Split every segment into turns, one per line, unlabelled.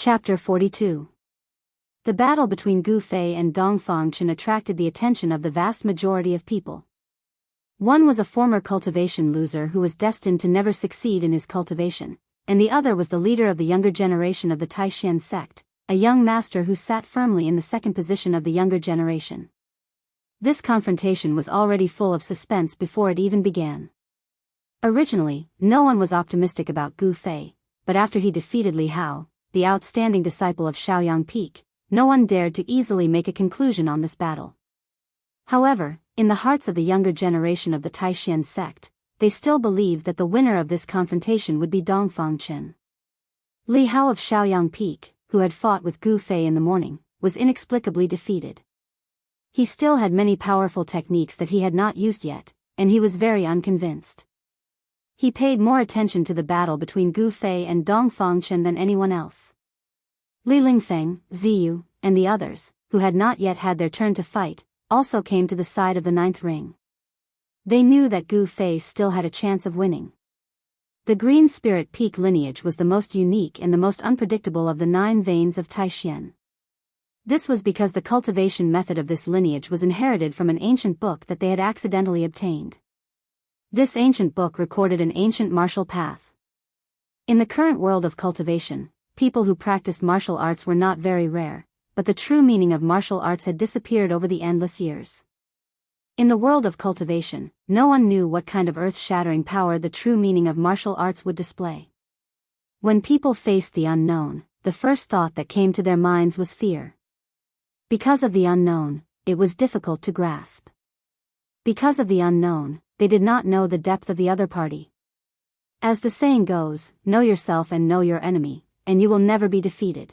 Chapter 42. The battle between Gu Fei and Dongfang Chen attracted the attention of the vast majority of people. One was a former cultivation loser who was destined to never succeed in his cultivation, and the other was the leader of the younger generation of the Taishan sect, a young master who sat firmly in the second position of the younger generation. This confrontation was already full of suspense before it even began. Originally, no one was optimistic about Gu Fei, but after he defeated Li Hao, the outstanding disciple of Shaoyang Peak, no one dared to easily make a conclusion on this battle. However, in the hearts of the younger generation of the Taishan sect, they still believed that the winner of this confrontation would be Dongfang Chen. Li Hao of Shaoyang Peak, who had fought with Gu Fei in the morning, was inexplicably defeated. He still had many powerful techniques that he had not used yet, and he was very unconvinced. He paid more attention to the battle between Gu Fei and Dongfang Chen than anyone else. Li Lingfeng, Ziyu, and the others, who had not yet had their turn to fight, also came to the side of the ninth ring. They knew that Gu Fei still had a chance of winning. The Green Spirit Peak lineage was the most unique and the most unpredictable of the 9 veins of Taishan. This was because the cultivation method of this lineage was inherited from an ancient book that they had accidentally obtained. This ancient book recorded an ancient martial path. In the current world of cultivation, people who practiced martial arts were not very rare, but the true meaning of martial arts had disappeared over the endless years. In the world of cultivation, no one knew what kind of earth-shattering power the true meaning of martial arts would display. When people faced the unknown, the first thought that came to their minds was fear. Because of the unknown, it was difficult to grasp. Because of the unknown, they did not know the depth of the other party. As the saying goes, know yourself and know your enemy, and you will never be defeated.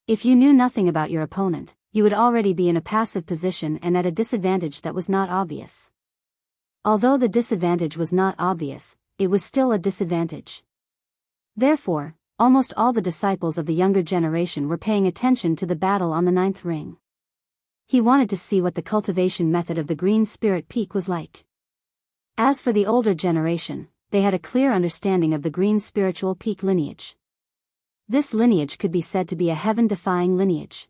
If you knew nothing about your opponent, you would already be in a passive position and at a disadvantage that was not obvious. Although the disadvantage was not obvious, it was still a disadvantage. Therefore, almost all the disciples of the younger generation were paying attention to the battle on the ninth ring. He wanted to see what the cultivation method of the Green Spirit Peak was like. As for the older generation, they had a clear understanding of the Green Spiritual Peak lineage. This lineage could be said to be a heaven-defying lineage.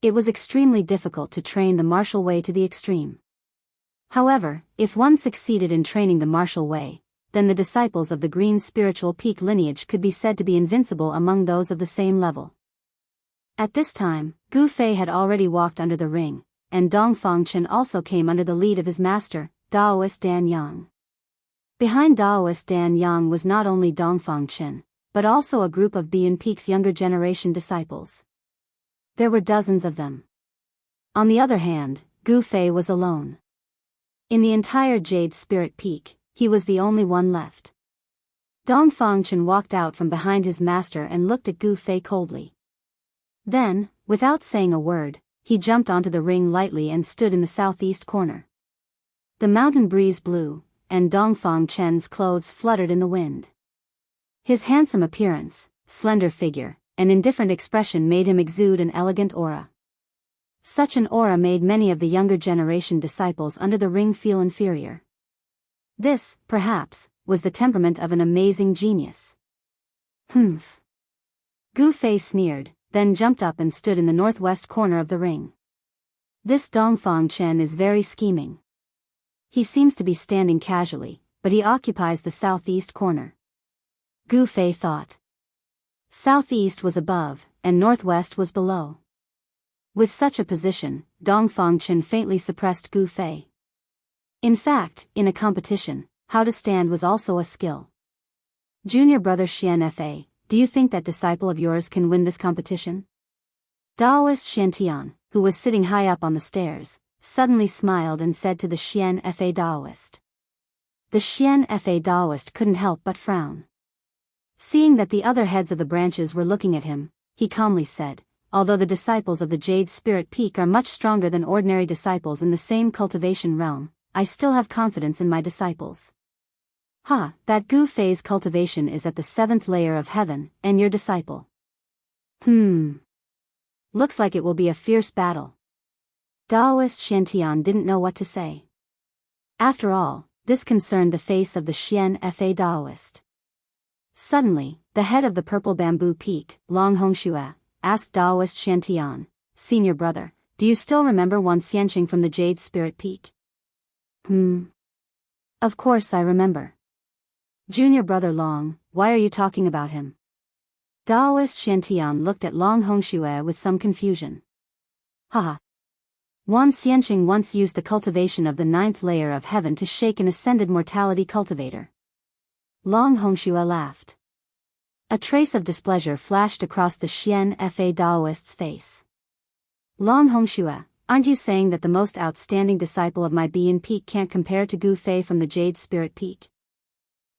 It was extremely difficult to train the martial way to the extreme. However, if one succeeded in training the martial way, then the disciples of the Green Spiritual Peak lineage could be said to be invincible among those of the same level. At this time, Gu Fei had already walked under the ring, and Dongfang Chen also came under the lead of his master, Daoist Dan Yang. Behind Daoist Dan Yang was not only Dongfang Chen, but also a group of Biyao Peak's younger generation disciples. There were dozens of them. On the other hand, Gu Fei was alone. In the entire Jade Spirit Peak, he was the only one left. Dongfang Chen walked out from behind his master and looked at Gu Fei coldly. Then, without saying a word, he jumped onto the ring lightly and stood in the southeast corner. The mountain breeze blew, and Dongfang Chen's clothes fluttered in the wind. His handsome appearance, slender figure, and indifferent expression made him exude an elegant aura. Such an aura made many of the younger generation disciples under the ring feel inferior. This, perhaps, was the temperament of an amazing genius. Humph. Gu Fei sneered, then jumped up and stood in the northwest corner of the ring. This Dongfang Chen is very scheming. He seems to be standing casually, but he occupies the southeast corner. Gu Fei thought. Southeast was above, and northwest was below. With such a position, Dongfang Chen faintly suppressed Gu Fei. In fact, in a competition, how to stand was also a skill. Junior brother Xian Fa, do you think that disciple of yours can win this competition? Daoist Xiantian, who was sitting high up on the stairs, suddenly smiled and said to the Xian Fa Daoist. The Xian Fa Daoist couldn't help but frown. Seeing that the other heads of the branches were looking at him, he calmly said, although the disciples of the Jade Spirit Peak are much stronger than ordinary disciples in the same cultivation realm, I still have confidence in my disciples. That Gu Fei's cultivation is at the 7th layer of heaven, and your disciple. Looks like it will be a fierce battle. Daoist Xiantian didn't know what to say. After all, this concerned the face of the Xian Fa Daoist. Suddenly, the head of the purple bamboo peak, Long Hongxue, asked Daoist Shantian, "Senior brother, do you still remember Wan Xianqing from the Jade Spirit Peak?" Of course I remember. Junior brother Long, why are you talking about him? Daoist Shantian looked at Long Hongxue with some confusion. Haha. Wan Xianqing once used the cultivation of the 9th layer of heaven to shake an ascended mortality cultivator. Long Hongxue laughed. A trace of displeasure flashed across the Xian Fa Daoist's face. Long Hongxue, aren't you saying that the most outstanding disciple of my Biyan Peak can't compare to Gu Fei from the Jade Spirit Peak?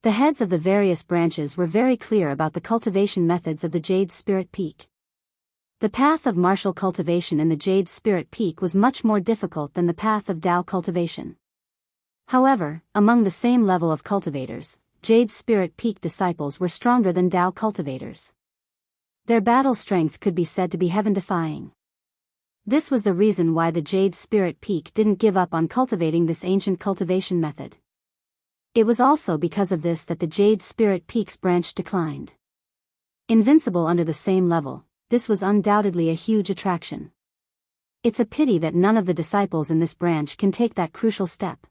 The heads of the various branches were very clear about the cultivation methods of the Jade Spirit Peak. The path of martial cultivation in the Jade Spirit Peak was much more difficult than the path of Dao cultivation. However, among the same level of cultivators, Jade Spirit Peak disciples were stronger than Dao cultivators. Their battle strength could be said to be heaven-defying. This was the reason why the Jade Spirit Peak didn't give up on cultivating this ancient cultivation method. It was also because of this that the Jade Spirit Peak's branch declined. Invincible under the same level, this was undoubtedly a huge attraction. It's a pity that none of the disciples in this branch can take that crucial step.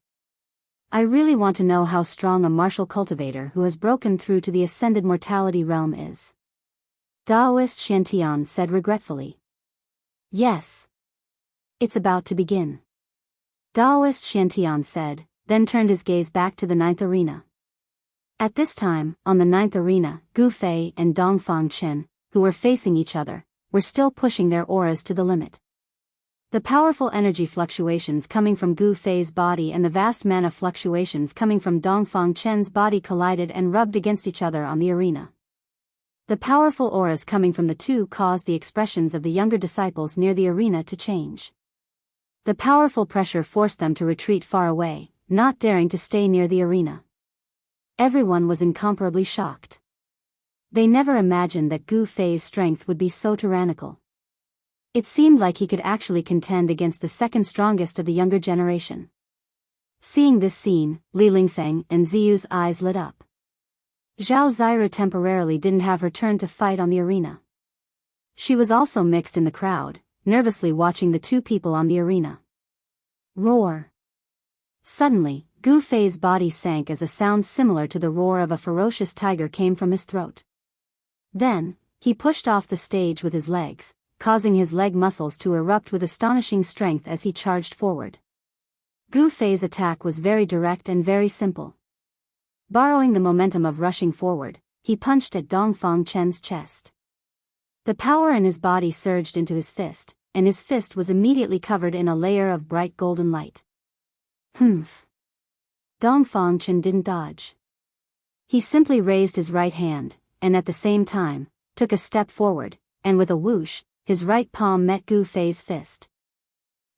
I really want to know how strong a martial cultivator who has broken through to the ascended mortality realm is. Daoist Shantian said regretfully. Yes. It's about to begin. Daoist Shantian said, then turned his gaze back to the 9th arena. At this time, on the 9th arena, Gu Fei and Dongfang Chen, who were facing each other, were still pushing their auras to the limit. The powerful energy fluctuations coming from Gu Fei's body and the vast mana fluctuations coming from Dongfang Chen's body collided and rubbed against each other on the arena. The powerful auras coming from the two caused the expressions of the younger disciples near the arena to change. The powerful pressure forced them to retreat far away, not daring to stay near the arena. Everyone was incomparably shocked. They never imagined that Gu Fei's strength would be so tyrannical. It seemed like he could actually contend against the second strongest of the younger generation. Seeing this scene, Li Lingfeng and Ziyu's eyes lit up. Zhao Ziru temporarily didn't have her turn to fight on the arena. She was also mixed in the crowd, nervously watching the two people on the arena. Roar. Suddenly, Gu Fei's body sank as a sound similar to the roar of a ferocious tiger came from his throat. Then, he pushed off the stage with his legs, causing his leg muscles to erupt with astonishing strength as he charged forward. Gu Fei's attack was very direct and very simple. Borrowing the momentum of rushing forward, he punched at Dongfang Chen's chest. The power in his body surged into his fist, and his fist was immediately covered in a layer of bright golden light. Humph. Dongfang Chen didn't dodge. He simply raised his right hand, and at the same time, took a step forward, and with a whoosh, his right palm met Gu Fei's fist.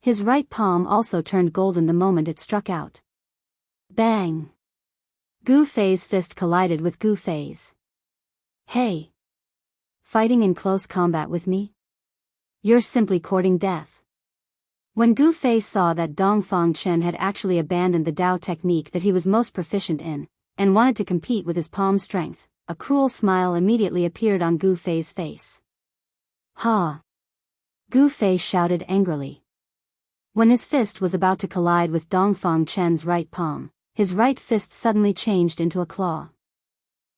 His right palm also turned golden the moment it struck out. Bang! Gu Fei's fist collided with Gu Fei's. Hey! Fighting in close combat with me? You're simply courting death. When Gu Fei saw that Dongfang Chen had actually abandoned the Dao technique that he was most proficient in, and wanted to compete with his palm strength, a cruel smile immediately appeared on Gu Fei's face. Ha! Gu Fei shouted angrily. When his fist was about to collide with Dongfang Chen's right palm, his right fist suddenly changed into a claw.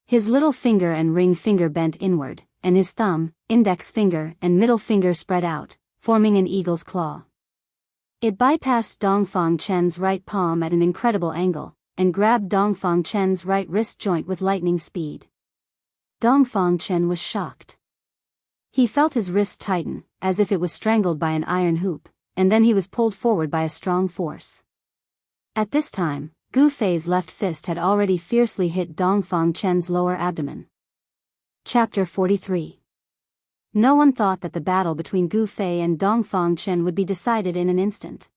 His little finger and ring finger bent inward, and his thumb, index finger and middle finger spread out, forming an eagle's claw. It bypassed Dongfang Chen's right palm at an incredible angle, and grabbed Dongfang Chen's right wrist joint with lightning speed. Dongfang Chen was shocked. He felt his wrist tighten, as if it was strangled by an iron hoop, and then he was pulled forward by a strong force. At this time, Gu Fei's left fist had already fiercely hit Dongfang Chen's lower abdomen. Chapter 43. No one thought that the battle between Gu Fei and Dongfang Chen would be decided in an instant.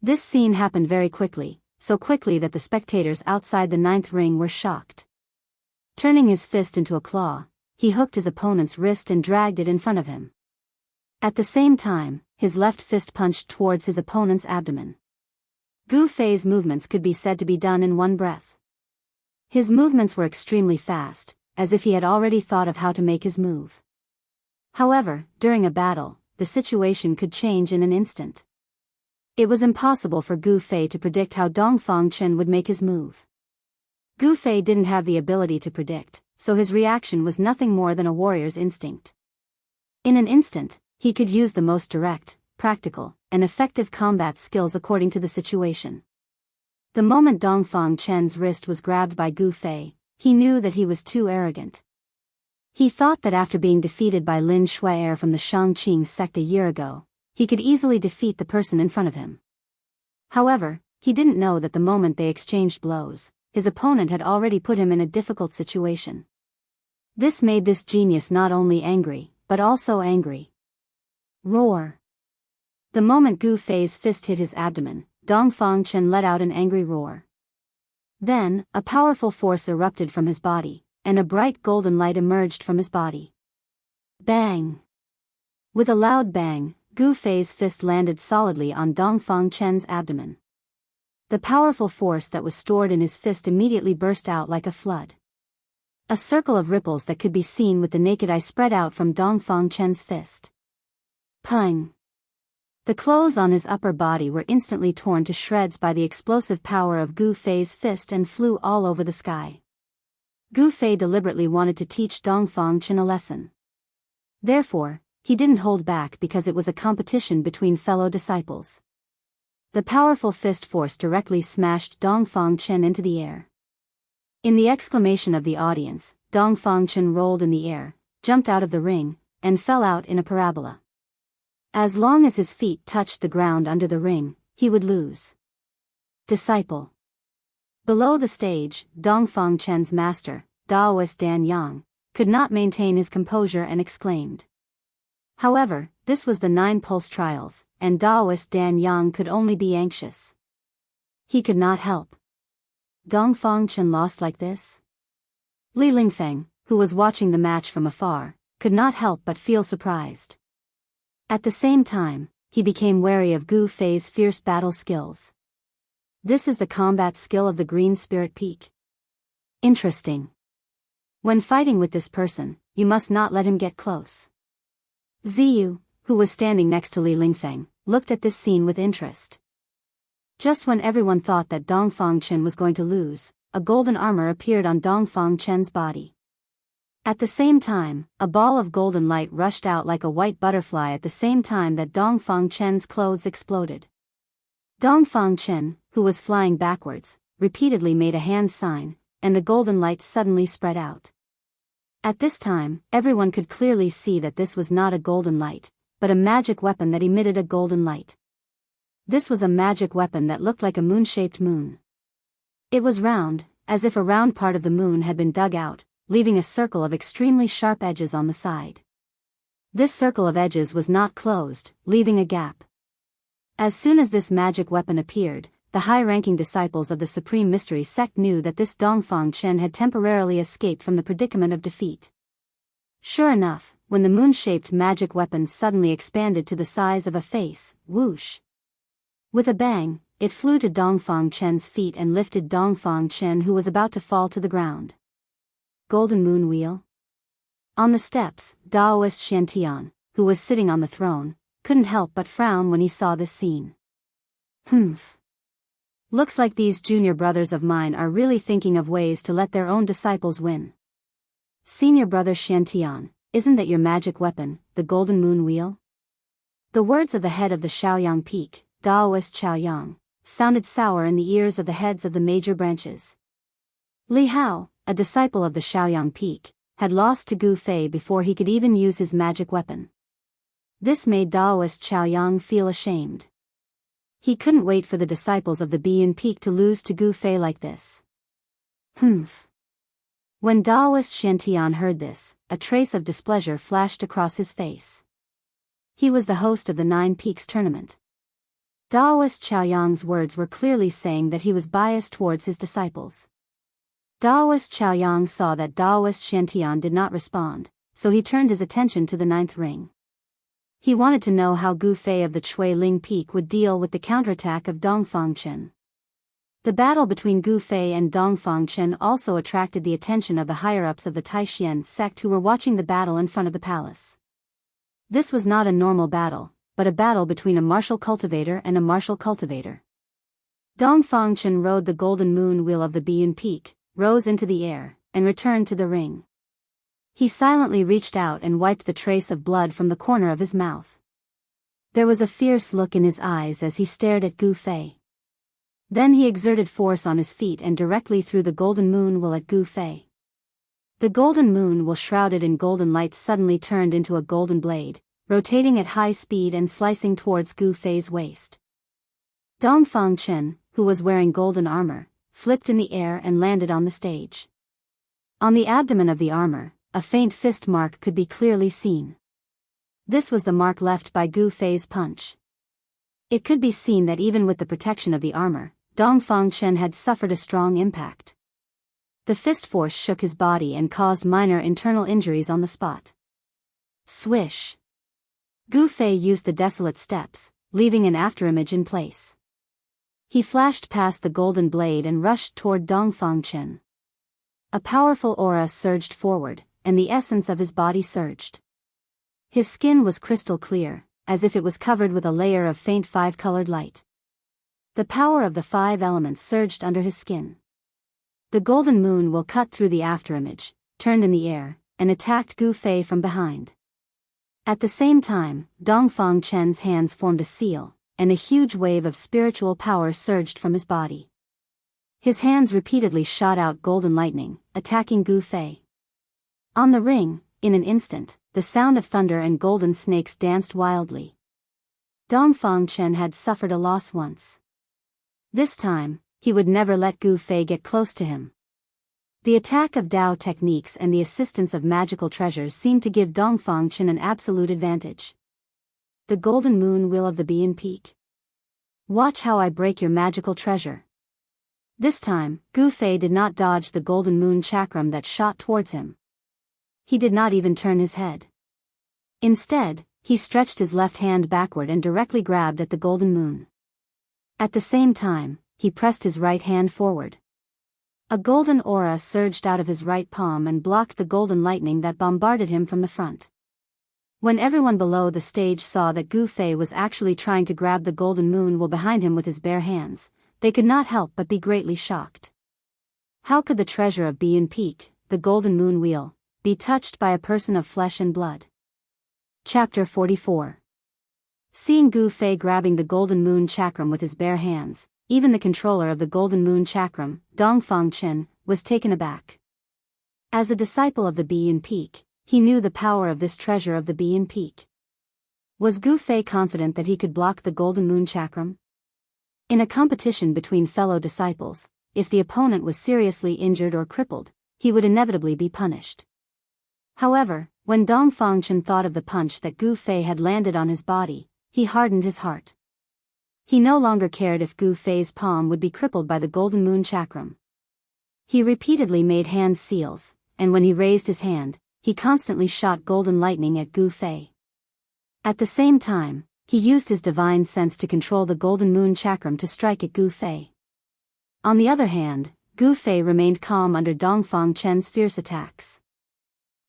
This scene happened very quickly, so quickly that the spectators outside the 9th ring were shocked. Turning his fist into a claw, he hooked his opponent's wrist and dragged it in front of him. At the same time, his left fist punched towards his opponent's abdomen. Gu Fei's movements could be said to be done in one breath. His movements were extremely fast, as if he had already thought of how to make his move. However, during a battle, the situation could change in an instant. It was impossible for Gu Fei to predict how Dongfang Chen would make his move. Gu Fei didn't have the ability to predict, so his reaction was nothing more than a warrior's instinct. In an instant, he could use the most direct, practical, and effective combat skills according to the situation. The moment Dongfang Chen's wrist was grabbed by Gu Fei, he knew that he was too arrogant. He thought that after being defeated by Lin Shuai from the Shangqing sect a year ago, he could easily defeat the person in front of him. However, he didn't know that the moment they exchanged blows, his opponent had already put him in a difficult situation. This made this genius not only angry, but also angry. Roar! The moment Gu Fei's fist hit his abdomen, Dongfang Chen let out an angry roar. Then, a powerful force erupted from his body, and a bright golden light emerged from his body. Bang! With a loud bang, Gu Fei's fist landed solidly on Dongfang Chen's abdomen. The powerful force that was stored in his fist immediately burst out like a flood. A circle of ripples that could be seen with the naked eye spread out from Dongfang Chen's fist. Pang! The clothes on his upper body were instantly torn to shreds by the explosive power of Gu Fei's fist and flew all over the sky. Gu Fei deliberately wanted to teach Dongfang Chen a lesson. Therefore, he didn't hold back because it was a competition between fellow disciples. The powerful fist force directly smashed Dongfang Chen into the air. In the exclamation of the audience, Dongfang Chen rolled in the air, jumped out of the ring, and fell out in a parabola. As long as his feet touched the ground under the ring, he would lose. Disciple. Below the stage, Dongfang Chen's master, Daoist Dan Yang, could not maintain his composure and exclaimed. However, this was the 9 pulse trials, and Daoist Dan Yang could only be anxious. He could not help. Dongfang Chen lost like this? Li Lingfeng, who was watching the match from afar, could not help but feel surprised. At the same time, he became wary of Gu Fei's fierce battle skills. This is the combat skill of the Green Spirit Peak. Interesting. When fighting with this person, you must not let him get close. Ziyu, who was standing next to Li Lingfeng, looked at this scene with interest. Just when everyone thought that Dongfang Chen was going to lose, a golden armor appeared on Dongfang Chen's body. At the same time, a ball of golden light rushed out like a white butterfly at the same time that Dongfang Chen's clothes exploded. Dongfang Chen, who was flying backwards, repeatedly made a hand sign, and the golden light suddenly spread out. At this time, everyone could clearly see that this was not a golden light, but a magic weapon that emitted a golden light. This was a magic weapon that looked like a moon-shaped moon. It was round, as if a round part of the moon had been dug out, leaving a circle of extremely sharp edges on the side. This circle of edges was not closed, leaving a gap. As soon as this magic weapon appeared, the high-ranking disciples of the Supreme Mystery Sect knew that this Dongfang Chen had temporarily escaped from the predicament of defeat. Sure enough, when the moon-shaped magic weapon suddenly expanded to the size of a face, whoosh! With a bang, it flew to Dongfang Chen's feet and lifted Dongfang Chen, who was about to fall to the ground. Golden Moon Wheel? On the steps, Daoist Shantian, who was sitting on the throne, couldn't help but frown when he saw this scene. Humph. Looks like these junior brothers of mine are really thinking of ways to let their own disciples win. Senior brother Shantian, isn't that your magic weapon, the Golden Moon Wheel? The words of the head of the Shaoyang Peak, Daoist Chaoyang, sounded sour in the ears of the heads of the major branches. Li Hao, a disciple of the Shaoyang Peak, had lost to Gu Fei before he could even use his magic weapon. This made Daoist Chaoyang feel ashamed. He couldn't wait for the disciples of the Biyao Peak to lose to Gu Fei like this. Humph. When Daoist Shantian heard this, a trace of displeasure flashed across his face. He was the host of the 9 Peaks tournament. Daoist Chaoyang's words were clearly saying that he was biased towards his disciples. Daoist Chaoyang saw that Daoist Shantian did not respond, so he turned his attention to the 9th ring. He wanted to know how Gu Fei of the Chui Ling Peak would deal with the counterattack of Dongfang Chen. The battle between Gu Fei and Dongfang Chen also attracted the attention of the higher-ups of the Taishian sect who were watching the battle in front of the palace. This was not a normal battle, but a battle between a martial cultivator and a martial cultivator. Dongfang Chen rode the golden moon wheel of the Biyun Peak, rose into the air, and returned to the ring. He silently reached out and wiped the trace of blood from the corner of his mouth. There was a fierce look in his eyes as he stared at Gu Fei. Then he exerted force on his feet and directly threw the golden moon wheel at Gu Fei. The golden moon wheel shrouded in golden light suddenly turned into a golden blade, rotating at high speed and slicing towards Gu Fei's waist. Dongfang Chen, who was wearing golden armor, flipped in the air and landed on the stage. On the abdomen of the armor, a faint fist mark could be clearly seen. This was the mark left by Gu Fei's punch. It could be seen that even with the protection of the armor, Dongfang Chen had suffered a strong impact. The fist force shook his body and caused minor internal injuries on the spot. Swish! Gu Fei used the desolate steps, leaving an afterimage in place. He flashed past the golden blade and rushed toward Dongfang Chen. A powerful aura surged forward, and the essence of his body surged. His skin was crystal clear, as if it was covered with a layer of faint five-colored light. The power of the five elements surged under his skin. The golden moon will cut through the afterimage, turned in the air, and attacked Gu Fei from behind. At the same time, Dongfang Chen's hands formed a seal, and a huge wave of spiritual power surged from his body. His hands repeatedly shot out golden lightning, attacking Gu Fei. On the ring, in an instant, the sound of thunder and golden snakes danced wildly. Dongfang Chen had suffered a loss once. This time, he would never let Gu Fei get close to him. The attack of Dao techniques and the assistance of magical treasures seemed to give Dongfang Chen an absolute advantage. The golden moon wheel of the Biyun Peak. Watch how I break your magical treasure. This time, Gu Fei did not dodge the golden moon chakram that shot towards him. He did not even turn his head. Instead, he stretched his left hand backward and directly grabbed at the golden moon. At the same time, he pressed his right hand forward. A golden aura surged out of his right palm and blocked the golden lightning that bombarded him from the front. When everyone below the stage saw that Gu Fei was actually trying to grab the golden moon wheel behind him with his bare hands, they could not help but be greatly shocked. How could the treasure of Biyun Peak, the golden moon wheel, be touched by a person of flesh and blood? Chapter 44. Seeing Gu Fei grabbing the golden moon chakram with his bare hands, even the controller of the golden moon chakram, Dongfang Chen, was taken aback. As a disciple of the Biyun Peak, he knew the power of this treasure of the Biyun Peak. Was Gu Fei confident that he could block the golden moon chakram? In a competition between fellow disciples, if the opponent was seriously injured or crippled, he would inevitably be punished. However, when Dongfang Chen thought of the punch that Gu Fei had landed on his body, he hardened his heart. He no longer cared if Gu Fei's palm would be crippled by the golden moon chakram. He repeatedly made hand seals, and when he raised his hand, he constantly shot golden lightning at Gu Fei. At the same time, he used his divine sense to control the golden moon chakram to strike at Gu Fei. On the other hand, Gu Fei remained calm under Dongfang Chen's fierce attacks.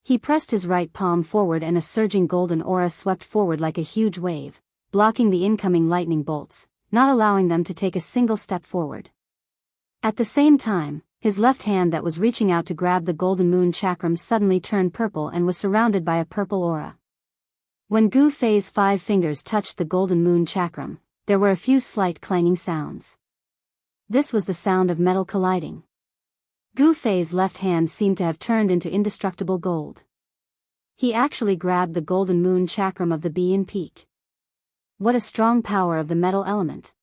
He pressed his right palm forward and a surging golden aura swept forward like a huge wave, blocking the incoming lightning bolts, not allowing them to take a single step forward. At the same time, his left hand that was reaching out to grab the golden moon chakram suddenly turned purple and was surrounded by a purple aura. When Gu Fei's 5 fingers touched the golden moon chakram, there were a few slight clanging sounds. This was the sound of metal colliding. Gu Fei's left hand seemed to have turned into indestructible gold. He actually grabbed the golden moon chakram of the Biyun Peak. What a strong power of the metal element.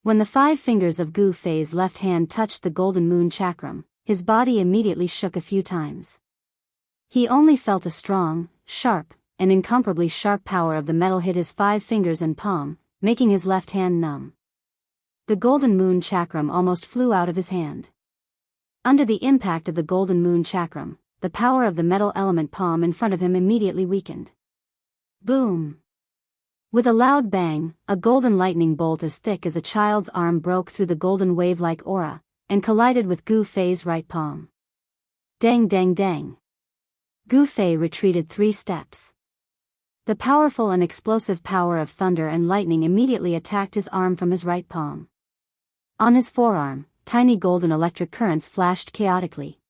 When the 5 fingers of Gu Fei's left hand touched the golden moon chakram, his body immediately shook a few times. He only felt a strong, sharp, and incomparably sharp power of the metal hit his 5 fingers and palm, making his left hand numb. The golden moon chakram almost flew out of his hand. Under the impact of the golden moon chakram, the power of the metal element palm in front of him immediately weakened. Boom! With a loud bang, a golden lightning bolt as thick as a child's arm broke through the golden wave-like aura, and collided with Gu Fei's right palm. Dang dang dang. Gu Fei retreated 3 steps. The powerful and explosive power of thunder and lightning immediately attacked his arm from his right palm. On his forearm, tiny golden electric currents flashed chaotically.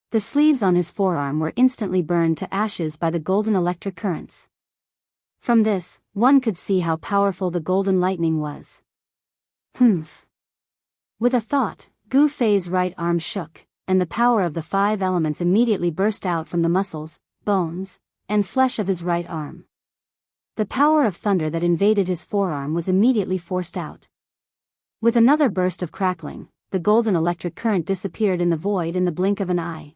The sleeves on his forearm were instantly burned to ashes by the golden electric currents. From this, one could see how powerful the golden lightning was. Humph. With a thought, Gu Fei's right arm shook, and the power of the 5 elements immediately burst out from the muscles, bones, and flesh of his right arm. The power of thunder that invaded his forearm was immediately forced out. With another burst of crackling, the golden electric current disappeared in the void in the blink of an eye.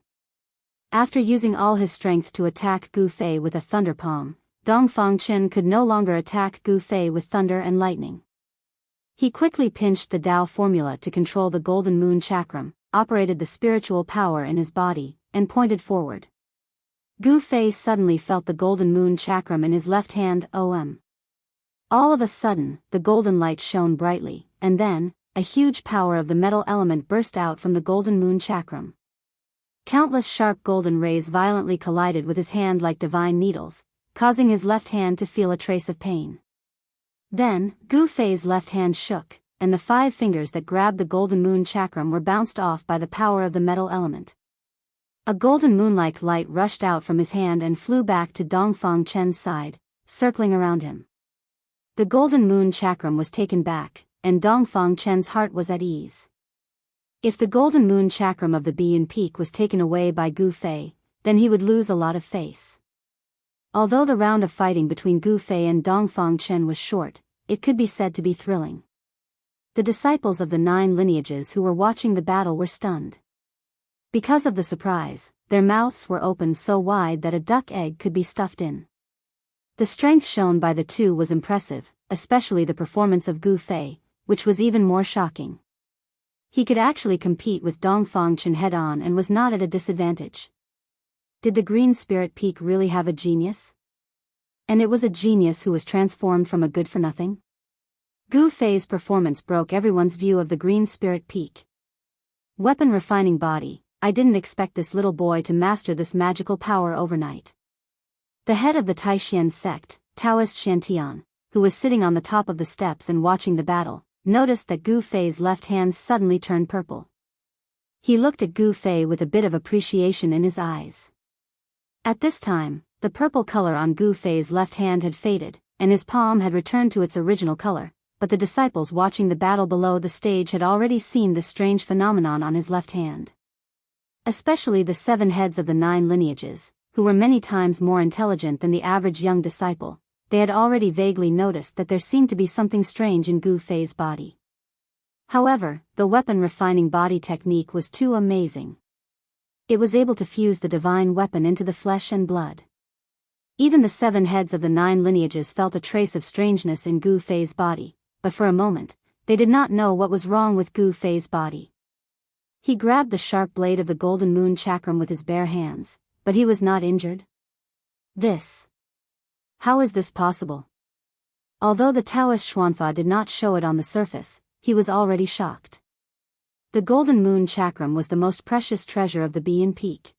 After using all his strength to attack Gu Fei with a thunder palm, Dongfang Chen could no longer attack Gu Fei with thunder and lightning. He quickly pinched the Tao formula to control the golden moon chakram, operated the spiritual power in his body, and pointed forward. Gu Fei suddenly felt the golden moon chakram in his left hand. All of a sudden, the golden light shone brightly, and then, a huge power of the metal element burst out from the golden moon chakram. Countless sharp golden rays violently collided with his hand like divine needles, causing his left hand to feel a trace of pain. Then, Gu Fei's left hand shook, and the 5 fingers that grabbed the golden moon chakram were bounced off by the power of the metal element. A golden moon-like light rushed out from his hand and flew back to Dongfang Chen's side, circling around him. The golden moon chakram was taken back, and Dongfang Chen's heart was at ease. If the golden moon chakram of the Biyao Peak was taken away by Gu Fei, then he would lose a lot of face. Although the round of fighting between Gu Fei and Dongfang Chen was short, it could be said to be thrilling. The disciples of the 9 lineages who were watching the battle were stunned. Because of the surprise, their mouths were opened so wide that a duck egg could be stuffed in. The strength shown by the 2 was impressive, especially the performance of Gu Fei, which was even more shocking. He could actually compete with Dongfang Chen head-on and was not at a disadvantage. Did the Green Spirit Peak really have a genius? And it was a genius who was transformed from a good-for-nothing? Gu Fei's performance broke everyone's view of the Green Spirit Peak. Weapon refining body, I didn't expect this little boy to master this magical power overnight. The head of the Taishan sect, Taoist Shantian, who was sitting on the top of the steps and watching the battle, noticed that Gu Fei's left hand suddenly turned purple. He looked at Gu Fei with a bit of appreciation in his eyes. At this time, the purple color on Gu Fei's left hand had faded, and his palm had returned to its original color, but the disciples watching the battle below the stage had already seen this strange phenomenon on his left hand. Especially the 7 heads of the 9 lineages, who were many times more intelligent than the average young disciple, they had already vaguely noticed that there seemed to be something strange in Gu Fei's body. However, the weapon refining body technique was too amazing. It was able to fuse the divine weapon into the flesh and blood. Even the 7 heads of the 9 lineages felt a trace of strangeness in Gu Fei's body, but for a moment, they did not know what was wrong with Gu Fei's body. He grabbed the sharp blade of the golden moon chakram with his bare hands, but he was not injured. How is this possible? Although the Taoist Xuanfa did not show it on the surface, he was already shocked. The golden moon chakram was the most precious treasure of the Biyao Peak.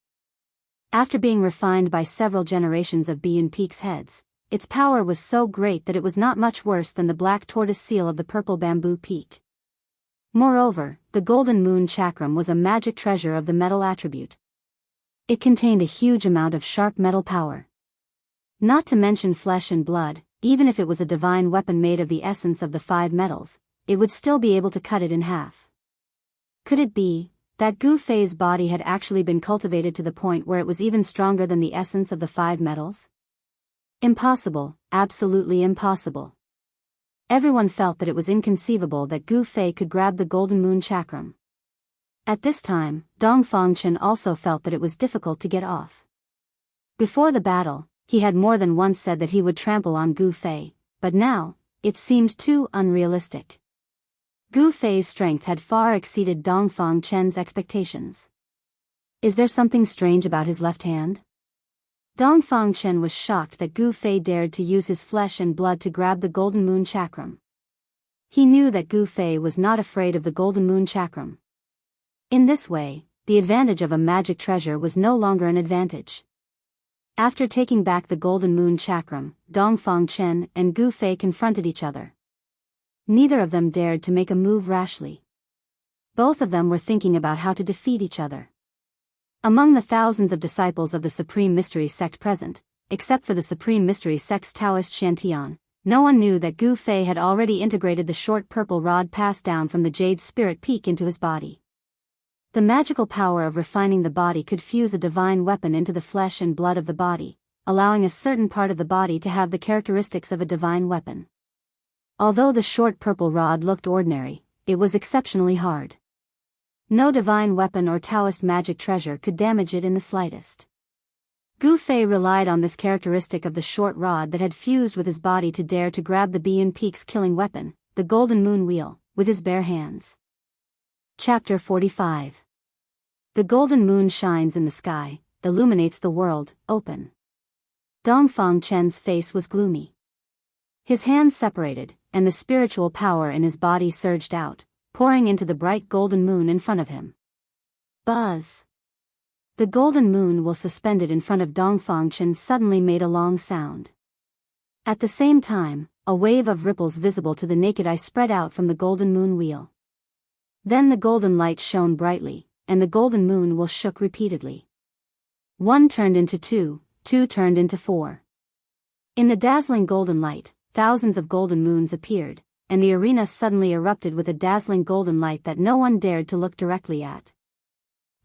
After being refined by several generations of Biyao Peak's heads, its power was so great that it was not much worse than the black tortoise seal of the purple bamboo peak. Moreover, the golden moon chakram was a magic treasure of the metal attribute. It contained a huge amount of sharp metal power. Not to mention flesh and blood, even if it was a divine weapon made of the essence of the 5 metals, it would still be able to cut it in half. Could it be that Gu Fei's body had actually been cultivated to the point where it was even stronger than the essence of the 5 metals? Impossible, absolutely impossible. Everyone felt that it was inconceivable that Gu Fei could grab the golden moon chakram. At this time, Dongfang Chen also felt that it was difficult to get off. Before the battle, he had more than once said that he would trample on Gu Fei, but now, it seemed too unrealistic. Gu Fei's strength had far exceeded Dongfang Chen's expectations. Is there something strange about his left hand? Dongfang Chen was shocked that Gu Fei dared to use his flesh and blood to grab the Golden Moon Chakram. He knew that Gu Fei was not afraid of the Golden Moon Chakram. In this way, the advantage of a magic treasure was no longer an advantage. After taking back the Golden Moon Chakram, Dongfang Chen and Gu Fei confronted each other. Neither of them dared to make a move rashly. Both of them were thinking about how to defeat each other. Among the thousands of disciples of the Supreme Mystery Sect present, except for the Supreme Mystery Sect's Taoist Shantian, no one knew that Gu Fei had already integrated the short purple rod passed down from the Jade Spirit Peak into his body. The magical power of refining the body could fuse a divine weapon into the flesh and blood of the body, allowing a certain part of the body to have the characteristics of a divine weapon. Although the short purple rod looked ordinary, it was exceptionally hard. No divine weapon or Taoist magic treasure could damage it in the slightest. Gu Fei relied on this characteristic of the short rod that had fused with his body to dare to grab the Biyao Peak's killing weapon, the Golden Moon Wheel, with his bare hands. Chapter 45. The golden moon shines in the sky, illuminates the world, open. Dongfang Chen's face was gloomy. His hands separated, and the spiritual power in his body surged out, pouring into the bright golden moon in front of him. Buzz! The golden moon wheel suspended in front of Dongfang Chen suddenly made a long sound. At the same time, a wave of ripples visible to the naked eye spread out from the golden moon wheel. Then the golden light shone brightly, and the golden moon wheel shook repeatedly. 1 turned into 2, 2 turned into 4. In the dazzling golden light, thousands of golden moons appeared, and the arena suddenly erupted with a dazzling golden light that no one dared to look directly at.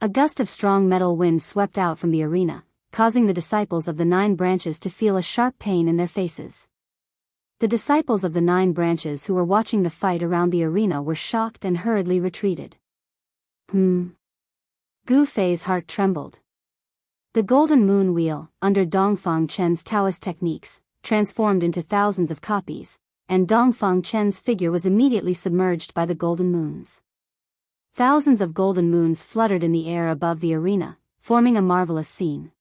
A gust of strong metal wind swept out from the arena, causing the disciples of the 9 branches to feel a sharp pain in their faces. The disciples of the 9 branches who were watching the fight around the arena were shocked and hurriedly retreated. Gu Fei's heart trembled. The golden moon wheel, under Dongfang Chen's Taoist techniques, transformed into thousands of copies, and Dongfang Chen's figure was immediately submerged by the golden moons. Thousands of golden moons fluttered in the air above the arena, forming a marvelous scene.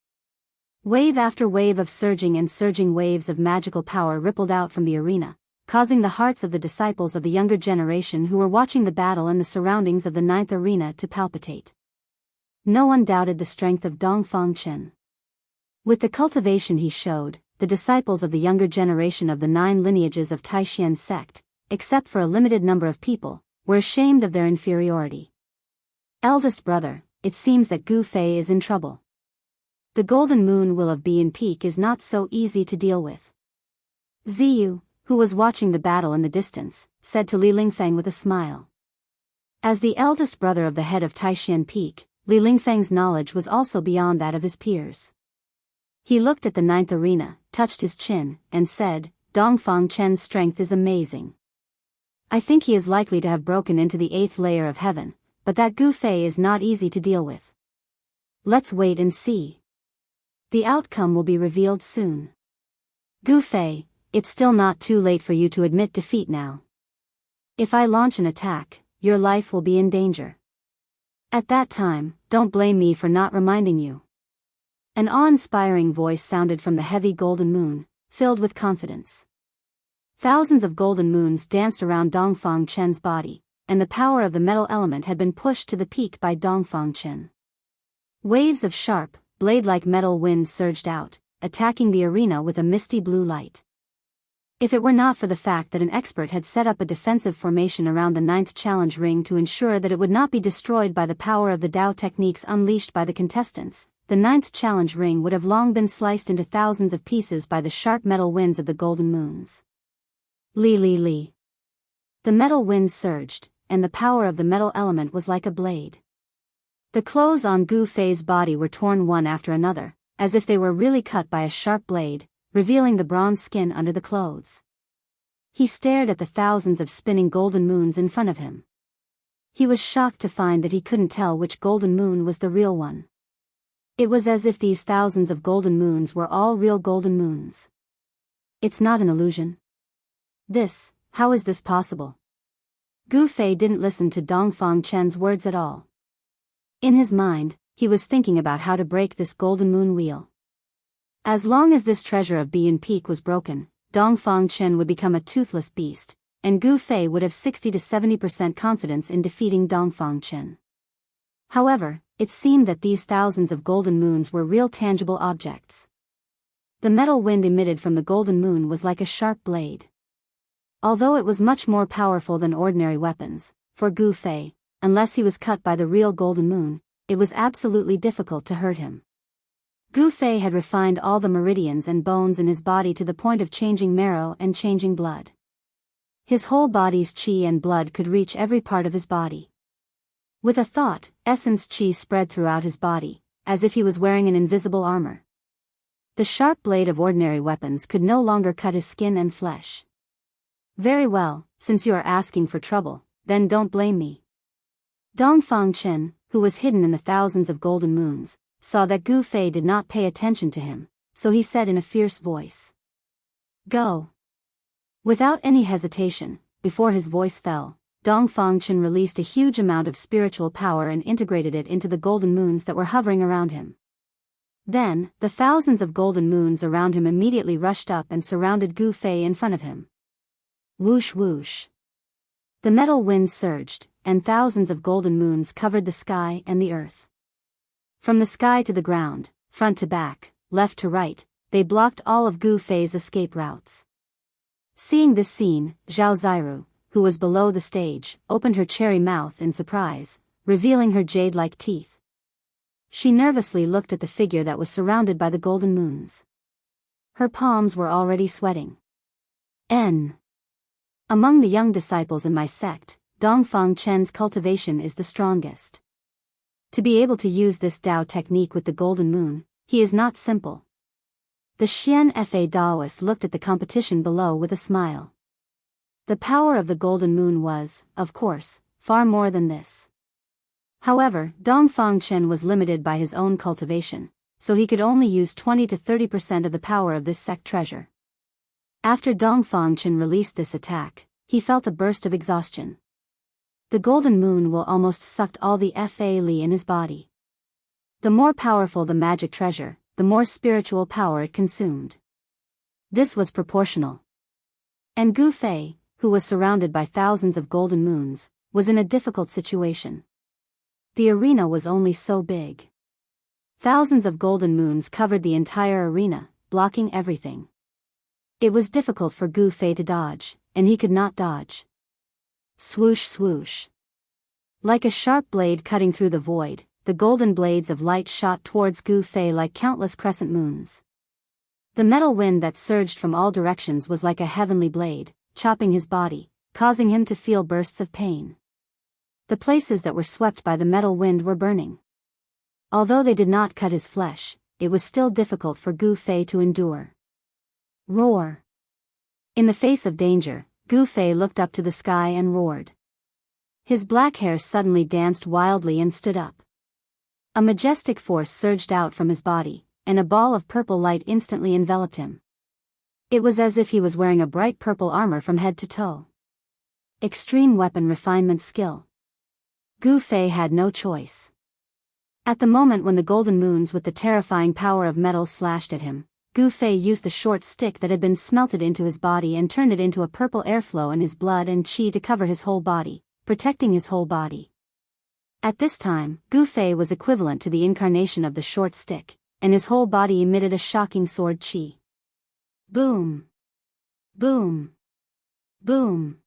Wave after wave of surging waves of magical power rippled out from the arena, causing the hearts of the disciples of the younger generation who were watching the battle and the surroundings of the 9th arena to palpitate. No one doubted the strength of Dongfang Chen. With the cultivation he showed, the disciples of the younger generation of the 9 lineages of Taishan sect, except for a limited number of people, were ashamed of their inferiority. Eldest brother, it seems that Gu Fei is in trouble. The golden moon wheel of Biyao Peak is not so easy to deal with. Ziyu, who was watching the battle in the distance, said to Li Lingfeng with a smile. As the eldest brother of the head of Taishan Peak, Li Lingfeng's knowledge was also beyond that of his peers. He looked at the 9th arena, touched his chin, and said, Dongfang Chen's strength is amazing. I think he is likely to have broken into the 8th layer of heaven, but that Gu Fei is not easy to deal with. Let's wait and see. The outcome will be revealed soon. Gu Fei, it's still not too late for you to admit defeat now. If I launch an attack, your life will be in danger. At that time, don't blame me for not reminding you. An awe-inspiring voice sounded from the heavy golden moon, filled with confidence. Thousands of golden moons danced around Dongfang Chen's body, and the power of the metal element had been pushed to the peak by Dongfang Chen. Waves of sharp, blade-like metal wind surged out, attacking the arena with a misty blue light. If it were not for the fact that an expert had set up a defensive formation around the 9th challenge ring to ensure that it would not be destroyed by the power of the Dao techniques unleashed by the contestants, the 9th challenge ring would have long been sliced into thousands of pieces by the sharp metal winds of the golden moons. Li. The metal wind surged, and the power of the metal element was like a blade. The clothes on Gu Fei's body were torn one after another, as if they were really cut by a sharp blade, revealing the bronze skin under the clothes. He stared at the thousands of spinning golden moons in front of him. He was shocked to find that he couldn't tell which golden moon was the real one. It was as if these thousands of golden moons were all real golden moons. It's not an illusion. How is this possible? Gu Fei didn't listen to Dongfang Chen's words at all. In his mind, he was thinking about how to break this golden moon wheel. As long as this treasure of Biyun Peak was broken, Dongfang Chen would become a toothless beast, and Gu Fei would have 60 to 70% confidence in defeating Dongfang Chen. However, it seemed that these thousands of golden moons were real tangible objects. The metal wind emitted from the golden moon was like a sharp blade. Although it was much more powerful than ordinary weapons, for Gu Fei, unless he was cut by the real golden moon, it was absolutely difficult to hurt him. Gu Fei had refined all the meridians and bones in his body to the point of changing marrow and changing blood. His whole body's qi and blood could reach every part of his body. With a thought, essence qi spread throughout his body, as if he was wearing an invisible armor. The sharp blade of ordinary weapons could no longer cut his skin and flesh. Very well, since you are asking for trouble, then don't blame me. Dongfang Chen, who was hidden in the thousands of golden moons, saw that Gu Fei did not pay attention to him, so he said in a fierce voice, "Go." Without any hesitation, before his voice fell, Dongfang Chen released a huge amount of spiritual power and integrated it into the golden moons that were hovering around him. Then, the thousands of golden moons around him immediately rushed up and surrounded Gu Fei in front of him. Whoosh whoosh. The metal wind surged, and thousands of golden moons covered the sky and the earth. From the sky to the ground, front to back, left to right, they blocked all of Gu Fei's escape routes. Seeing this scene, Zhao Ziru, who was below the stage, opened her cherry mouth in surprise, revealing her jade-like teeth. She nervously looked at the figure that was surrounded by the golden moons. Her palms were already sweating. Among the young disciples in my sect, Dongfang Chen's cultivation is the strongest. To be able to use this Dao technique with the golden moon, he is not simple. The Xian Fa Daoist looked at the competition below with a smile. The power of the golden moon was, of course, far more than this. However, Dongfang Chen was limited by his own cultivation, so he could only use 20 to 30% of the power of this sect treasure. After Dongfang Chen released this attack, he felt a burst of exhaustion. The golden moon will almost sucked all the Fa Li in his body. The more powerful the magic treasure, the more spiritual power it consumed. This was proportional. And Gu Fei, who was surrounded by thousands of golden moons, was in a difficult situation. The arena was only so big. Thousands of golden moons covered the entire arena, blocking everything. It was difficult for Gu Fei to dodge, and he could not dodge. Swoosh swoosh. Like a sharp blade cutting through the void, the golden blades of light shot towards Gu Fei like countless crescent moons. The metal wind that surged from all directions was like a heavenly blade, chopping his body, causing him to feel bursts of pain. The places that were swept by the metal wind were burning. Although they did not cut his flesh, it was still difficult for Gu Fei to endure. Roar. In the face of danger, Gu Fei looked up to the sky and roared. His black hair suddenly danced wildly and stood up. A majestic force surged out from his body, and a ball of purple light instantly enveloped him. It was as if he was wearing a bright purple armor from head to toe. Extreme weapon refinement skill. Gu Fei had no choice. At the moment when the golden moons with the terrifying power of metal slashed at him, Gu Fei used the short stick that had been smelted into his body and turned it into a purple airflow in his blood and qi to cover his whole body, protecting his whole body. At this time, Gu Fei was equivalent to the incarnation of the short stick, and his whole body emitted a shocking sword qi. Boom! Boom! Boom!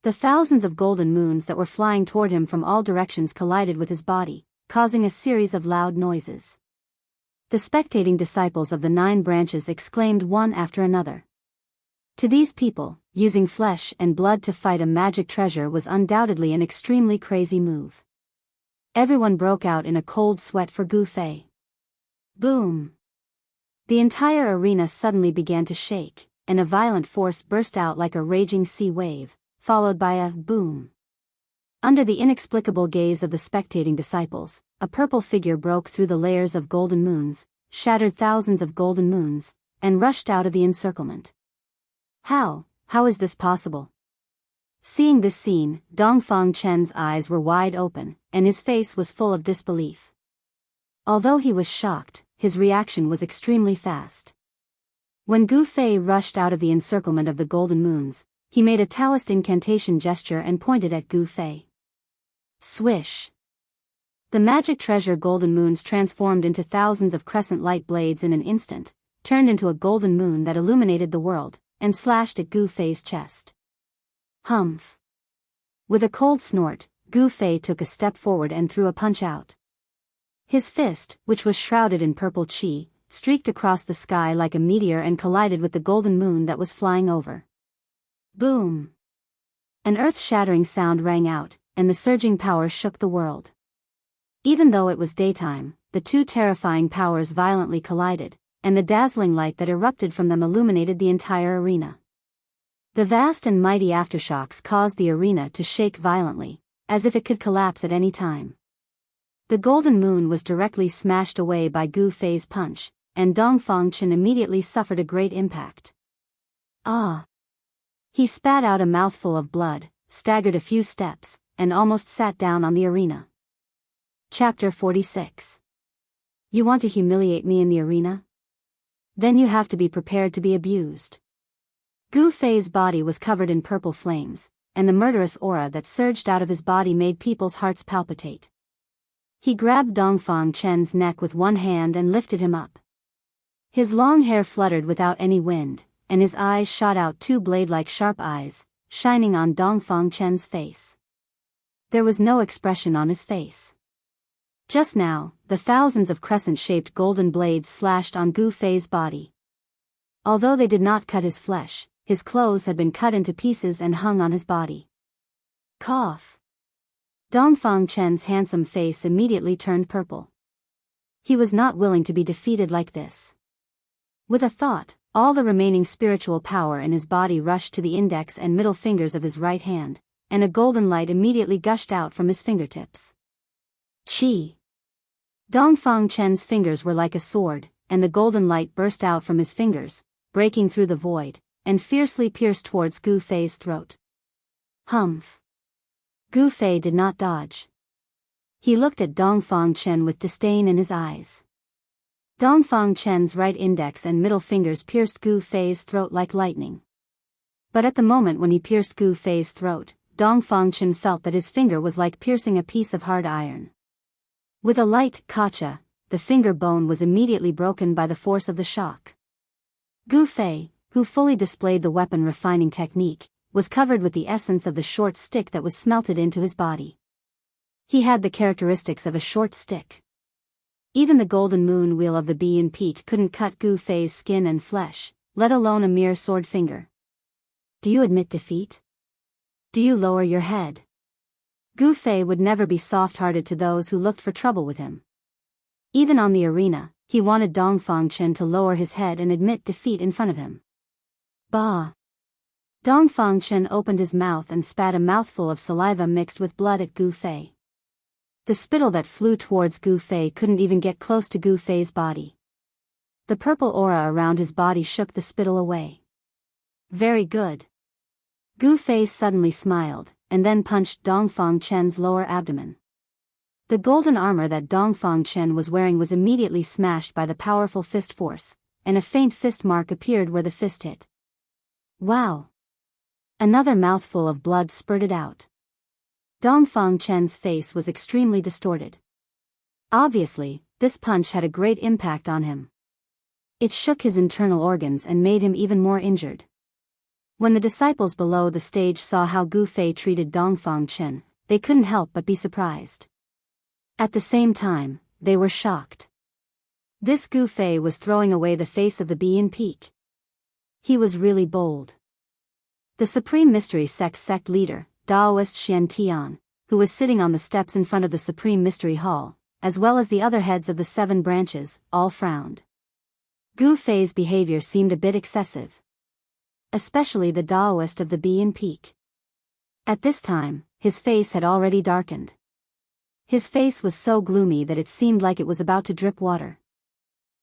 The thousands of golden moons that were flying toward him from all directions collided with his body, causing a series of loud noises. The spectating disciples of the 9 branches exclaimed one after another. To these people, using flesh and blood to fight a magic treasure was undoubtedly an extremely crazy move. Everyone broke out in a cold sweat for Gu Fei. Boom! The entire arena suddenly began to shake, and a violent force burst out like a raging sea wave, followed by a boom. Under the inexplicable gaze of the spectating disciples, a purple figure broke through the layers of golden moons, shattered thousands of golden moons, and rushed out of the encirclement. How is this possible? Seeing this scene, Dongfang Chen's eyes were wide open, and his face was full of disbelief. Although he was shocked, his reaction was extremely fast. When Gu Fei rushed out of the encirclement of the golden moons, he made a Taoist incantation gesture and pointed at Gu Fei. Swish! The magic treasure golden moons transformed into thousands of crescent light blades in an instant, turned into a golden moon that illuminated the world, and slashed at Gu Fei's chest. Humph! With a cold snort, Gu Fei took a step forward and threw a punch out. His fist, which was shrouded in purple qi, streaked across the sky like a meteor and collided with the golden moon that was flying over. Boom! An earth-shattering sound rang out, and the surging power shook the world. Even though it was daytime, the two terrifying powers violently collided, and the dazzling light that erupted from them illuminated the entire arena. The vast and mighty aftershocks caused the arena to shake violently, as if it could collapse at any time. The golden moon was directly smashed away by Gu Fei's punch, and Dongfang Chen immediately suffered a great impact. Ah! He spat out a mouthful of blood, staggered a few steps, and almost sat down on the arena. Chapter 46. You want to humiliate me in the arena? Then you have to be prepared to be abused. Gu Fei's body was covered in purple flames, and the murderous aura that surged out of his body made people's hearts palpitate. He grabbed Dongfang Chen's neck with one hand and lifted him up. His long hair fluttered without any wind, and his eyes shot out two blade-like sharp eyes, shining on Dongfang Chen's face. There was no expression on his face. Just now, the thousands of crescent-shaped golden blades slashed on Gu Fei's body. Although they did not cut his flesh, his clothes had been cut into pieces and hung on his body. Cough! Dongfang Chen's handsome face immediately turned purple. He was not willing to be defeated like this. With a thought, all the remaining spiritual power in his body rushed to the index and middle fingers of his right hand, and a golden light immediately gushed out from his fingertips. Qi! Dongfang Chen's fingers were like a sword, and the golden light burst out from his fingers, breaking through the void, and fiercely pierced towards Gu Fei's throat. Humph! Gu Fei did not dodge. He looked at Dongfang Chen with disdain in his eyes. Dongfang Chen's right index and middle fingers pierced Gu Fei's throat like lightning. But at the moment when he pierced Gu Fei's throat, Dongfang Chen felt that his finger was like piercing a piece of hard iron. With a light "kacha," the finger bone was immediately broken by the force of the shock. Gu Fei, who fully displayed the weapon refining technique, was covered with the essence of the short stick that was smelted into his body. He had the characteristics of a short stick. Even the golden moon wheel of the Biyao peak couldn't cut Gu Fei's skin and flesh, let alone a mere sword finger. Do you admit defeat? Do you lower your head? Gu Fei would never be soft-hearted to those who looked for trouble with him. Even on the arena, he wanted Dongfang Chen to lower his head and admit defeat in front of him. Bah! Dongfang Chen opened his mouth and spat a mouthful of saliva mixed with blood at Gu Fei. The spittle that flew towards Gu Fei couldn't even get close to Gu Fei's body. The purple aura around his body shook the spittle away. Very good. Gu Fei suddenly smiled, and then punched Dongfang Chen's lower abdomen. The golden armor that Dongfang Chen was wearing was immediately smashed by the powerful fist force, and a faint fist mark appeared where the fist hit. Wow! Another mouthful of blood spurted out. Dongfang Chen's face was extremely distorted. Obviously, this punch had a great impact on him. It shook his internal organs and made him even more injured. When the disciples below the stage saw how Gu Fei treated Dongfang Chen, they couldn't help but be surprised. At the same time, they were shocked. This Gu Fei was throwing away the face of the Biyao peak. He was really bold. The Supreme Mystery sect leader, Taoist Xian Tian, who was sitting on the steps in front of the Supreme Mystery Hall, as well as the other heads of the 7 branches, all frowned. Gu Fei's behavior seemed a bit excessive. Especially the Taoist of the Biyao peak. At this time, his face had already darkened. His face was so gloomy that it seemed like it was about to drip water.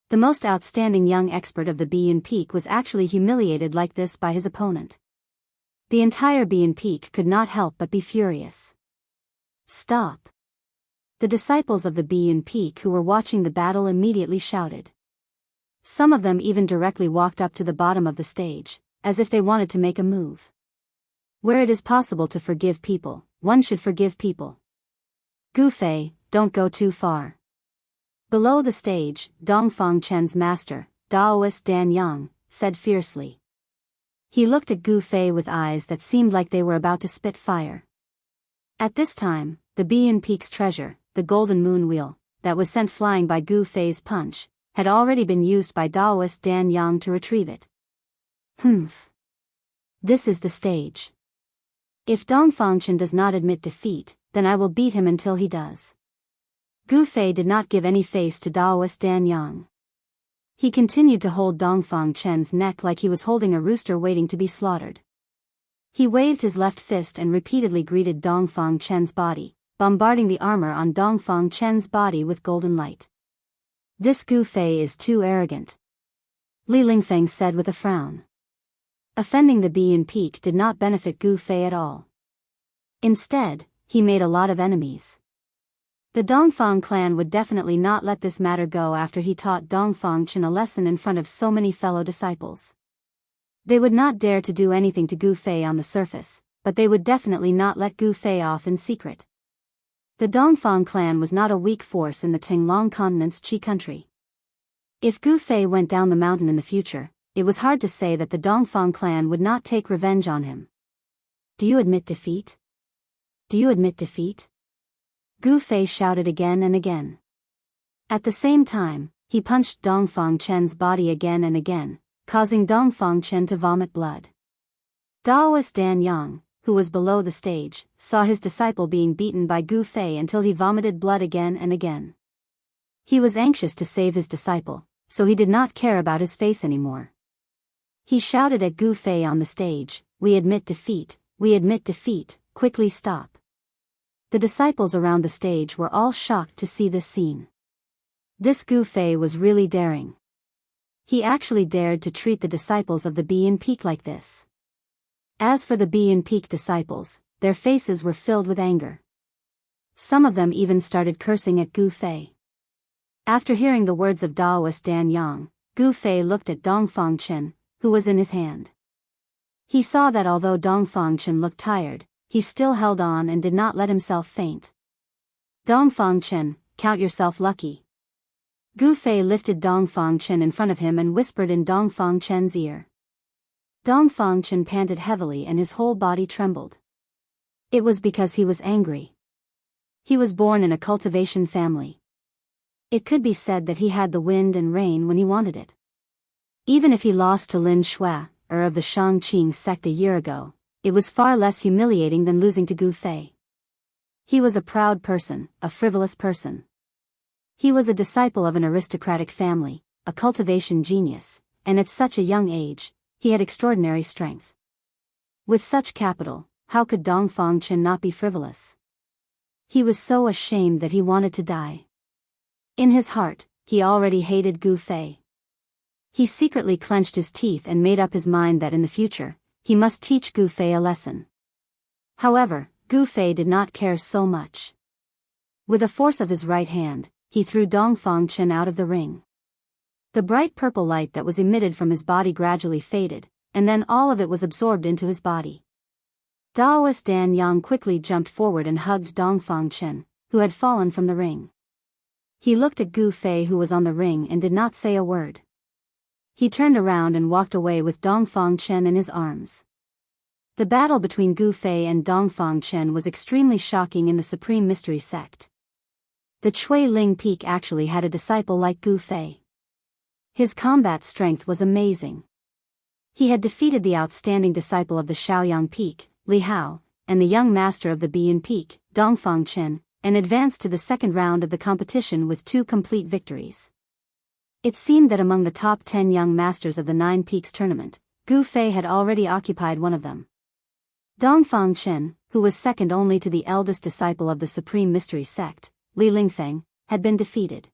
The most outstanding young expert of the Biyao peak was actually humiliated like this by his opponent. The entire Biyao peak could not help but be furious. Stop! The disciples of the Biyao Peak who were watching the battle immediately shouted. Some of them even directly walked up to the bottom of the stage, as if they wanted to make a move. Where it is possible to forgive people, one should forgive people. Gu Fei, don't go too far. Below the stage, Dongfang Chen's master, Daoist Dan Yang, said fiercely. He looked at Gu Fei with eyes that seemed like they were about to spit fire. At this time, the Biyao Peak's treasure, the golden moon wheel, that was sent flying by Gu Fei's punch, had already been used by Daoist Dan Yang to retrieve it. Humph. This is the stage. If Dongfang Chen does not admit defeat, then I will beat him until he does. Gu Fei did not give any face to Daoist Dan Yang. He continued to hold Dongfang Chen's neck like he was holding a rooster waiting to be slaughtered. He waved his left fist and repeatedly greeted Dongfang Chen's body, bombarding the armor on Dongfang Chen's body with golden light. This Gu Fei is too arrogant, Li Lingfeng said with a frown. Offending the Biyao Peak did not benefit Gu Fei at all. Instead, he made a lot of enemies. The Dongfang clan would definitely not let this matter go after he taught Dongfang Chen a lesson in front of so many fellow disciples. They would not dare to do anything to Gu Fei on the surface, but they would definitely not let Gu Fei off in secret. The Dongfang clan was not a weak force in the Tinglong continent's Qi country. If Gu Fei went down the mountain in the future, it was hard to say that the Dongfang clan would not take revenge on him. Do you admit defeat? Do you admit defeat? Gu Fei shouted again and again. At the same time, he punched Dongfang Chen's body again and again, causing Dongfang Chen to vomit blood. Daoist Dan Yang, who was below the stage, saw his disciple being beaten by Gu Fei until he vomited blood again and again. He was anxious to save his disciple, so he did not care about his face anymore. He shouted at Gu Fei on the stage, "We admit defeat, we admit defeat, quickly stop." The disciples around the stage were all shocked to see this scene. This Gu Fei was really daring. He actually dared to treat the disciples of the Biyao Peak like this. As for the Biyao Peak disciples, their faces were filled with anger. Some of them even started cursing at Gu Fei. After hearing the words of Daoist Dan Yang, Gu Fei looked at Dongfang Chen, who was in his hand. He saw that although Dongfang Chen looked tired, he still held on and did not let himself faint. Dongfang Chen, count yourself lucky. Gu Fei lifted Dongfang Chen in front of him and whispered in Dongfang Chen's ear. Dongfang Chen panted heavily and his whole body trembled. It was because he was angry. He was born in a cultivation family. It could be said that he had the wind and rain when he wanted it. Even if he lost to Lin Shui, of the Shangqing sect a year ago, it was far less humiliating than losing to Gu Fei. He was a proud person, a frivolous person. He was a disciple of an aristocratic family, a cultivation genius, and at such a young age, he had extraordinary strength. With such capital, how could Dongfang Chen not be frivolous? He was so ashamed that he wanted to die. In his heart, he already hated Gu Fei. He secretly clenched his teeth and made up his mind that in the future, he must teach Gu Fei a lesson. However, Gu Fei did not care so much. With the force of his right hand, he threw Dongfang Chen out of the ring. The bright purple light that was emitted from his body gradually faded, and then all of it was absorbed into his body. Daoist Dan Yang quickly jumped forward and hugged Dongfang Chen, who had fallen from the ring. He looked at Gu Fei who was on the ring and did not say a word. He turned around and walked away with Dongfang Chen in his arms. The battle between Gu Fei and Dongfang Chen was extremely shocking in the Supreme Mystery Sect. The Chui Ling Peak actually had a disciple like Gu Fei. His combat strength was amazing. He had defeated the outstanding disciple of the Shaoyang Peak, Li Hao, and the young master of the Biyao Peak, Dongfang Chen, and advanced to the second round of the competition with 2 complete victories. It seemed that among the top 10 young masters of the 9 Peaks tournament, Gu Fei had already occupied one of them. Dongfang Chen, who was second only to the eldest disciple of the Supreme Mystery Sect, Li Lingfeng, had been defeated.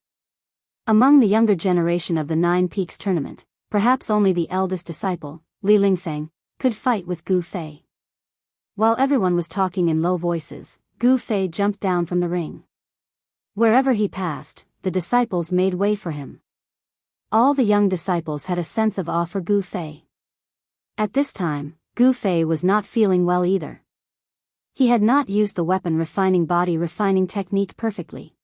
Among the younger generation of the 9 Peaks tournament, perhaps only the eldest disciple, Li Lingfeng, could fight with Gu Fei. While everyone was talking in low voices, Gu Fei jumped down from the ring. Wherever he passed, the disciples made way for him. All the young disciples had a sense of awe for Gu Fei. At this time, Gu Fei was not feeling well either. He had not used the weapon-refining body-refining technique perfectly.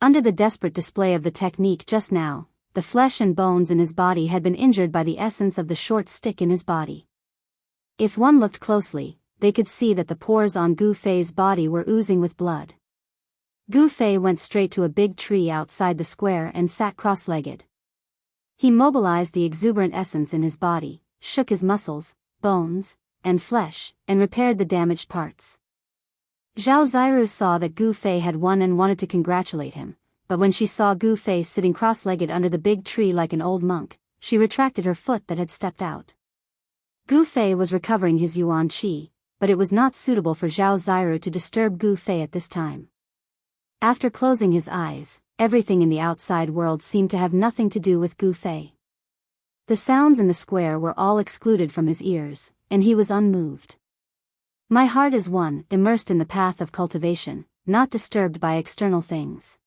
Under the desperate display of the technique just now, the flesh and bones in his body had been injured by the essence of the short stick in his body. If one looked closely, they could see that the pores on Gu Fei's body were oozing with blood. Gu Fei went straight to a big tree outside the square and sat cross-legged. He mobilized the exuberant essence in his body, shook his muscles, bones, and flesh, and repaired the damaged parts. Zhao Ziru saw that Gu Fei had won and wanted to congratulate him, but when she saw Gu Fei sitting cross-legged under the big tree like an old monk, she retracted her foot that had stepped out. Gu Fei was recovering his yuan qi, but it was not suitable for Zhao Ziru to disturb Gu Fei at this time. After closing his eyes, everything in the outside world seemed to have nothing to do with Gu Fei. The sounds in the square were all excluded from his ears, and he was unmoved. My heart is one, immersed in the path of cultivation, not disturbed by external things.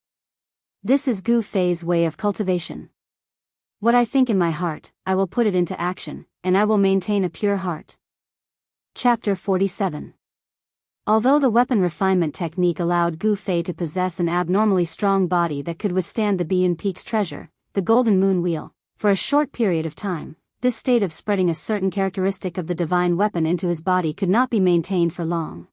This is Gu Fei's way of cultivation. What I think in my heart, I will put it into action, and I will maintain a pure heart. Chapter 47. Although the weapon refinement technique allowed Gu Fei to possess an abnormally strong body that could withstand the Biyun Peak's treasure, the Golden Moon Wheel, for a short period of time, this state of spreading a certain characteristic of the divine weapon into his body could not be maintained for long.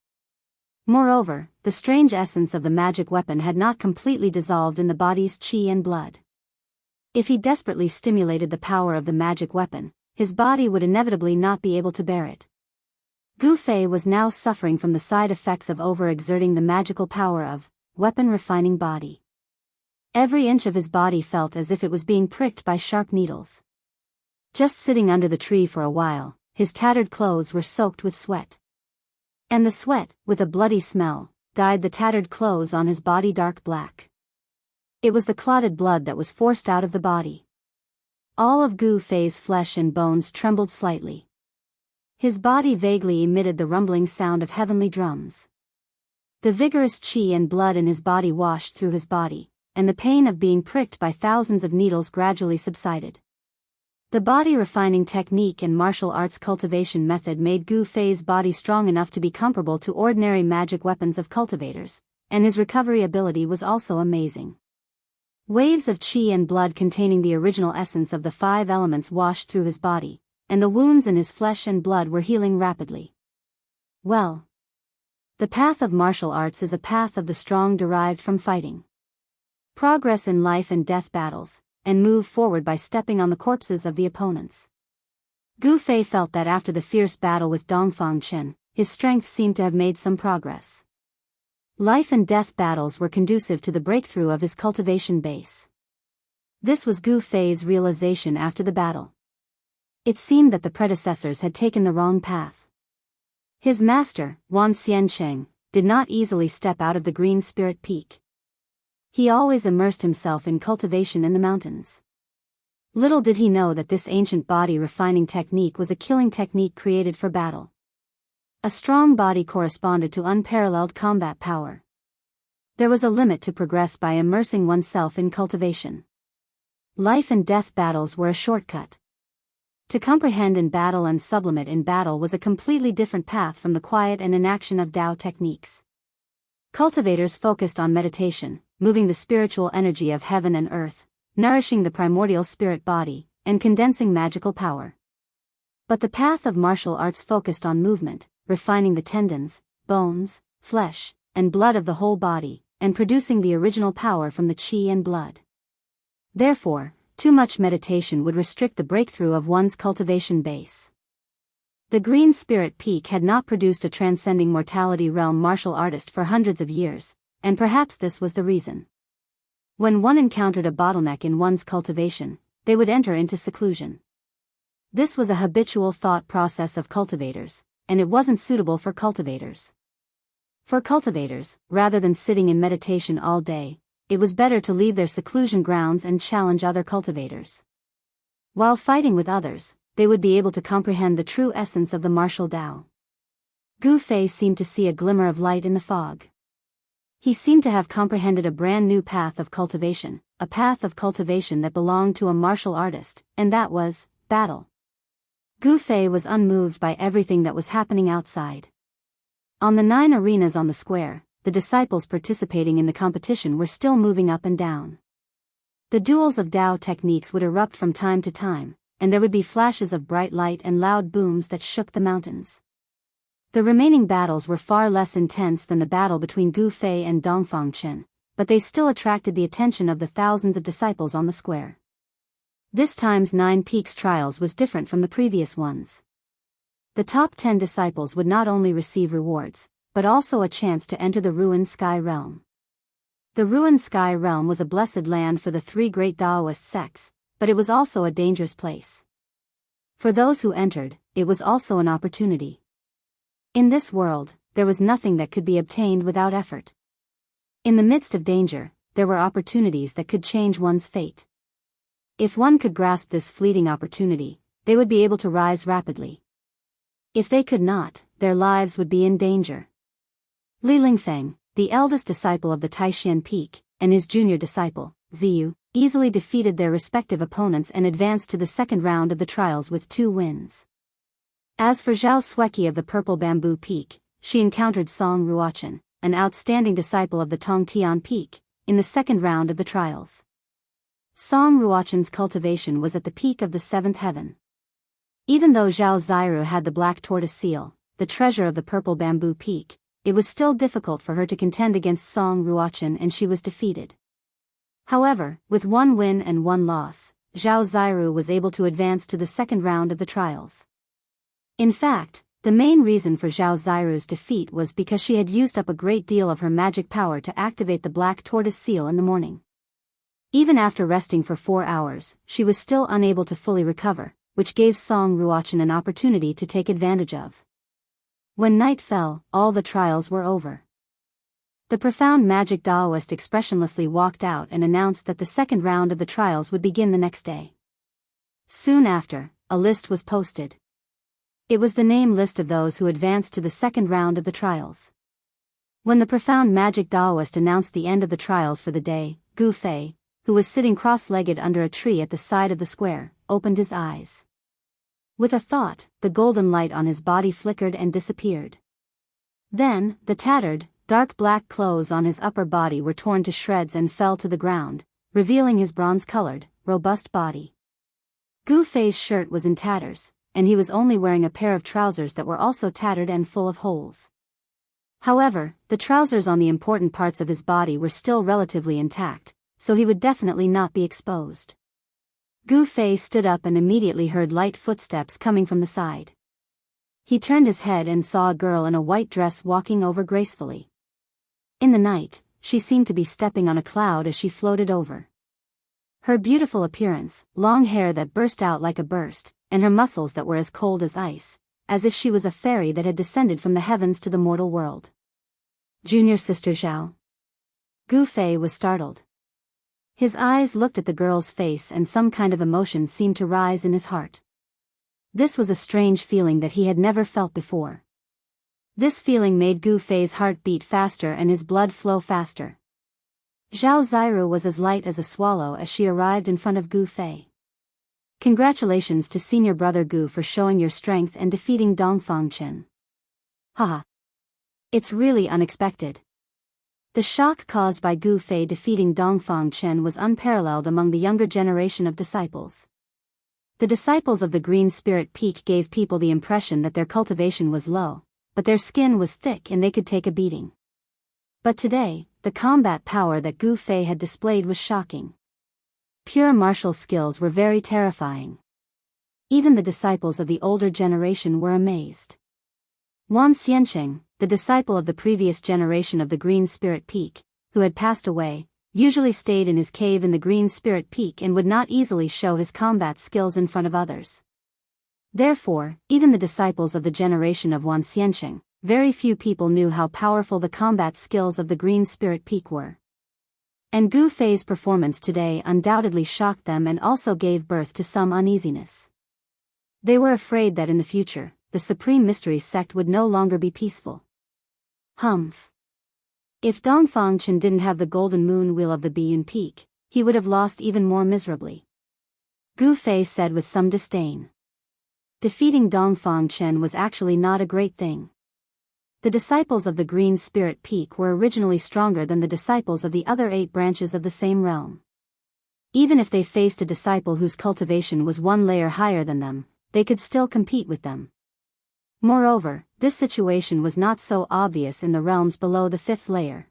Moreover, the strange essence of the magic weapon had not completely dissolved in the body's qi and blood. If he desperately stimulated the power of the magic weapon, his body would inevitably not be able to bear it. Gu Fei was now suffering from the side effects of overexerting the magical power of weapon-refining body. Every inch of his body felt as if it was being pricked by sharp needles. Just sitting under the tree for a while, his tattered clothes were soaked with sweat. And the sweat, with a bloody smell, dyed the tattered clothes on his body dark black. It was the clotted blood that was forced out of the body. All of Gu Fei's flesh and bones trembled slightly. His body vaguely emitted the rumbling sound of heavenly drums. The vigorous qi and blood in his body washed through his body, and the pain of being pricked by thousands of needles gradually subsided. The body-refining technique and martial arts cultivation method made Gu Fei's body strong enough to be comparable to ordinary magic weapons of cultivators, and his recovery ability was also amazing. Waves of qi and blood containing the original essence of the 5 elements washed through his body, and the wounds in his flesh and blood were healing rapidly. Well, the path of martial arts is a path of the strong derived from fighting. Progress in life and death battles, and move forward by stepping on the corpses of the opponents. Gu Fei felt that after the fierce battle with Dongfang Chen, his strength seemed to have made some progress. Life and death battles were conducive to the breakthrough of his cultivation base. This was Gu Fei's realization after the battle. It seemed that the predecessors had taken the wrong path. His master, Wan Xiancheng, did not easily step out of the Green Spirit Peak. He always immersed himself in cultivation in the mountains. Little did he know that this ancient body-refining technique was a killing technique created for battle. A strong body corresponded to unparalleled combat power. There was a limit to progress by immersing oneself in cultivation. Life and death battles were a shortcut. To comprehend in battle and sublimate in battle was a completely different path from the quiet and inaction of Tao techniques. Cultivators focused on meditation, moving the spiritual energy of heaven and earth, nourishing the primordial spirit body, and condensing magical power. But the path of martial arts focused on movement, refining the tendons, bones, flesh, and blood of the whole body, and producing the original power from the qi and blood. Therefore, too much meditation would restrict the breakthrough of one's cultivation base. The Green Spirit Peak had not produced a transcending mortality realm martial artist for hundreds of years, and perhaps this was the reason. When one encountered a bottleneck in one's cultivation, they would enter into seclusion. This was a habitual thought process of cultivators, and it wasn't suitable for cultivators. For cultivators, rather than sitting in meditation all day, it was better to leave their seclusion grounds and challenge other cultivators. While fighting with others, they would be able to comprehend the true essence of the martial Tao. Gu Fei seemed to see a glimmer of light in the fog. He seemed to have comprehended a brand new path of cultivation, a path of cultivation that belonged to a martial artist, and that was battle. Gu Fei was unmoved by everything that was happening outside. On the 9 arenas on the square, the disciples participating in the competition were still moving up and down. The duels of Dao techniques would erupt from time to time, and there would be flashes of bright light and loud booms that shook the mountains. The remaining battles were far less intense than the battle between Gu Fei and Dongfang Chen, but they still attracted the attention of the thousands of disciples on the square. This time's 9 Peaks trials was different from the previous ones. The top 10 disciples would not only receive rewards, but also a chance to enter the Ruined Sky Realm. The Ruined Sky Realm was a blessed land for the 3 great Daoist sects, but it was also a dangerous place. For those who entered, it was also an opportunity. In this world, there was nothing that could be obtained without effort. In the midst of danger, there were opportunities that could change one's fate. If one could grasp this fleeting opportunity, they would be able to rise rapidly. If they could not, their lives would be in danger. Li Lingfeng, the eldest disciple of the Taishan Peak, and his junior disciple, Ziyu, easily defeated their respective opponents and advanced to the second round of the trials with 2 wins. As for Zhao Sueki of the Purple Bamboo Peak, she encountered Song Ruochen, an outstanding disciple of the Tongtian Peak, in the second round of the trials. Song Ruochen's cultivation was at the peak of the 7th heaven. Even though Zhao Ziru had the Black Tortoise Seal, the treasure of the Purple Bamboo Peak, it was still difficult for her to contend against Song Ruochen, and she was defeated. However, with 1 win and 1 loss, Zhao Ziru was able to advance to the second round of the trials. In fact, the main reason for Zhao Ziru's defeat was because she had used up a great deal of her magic power to activate the Black Tortoise Seal in the morning. Even after resting for 4 hours, she was still unable to fully recover, which gave Song Ruochen an opportunity to take advantage of. When night fell, all the trials were over. The profound magic Daoist expressionlessly walked out and announced that the second round of the trials would begin the next day. Soon after, a list was posted. It was the name list of those who advanced to the second round of the trials. When the profound magic Daoist announced the end of the trials for the day, Gu Fei, who was sitting cross-legged under a tree at the side of the square, opened his eyes. With a thought, the golden light on his body flickered and disappeared. Then, the tattered, dark black clothes on his upper body were torn to shreds and fell to the ground, revealing his bronze-colored, robust body. Gu Fei's shirt was in tatters, and he was only wearing a pair of trousers that were also tattered and full of holes. However, the trousers on the important parts of his body were still relatively intact, so he would definitely not be exposed. Gu Fei stood up and immediately heard light footsteps coming from the side. He turned his head and saw a girl in a white dress walking over gracefully. In the night, she seemed to be stepping on a cloud as she floated over. Her beautiful appearance, long hair that burst out like a burst, and her muscles that were as cold as ice, as if she was a fairy that had descended from the heavens to the mortal world. Junior sister Zhao. Gu Fei was startled. His eyes looked at the girl's face and some kind of emotion seemed to rise in his heart. This was a strange feeling that he had never felt before. This feeling made Gu Fei's heart beat faster and his blood flow faster. Zhao Ziru was as light as a swallow as she arrived in front of Gu Fei. Congratulations to senior brother Gu for showing your strength and defeating Dongfang Chen. Haha. It's really unexpected. The shock caused by Gu Fei defeating Dongfang Chen was unparalleled among the younger generation of disciples. The disciples of the Green Spirit Peak gave people the impression that their cultivation was low, but their skin was thick and they could take a beating. But today, the combat power that Gu Fei had displayed was shocking. Pure martial skills were very terrifying. Even the disciples of the older generation were amazed. Wan Xianqing, the disciple of the previous generation of the Green Spirit Peak, who had passed away, usually stayed in his cave in the Green Spirit Peak and would not easily show his combat skills in front of others. Therefore, even the disciples of the generation of Wan Xianqing, very few people knew how powerful the combat skills of the Green Spirit Peak were. And Gu Fei's performance today undoubtedly shocked them and also gave birth to some uneasiness. They were afraid that in the future, the Supreme Mystery Sect would no longer be peaceful. Humph. If Dongfang Chen didn't have the golden moon wheel of the Biyun Peak, he would have lost even more miserably. Gu Fei said with some disdain. Defeating Dongfang Chen was actually not a great thing. The disciples of the Green Spirit Peak were originally stronger than the disciples of the other 8 branches of the same realm. Even if they faced a disciple whose cultivation was 1 layer higher than them, they could still compete with them. Moreover, this situation was not so obvious in the realms below the 5th layer.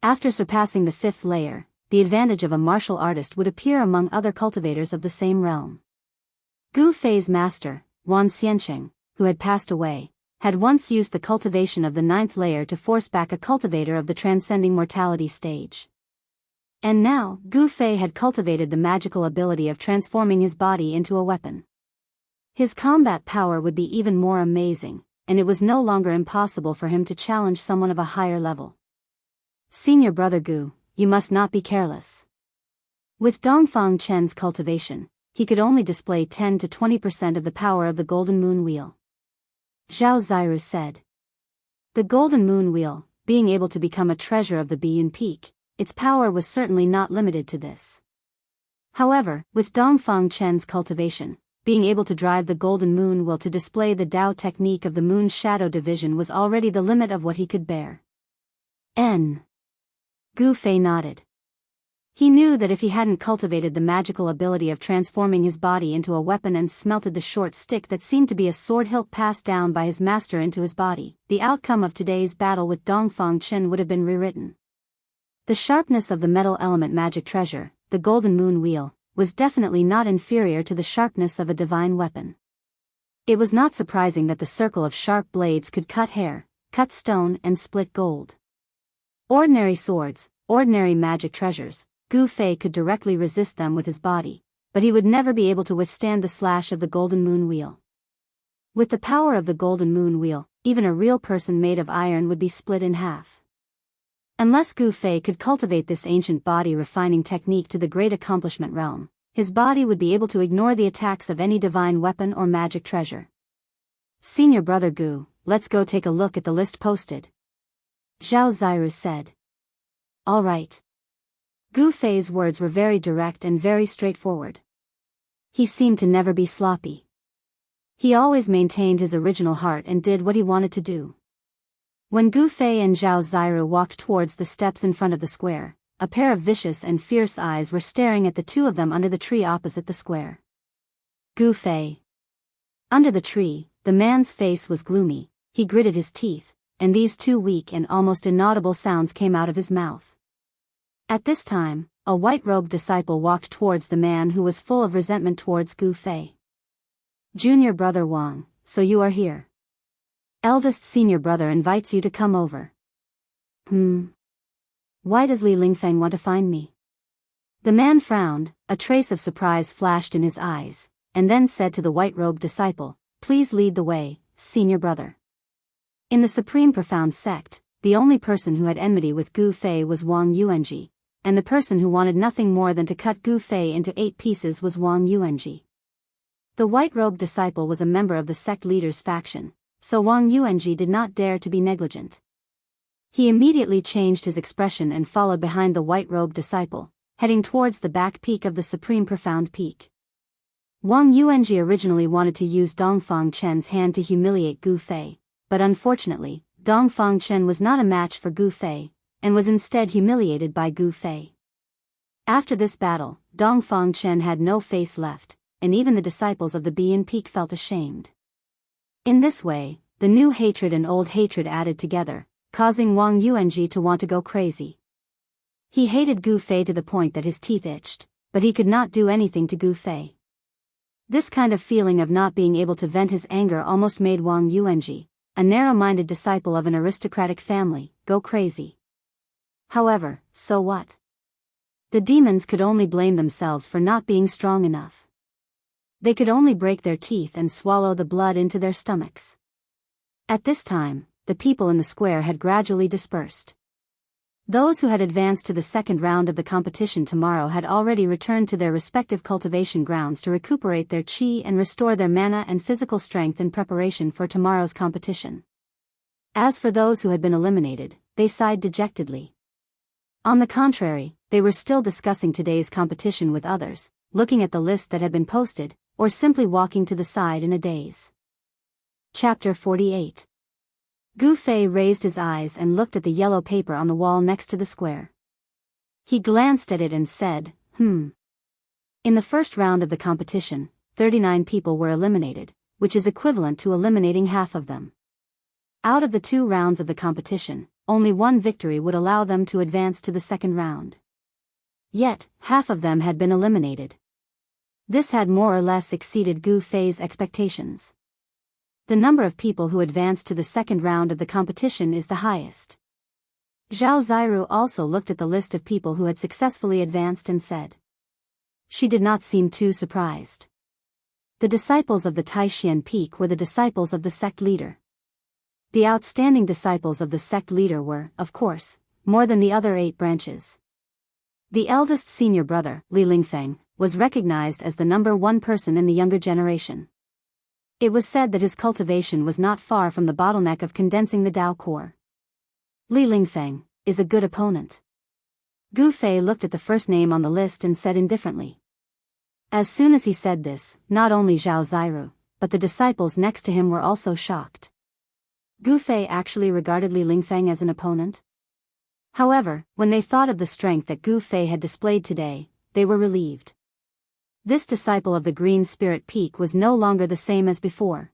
After surpassing the 5th layer, the advantage of a martial artist would appear among other cultivators of the same realm. Gu Fei's master, Wan Xiancheng, who had passed away, had once used the cultivation of the 9th layer to force back a cultivator of the transcending mortality stage. And now, Gu Fei had cultivated the magical ability of transforming his body into a weapon. His combat power would be even more amazing, and it was no longer impossible for him to challenge someone of a higher level. Senior brother Gu, you must not be careless. With Dongfang Chen's cultivation, he could only display 10 to 20% of the power of the Golden Moon Wheel. Zhao Ziru said. The Golden Moon Wheel, being able to become a treasure of the Biyun Peak, its power was certainly not limited to this. However, with Dongfang Chen's cultivation, being able to drive the Golden Moon Wheel to display the Dao technique of the Moon's shadow division was already the limit of what he could bear. Gu Fei nodded. He knew that if he hadn't cultivated the magical ability of transforming his body into a weapon and smelted the short stick that seemed to be a sword hilt passed down by his master into his body, the outcome of today's battle with Dongfang Chen would have been rewritten. The sharpness of the metal element magic treasure, the Golden Moon Wheel, was definitely not inferior to the sharpness of a divine weapon. It was not surprising that the circle of sharp blades could cut hair, cut stone and split gold. Ordinary swords, ordinary magic treasures, Gu Fei could directly resist them with his body, but he would never be able to withstand the slash of the Golden Moon Wheel. With the power of the Golden Moon Wheel, even a real person made of iron would be split in half. Unless Gu Fei could cultivate this ancient body refining technique to the great accomplishment realm, his body would be able to ignore the attacks of any divine weapon or magic treasure. Senior brother Gu, let's go take a look at the list posted. Zhao Ziru said. All right. Gu Fei's words were very direct and very straightforward. He seemed to never be sloppy. He always maintained his original heart and did what he wanted to do. When Gu Fei and Zhao Ziru walked towards the steps in front of the square, a pair of vicious and fierce eyes were staring at the two of them under the tree opposite the square. Gu Fei. Under the tree, the man's face was gloomy, he gritted his teeth, and these 2 weak and almost inaudible sounds came out of his mouth. At this time, a white-robed disciple walked towards the man who was full of resentment towards Gu Fei. Junior brother Wang, so you are here. Eldest senior brother invites you to come over. Why does Li Lingfeng want to find me? The man frowned, a trace of surprise flashed in his eyes, and then said to the white-robed disciple, please lead the way, senior brother. In the Supreme Profound Sect, the only person who had enmity with Gu Fei was Wang Yuanji, and the person who wanted nothing more than to cut Gu Fei into 8 pieces was Wang Yuanji. The white-robed disciple was a member of the sect leader's faction, so Wang Yuanji did not dare to be negligent. He immediately changed his expression and followed behind the white-robed disciple, heading towards the back peak of the Supreme Profound Peak. Wang Yuanji originally wanted to use Dongfang Chen's hand to humiliate Gu Fei, but unfortunately, Dongfang Chen was not a match for Gu Fei, and was instead humiliated by Gu Fei. After this battle, Dongfang Chen had no face left, and even the disciples of the Biyun Peak felt ashamed. In this way, the new hatred and old hatred added together, causing Wang Yuanji to want to go crazy. He hated Gu Fei to the point that his teeth itched, but he could not do anything to Gu Fei. This kind of feeling of not being able to vent his anger almost made Wang Yuanji, a narrow-minded disciple of an aristocratic family, go crazy. However, so what? The demons could only blame themselves for not being strong enough. They could only break their teeth and swallow the blood into their stomachs. At this time, the people in the square had gradually dispersed. Those who had advanced to the second round of the competition tomorrow had already returned to their respective cultivation grounds to recuperate their chi and restore their mana and physical strength in preparation for tomorrow's competition. As for those who had been eliminated, they sighed dejectedly. On the contrary, they were still discussing today's competition with others, looking at the list that had been posted, or simply walking to the side in a daze. Chapter 48. Gu Fei raised his eyes and looked at the yellow paper on the wall next to the square. He glanced at it and said, In the first round of the competition, 39 people were eliminated, which is equivalent to eliminating half of them. Out of the 2 rounds of the competition, only 1 victory would allow them to advance to the second round. Yet, half of them had been eliminated. This had more or less exceeded Gu Fei's expectations. The number of people who advanced to the second round of the competition is the highest. Zhao Ziru also looked at the list of people who had successfully advanced and said. She did not seem too surprised. The disciples of the Taishan Peak were the disciples of the sect leader. The outstanding disciples of the sect leader were, of course, more than the other 8 branches. The eldest senior brother, Li Lingfeng, was recognized as the number 1 person in the younger generation. It was said that his cultivation was not far from the bottleneck of condensing the Tao core. Li Lingfeng is a good opponent. Gu Fei looked at the first name on the list and said indifferently. As soon as he said this, not only Zhao Ziru, but the disciples next to him were also shocked. Gu Fei actually regarded Li Lingfeng as an opponent? However, when they thought of the strength that Gu Fei had displayed today, they were relieved. This disciple of the Green Spirit Peak was no longer the same as before.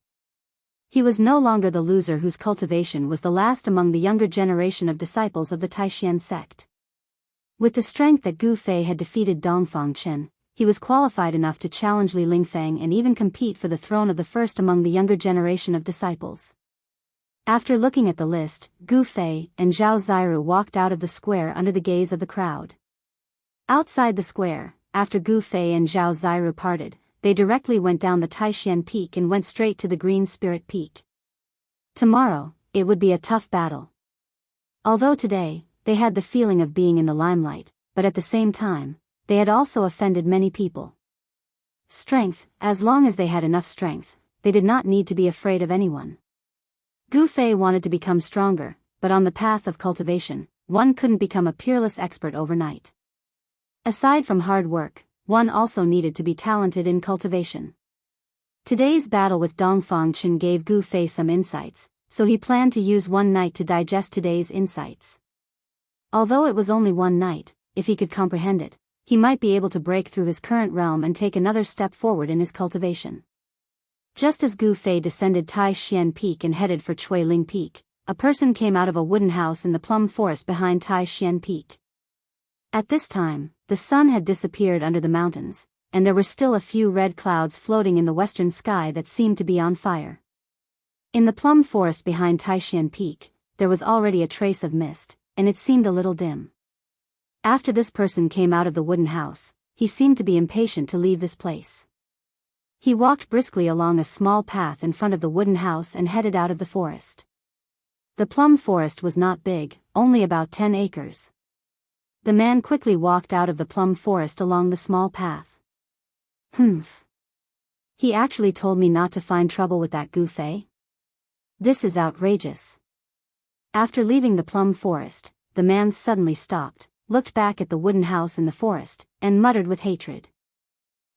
He was no longer the loser whose cultivation was the last among the younger generation of disciples of the Taishan sect. With the strength that Gu Fei had defeated Dongfang Chen, he was qualified enough to challenge Li Lingfeng and even compete for the throne of the first among the younger generation of disciples. After looking at the list, Gu Fei and Zhao Ziru walked out of the square under the gaze of the crowd. Outside the square, after Gu Fei and Zhao Ziru parted, they directly went down the Taishan Peak and went straight to the Green Spirit Peak. Tomorrow, it would be a tough battle. Although today, they had the feeling of being in the limelight, but at the same time, they had also offended many people. Strength, as long as they had enough strength, they did not need to be afraid of anyone. Gu Fei wanted to become stronger, but on the path of cultivation, one couldn't become a peerless expert overnight. Aside from hard work, one also needed to be talented in cultivation. Today's battle with Dongfang Chen gave Gu Fei some insights, so he planned to use one night to digest today's insights. Although it was only one night, if he could comprehend it, he might be able to break through his current realm and take another step forward in his cultivation. Just as Gu Fei descended Taishan Peak and headed for Chuiling Peak, a person came out of a wooden house in the plum forest behind Taishan Peak. At this time, the sun had disappeared under the mountains, and there were still a few red clouds floating in the western sky that seemed to be on fire. In the plum forest behind Taishan Peak, there was already a trace of mist, and it seemed a little dim. After this person came out of the wooden house, he seemed to be impatient to leave this place. He walked briskly along a small path in front of the wooden house and headed out of the forest. The plum forest was not big, only about 10 acres. The man quickly walked out of the plum forest along the small path. He actually told me not to find trouble with that Gu Fei? This is outrageous. After leaving the plum forest, the man suddenly stopped, looked back at the wooden house in the forest, and muttered with hatred.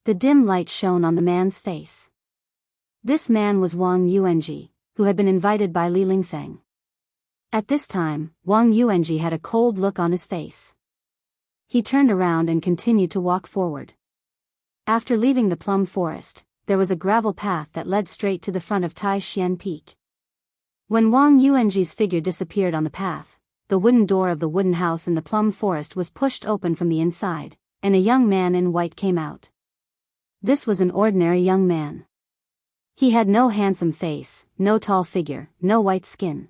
The dim light shone on the man's face. This man was Wang Yuanji, who had been invited by Li Lingfeng. At this time, Wang Yuanji had a cold look on his face. He turned around and continued to walk forward. After leaving the plum forest, there was a gravel path that led straight to the front of Taishan Peak. When Wang Yuanji's figure disappeared on the path, the wooden door of the wooden house in the plum forest was pushed open from the inside, and a young man in white came out. This was an ordinary young man. He had no handsome face, no tall figure, no white skin.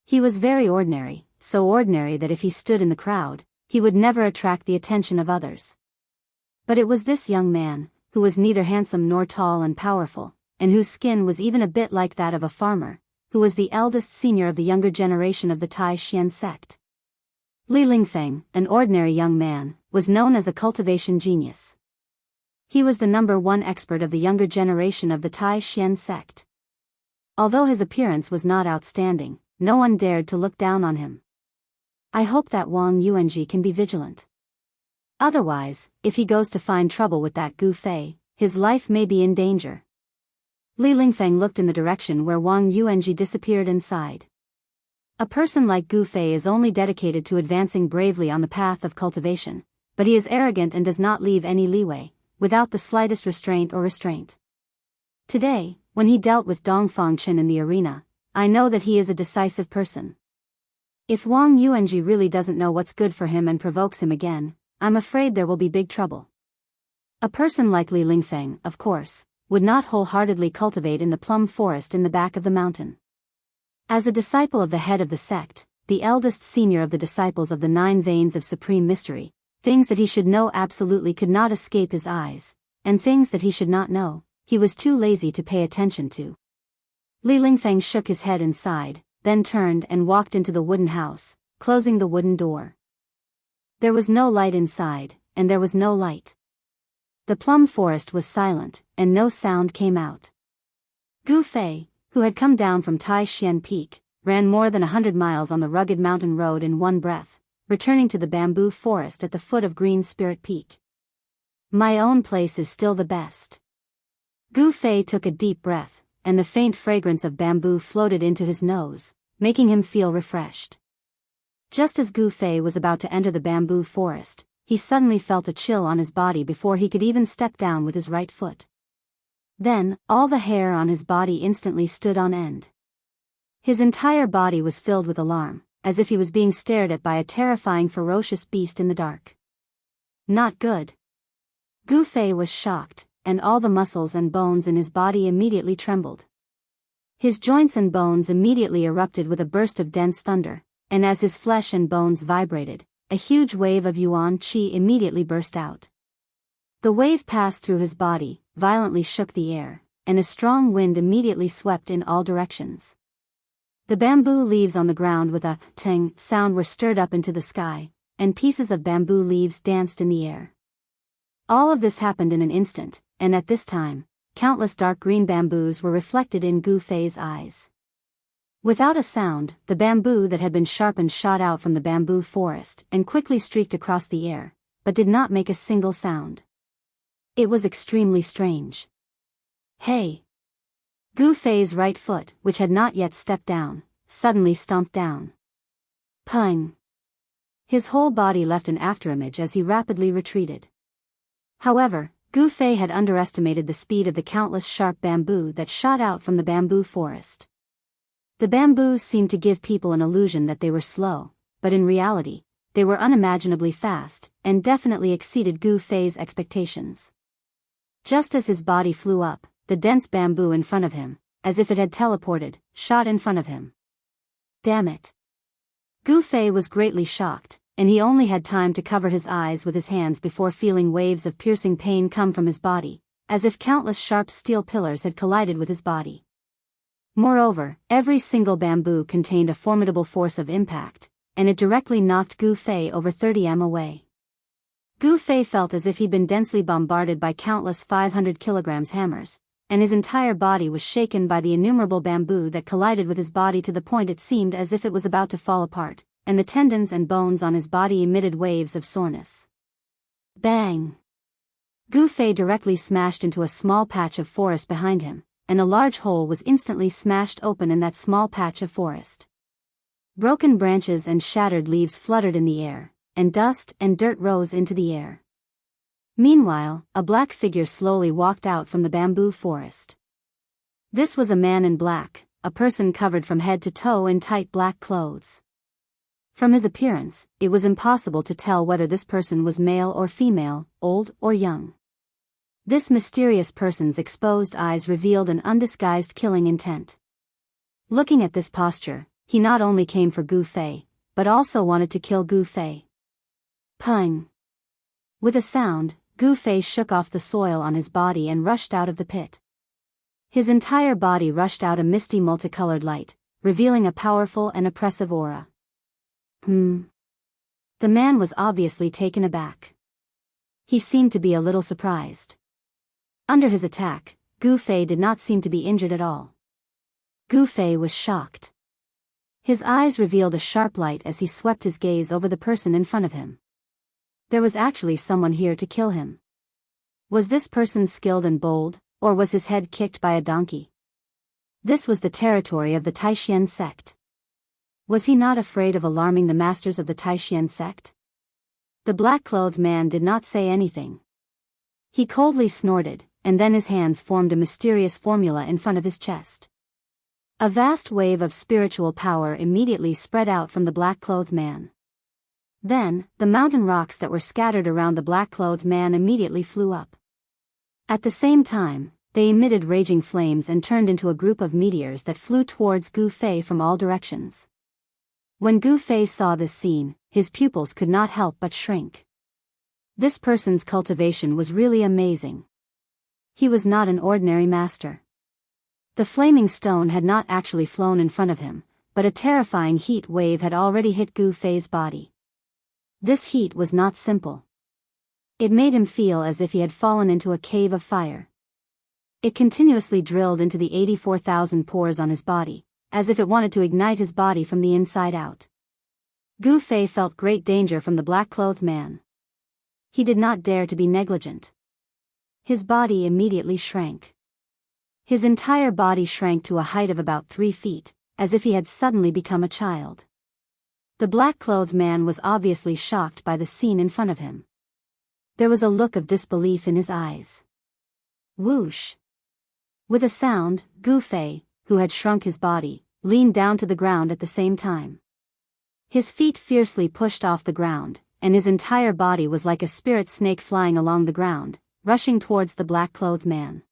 He was very ordinary, so ordinary that if he stood in the crowd, he would never attract the attention of others. But it was this young man, who was neither handsome nor tall and powerful, and whose skin was even a bit like that of a farmer, who was the eldest senior of the younger generation of the Taishan sect. Li Lingfeng, an ordinary young man, was known as a cultivation genius. He was the #1 expert of the younger generation of the Taishan sect. Although his appearance was not outstanding, no one dared to look down on him. I hope that Wang Yuanji can be vigilant. Otherwise, if he goes to find trouble with that Gu Fei, his life may be in danger. Li Lingfeng looked in the direction where Wang Yuanji disappeared and sighed. A person like Gu Fei is only dedicated to advancing bravely on the path of cultivation, but he is arrogant and does not leave any leeway, without the slightest restraint. Today, when he dealt with Dongfang Chen in the arena, I know that he is a decisive person. If Wang Yuanji really doesn't know what's good for him and provokes him again, I'm afraid there will be big trouble. A person like Li Lingfeng, of course, would not wholeheartedly cultivate in the plum forest in the back of the mountain. As a disciple of the head of the sect, the eldest senior of the disciples of the 9 veins of supreme mystery, things that he should know absolutely could not escape his eyes, and things that he should not know, he was too lazy to pay attention to. Li Lingfeng shook his head and sighed, then turned and walked into the wooden house, closing the wooden door. There was no light inside, and there was no light. The plum forest was silent, and no sound came out. Gu Fei, who had come down from Tai Xian Peak, ran more than 100 miles on the rugged mountain road in one breath, returning to the bamboo forest at the foot of Green Spirit Peak. My own place is still the best. Gu Fei took a deep breath, and the faint fragrance of bamboo floated into his nose, making him feel refreshed. Just as Gu Fei was about to enter the bamboo forest, he suddenly felt a chill on his body before he could even step down with his right foot. Then, all the hair on his body instantly stood on end. His entire body was filled with alarm, as if he was being stared at by a terrifying ferocious beast in the dark. Not good. Gu Fei was shocked, and all the muscles and bones in his body immediately trembled. His joints and bones immediately erupted with a burst of dense thunder, and as his flesh and bones vibrated, a huge wave of yuan qi immediately burst out. The wave passed through his body, violently shook the air, and a strong wind immediately swept in all directions. The bamboo leaves on the ground with a ting sound were stirred up into the sky, and pieces of bamboo leaves danced in the air. All of this happened in an instant, and at this time, countless dark green bamboos were reflected in Gu Fei's eyes. Without a sound, the bamboo that had been sharpened shot out from the bamboo forest and quickly streaked across the air, but did not make a single sound. It was extremely strange. Hey! Gu Fei's right foot, which had not yet stepped down, suddenly stomped down. Pung! His whole body left an afterimage as he rapidly retreated. However, Gu Fei had underestimated the speed of the countless sharp bamboo that shot out from the bamboo forest. The bamboos seemed to give people an illusion that they were slow, but in reality, they were unimaginably fast, and definitely exceeded Gu Fei's expectations. Just as his body flew up, the dense bamboo in front of him, as if it had teleported, shot in front of him. Damn it! Gu Fei was greatly shocked, and he only had time to cover his eyes with his hands before feeling waves of piercing pain come from his body, as if countless sharp steel pillars had collided with his body. Moreover, every single bamboo contained a formidable force of impact, and it directly knocked Gu Fei over 30 m away. Gu Fei felt as if he'd been densely bombarded by countless 500 kilograms hammers, and his entire body was shaken by the innumerable bamboo that collided with his body to the point it seemed as if it was about to fall apart, and the tendons and bones on his body emitted waves of soreness. Bang! Gu Fei directly smashed into a small patch of forest behind him, and a large hole was instantly smashed open in that small patch of forest. Broken branches and shattered leaves fluttered in the air, and dust and dirt rose into the air. Meanwhile, a black figure slowly walked out from the bamboo forest. This was a man in black, a person covered from head to toe in tight black clothes. From his appearance, it was impossible to tell whether this person was male or female, old or young. This mysterious person's exposed eyes revealed an undisguised killing intent. Looking at this posture, he not only came for Gu Fei, but also wanted to kill Gu Fei. Pung! With a sound, Gu Fei shook off the soil on his body and rushed out of the pit. His entire body rushed out a misty multicolored light, revealing a powerful and oppressive aura. The man was obviously taken aback. He seemed to be a little surprised. Under his attack, Gu Fei did not seem to be injured at all. Gu Fei was shocked. His eyes revealed a sharp light as he swept his gaze over the person in front of him. There was actually someone here to kill him. Was this person skilled and bold, or was his head kicked by a donkey? This was the territory of the Taishan sect. Was he not afraid of alarming the masters of the Taishan sect? The black-clothed man did not say anything. He coldly snorted, and then his hands formed a mysterious formula in front of his chest. A vast wave of spiritual power immediately spread out from the black-clothed man. Then, the mountain rocks that were scattered around the black-clothed man immediately flew up. At the same time, they emitted raging flames and turned into a group of meteors that flew towards Gu Fei from all directions. When Gu Fei saw this scene, his pupils could not help but shrink. This person's cultivation was really amazing. He was not an ordinary master. The flaming stone had not actually flown in front of him, but a terrifying heat wave had already hit Gu Fei's body. This heat was not simple. It made him feel as if he had fallen into a cave of fire. It continuously drilled into the 84,000 pores on his body, as if it wanted to ignite his body from the inside out. Gu Fei felt great danger from the black-clothed man. He did not dare to be negligent. His body immediately shrank. His entire body shrank to a height of about 3 feet, as if he had suddenly become a child. The black-clothed man was obviously shocked by the scene in front of him. There was a look of disbelief in his eyes. Whoosh! With a sound, Gu Fei, who had shrunk his body, leaned down to the ground at the same time. His feet fiercely pushed off the ground, and his entire body was like a spirit snake flying along the ground, rushing towards the black-clothed man.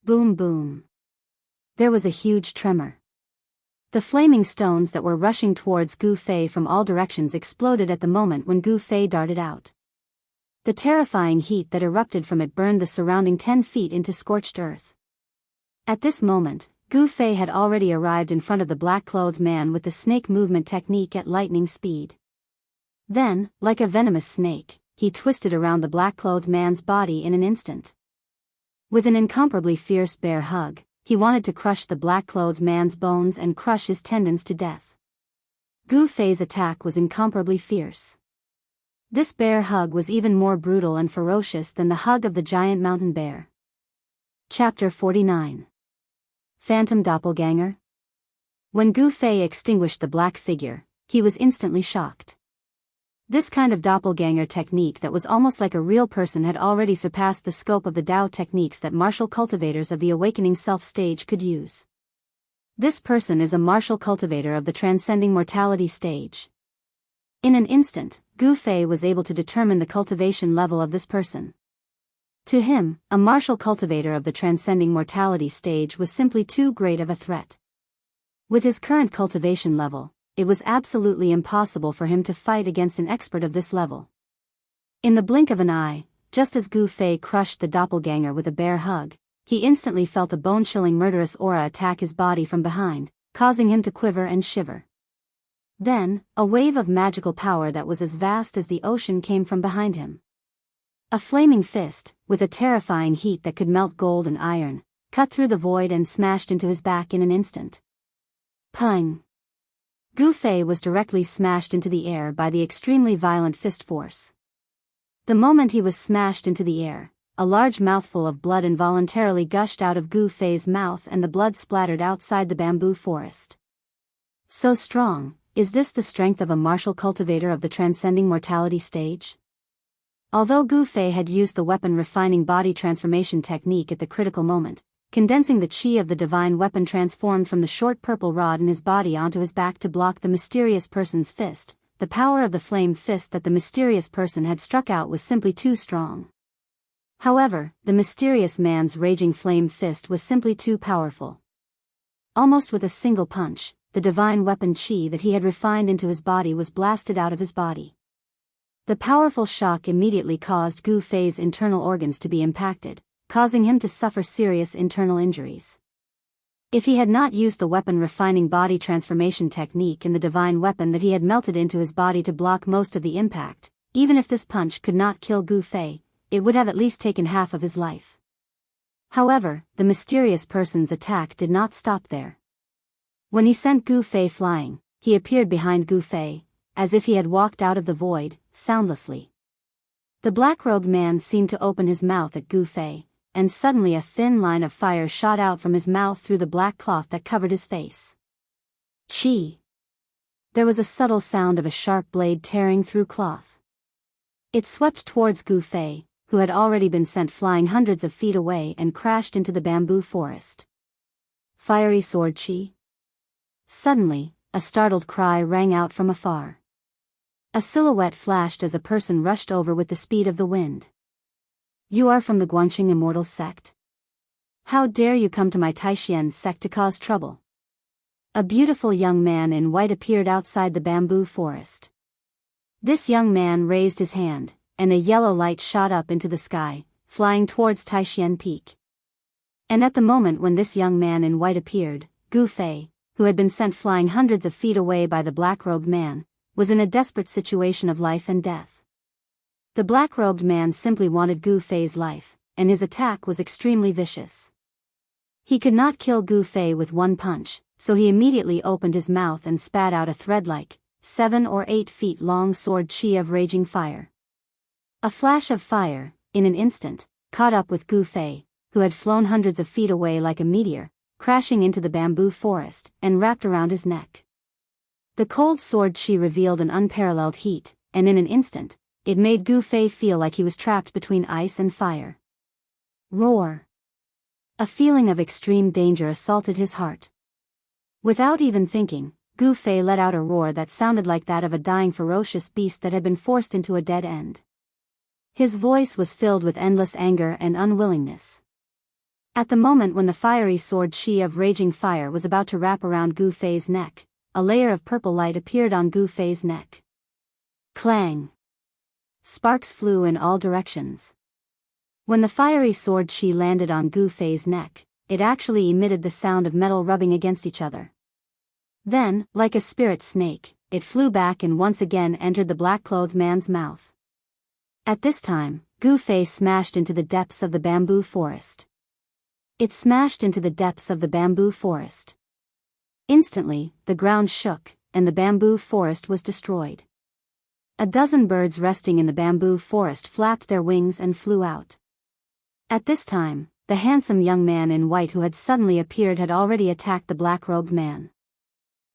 Boom boom. There was a huge tremor. The flaming stones that were rushing towards Gu Fei from all directions exploded at the moment when Gu Fei darted out. The terrifying heat that erupted from it burned the surrounding 10 feet into scorched earth. At this moment, Gu Fei had already arrived in front of the black-clothed man with the snake movement technique at lightning speed. Then, like a venomous snake, he twisted around the black-clothed man's body in an instant. With an incomparably fierce bear hug, he wanted to crush the black-clothed man's bones and crush his tendons to death. Gu Fei's attack was incomparably fierce. This bear hug was even more brutal and ferocious than the hug of the giant mountain bear. Chapter 49. Phantom Doppelganger? When Gu Fei extinguished the black figure, he was instantly shocked. This kind of doppelganger technique that was almost like a real person had already surpassed the scope of the Tao techniques that martial cultivators of the awakening self stage could use. This person is a martial cultivator of the transcending mortality stage. In an instant, Gu Fei was able to determine the cultivation level of this person. To him, a martial cultivator of the transcending mortality stage was simply too great of a threat. With his current cultivation level, it was absolutely impossible for him to fight against an expert of this level. In the blink of an eye, just as Gu Fei crushed the doppelganger with a bear hug, he instantly felt a bone-chilling murderous aura attack his body from behind, causing him to quiver and shiver. Then, a wave of magical power that was as vast as the ocean came from behind him. A flaming fist, with a terrifying heat that could melt gold and iron, cut through the void and smashed into his back in an instant. Pung! Gu Fei was directly smashed into the air by the extremely violent fist force. The moment he was smashed into the air, a large mouthful of blood involuntarily gushed out of Gu Fei's mouth and the blood splattered outside the bamboo forest. So strong, is this the strength of a martial cultivator of the transcending mortality stage? Although Gu Fei had used the weapon refining body transformation technique at the critical moment, condensing the chi of the divine weapon transformed from the short purple rod in his body onto his back to block the mysterious person's fist, the power of the flame fist that the mysterious person had struck out was simply too strong. However, the mysterious man's raging flame fist was simply too powerful. Almost with a single punch, the divine weapon chi that he had refined into his body was blasted out of his body. The powerful shock immediately caused Gu Fei's internal organs to be impacted, causing him to suffer serious internal injuries. If he had not used the weapon refining body transformation technique in the divine weapon that he had melted into his body to block most of the impact, even if this punch could not kill Gu Fei, it would have at least taken half of his life. However, the mysterious person's attack did not stop there. When he sent Gu Fei flying, he appeared behind Gu Fei, as if he had walked out of the void, soundlessly. The black-robed man seemed to open his mouth at Gu Fei, and suddenly a thin line of fire shot out from his mouth through the black cloth that covered his face. Chi! There was a subtle sound of a sharp blade tearing through cloth. It swept towards Gu Fei, who had already been sent flying hundreds of feet away and crashed into the bamboo forest. Fiery sword Chi! Suddenly, a startled cry rang out from afar. A silhouette flashed as a person rushed over with the speed of the wind. You are from the Guangxing Immortal sect? How dare you come to my Taishian sect to cause trouble? A beautiful young man in white appeared outside the bamboo forest. This young man raised his hand, and a yellow light shot up into the sky, flying towards Taishian Peak. And at the moment when this young man in white appeared, Gu Fei, who had been sent flying hundreds of feet away by the black-robed man, was in a desperate situation of life and death. The black-robed man simply wanted Gu Fei's life, and his attack was extremely vicious. He could not kill Gu Fei with one punch, so he immediately opened his mouth and spat out a thread-like, 7 or 8 feet long sword Chi of raging fire. A flash of fire, in an instant, caught up with Gu Fei, who had flown hundreds of feet away like a meteor, crashing into the bamboo forest, and wrapped around his neck. The cold sword Chi revealed an unparalleled heat, and in an instant, it made Gu Fei feel like he was trapped between ice and fire. Roar! A feeling of extreme danger assaulted his heart. Without even thinking, Gu Fei let out a roar that sounded like that of a dying ferocious beast that had been forced into a dead end. His voice was filled with endless anger and unwillingness. At the moment when the fiery sword Chi of raging fire was about to wrap around Gu Fei's neck, a layer of purple light appeared on Gu Fei's neck. Clang! Sparks flew in all directions. When the fiery sword Chi landed on Gu Fei's neck, it actually emitted the sound of metal rubbing against each other. Then, like a spirit snake, it flew back and once again entered the black-clothed man's mouth. At this time, Gu Fei smashed into the depths of the bamboo forest. It smashed into the depths of the bamboo forest. Instantly, the ground shook, and the bamboo forest was destroyed. A dozen birds resting in the bamboo forest flapped their wings and flew out. At this time, the handsome young man in white who had suddenly appeared had already attacked the black-robed man.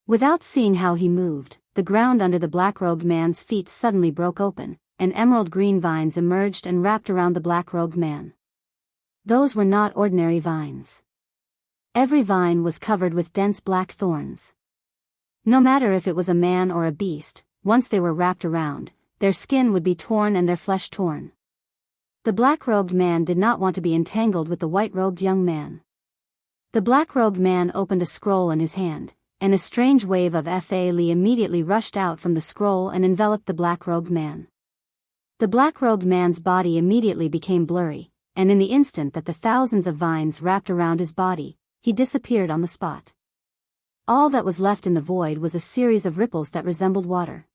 Without seeing how he moved, the ground under the black-robed man's feet suddenly broke open, and emerald green vines emerged and wrapped around the black-robed man. Those were not ordinary vines. Every vine was covered with dense black thorns. No matter if it was a man or a beast, once they were wrapped around, their skin would be torn and their flesh torn. The black-robed man did not want to be entangled with the white-robed young man. The black-robed man opened a scroll in his hand, and a strange wave of Fa Li immediately rushed out from the scroll and enveloped the black-robed man. The black-robed man's body immediately became blurry, and in the instant that the thousands of vines wrapped around his body, he disappeared on the spot. All that was left in the void was a series of ripples that resembled water.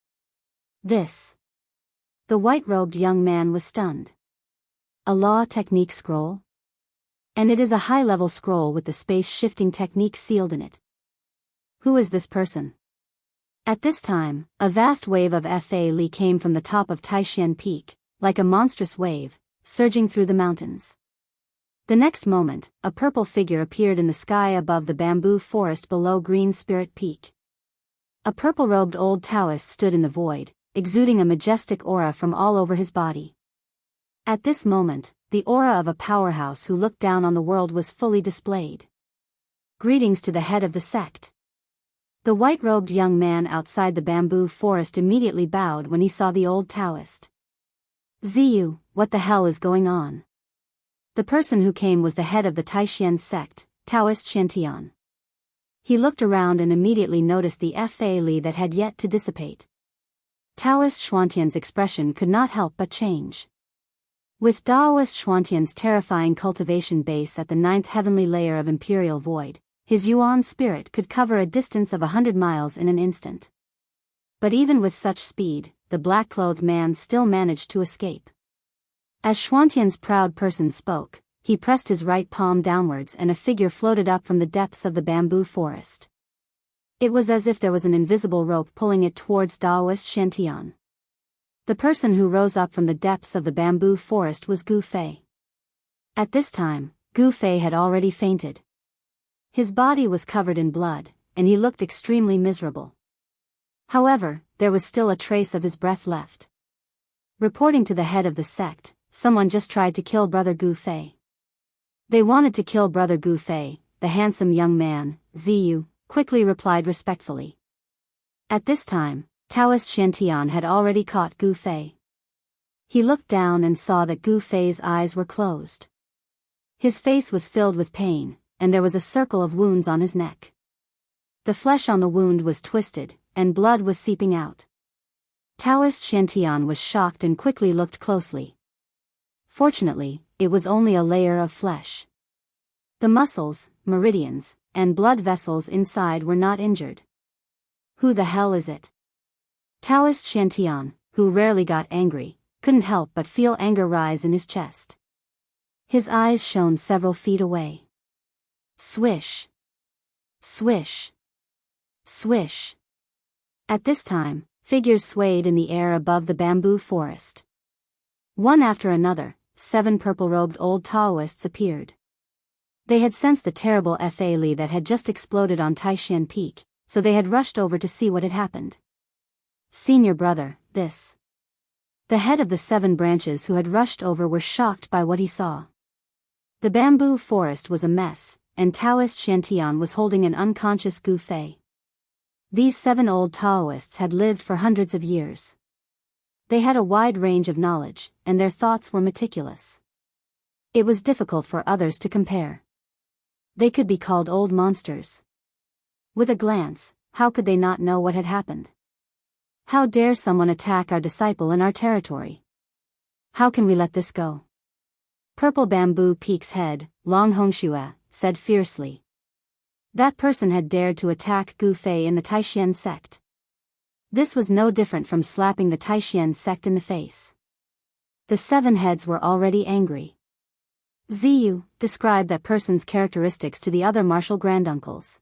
This. The white-robed young man was stunned. A law technique scroll? And it is a high-level scroll with the space-shifting technique sealed in it. Who is this person? At this time, a vast wave of Fa Li came from the top of Taishian Peak, like a monstrous wave, surging through the mountains. The next moment, a purple figure appeared in the sky above the bamboo forest below Green Spirit Peak. A purple-robed old Taoist stood in the void, exuding a majestic aura from all over his body. At this moment, the aura of a powerhouse who looked down on the world was fully displayed. Greetings to the head of the sect. The white-robed young man outside the bamboo forest immediately bowed when he saw the old Taoist. Ziyu, what the hell is going on? The person who came was the head of the Taishian sect, Taoist Qiantian. He looked around and immediately noticed the Fa Li that had yet to dissipate. Taoist Xuantian's expression could not help but change. With Taoist Xuantian's terrifying cultivation base at the 9th heavenly layer of Imperial Void, his Yuan spirit could cover a distance of 100 miles in an instant. But even with such speed, the black-clothed man still managed to escape. As Xuantian's proud person spoke, he pressed his right palm downwards and a figure floated up from the depths of the bamboo forest. It was as if there was an invisible rope pulling it towards Daoist Shantian. The person who rose up from the depths of the bamboo forest was Gu Fei. At this time, Gu Fei had already fainted. His body was covered in blood, and he looked extremely miserable. However, there was still a trace of his breath left. Reporting to the head of the sect, someone just tried to kill Brother Gu Fei. They wanted to kill Brother Gu Fei, the handsome young man, Ziyu, quickly replied respectfully. At this time, Taoist Shantian had already caught Gu Fei. He looked down and saw that Gu Fei's eyes were closed. His face was filled with pain, and there was a circle of wounds on his neck. The flesh on the wound was twisted, and blood was seeping out. Taoist Shantian was shocked and quickly looked closely. Fortunately, it was only a layer of flesh. The muscles, meridians, and blood vessels inside were not injured. Who the hell is it? Taoist Shantian, who rarely got angry, couldn't help but feel anger rise in his chest. His eyes shone several feet away. Swish. Swish. Swish. At this time, figures swayed in the air above the bamboo forest. One after another, 7 purple-robed old Taoists appeared. They had sensed the terrible faili that had just exploded on Taishan Peak, so they had rushed over to see what had happened. Senior brother, this. The head of the 7 branches who had rushed over were shocked by what he saw. The bamboo forest was a mess, and Taoist Shantian was holding an unconscious Gu Fei. These 7 old Taoists had lived for hundreds of years. They had a wide range of knowledge, and their thoughts were meticulous. It was difficult for others to compare. They could be called old monsters. With a glance, how could they not know what had happened? How dare someone attack our disciple in our territory? How can we let this go? Purple Bamboo Peak's head, Long Hongxue, said fiercely. That person had dared to attack Gu Fei in the Taishan sect. This was no different from slapping the Taishan sect in the face. The 7 heads were already angry. Ziyu, describe that person's characteristics to the other martial granduncles.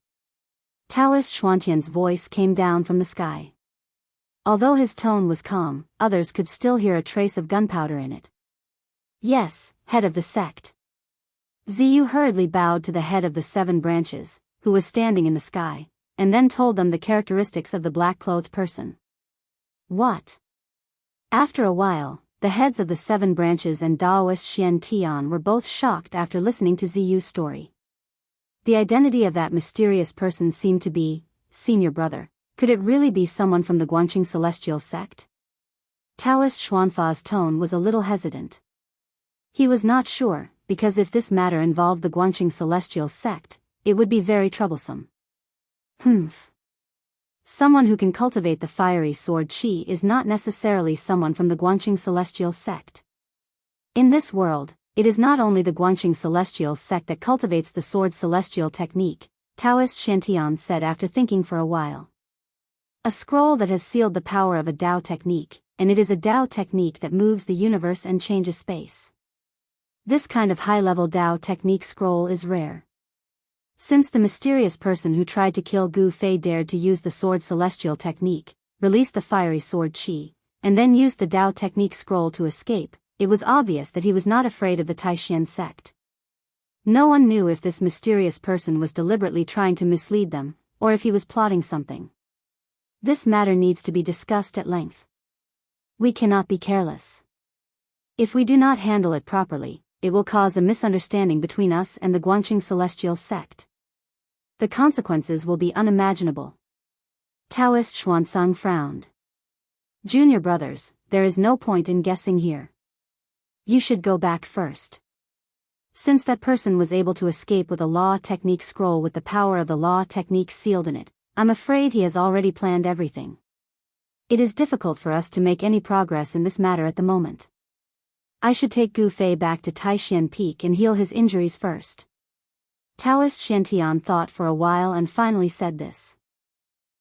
Taoist Xuantian's voice came down from the sky. Although his tone was calm, others could still hear a trace of gunpowder in it. Yes, head of the sect. Ziyu hurriedly bowed to the head of the 7 branches, who was standing in the sky, and then told them the characteristics of the black-clothed person. What? After a while, the heads of the 7 branches and Daoist Xian Tian were both shocked after listening to Ziyu's story. The identity of that mysterious person seemed to be, senior brother. Could it really be someone from the Guangqing Celestial sect? Taoist Xuanfa's tone was a little hesitant. He was not sure, because if this matter involved the Guangqing Celestial sect, it would be very troublesome. Someone who can cultivate the fiery sword qi is not necessarily someone from the Guangqing Celestial sect. In this world, it is not only the Guangqing Celestial sect that cultivates the sword celestial technique, Taoist Shantian said after thinking for a while. A scroll that has sealed the power of a Dao technique, and it is a Dao technique that moves the universe and changes space. This kind of high-level Dao technique scroll is rare. Since the mysterious person who tried to kill Gu Fei dared to use the sword celestial technique, released the fiery sword qi, and then used the Dao technique scroll to escape, it was obvious that he was not afraid of the Taishan sect. No one knew if this mysterious person was deliberately trying to mislead them, or if he was plotting something. This matter needs to be discussed at length. We cannot be careless. If we do not handle it properly, it will cause a misunderstanding between us and the Guangqing Celestial sect. The consequences will be unimaginable. Taoist Xuanzang frowned. Junior brothers, there is no point in guessing here. You should go back first. Since that person was able to escape with a law technique scroll with the power of the law technique sealed in it, I'm afraid he has already planned everything. It is difficult for us to make any progress in this matter at the moment. I should take Gu Fei back to Taishan Peak and heal his injuries first. Taoist Shantian thought for a while and finally said this.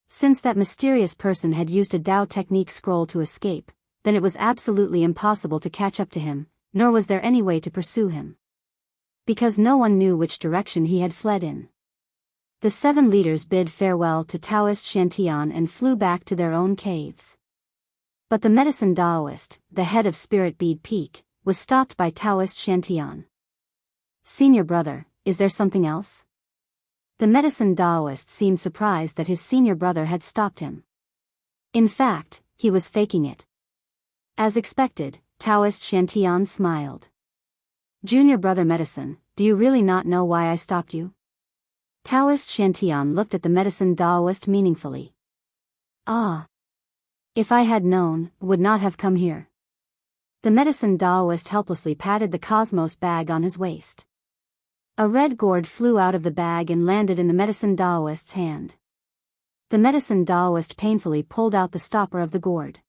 Since that mysterious person had used a Dao technique scroll to escape, then it was absolutely impossible to catch up to him, nor was there any way to pursue him. Because no one knew which direction he had fled in. The 7 leaders bid farewell to Taoist Shantian and flew back to their own caves. But the medicine Taoist, the head of Spirit Bead Peak, was stopped by Taoist Shantian. "Senior brother, is there something else?" The medicine Taoist seemed surprised that his senior brother had stopped him. In fact, he was faking it. As expected, Taoist Shantian smiled. "Junior brother medicine, do you really not know why I stopped you?" Taoist Shantian looked at the medicine Taoist meaningfully. "Ah. If I had known, would not have come here." The medicine Taoist helplessly patted the cosmos bag on his waist. A red gourd flew out of the bag and landed in the medicine Taoist's hand. The medicine Taoist painfully pulled out the stopper of the gourd.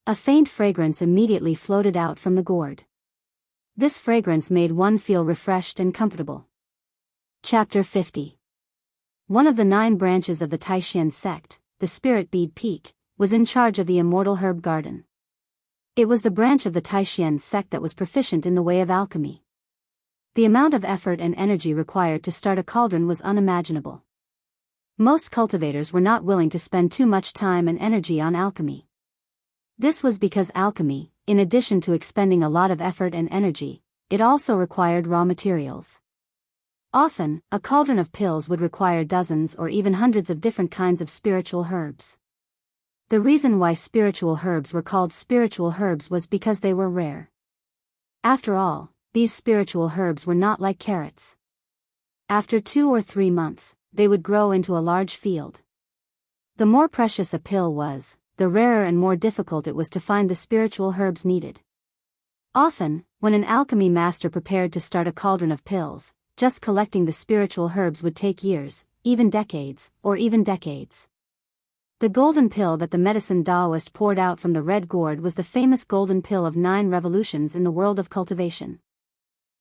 A faint fragrance immediately floated out from the gourd. This fragrance made one feel refreshed and comfortable. Chapter 50. One of the 9 branches of the Taishan sect, the Spirit Bead Peak, was in charge of the Immortal Herb Garden. It was the branch of the Taishan sect that was proficient in the way of alchemy. The amount of effort and energy required to start a cauldron was unimaginable. Most cultivators were not willing to spend too much time and energy on alchemy. This was because alchemy, in addition to expending a lot of effort and energy, it also required raw materials. Often, a cauldron of pills would require dozens or even hundreds of different kinds of spiritual herbs. The reason why spiritual herbs were called spiritual herbs was because they were rare. After all, these spiritual herbs were not like carrots. After 2 or 3 months, they would grow into a large field. The more precious a pill was, the rarer and more difficult it was to find the spiritual herbs needed. Often, when an alchemy master prepared to start a cauldron of pills, just collecting the spiritual herbs would take years, even decades. The golden pill that the medicine Taoist poured out from the red gourd was the famous golden pill of 9 revolutions in the world of cultivation.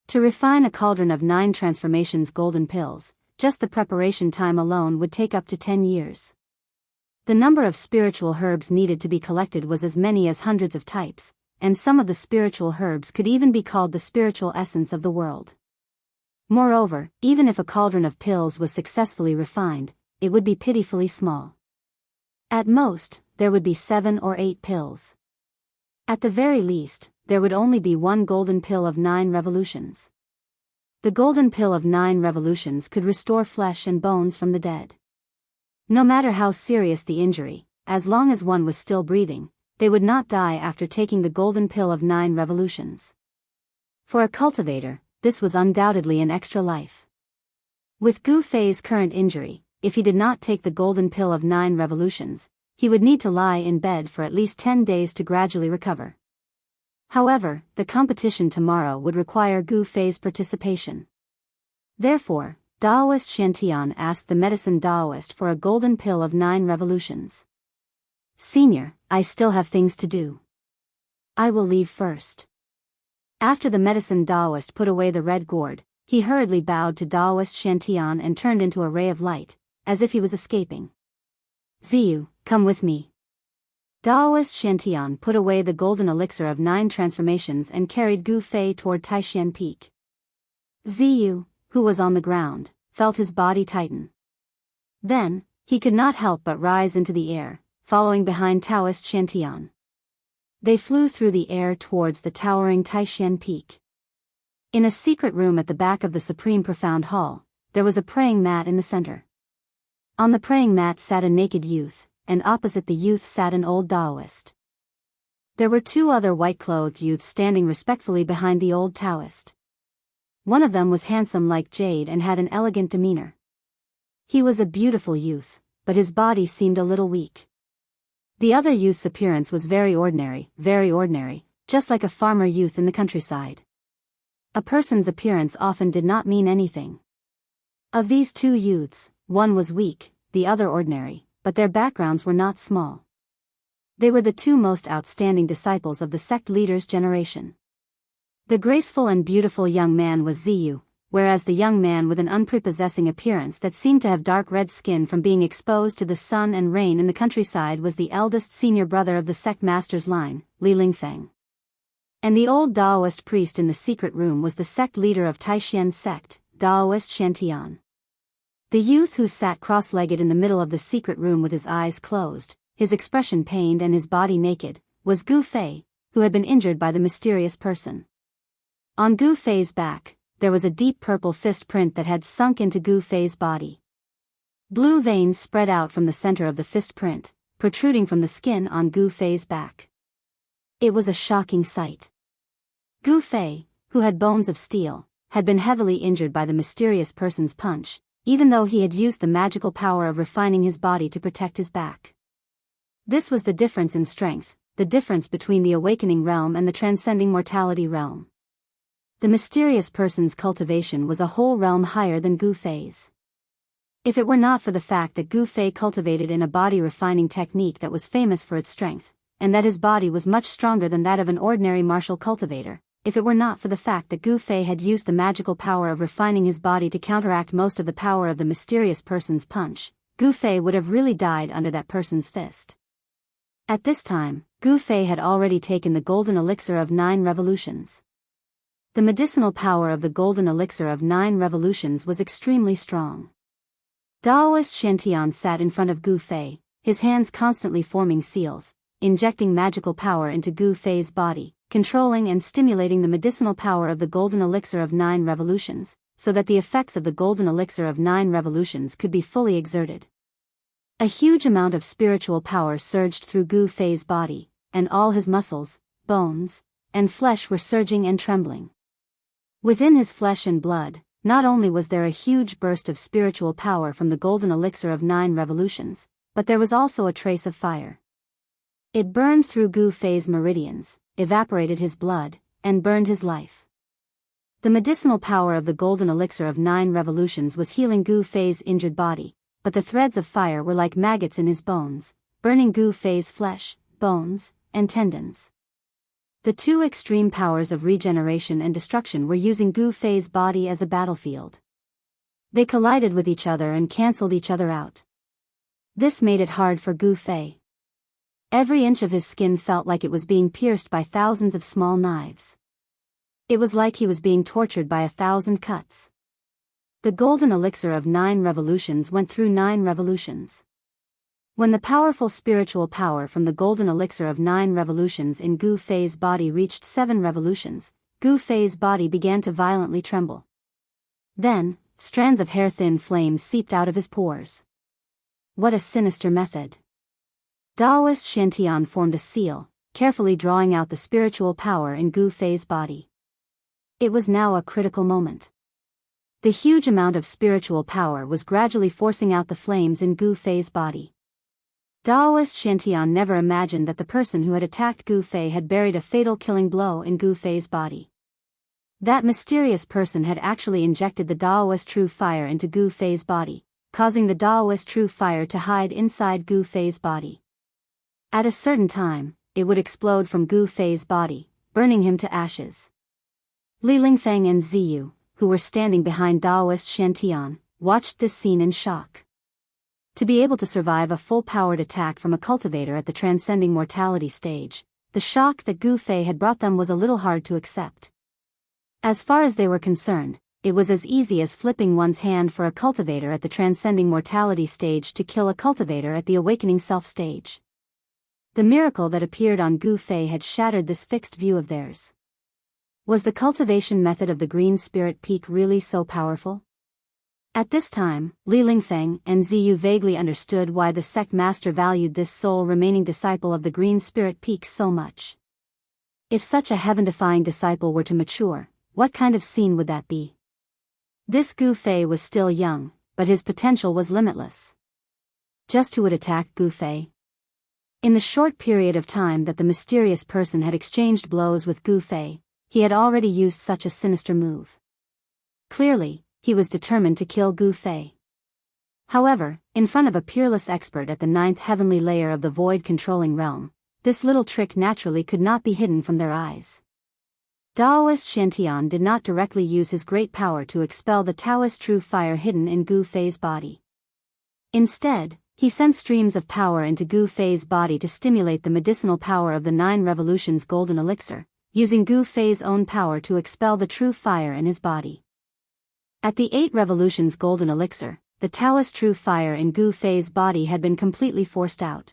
To refine a cauldron of 9 transformations golden pills, just the preparation time alone would take up to 10 years. The number of spiritual herbs needed to be collected was as many as hundreds of types, and some of the spiritual herbs could even be called the spiritual essence of the world. Moreover, even if a cauldron of pills was successfully refined, it would be pitifully small. At most, there would be 7 or 8 pills. At the very least, there would only be 1 golden pill of 9 revolutions. The golden pill of 9 revolutions could restore flesh and bones from the dead. No matter how serious the injury, as long as one was still breathing, they would not die after taking the golden pill of 9 revolutions. For a cultivator, this was undoubtedly an extra life. With Gu Fei's current injury, if he did not take the golden pill of 9 revolutions, he would need to lie in bed for at least 10 days to gradually recover. However, the competition tomorrow would require Gu Fei's participation. Therefore, Taoist Shantian asked the medicine Taoist for a golden pill of 9 revolutions. "Senior, I still have things to do. I will leave first." After the medicine Taoist put away the red gourd, he hurriedly bowed to Taoist Shantian and turned into a ray of light, as if he was escaping. "Ziyu, come with me." Taoist Shantian put away the golden elixir of 9 transformations and carried Gu Fei toward Taishan Peak. Ziyu, who was on the ground, felt his body tighten. Then, he could not help but rise into the air, following behind Taoist Shantian. They flew through the air towards the towering Taishan Peak. In a secret room at the back of the Supreme Profound Hall, there was a praying mat in the center. On the praying mat sat a naked youth, and opposite the youth sat an old Taoist. There were 2 other white-clothed youths standing respectfully behind the old Taoist. One of them was handsome like jade and had an elegant demeanor. He was a beautiful youth, but his body seemed a little weak. The other youth's appearance was very ordinary, just like a farmer youth in the countryside. A person's appearance often did not mean anything. Of these 2 youths, one was weak, the other ordinary, but their backgrounds were not small. They were the 2 most outstanding disciples of the sect leader's generation. The graceful and beautiful young man was Ziyu, whereas the young man with an unprepossessing appearance that seemed to have dark red skin from being exposed to the sun and rain in the countryside was the eldest senior brother of the sect master's line, Li Lingfeng. And the old Taoist priest in the secret room was the sect leader of Taishan sect, Taoist Shantian. The youth who sat cross-legged in the middle of the secret room with his eyes closed, his expression pained and his body naked, was Gu Fei, who had been injured by the mysterious person. On Gu Fei's back, there was a deep purple fist print that had sunk into Gu Fei's body. Blue veins spread out from the center of the fist print, protruding from the skin on Gu Fei's back. It was a shocking sight. Gu Fei, who had bones of steel, had been heavily injured by the mysterious person's punch, even though he had used the magical power of refining his body to protect his back. This was the difference in strength, the difference between the awakening realm and the transcending mortality realm. The mysterious person's cultivation was a whole realm higher than Gu Fei's. If it were not for the fact that Gu Fei cultivated in a body refining technique that was famous for its strength, and that his body was much stronger than that of an ordinary martial cultivator, if it were not for the fact that Gu Fei had used the magical power of refining his body to counteract most of the power of the mysterious person's punch, Gu Fei would have really died under that person's fist. At this time, Gu Fei had already taken the golden elixir of 9 revolutions. The medicinal power of the golden elixir of 9 revolutions was extremely strong. Daoist Shantian sat in front of Gu Fei, his hands constantly forming seals, injecting magical power into Gu Fei's body, controlling and stimulating the medicinal power of the golden elixir of 9 revolutions, so that the effects of the golden elixir of 9 revolutions could be fully exerted. A huge amount of spiritual power surged through Gu Fei's body, and all his muscles, bones, and flesh were surging and trembling. Within his flesh and blood, not only was there a huge burst of spiritual power from the golden elixir of 9 revolutions, but there was also a trace of fire. It burned through Gu Fei's meridians, evaporated his blood, and burned his life. The medicinal power of the golden elixir of 9 revolutions was healing Gu Fei's injured body, but the threads of fire were like maggots in his bones, burning Gu Fei's flesh, bones, and tendons. The two extreme powers of regeneration and destruction were using Gu Fei's body as a battlefield. They collided with each other and cancelled each other out. This made it hard for Gu Fei. Every inch of his skin felt like it was being pierced by thousands of small knives. It was like he was being tortured by 1,000 cuts. The golden elixir of 9 revolutions went through 9 revolutions. When the powerful spiritual power from the golden elixir of 9 revolutions in Gu Fei's body reached 7 revolutions, Gu Fei's body began to violently tremble. Then, strands of hair-thin flames seeped out of his pores. What a sinister method. Daoist Shantian formed a seal, carefully drawing out the spiritual power in Gu Fei's body. It was now a critical moment. The huge amount of spiritual power was gradually forcing out the flames in Gu Fei's body. Daoist Shantian never imagined that the person who had attacked Gu Fei had buried a fatal killing blow in Gu Fei's body. That mysterious person had actually injected the Daoist true fire into Gu Fei's body, causing the Daoist true fire to hide inside Gu Fei's body. At a certain time, it would explode from Gu Fei's body, burning him to ashes. Li Lingfeng and Ziyu, who were standing behind Daoist Shantian, watched this scene in shock. To be able to survive a full-powered attack from a cultivator at the transcending mortality stage, the shock that Gu Fei had brought them was a little hard to accept. As far as they were concerned, it was as easy as flipping one's hand for a cultivator at the transcending mortality stage to kill a cultivator at the awakening self stage. The miracle that appeared on Gu Fei had shattered this fixed view of theirs. Was the cultivation method of the Green Spirit Peak really so powerful? At this time, Li Lingfeng and Ziyu vaguely understood why the sect master valued this sole remaining disciple of the Green Spirit Peak so much. If such a heaven-defying disciple were to mature, what kind of scene would that be? This Gu Fei was still young, but his potential was limitless. Just who would attack Gu Fei? In the short period of time that the mysterious person had exchanged blows with Gu Fei, he had already used such a sinister move. Clearly, he was determined to kill Gu Fei. However, in front of a peerless expert at the 9th heavenly layer of the void-controlling realm, this little trick naturally could not be hidden from their eyes. Daoist Shantian did not directly use his great power to expel the Taoist true fire hidden in Gu Fei's body. Instead, he sent streams of power into Gu Fei's body to stimulate the medicinal power of the 9 revolutions golden elixir, using Gu Fei's own power to expel the true fire in his body. At the 8 revolutions golden elixir, the Taoist true fire in Gu Fei's body had been completely forced out.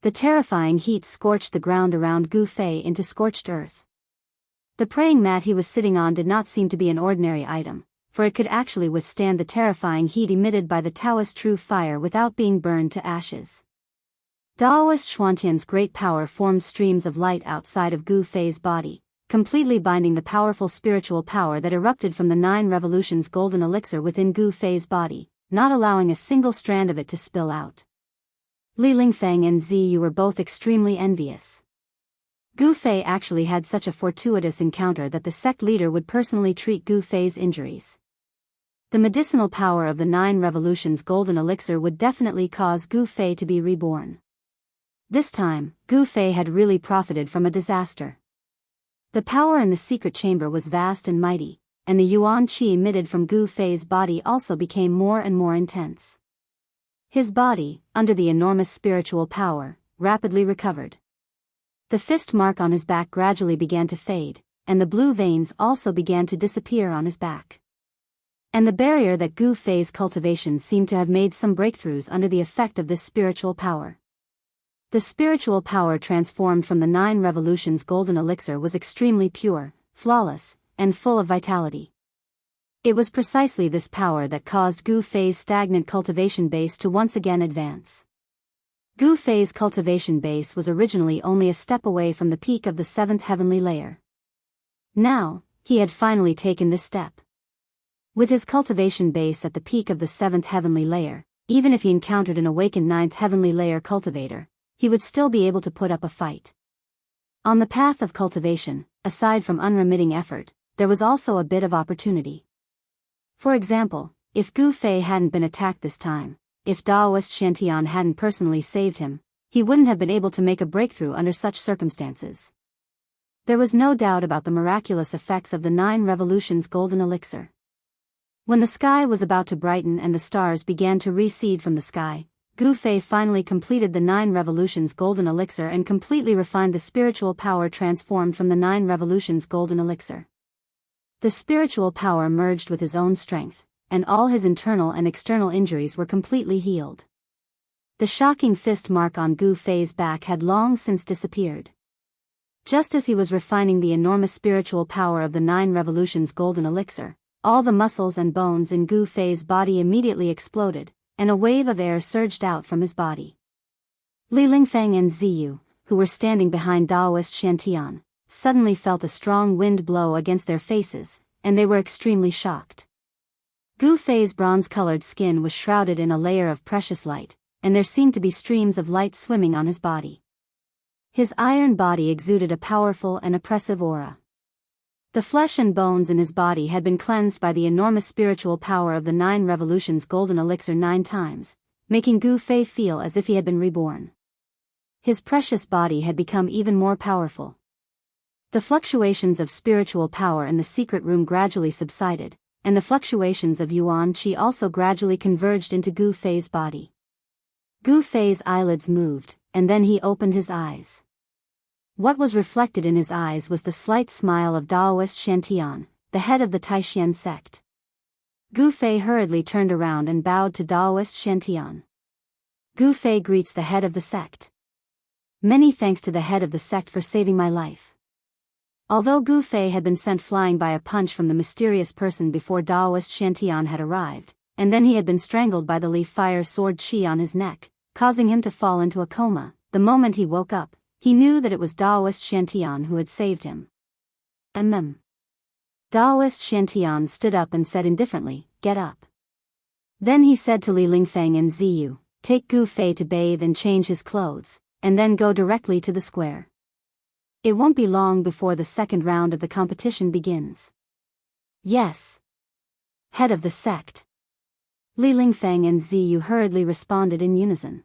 The terrifying heat scorched the ground around Gu Fei into scorched earth. The praying mat he was sitting on did not seem to be an ordinary item, for it could actually withstand the terrifying heat emitted by the Taoist true fire without being burned to ashes. Daoist Xuantian's great power formed streams of light outside of Gu Fei's body, completely binding the powerful spiritual power that erupted from the 9 revolutions golden elixir within Gu Fei's body, not allowing a single strand of it to spill out. Li Lingfeng and Ziyu were both extremely envious. Gu Fei actually had such a fortuitous encounter that the sect leader would personally treat Gu Fei's injuries. The medicinal power of the 9 revolutions golden elixir would definitely cause Gu Fei to be reborn. This time, Gu Fei had really profited from a disaster. The power in the secret chamber was vast and mighty, and the yuan qi emitted from Gu Fei's body also became more and more intense. His body, under the enormous spiritual power, rapidly recovered. The fist mark on his back gradually began to fade, and the blue veins also began to disappear on his back. And the barrier that Gu Fei's cultivation seemed to have made some breakthroughs under the effect of this spiritual power. The spiritual power transformed from the 9 revolutions golden elixir was extremely pure, flawless, and full of vitality. It was precisely this power that caused Gu Fei's stagnant cultivation base to once again advance. Gu Fei's cultivation base was originally only a step away from the peak of the 7th heavenly layer. Now, he had finally taken this step. With his cultivation base at the peak of the 7th heavenly layer, even if he encountered an awakened 9th heavenly layer cultivator, he would still be able to put up a fight. On the path of cultivation, aside from unremitting effort, there was also a bit of opportunity. For example, if Gu Fei hadn't been attacked this time, if Daoist Shantian hadn't personally saved him, he wouldn't have been able to make a breakthrough under such circumstances. There was no doubt about the miraculous effects of the 9 revolutions golden elixir. When the sky was about to brighten and the stars began to recede from the sky, Gu Fei finally completed the 9 revolutions golden elixir and completely refined the spiritual power transformed from the 9 revolutions golden elixir. The spiritual power merged with his own strength, and all his internal and external injuries were completely healed. The shocking fist mark on Gu Fei's back had long since disappeared. Just as he was refining the enormous spiritual power of the 9 revolutions golden elixir, all the muscles and bones in Gu Fei's body immediately exploded, and a wave of air surged out from his body. Li Lingfeng and Ziyu, who were standing behind Daoist Shantian, suddenly felt a strong wind blow against their faces, and they were extremely shocked. Gu Fei's bronze-colored skin was shrouded in a layer of precious light, and there seemed to be streams of light swimming on his body. His iron body exuded a powerful and oppressive aura. The flesh and bones in his body had been cleansed by the enormous spiritual power of the 9 revolutions golden elixir 9 times, making Gu Fei feel as if he had been reborn. His precious body had become even more powerful. The fluctuations of spiritual power in the secret room gradually subsided, and the fluctuations of yuan qi also gradually converged into Gu Fei's body. Gu Fei's eyelids moved, and then he opened his eyes. What was reflected in his eyes was the slight smile of Daoist Shantian, the head of the Taishan sect. Gu Fei hurriedly turned around and bowed to Daoist Shantian. Gu Fei greets the head of the sect. Many thanks to the head of the sect for saving my life. Although Gu Fei had been sent flying by a punch from the mysterious person before Daoist Shantian had arrived, and then he had been strangled by the leaf fire sword chi on his neck, causing him to fall into a coma, the moment he woke up, he knew that it was Daoist Shantian who had saved him. Daoist Shantian stood up and said indifferently, "Get up." Then he said to Li Lingfeng and Ziyu, "Take Gu Fei to bathe and change his clothes, and then go directly to the square. It won't be long before the second round of the competition begins." "Yes." Head of the sect. Li Lingfeng and Ziyu hurriedly responded in unison.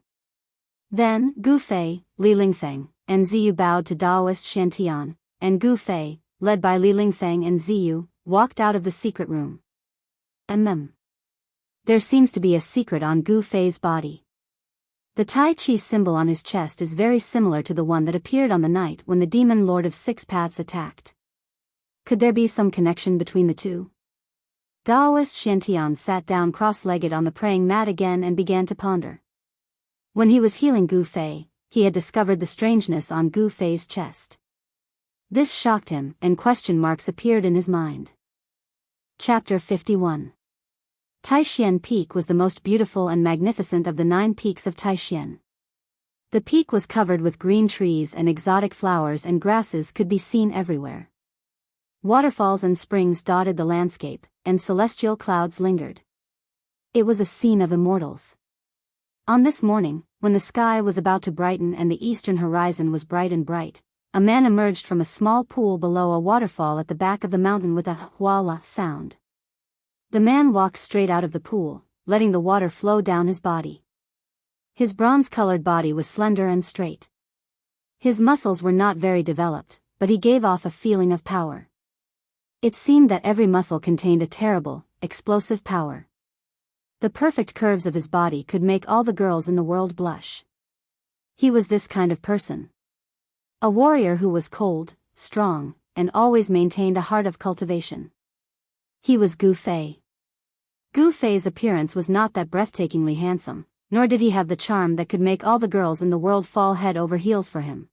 Then, Gu Fei, Li Lingfeng, and Ziyu bowed to Daoist Shantian, and Gu Fei, led by Li Lingfeng and Ziyu, walked out of the secret room. There seems to be a secret on Gu Fei's body. The Tai Chi symbol on his chest is very similar to the one that appeared on the night when the demon Lord of Six Paths attacked. Could there be some connection between the two? Daoist Xiantian sat down cross-legged on the praying mat again and began to ponder. When he was healing Gu Fei, he had discovered the strangeness on Gu Fei's chest. This shocked him, and question marks appeared in his mind. Chapter 51. Taixien Peak was the most beautiful and magnificent of the 9 peaks of Taixien. The peak was covered with green trees and exotic flowers, and grasses could be seen everywhere. Waterfalls and springs dotted the landscape, and celestial clouds lingered. It was a scene of immortals. On this morning, when the sky was about to brighten and the eastern horizon was bright and bright, a man emerged from a small pool below a waterfall at the back of the mountain with a "hwala" sound. The man walked straight out of the pool, letting the water flow down his body. His bronze-colored body was slender and straight. His muscles were not very developed, but he gave off a feeling of power. It seemed that every muscle contained a terrible, explosive power. The perfect curves of his body could make all the girls in the world blush. He was this kind of person. A warrior who was cold, strong, and always maintained a heart of cultivation. He was Gu Fei. Gu Fei's appearance was not that breathtakingly handsome, nor did he have the charm that could make all the girls in the world fall head over heels for him.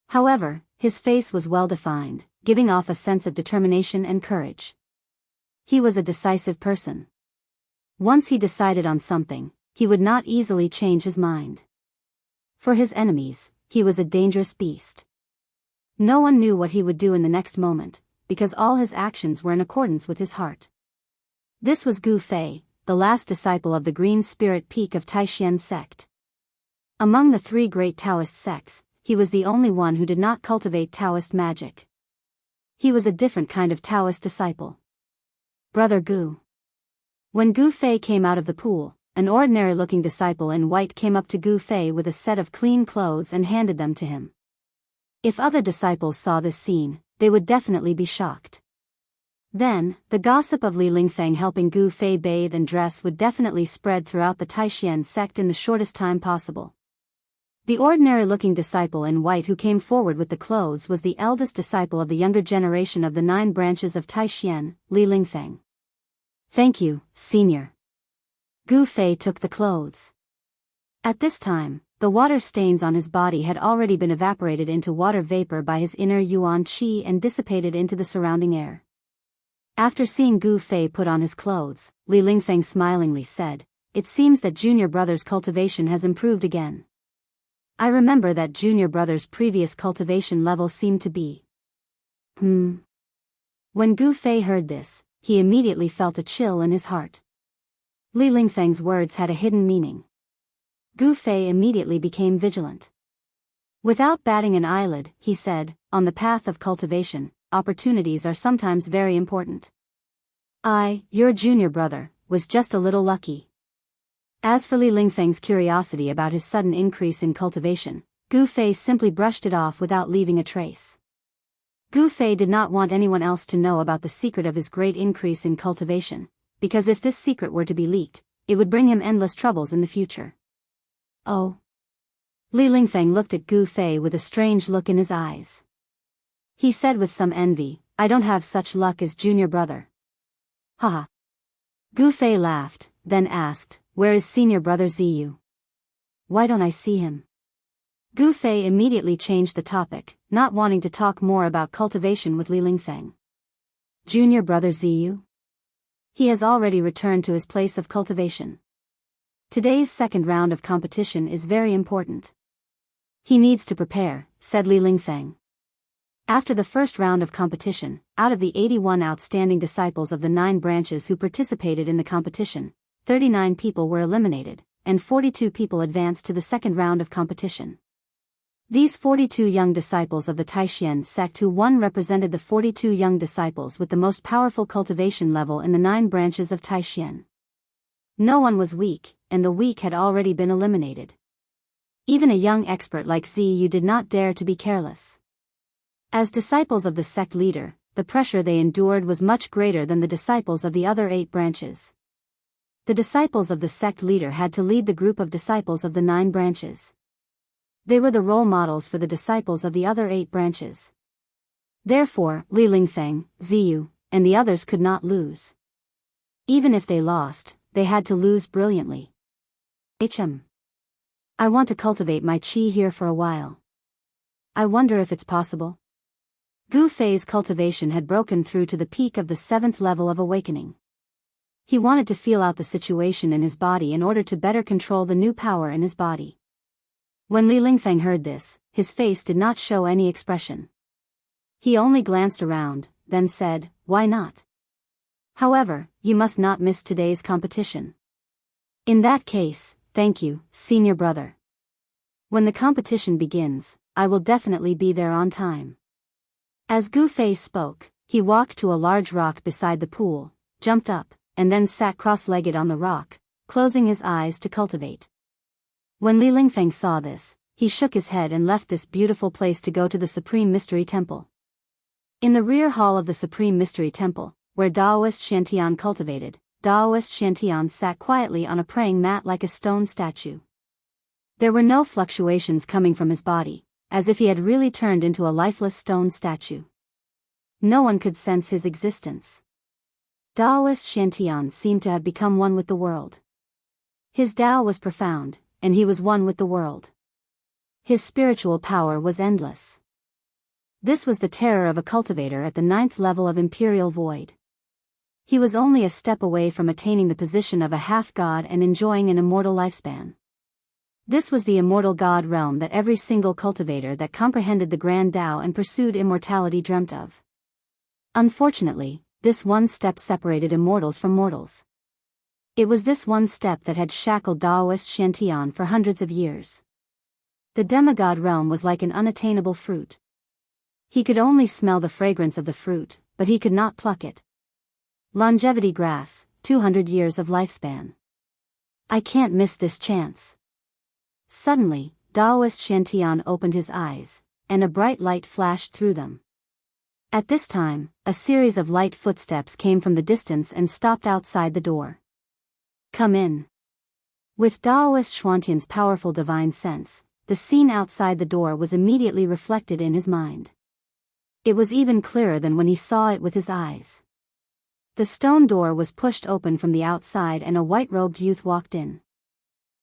However, his face was well-defined, giving off a sense of determination and courage. He was a decisive person. Once he decided on something, he would not easily change his mind. For his enemies, he was a dangerous beast. No one knew what he would do in the next moment, because all his actions were in accordance with his heart. This was Gu Fei, the last disciple of the Green Spirit Peak of Taixien sect. Among the 3 great Taoist sects, he was the only one who did not cultivate Taoist magic. He was a different kind of Taoist disciple. Brother Gu. When Gu Fei came out of the pool, an ordinary-looking disciple in white came up to Gu Fei with a set of clean clothes and handed them to him. If other disciples saw this scene, they would definitely be shocked. Then, the gossip of Li Lingfeng helping Gu Fei bathe and dress would definitely spread throughout the Taixien sect in the shortest time possible. The ordinary-looking disciple in white who came forward with the clothes was the eldest disciple of the younger generation of the 9 branches of Taixien, Li Lingfeng. Thank you, senior. Gu Fei took the clothes. At this time, the water stains on his body had already been evaporated into water vapor by his inner yuan qi and dissipated into the surrounding air. After seeing Gu Fei put on his clothes, Li Lingfeng smilingly said, "It seems that Junior Brother's cultivation has improved again. I remember that Junior Brother's previous cultivation level seemed to be." When Gu Fei heard this, he immediately felt a chill in his heart. Li Lingfeng's words had a hidden meaning. Gu Fei immediately became vigilant. Without batting an eyelid, he said, "On the path of cultivation, opportunities are sometimes very important. Your junior brother, was just a little lucky." As for Li Lingfeng's curiosity about his sudden increase in cultivation, Gu Fei simply brushed it off without leaving a trace. Gu Fei did not want anyone else to know about the secret of his great increase in cultivation, because if this secret were to be leaked, it would bring him endless troubles in the future. Oh. Li Lingfeng looked at Gu Fei with a strange look in his eyes. He said with some envy, "I don't have such luck as Junior Brother." Haha. Gu Fei laughed, then asked, "Where is Senior Brother Ziyu? Why don't I see him?" Gu Fei immediately changed the topic, not wanting to talk more about cultivation with Li Lingfeng. Junior Brother Ziyu? He has already returned to his place of cultivation. Today's second round of competition is very important. He needs to prepare, said Li Lingfeng. After the first round of competition, out of the 81 outstanding disciples of the 9 branches who participated in the competition, 39 people were eliminated, and 42 people advanced to the second round of competition. These 42 young disciples of the Taixien sect who won represented the 42 young disciples with the most powerful cultivation level in the 9 branches of Taixien. No one was weak, and the weak had already been eliminated. Even a young expert like Ziyu did not dare to be careless. As disciples of the sect leader, the pressure they endured was much greater than the disciples of the other 8 branches. The disciples of the sect leader had to lead the group of disciples of the 9 branches. They were the role models for the disciples of the other 8 branches. Therefore, Li Lingfeng, Ziyu, and the others could not lose. Even if they lost, they had to lose brilliantly. I want to cultivate my qi here for a while. I wonder if it's possible. Gu Fei's cultivation had broken through to the peak of the 7th level of awakening. He wanted to feel out the situation in his body in order to better control the new power in his body. When Li Lingfeng heard this, his face did not show any expression. He only glanced around, then said, "Why not? However, you must not miss today's competition." "In that case, thank you, senior brother. When the competition begins, I will definitely be there on time." As Gu Fei spoke, he walked to a large rock beside the pool, jumped up, and then sat cross-legged on the rock, closing his eyes to cultivate. When Li Lingfeng saw this, he shook his head and left this beautiful place to go to the Supreme Mystery Temple. In the rear hall of the Supreme Mystery Temple, where Daoist Shantian cultivated, Daoist Shantian sat quietly on a praying mat like a stone statue. There were no fluctuations coming from his body, as if he had really turned into a lifeless stone statue. No one could sense his existence. Daoist Shantian seemed to have become one with the world. His Tao was profound, and he was one with the world. His spiritual power was endless. This was the terror of a cultivator at the 9th level of Imperial Void. He was only a step away from attaining the position of a half-god and enjoying an immortal lifespan. This was the immortal god realm that every single cultivator that comprehended the Grand Tao and pursued immortality dreamt of. Unfortunately, this one step separated immortals from mortals. It was this one step that had shackled Daoist Shantian for hundreds of years. The demigod realm was like an unattainable fruit. He could only smell the fragrance of the fruit, but he could not pluck it. Longevity grass, 200 years of lifespan. I can't miss this chance. Suddenly, Daoist Shantian opened his eyes, and a bright light flashed through them. At this time, a series of light footsteps came from the distance and stopped outside the door. "Come in." With Daoist Shantian's powerful divine sense, the scene outside the door was immediately reflected in his mind. It was even clearer than when he saw it with his eyes. The stone door was pushed open from the outside and a white-robed youth walked in.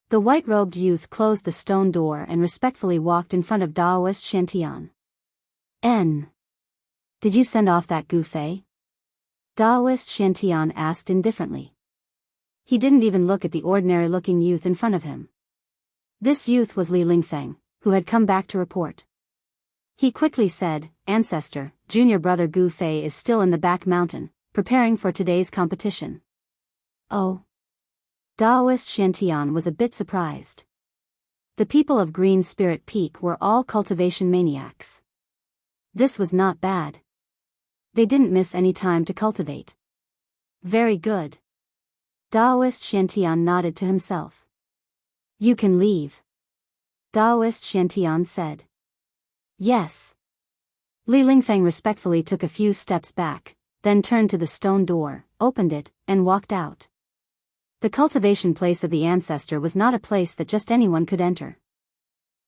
The white-robed youth closed the stone door and respectfully walked in front of Daoist Shantian. Did you send off that Gu Fei?" Daoist Shantian asked indifferently. He didn't even look at the ordinary-looking youth in front of him. This youth was Li Lingfeng, who had come back to report. He quickly said, "Ancestor, junior brother Gu Fei is still in the back mountain, preparing for today's competition." "Oh." Daoist Shantian was a bit surprised. The people of Green Spirit Peak were all cultivation maniacs. This was not bad. They didn't miss any time to cultivate. Very good. Daoist Shantian nodded to himself. "You can leave." Daoist Shantian said. "Yes." Li Lingfeng respectfully took a few steps back, then turned to the stone door, opened it, and walked out. The cultivation place of the ancestor was not a place that just anyone could enter.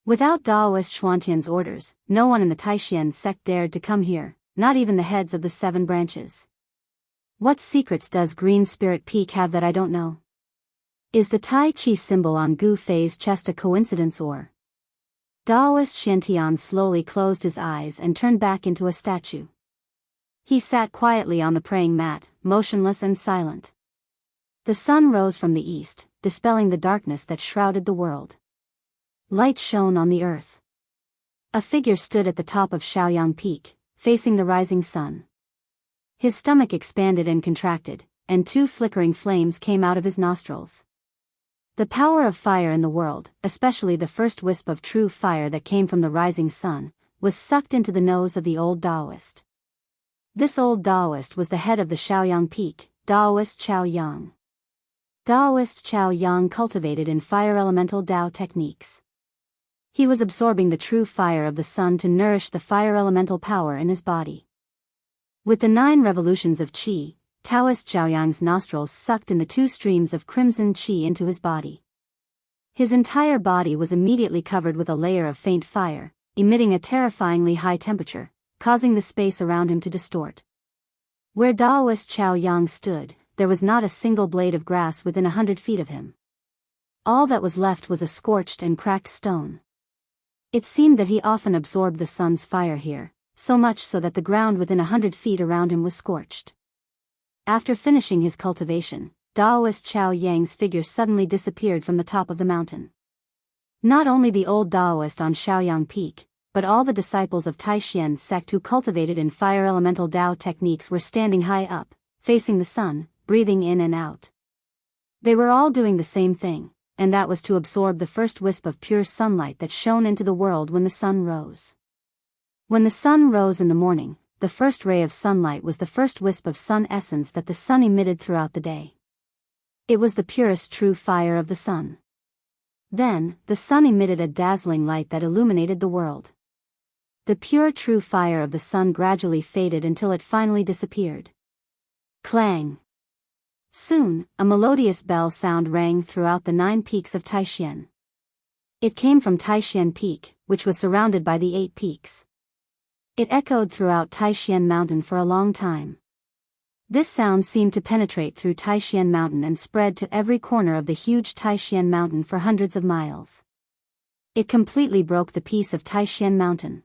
Without Daoist Shantian's orders, no one in the Taishan sect dared to come here, not even the heads of the 7 branches. What secrets does Green Spirit Peak have that I don't know? Is the Tai Chi symbol on Gu Fei's chest a coincidence or? Daoist Shantian slowly closed his eyes and turned back into a statue. He sat quietly on the praying mat, motionless and silent. The sun rose from the east, dispelling the darkness that shrouded the world. Light shone on the earth. A figure stood at the top of Shaoyang Peak, facing the rising sun. His stomach expanded and contracted, and 2 flickering flames came out of his nostrils. The power of fire in the world, especially the first wisp of true fire that came from the rising sun, was sucked into the nose of the old Daoist. This old Daoist was the head of the Shaoyang Peak, Daoist Chao Yang. Daoist Chao Yang cultivated in fire elemental Tao techniques. He was absorbing the true fire of the sun to nourish the fire elemental power in his body. With the 9 revolutions of qi, Taoist Zhaoyang's nostrils sucked in the 2 streams of crimson qi into his body. His entire body was immediately covered with a layer of faint fire, emitting a terrifyingly high temperature, causing the space around him to distort. Where Daoist Chao Yang stood, there was not a single blade of grass within 100 feet of him. All that was left was a scorched and cracked stone. It seemed that he often absorbed the sun's fire here, so much so that the ground within 100 feet around him was scorched. After finishing his cultivation, Taoist Chao Yang's figure suddenly disappeared from the top of the mountain. Not only the old Taoist on Shaoyang Peak, but all the disciples of Taixian's sect who cultivated in fire elemental Tao techniques were standing high up, facing the sun, breathing in and out. They were all doing the same thing, and that was to absorb the first wisp of pure sunlight that shone into the world when the sun rose. When the sun rose in the morning, the first ray of sunlight was the first wisp of sun essence that the sun emitted throughout the day. It was the purest true fire of the sun. Then, the sun emitted a dazzling light that illuminated the world. The pure true fire of the sun gradually faded until it finally disappeared. Clang! Soon, a melodious bell sound rang throughout the 9 peaks of Taixian. It came from Taixian Peak, which was surrounded by the 8 peaks. It echoed throughout Taixian Mountain for a long time. This sound seemed to penetrate through Taixian Mountain and spread to every corner of the huge Taixian Mountain for hundreds of miles. It completely broke the peace of Taixian Mountain.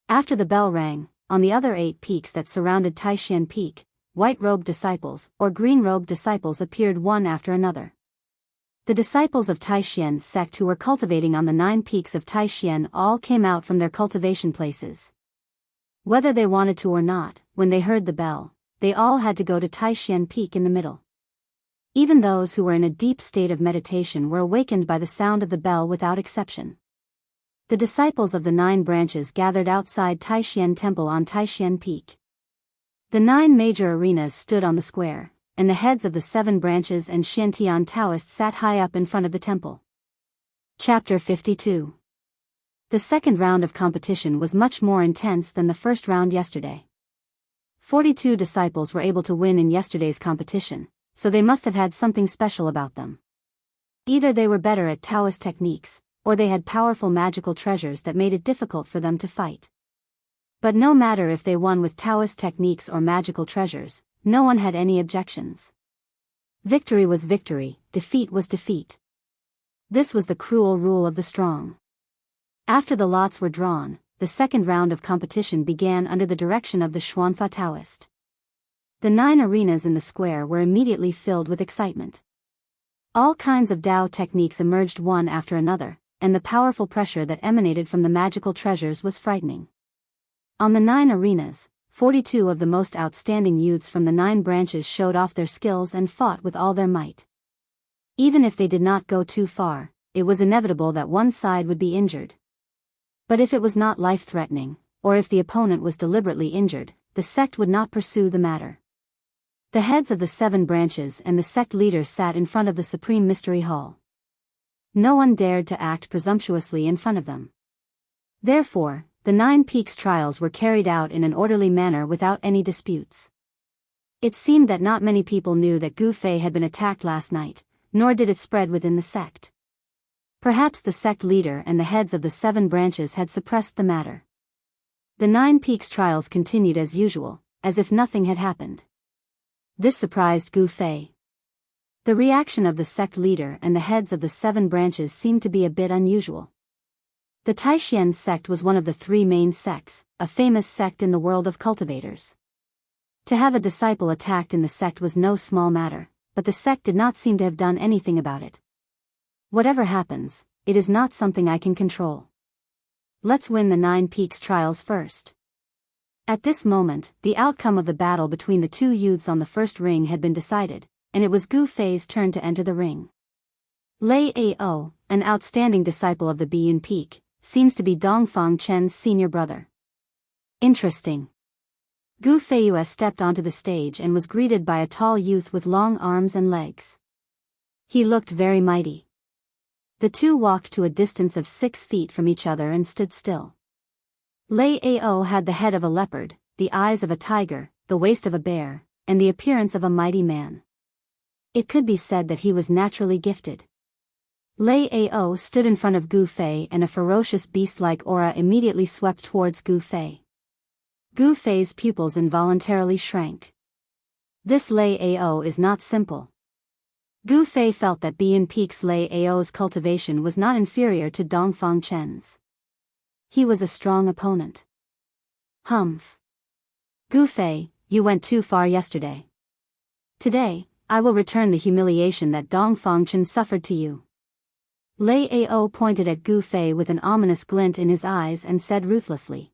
After the bell rang, on the other 8 peaks that surrounded Taixian Peak, white-robed disciples or green-robed disciples appeared one after another. The disciples of Taixian's sect who were cultivating on the 9 peaks of Taixian all came out from their cultivation places. Whether they wanted to or not, when they heard the bell, they all had to go to Taixian Peak in the middle. Even those who were in a deep state of meditation were awakened by the sound of the bell without exception. The disciples of the 9 branches gathered outside Taixian Temple on Taixian Peak. The 9 major arenas stood on the square, and the heads of the 7 branches and Xiantian Taoists sat high up in front of the temple. Chapter 52. The second round of competition was much more intense than the first round yesterday. 42 disciples were able to win in yesterday's competition, so they must have had something special about them. Either they were better at Taoist techniques, or they had powerful magical treasures that made it difficult for them to fight. But no matter if they won with Taoist techniques or magical treasures, no one had any objections. Victory was victory, defeat was defeat. This was the cruel rule of the strong. After the lots were drawn, the second round of competition began under the direction of the Xuanfa Taoist. The 9 arenas in the square were immediately filled with excitement. All kinds of Tao techniques emerged one after another, and the powerful pressure that emanated from the magical treasures was frightening. On the 9 arenas, 42 of the most outstanding youths from the 9 branches showed off their skills and fought with all their might. Even if they did not go too far, it was inevitable that one side would be injured. But if it was not life-threatening, or if the opponent was deliberately injured, the sect would not pursue the matter. The heads of the 7 branches and the sect leaders sat in front of the Supreme Mystery Hall. No one dared to act presumptuously in front of them. Therefore, the 9 peaks trials were carried out in an orderly manner without any disputes. It seemed that not many people knew that Gu Fei had been attacked last night, nor did it spread within the sect. Perhaps the sect leader and the heads of the 7 branches had suppressed the matter. The 9 peaks trials continued as usual, as if nothing had happened. This surprised Gu Fei. The reaction of the sect leader and the heads of the 7 branches seemed to be a bit unusual. The Taixian sect was one of the 3 main sects, a famous sect in the world of cultivators. To have a disciple attacked in the sect was no small matter, but the sect did not seem to have done anything about it. Whatever happens, it is not something I can control. Let's win the 9 peaks trials first. At this moment, the outcome of the battle between the 2 youths on the first ring had been decided, and it was Gu Fei's turn to enter the ring. Lei Ao, an outstanding disciple of the Biyao Peak, seems to be Dongfang Chen's senior brother. Interesting. Gu Feiyue stepped onto the stage and was greeted by a tall youth with long arms and legs. He looked very mighty. The 2 walked to a distance of 6 feet from each other and stood still. Lei Ao had the head of a leopard, the eyes of a tiger, the waist of a bear, and the appearance of a mighty man. It could be said that he was naturally gifted. Lei Ao stood in front of Gu Fei and a ferocious beast-like aura immediately swept towards Gu Fei. Gu Fei's pupils involuntarily shrank. This Lei Ao is not simple. Gu Fei felt that Bian Peak's Lei Ao's cultivation was not inferior to Dongfang Chen's. He was a strong opponent. Humph. Gu Fei, you went too far yesterday. Today, I will return the humiliation that Dongfang Chen suffered to you. Lei Ao pointed at Gu Fei with an ominous glint in his eyes and said ruthlessly.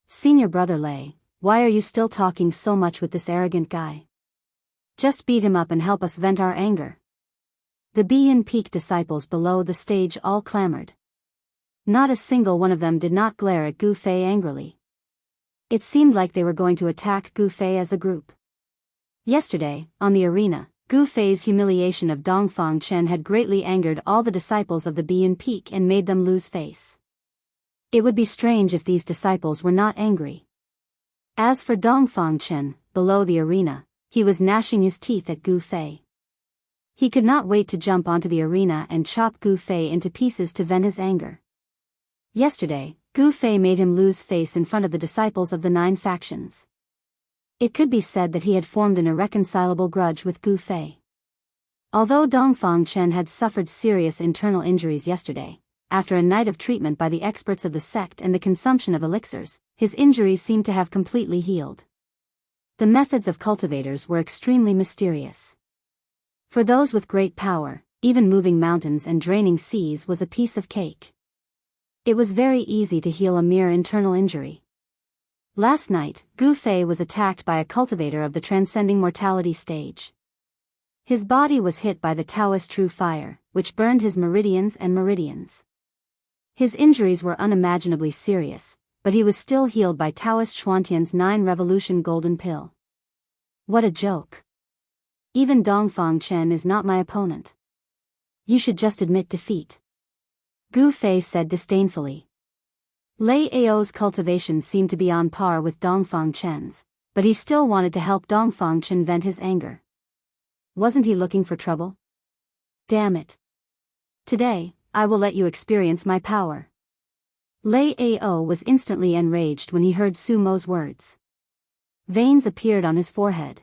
Senior brother Lei, why are you still talking so much with this arrogant guy? Just beat him up and help us vent our anger. The Bian Peak disciples below the stage all clamored. Not a single one of them did not glare at Gu Fei angrily. It seemed like they were going to attack Gu Fei as a group. Yesterday, on the arena, Gu Fei's humiliation of Dongfang Chen had greatly angered all the disciples of the Bian Peak and made them lose face. It would be strange if these disciples were not angry. As for Dongfang Chen, below the arena, he was gnashing his teeth at Gu Fei. He could not wait to jump onto the arena and chop Gu Fei into pieces to vent his anger. Yesterday, Gu Fei made him lose face in front of the disciples of the 9 factions. It could be said that he had formed an irreconcilable grudge with Gu Fei. Although Dongfang Chen had suffered serious internal injuries yesterday, after a night of treatment by the experts of the sect and the consumption of elixirs, his injuries seemed to have completely healed. The methods of cultivators were extremely mysterious. For those with great power, even moving mountains and draining seas was a piece of cake. It was very easy to heal a mere internal injury. Last night, Gu Fei was attacked by a cultivator of the transcending mortality stage. His body was hit by the Taoist true fire, which burned his meridians and meridians. His injuries were unimaginably serious, but he was still healed by Taoist Xuantian's 9 revolution golden pill. What a joke. Even Dongfang Chen is not my opponent. You should just admit defeat. Gu Fei said disdainfully. Lei Ao's cultivation seemed to be on par with Dongfang Chen's, but he still wanted to help Dongfang Chen vent his anger. Wasn't he looking for trouble? Damn it. Today, I will let you experience my power. Lei Ao was instantly enraged when he heard Sumo's words. Veins appeared on his forehead.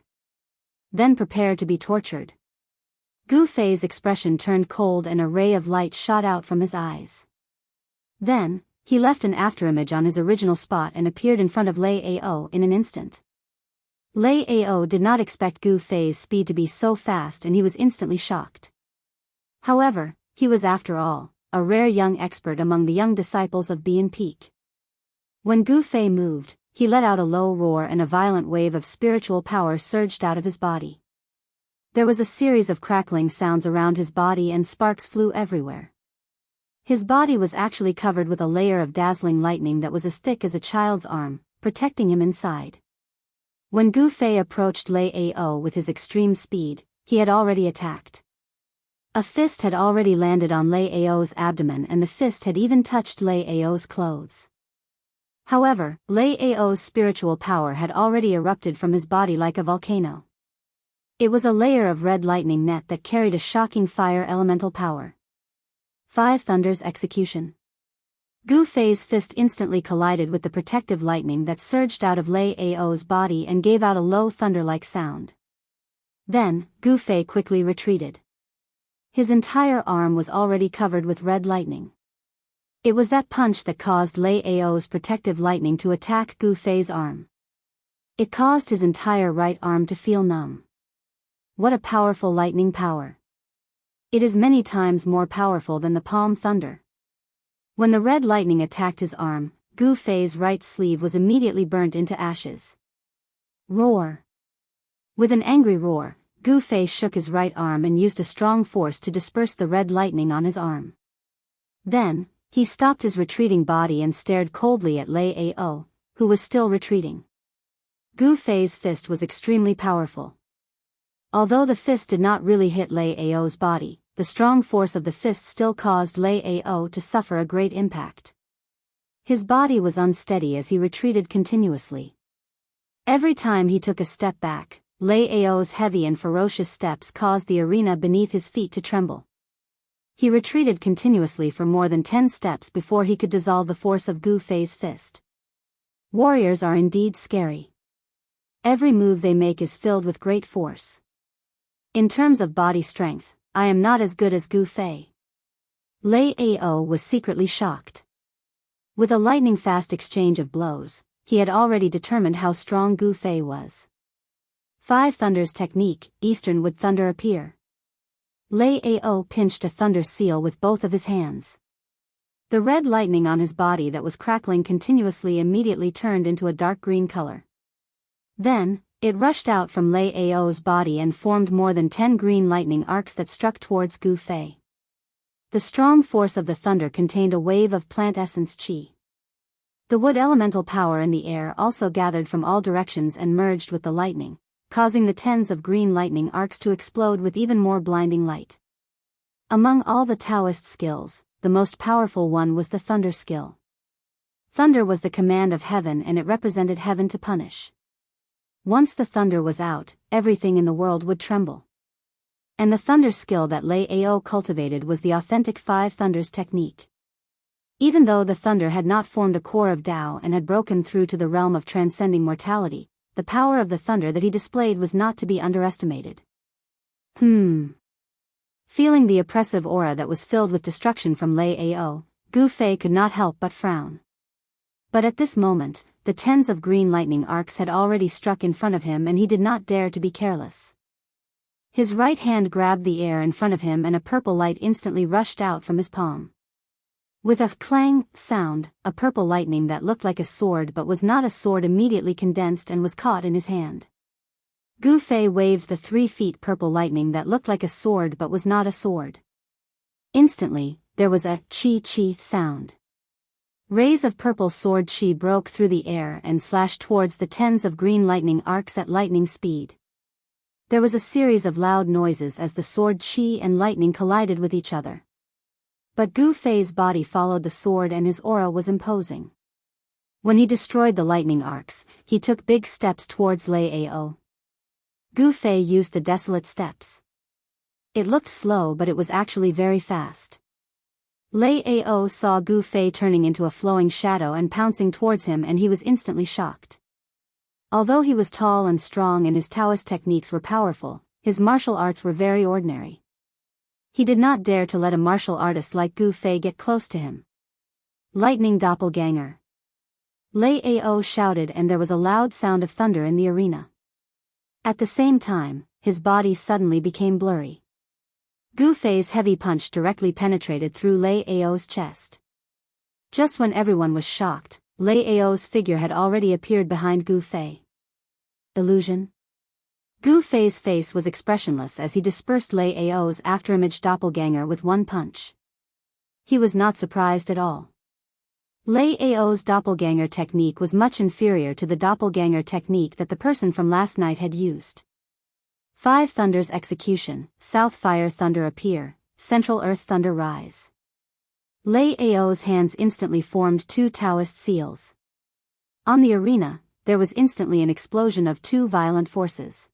Then prepare to be tortured. Gu Fei's expression turned cold and a ray of light shot out from his eyes. Then, he left an afterimage on his original spot and appeared in front of Lei Ao in an instant. Lei Ao did not expect Gu Fei's speed to be so fast and he was instantly shocked. However, he was after all, a rare young expert among the young disciples of Bian Peak. When Gu Fei moved, he let out a low roar and a violent wave of spiritual power surged out of his body. There was a series of crackling sounds around his body and sparks flew everywhere. His body was actually covered with a layer of dazzling lightning that was as thick as a child's arm, protecting him inside. When Gu Fei approached Lei Ao with his extreme speed, he had already attacked. A fist had already landed on Lei Ao's abdomen and the fist had even touched Lei Ao's clothes. However, Lei Ao's spiritual power had already erupted from his body like a volcano. It was a layer of red lightning net that carried a shocking fire elemental power. 5 Thunder's execution. Gu Fei's fist instantly collided with the protective lightning that surged out of Lei Ao's body and gave out a low thunder-like sound. Then, Gu Fei quickly retreated. His entire arm was already covered with red lightning. It was that punch that caused Lei Ao's protective lightning to attack Gu Fei's arm. It caused his entire right arm to feel numb. What a powerful lightning power. It is many times more powerful than the palm thunder. When the red lightning attacked his arm, Gu Fei's right sleeve was immediately burnt into ashes. Roar! With an angry roar, Gu Fei shook his right arm and used a strong force to disperse the red lightning on his arm. Then, he stopped his retreating body and stared coldly at Lei Ao, who was still retreating. Gu Fei's fist was extremely powerful. Although the fist did not really hit Lei Ao's body, the strong force of the fist still caused Lei Ao to suffer a great impact. His body was unsteady as he retreated continuously. Every time he took a step back, Lei Ao's heavy and ferocious steps caused the arena beneath his feet to tremble. He retreated continuously for more than 10 steps before he could dissolve the force of Gu Fei's fist. Warriors are indeed scary. Every move they make is filled with great force. In terms of body strength, I am not as good as Gu Fei. Lei Ao was secretly shocked. With a lightning-fast exchange of blows, he had already determined how strong Gu Fei was. 5 Thunders technique, Eastern would thunder appear. Lei Ao pinched a thunder seal with both of his hands. The red lightning on his body that was crackling continuously immediately turned into a dark green color. Then, it rushed out from Lei Ao's body and formed more than 10 green lightning arcs that struck towards Gu Fei. The strong force of the thunder contained a wave of plant essence qi. The wood elemental power in the air also gathered from all directions and merged with the lightning, causing the tens of green lightning arcs to explode with even more blinding light. Among all the Taoist skills, the most powerful one was the thunder skill. Thunder was the command of heaven and it represented heaven to punish. Once the thunder was out, everything in the world would tremble. And the thunder skill that Lei Ao cultivated was the authentic 5 Thunders technique. Even though the thunder had not formed a core of Tao and had broken through to the realm of transcending mortality, the power of the thunder that he displayed was not to be underestimated. Feeling the oppressive aura that was filled with destruction from Lei Ao, Gu Fei could not help but frown. But at this moment, the tens of green lightning arcs had already struck in front of him and he did not dare to be careless. His right hand grabbed the air in front of him and a purple light instantly rushed out from his palm. With a clang sound, a purple lightning that looked like a sword but was not a sword immediately condensed and was caught in his hand. Gu Fei waved the 3 feet purple lightning that looked like a sword but was not a sword. Instantly, there was a chi sound. Rays of purple sword chi broke through the air and slashed towards the tens of green lightning arcs at lightning speed. There was a series of loud noises as the sword chi and lightning collided with each other. But Gu Fei's body followed the sword and his aura was imposing. When he destroyed the lightning arcs, he took big steps towards Lei Ao. Gu Fei used the desolate steps. It looked slow but it was actually very fast. Lei Ao saw Gu Fei turning into a flowing shadow and pouncing towards him and he was instantly shocked. Although he was tall and strong and his Taoist techniques were powerful, his martial arts were very ordinary. He did not dare to let a martial artist like Gu Fei get close to him. Lightning doppelganger. Lei Ao shouted and there was a loud sound of thunder in the arena. At the same time, his body suddenly became blurry. Gu Fei's heavy punch directly penetrated through Lei Ao's chest. Just when everyone was shocked, Lei Ao's figure had already appeared behind Gu Fei. Illusion? Gu Fei's face was expressionless as he dispersed Lei Ao's afterimage doppelganger with one punch. He was not surprised at all. Lei Ao's doppelganger technique was much inferior to the doppelganger technique that the person from last night had used. 5 Thunders execution, South Fire Thunder appear, Central Earth Thunder rise. Lei Ao's hands instantly formed 2 Taoist seals. On the arena, there was instantly an explosion of 2 violent forces.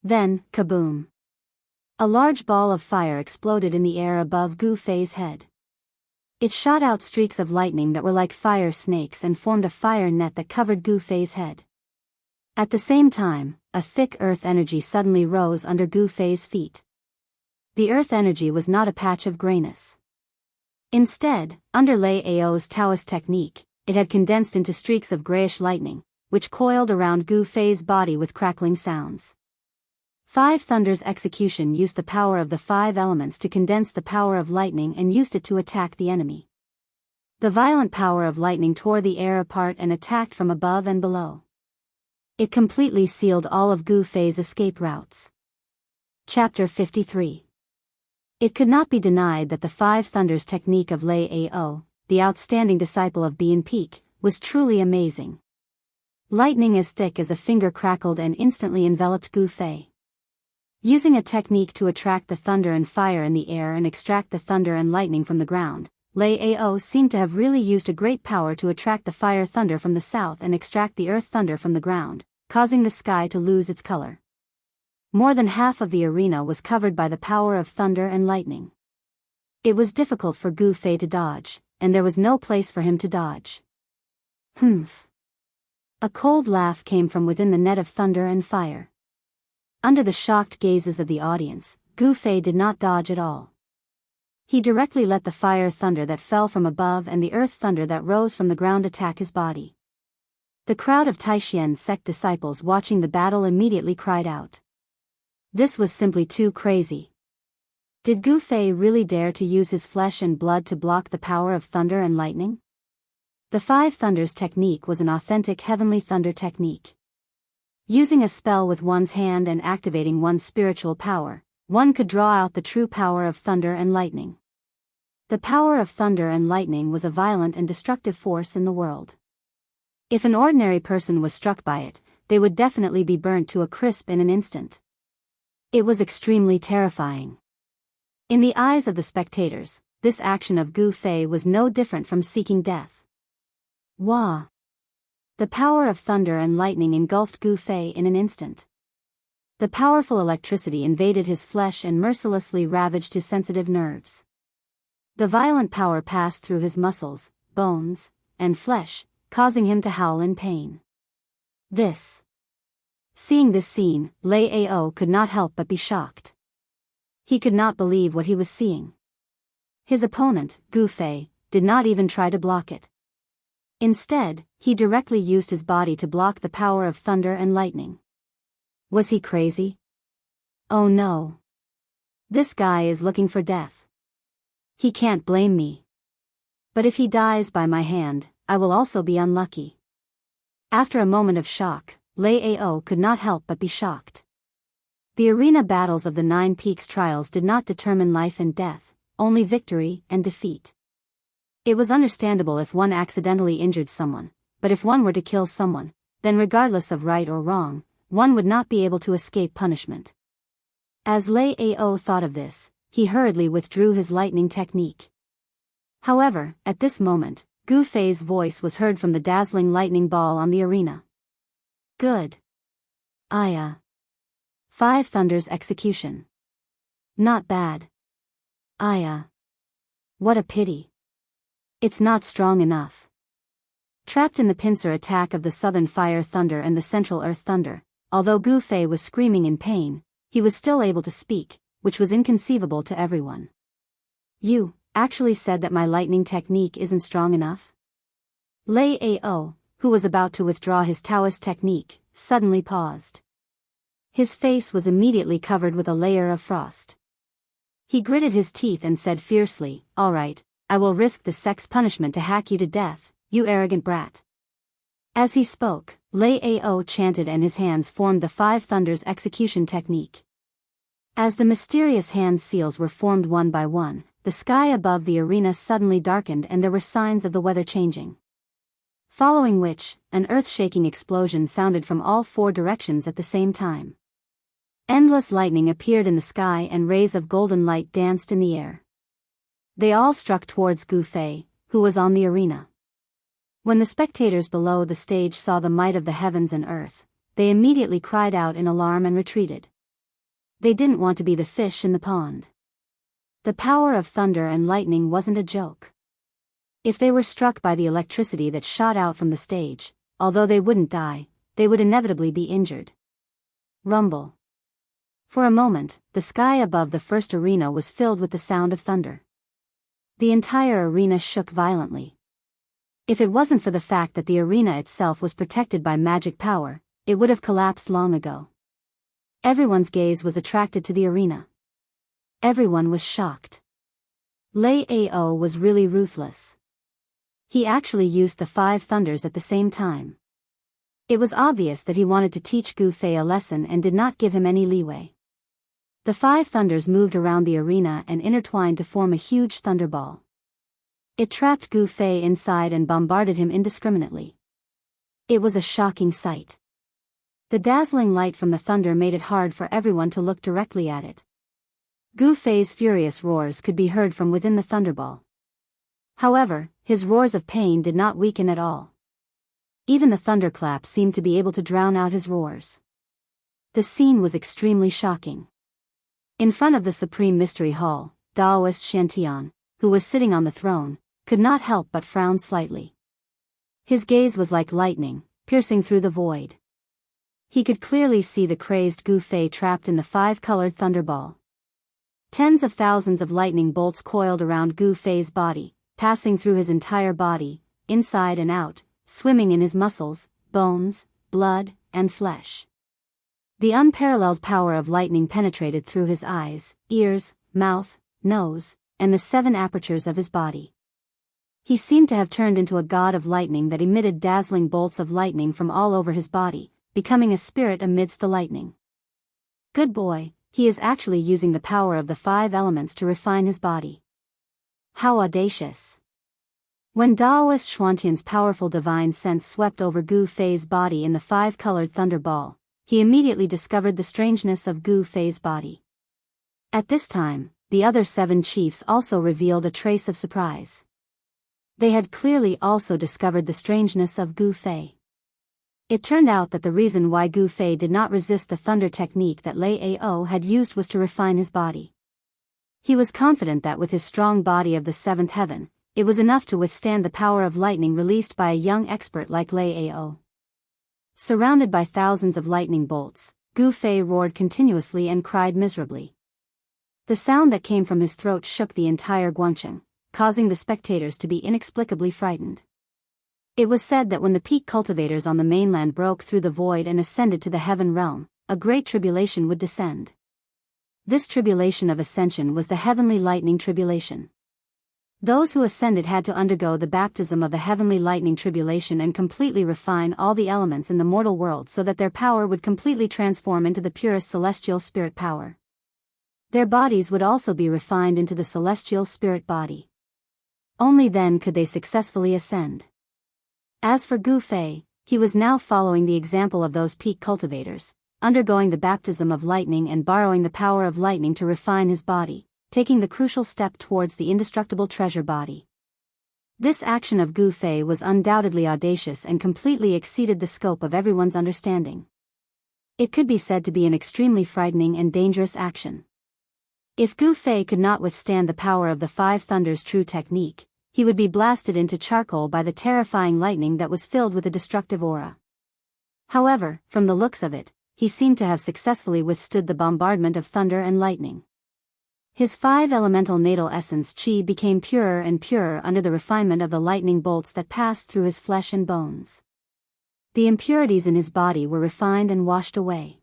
Then, kaboom! A large ball of fire exploded in the air above Gu Fei's head. It shot out streaks of lightning that were like fire snakes and formed a fire net that covered Gu Fei's head. At the same time, a thick earth energy suddenly rose under Gu Fei's feet. The earth energy was not a patch of grayness. Instead, under Lei Ao's Taoist technique, it had condensed into streaks of grayish lightning, which coiled around Gu Fei's body with crackling sounds. 5 Thunders execution used the power of the 5 elements to condense the power of lightning and used it to attack the enemy. The violent power of lightning tore the air apart and attacked from above and below. It completely sealed all of Gu Fei's escape routes. Chapter 53. It could not be denied that the 5 Thunders technique of Lei Ao, the outstanding disciple of Bian Peak, was truly amazing. Lightning as thick as a finger crackled and instantly enveloped Gu Fei. Using a technique to attract the thunder and fire in the air and extract the thunder and lightning from the ground, Lei Ao seemed to have really used a great power to attract the fire thunder from the south and extract the earth thunder from the ground, causing the sky to lose its color. More than half of the arena was covered by the power of thunder and lightning. It was difficult for Gu Fei to dodge, and there was no place for him to dodge. A cold laugh came from within the net of thunder and fire. Under the shocked gazes of the audience, Gu Fei did not dodge at all. He directly let the fire thunder that fell from above and the earth thunder that rose from the ground attack his body. The crowd of Taishien's sect disciples watching the battle immediately cried out. This was simply too crazy. Did Gu Fei really dare to use his flesh and blood to block the power of thunder and lightning? The Five Thunders technique was an authentic heavenly thunder technique. Using a spell with one's hand and activating one's spiritual power, one could draw out the true power of thunder and lightning. The power of thunder and lightning was a violent and destructive force in the world. If an ordinary person was struck by it, they would definitely be burnt to a crisp in an instant. It was extremely terrifying. In the eyes of the spectators, this action of Gu Fei was no different from seeking death. Wah! The power of thunder and lightning engulfed Gu Fei in an instant. The powerful electricity invaded his flesh and mercilessly ravaged his sensitive nerves. The violent power passed through his muscles, bones, and flesh, causing him to howl in pain. Seeing this scene, Lei Ao could not help but be shocked. He could not believe what he was seeing. His opponent, Gu Fei, did not even try to block it. Instead, he directly used his body to block the power of thunder and lightning. Was he crazy? Oh no. This guy is looking for death. He can't blame me. But if he dies by my hand, I will also be unlucky. After a moment of shock, Lei Ao could not help but be shocked. The arena battles of the Nine Peaks trials did not determine life and death, only victory and defeat. It was understandable if one accidentally injured someone, but if one were to kill someone, then regardless of right or wrong, one would not be able to escape punishment. As Lei Ao thought of this, he hurriedly withdrew his lightning technique. However, at this moment, Gu Fei's voice was heard from the dazzling lightning ball on the arena. Good. Five Thunders execution. Not bad. What a pity. It's not strong enough. Trapped in the pincer attack of the Southern Fire Thunder and the Central Earth Thunder, although Gu Fei was screaming in pain, he was still able to speak, which was inconceivable to everyone. You actually said that my lightning technique isn't strong enough? Lei Ao, who was about to withdraw his Taoist technique, suddenly paused. His face was immediately covered with a layer of frost. He gritted his teeth and said fiercely, "All right, I will risk the sex punishment to hack you to death, you arrogant brat." As he spoke, Lei Ao chanted and his hands formed the Five Thunders execution technique. As the mysterious hand seals were formed one by one, the sky above the arena suddenly darkened and there were signs of the weather changing. Following which, an earth-shaking explosion sounded from all four directions at the same time. Endless lightning appeared in the sky and rays of golden light danced in the air. They all struck towards Gu Fei, who was on the arena. When the spectators below the stage saw the might of the heavens and earth, they immediately cried out in alarm and retreated. They didn't want to be the fish in the pond. The power of thunder and lightning wasn't a joke. If they were struck by the electricity that shot out from the stage, although they wouldn't die, they would inevitably be injured. Rumble. For a moment, the sky above the first arena was filled with the sound of thunder. The entire arena shook violently. If it wasn't for the fact that the arena itself was protected by magic power, it would have collapsed long ago. Everyone's gaze was attracted to the arena. Everyone was shocked. Lei Ao was really ruthless. He actually used the Five Thunders at the same time. It was obvious that he wanted to teach Gu Fei a lesson and did not give him any leeway. The Five Thunders moved around the arena and intertwined to form a huge thunderball. It trapped Gu Fei inside and bombarded him indiscriminately. It was a shocking sight. The dazzling light from the thunder made it hard for everyone to look directly at it. Gu Fei's furious roars could be heard from within the thunderball. However, his roars of pain did not weaken at all. Even the thunderclap seemed to be able to drown out his roars. The scene was extremely shocking. In front of the Supreme Mystery Hall, Daoist Shantian, who was sitting on the throne, could not help but frown slightly. His gaze was like lightning, piercing through the void. He could clearly see the crazed Gu Fei trapped in the five-colored thunderball. Tens of thousands of lightning bolts coiled around Gu Fei's body, passing through his entire body, inside and out, swimming in his muscles, bones, blood, and flesh. The unparalleled power of lightning penetrated through his eyes, ears, mouth, nose, and the 7 apertures of his body. He seemed to have turned into a god of lightning that emitted dazzling bolts of lightning from all over his body, becoming a spirit amidst the lightning. Good boy, he is actually using the power of the 5 elements to refine his body. How audacious! When Daoist Xuantian's powerful divine sense swept over Gu Fei's body in the 5-colored thunderball, he immediately discovered the strangeness of Gu Fei's body. At this time, the other 7 chiefs also revealed a trace of surprise. They had clearly also discovered the strangeness of Gu Fei. It turned out that the reason why Gu Fei did not resist the thunder technique that Lei Ao had used was to refine his body. He was confident that with his strong body of the 7th heaven, it was enough to withstand the power of lightning released by a young expert like Lei Ao. Surrounded by thousands of lightning bolts, Gu Fei roared continuously and cried miserably. The sound that came from his throat shook the entire Guangcheng, causing the spectators to be inexplicably frightened. It was said that when the peak cultivators on the mainland broke through the void and ascended to the heaven realm, a great tribulation would descend. This tribulation of ascension was the heavenly lightning tribulation. Those who ascended had to undergo the baptism of the heavenly lightning tribulation and completely refine all the elements in the mortal world so that their power would completely transform into the purest celestial spirit power. Their bodies would also be refined into the celestial spirit body. Only then could they successfully ascend. As for Gu Fei, he was now following the example of those peak cultivators, undergoing the baptism of lightning and borrowing the power of lightning to refine his body, taking the crucial step towards the indestructible treasure body. This action of Gu Fei was undoubtedly audacious and completely exceeded the scope of everyone's understanding. It could be said to be an extremely frightening and dangerous action. If Gu Fei could not withstand the power of the 5 thunders true technique, he would be blasted into charcoal by the terrifying lightning that was filled with a destructive aura. However, from the looks of it, he seemed to have successfully withstood the bombardment of thunder and lightning. His 5 elemental natal essence qi became purer and purer under the refinement of the lightning bolts that passed through his flesh and bones. The impurities in his body were refined and washed away.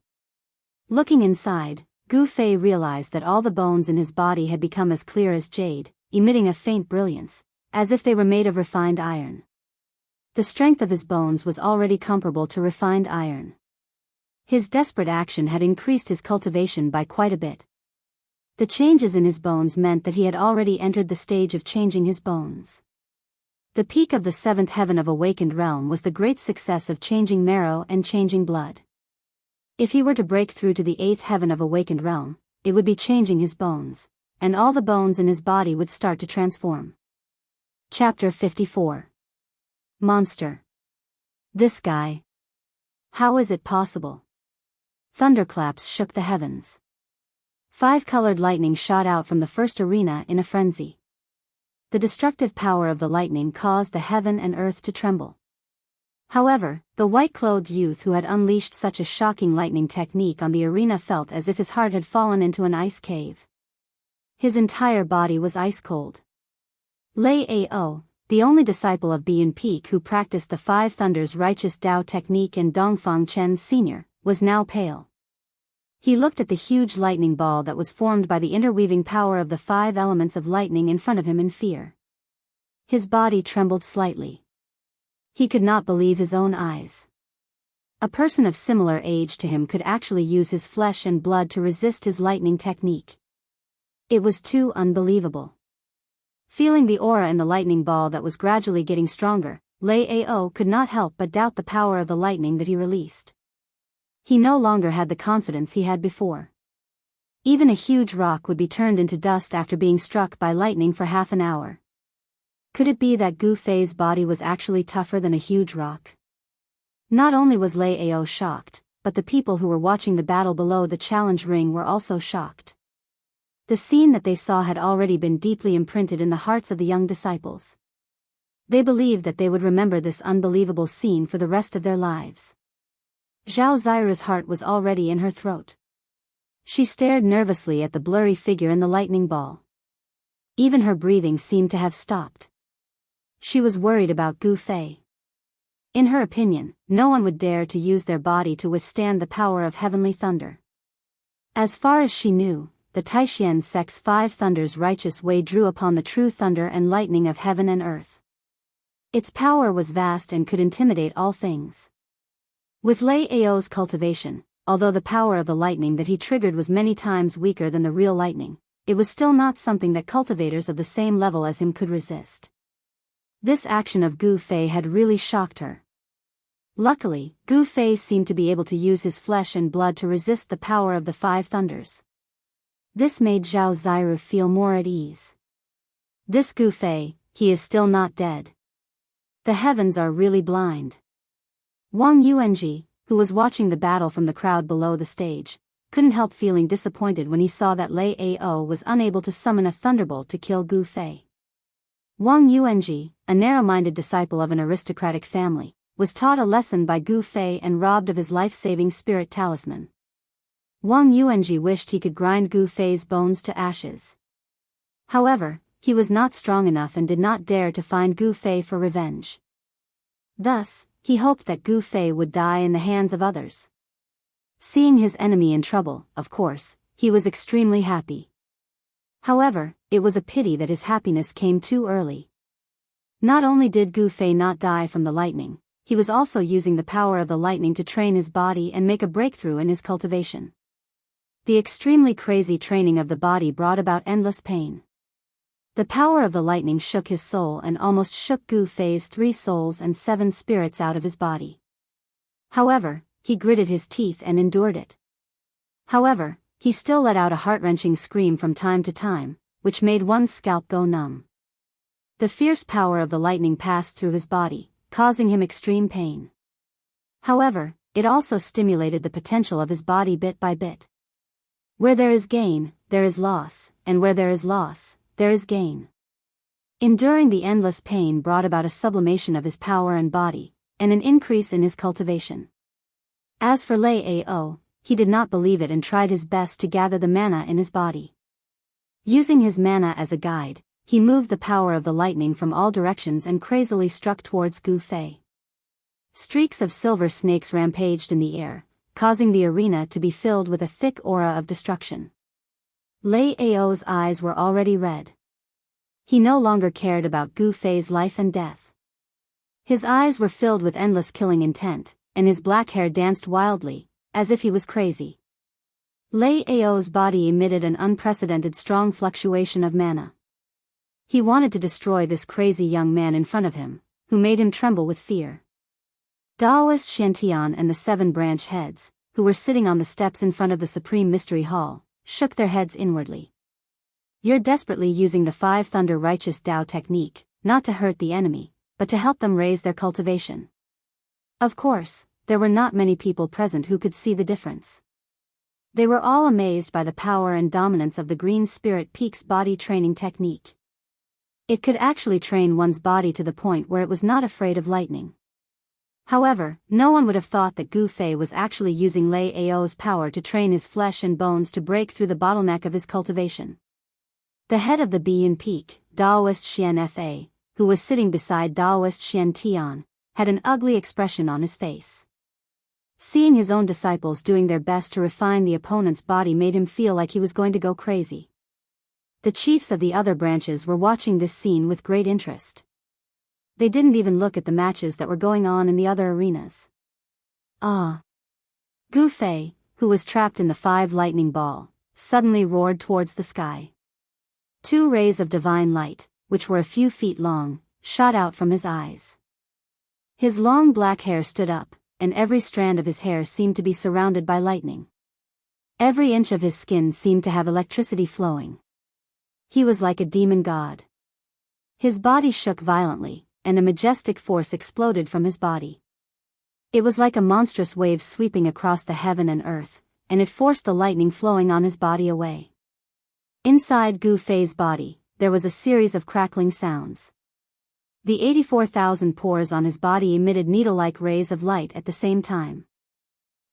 Looking inside, Gu Fei realized that all the bones in his body had become as clear as jade, emitting a faint brilliance, as if they were made of refined iron. The strength of his bones was already comparable to refined iron. His desperate action had increased his cultivation by quite a bit. The changes in his bones meant that he had already entered the stage of changing his bones. The peak of the 7th heaven of awakened realm was the great success of changing marrow and changing blood. If he were to break through to the 8th heaven of awakened realm, it would be changing his bones, and all the bones in his body would start to transform. Chapter 54. Monster. This guy. How is it possible? Thunderclaps shook the heavens. 5-colored lightning shot out from the first arena in a frenzy. The destructive power of the lightning caused the heaven and earth to tremble. However, the white-clothed youth who had unleashed such a shocking lightning technique on the arena felt as if his heart had fallen into an ice cave. His entire body was ice-cold. Lei Ao, the only disciple of Biyun Peak who practiced the 5 Thunders righteous Dao technique and Dongfang Chen's senior, was now pale. He looked at the huge lightning ball that was formed by the interweaving power of the 5 elements of lightning in front of him in fear. His body trembled slightly. He could not believe his own eyes. A person of similar age to him could actually use his flesh and blood to resist his lightning technique. It was too unbelievable. Feeling the aura in the lightning ball that was gradually getting stronger, Lei Ao could not help but doubt the power of the lightning that he released. He no longer had the confidence he had before. Even a huge rock would be turned into dust after being struck by lightning for half an hour. Could it be that Gu Fei's body was actually tougher than a huge rock? Not only was Lei Ao shocked, but the people who were watching the battle below the challenge ring were also shocked. The scene that they saw had already been deeply imprinted in the hearts of the young disciples. They believed that they would remember this unbelievable scene for the rest of their lives. Zhao Ziru's heart was already in her throat. She stared nervously at the blurry figure in the lightning ball. Even her breathing seemed to have stopped. She was worried about Gu Fei. In her opinion, no one would dare to use their body to withstand the power of heavenly thunder. As far as she knew, the Taishan sect's 5 thunders righteous way drew upon the true thunder and lightning of heaven and earth. Its power was vast and could intimidate all things. With Lei Ao's cultivation, although the power of the lightning that he triggered was many times weaker than the real lightning, it was still not something that cultivators of the same level as him could resist. This action of Gu Fei had really shocked her. Luckily, Gu Fei seemed to be able to use his flesh and blood to resist the power of the 5 thunders. This made Zhao Ziru feel more at ease. This Gu Fei, he is still not dead. The heavens are really blind. Wang Yuanji, who was watching the battle from the crowd below the stage, couldn't help feeling disappointed when he saw that Lei Ao was unable to summon a thunderbolt to kill Gu Fei. Wang Yuanji, a narrow-minded disciple of an aristocratic family, was taught a lesson by Gu Fei and robbed of his life-saving spirit talisman. Wang Yuanji wished he could grind Gu Fei's bones to ashes. However, he was not strong enough and did not dare to find Gu Fei for revenge. Thus, he hoped that Gu Fei would die in the hands of others. Seeing his enemy in trouble, of course, he was extremely happy. However, it was a pity that his happiness came too early. Not only did Gu Fei not die from the lightning, he was also using the power of the lightning to train his body and make a breakthrough in his cultivation. The extremely crazy training of the body brought about endless pain. The power of the lightning shook his soul and almost shook Gu Fei's 3 souls and 7 spirits out of his body. However, he gritted his teeth and endured it. However, he still let out a heart-wrenching scream from time to time, which made one's scalp go numb. The fierce power of the lightning passed through his body, causing him extreme pain. However, it also stimulated the potential of his body bit by bit. Where there is gain, there is loss, and where there is loss, there is gain. Enduring the endless pain brought about a sublimation of his power and body, and an increase in his cultivation. As for Lei Ao, he did not believe it and tried his best to gather the mana in his body. Using his mana as a guide, he moved the power of the lightning from all directions and crazily struck towards Gu Fei. Streaks of silver snakes rampaged in the air, causing the arena to be filled with a thick aura of destruction. Lei Ao's eyes were already red. He no longer cared about Gu Fei's life and death. His eyes were filled with endless killing intent, and his black hair danced wildly, as if he was crazy. Lei Ao's body emitted an unprecedented strong fluctuation of mana. He wanted to destroy this crazy young man in front of him, who made him tremble with fear. Daoist Shantian and the 7 branch heads, who were sitting on the steps in front of the Supreme Mystery Hall, shook their heads inwardly. You're desperately using the 5 Thunder Righteous Tao technique, not to hurt the enemy, but to help them raise their cultivation. Of course, there were not many people present who could see the difference. They were all amazed by the power and dominance of the Green Spirit Peak's body training technique. It could actually train one's body to the point where it was not afraid of lightning. However, no one would have thought that Gu Fei was actually using Lei Ao's power to train his flesh and bones to break through the bottleneck of his cultivation. The head of the Biyun Peak, Daoist Xian Fa, who was sitting beside Daoist Xian Tian, had an ugly expression on his face. Seeing his own disciples doing their best to refine the opponent's body made him feel like he was going to go crazy. The chiefs of the other branches were watching this scene with great interest. They didn't even look at the matches that were going on in the other arenas. Gu Fei, who was trapped in the 5 lightning ball, suddenly roared towards the sky. 2 rays of divine light, which were a few feet long, shot out from his eyes. His long black hair stood up, and every strand of his hair seemed to be surrounded by lightning. Every inch of his skin seemed to have electricity flowing. He was like a demon god. His body shook violently, and a majestic force exploded from his body. It was like a monstrous wave sweeping across the heaven and earth, and it forced the lightning flowing on his body away. Inside Gu Fei's body, there was a series of crackling sounds. The 84,000 pores on his body emitted needle-like rays of light at the same time.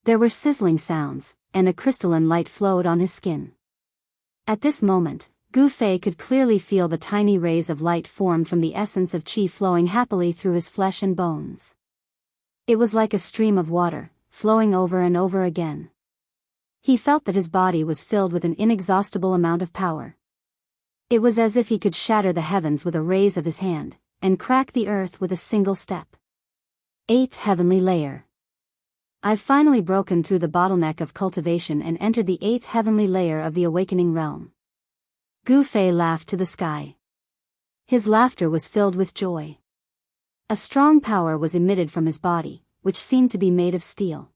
There were sizzling sounds, and a crystalline light flowed on his skin. At this moment, Gu Fei could clearly feel the tiny rays of light formed from the essence of qi flowing happily through his flesh and bones. It was like a stream of water, flowing over and over again. He felt that his body was filled with an inexhaustible amount of power. It was as if he could shatter the heavens with a raise of his hand, and crack the earth with a single step. 8th Heavenly Layer. I've finally broken through the bottleneck of cultivation and entered the 8th Heavenly Layer of the awakening realm. Gu Fei laughed to the sky. His laughter was filled with joy. A strong power was emitted from his body, which seemed to be made of steel.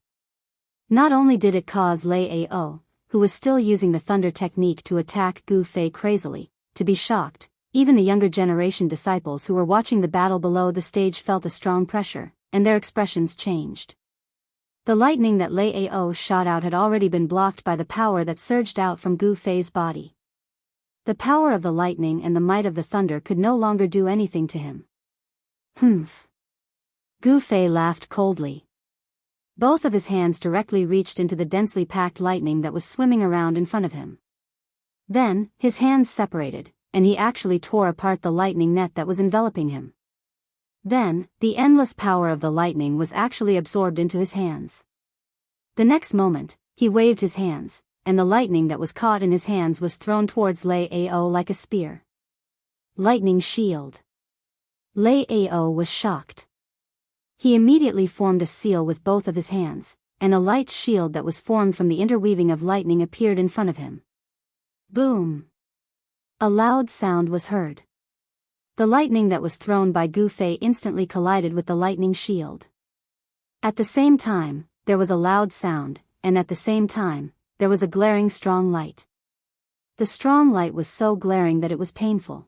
Not only did it cause Lei Ao, who was still using the thunder technique to attack Gu Fei crazily, to be shocked, even the younger generation disciples who were watching the battle below the stage felt a strong pressure, and their expressions changed. The lightning that Lei Ao shot out had already been blocked by the power that surged out from Gu Fei's body. The power of the lightning and the might of the thunder could no longer do anything to him. Humph. Gu Fei laughed coldly. Both of his hands directly reached into the densely packed lightning that was swimming around in front of him. Then, his hands separated, and he actually tore apart the lightning net that was enveloping him. Then, the endless power of the lightning was actually absorbed into his hands. The next moment, he waved his hands, and the lightning that was caught in his hands was thrown towards Lei Ao like a spear. Lightning shield. Lei Ao was shocked. He immediately formed a seal with both of his hands, and a light shield that was formed from the interweaving of lightning appeared in front of him. Boom! A loud sound was heard. The lightning that was thrown by Gu Fei instantly collided with the lightning shield. At the same time, there was a loud sound, and at the same time, there was a glaring strong light. The strong light was so glaring that it was painful.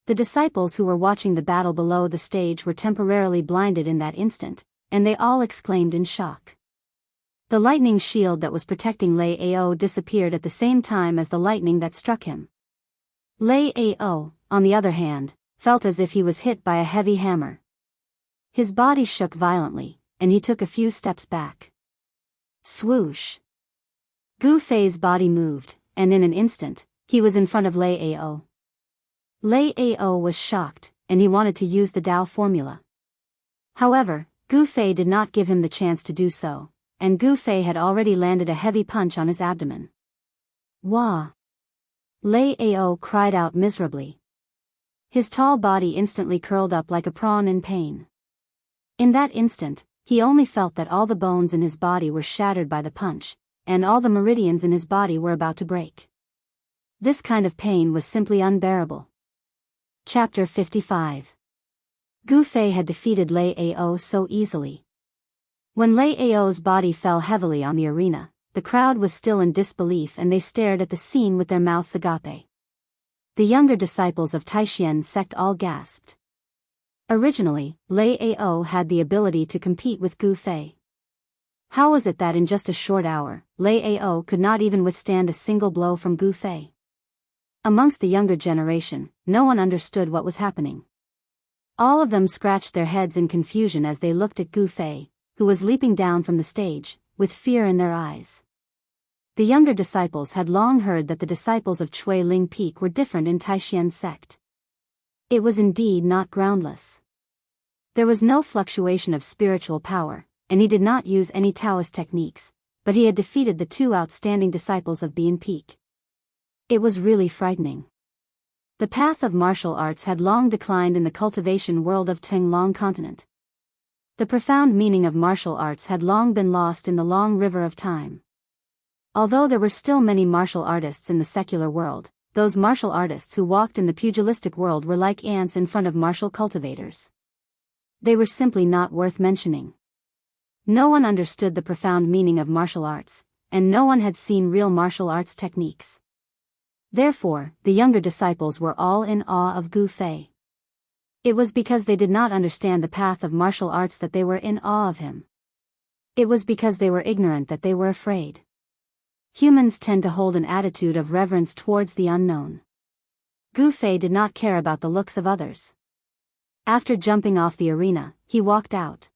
The disciples who were watching the battle below the stage were temporarily blinded in that instant, and they all exclaimed in shock. The lightning shield that was protecting Lei Ao disappeared at the same time as the lightning that struck him. Lei Ao, on the other hand, felt as if he was hit by a heavy hammer. His body shook violently, and he took a few steps back. Swoosh! Gu Fei's body moved, and in an instant, he was in front of Lei Ao. Lei Ao was shocked, and he wanted to use the Tao formula. However, Gu Fei did not give him the chance to do so, and Gu Fei had already landed a heavy punch on his abdomen. Wah! Lei Ao cried out miserably. His tall body instantly curled up like a prawn in pain. In that instant, he only felt that all the bones in his body were shattered by the punch, and all the meridians in his body were about to break. This kind of pain was simply unbearable. Chapter 55. Gu Fei had defeated Lei Ao so easily. When Lei Ao's body fell heavily on the arena, the crowd was still in disbelief and they stared at the scene with their mouths agape. The younger disciples of Taishan sect all gasped. Originally, Lei Ao had the ability to compete with Gu Fei. How was it that in just a short hour, Lei Ao could not even withstand a single blow from Gu Fei? Amongst the younger generation, no one understood what was happening. All of them scratched their heads in confusion as they looked at Gu Fei, who was leaping down from the stage, with fear in their eyes. The younger disciples had long heard that the disciples of Chui Ling Peak were different in Taishan sect. It was indeed not groundless. There was no fluctuation of spiritual power, and he did not use any Taoist techniques, but he had defeated the two outstanding disciples of Bian Peak. It was really frightening. The path of martial arts had long declined in the cultivation world of Tenglong continent. The profound meaning of martial arts had long been lost in the long river of time. Although there were still many martial artists in the secular world, those martial artists who walked in the pugilistic world were like ants in front of martial cultivators. They were simply not worth mentioning. No one understood the profound meaning of martial arts, and no one had seen real martial arts techniques. Therefore, the younger disciples were all in awe of Gu Fei. It was because they did not understand the path of martial arts that they were in awe of him. It was because they were ignorant that they were afraid. Humans tend to hold an attitude of reverence towards the unknown. Gu Fei did not care about the looks of others. After jumping off the arena, he walked out.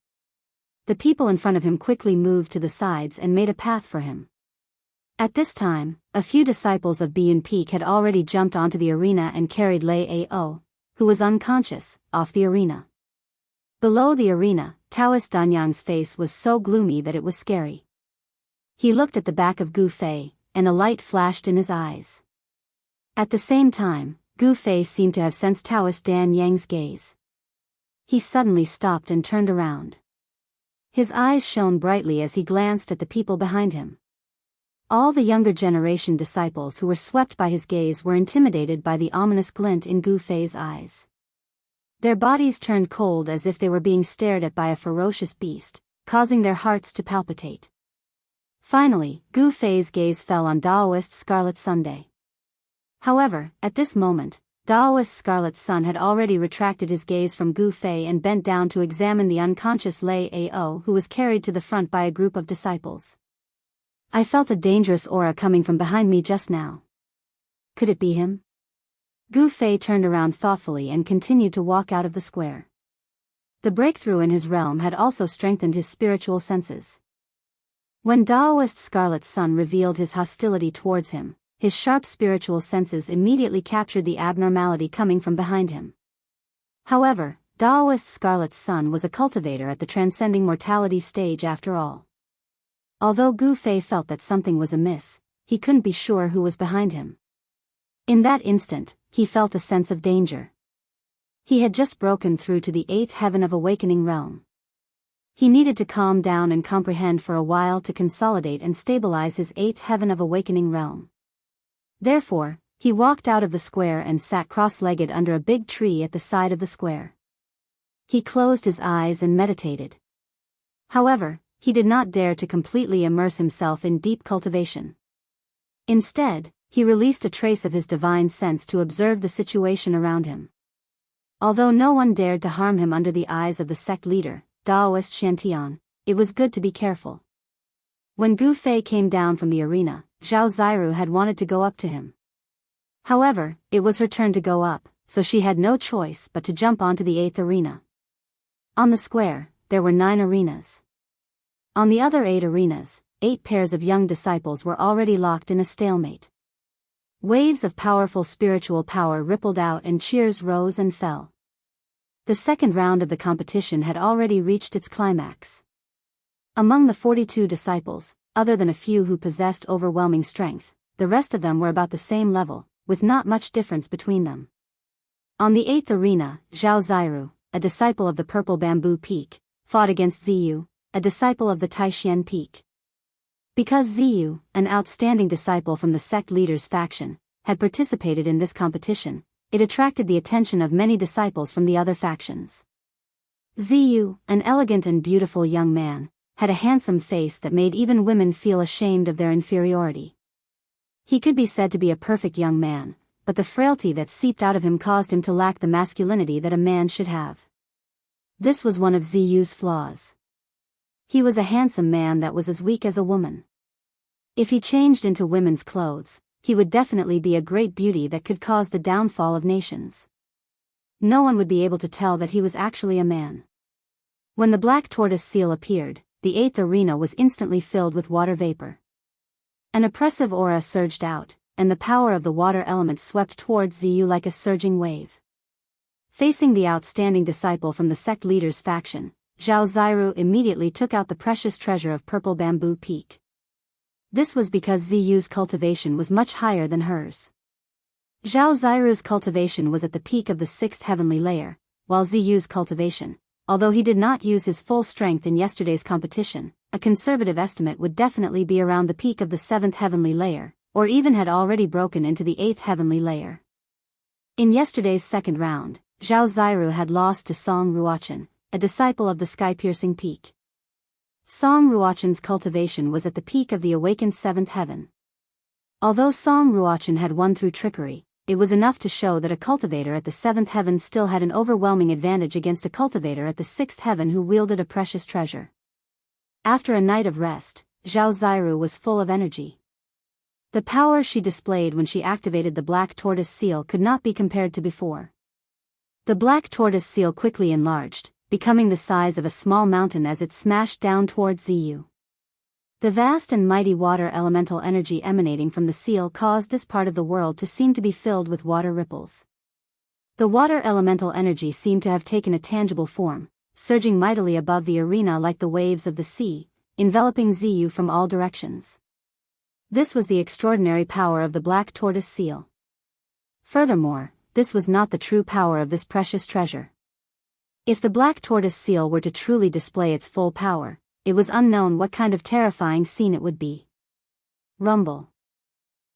The people in front of him quickly moved to the sides and made a path for him. At this time, a few disciples of Biyun Peak had already jumped onto the arena and carried Lei Ao, who was unconscious, off the arena. Below the arena, Taoist Danyang's face was so gloomy that it was scary. He looked at the back of Gu Fei, and a light flashed in his eyes. At the same time, Gu Fei seemed to have sensed Taoist Dan Yang's gaze. He suddenly stopped and turned around. His eyes shone brightly as he glanced at the people behind him. All the younger generation disciples who were swept by his gaze were intimidated by the ominous glint in Gu Fei's eyes. Their bodies turned cold as if they were being stared at by a ferocious beast, causing their hearts to palpitate. Finally, Gu Fei's gaze fell on Daoist Scarlet Sunday. However, at this moment, Daoist Scarlet Sun had already retracted his gaze from Gu Fei and bent down to examine the unconscious Lei Ao, who was carried to the front by a group of disciples. I felt a dangerous aura coming from behind me just now. Could it be him? Gu Fei turned around thoughtfully and continued to walk out of the square. The breakthrough in his realm had also strengthened his spiritual senses. When Daoist Scarlet Sun revealed his hostility towards him, his sharp spiritual senses immediately captured the abnormality coming from behind him. However, Daoist Scarlet Sun was a cultivator at the transcending mortality stage after all. Although Gu Fei felt that something was amiss, he couldn't be sure who was behind him. In that instant, he felt a sense of danger. He had just broken through to the 8th heaven of awakening realm. He needed to calm down and comprehend for a while to consolidate and stabilize his 8th heaven of awakening realm. Therefore, he walked out of the square and sat cross-legged under a big tree at the side of the square. He closed his eyes and meditated. However, he did not dare to completely immerse himself in deep cultivation. Instead, he released a trace of his divine sense to observe the situation around him. Although no one dared to harm him under the eyes of the sect leader, Daoist Shantian, it was good to be careful. When Gu Fei came down from the arena, Zhao Ziru had wanted to go up to him. However, it was her turn to go up, so she had no choice but to jump onto the 8th arena. On the square, there were 9 arenas. On the other 8 arenas, 8 pairs of young disciples were already locked in a stalemate. Waves of powerful spiritual power rippled out and cheers rose and fell. The second round of the competition had already reached its climax. Among the 42 disciples, other than a few who possessed overwhelming strength, the rest of them were about the same level, with not much difference between them. On the 8th arena, Zhao Ziru, a disciple of the Purple Bamboo Peak, fought against Ziyu, a disciple of the Taishan Peak. Because Ziyu, an outstanding disciple from the sect leader's faction, had participated in this competition, it attracted the attention of many disciples from the other factions. Ziyu, an elegant and beautiful young man, had a handsome face that made even women feel ashamed of their inferiority. He could be said to be a perfect young man, but the frailty that seeped out of him caused him to lack the masculinity that a man should have. This was one of Ziyu's flaws. He was a handsome man that was as weak as a woman. If he changed into women's clothes, he would definitely be a great beauty that could cause the downfall of nations. No one would be able to tell that he was actually a man. When the black tortoise seal appeared, the 8th arena was instantly filled with water vapor. An oppressive aura surged out, and the power of the water element swept towards Ziyu like a surging wave. Facing the outstanding disciple from the sect leader's faction, Zhao Ziru immediately took out the precious treasure of Purple Bamboo Peak. This was because Ziyu's cultivation was much higher than hers. Zhao Ziru's cultivation was at the peak of the 6th heavenly layer, while Ziyu's cultivation, although he did not use his full strength in yesterday's competition, a conservative estimate would definitely be around the peak of the 7th heavenly layer, or even had already broken into the 8th heavenly layer. In yesterday's second round, Zhao Ziru had lost to Song Ruochen, a disciple of the sky-piercing peak. Song Ruochen's cultivation was at the peak of the awakened 7th heaven. Although Song Ruochen had won through trickery, it was enough to show that a cultivator at the 7th heaven still had an overwhelming advantage against a cultivator at the 6th heaven who wielded a precious treasure. After a night of rest, Zhao Ziru was full of energy. The power she displayed when she activated the black tortoise seal could not be compared to before. The black tortoise seal quickly enlarged, becoming the size of a small mountain as it smashed down towards Ziyu. The vast and mighty water elemental energy emanating from the seal caused this part of the world to seem to be filled with water ripples. The water elemental energy seemed to have taken a tangible form, surging mightily above the arena like the waves of the sea, enveloping Ziyu from all directions. This was the extraordinary power of the black tortoise seal. Furthermore, this was not the true power of this precious treasure. If the black tortoise seal were to truly display its full power, it was unknown what kind of terrifying scene it would be. Rumble.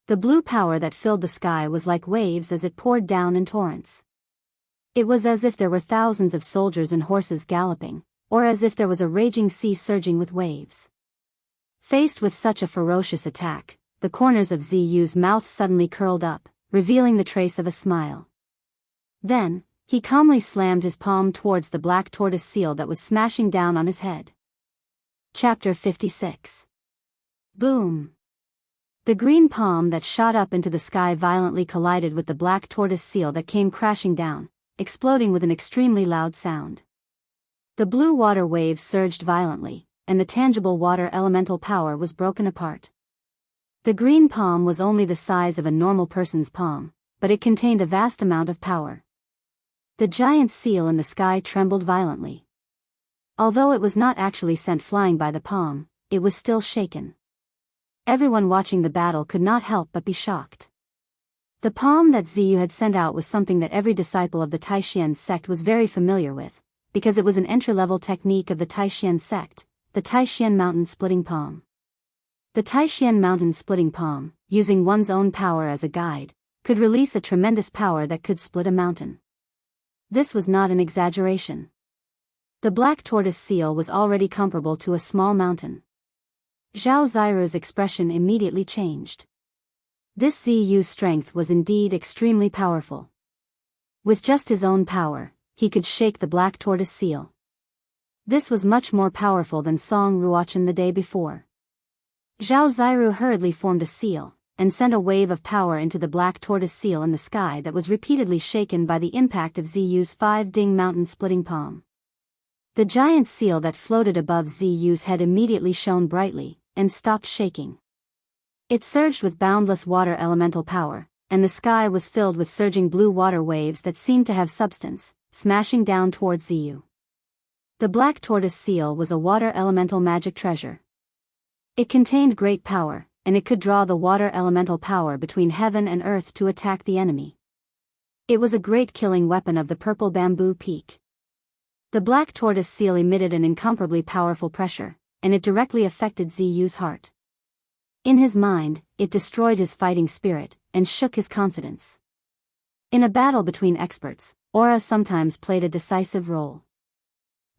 The blue power that filled the sky was like waves as it poured down in torrents. It was as if there were thousands of soldiers and horses galloping, or as if there was a raging sea surging with waves. Faced with such a ferocious attack, the corners of Ziyu's mouth suddenly curled up, revealing the trace of a smile. Then, he calmly slammed his palm towards the black tortoise seal that was smashing down on his head. Chapter 56. Boom! The green palm that shot up into the sky violently collided with the black tortoise seal that came crashing down, exploding with an extremely loud sound. The blue water waves surged violently, and the tangible water elemental power was broken apart. The green palm was only the size of a normal person's palm, but it contained a vast amount of power. The giant seal in the sky trembled violently. Although it was not actually sent flying by the palm, it was still shaken. Everyone watching the battle could not help but be shocked. The palm that Ziyu had sent out was something that every disciple of the Taishan sect was very familiar with, because it was an entry-level technique of the Taishan sect, the Taishan mountain splitting palm. The Taishan mountain splitting palm, using one's own power as a guide, could release a tremendous power that could split a mountain. This was not an exaggeration. The black tortoise seal was already comparable to a small mountain. Zhao Ziru's expression immediately changed. This Ziyu's strength was indeed extremely powerful. With just his own power, he could shake the black tortoise seal. This was much more powerful than Song Ruochen the day before. Zhao Ziru hurriedly formed a seal, and sent a wave of power into the black tortoise seal in the sky that was repeatedly shaken by the impact of Ziyu's 5-ding mountain splitting palm. The giant seal that floated above Ziyu's head immediately shone brightly, and stopped shaking. It surged with boundless water elemental power, and the sky was filled with surging blue water waves that seemed to have substance, smashing down towards Ziyu. The black tortoise seal was a water elemental magic treasure. It contained great power, and it could draw the water elemental power between heaven and earth to attack the enemy. It was a great killing weapon of the purple bamboo peak. The black tortoise seal emitted an incomparably powerful pressure, and it directly affected Ziyu's heart. In his mind, it destroyed his fighting spirit, and shook his confidence. In a battle between experts, aura sometimes played a decisive role.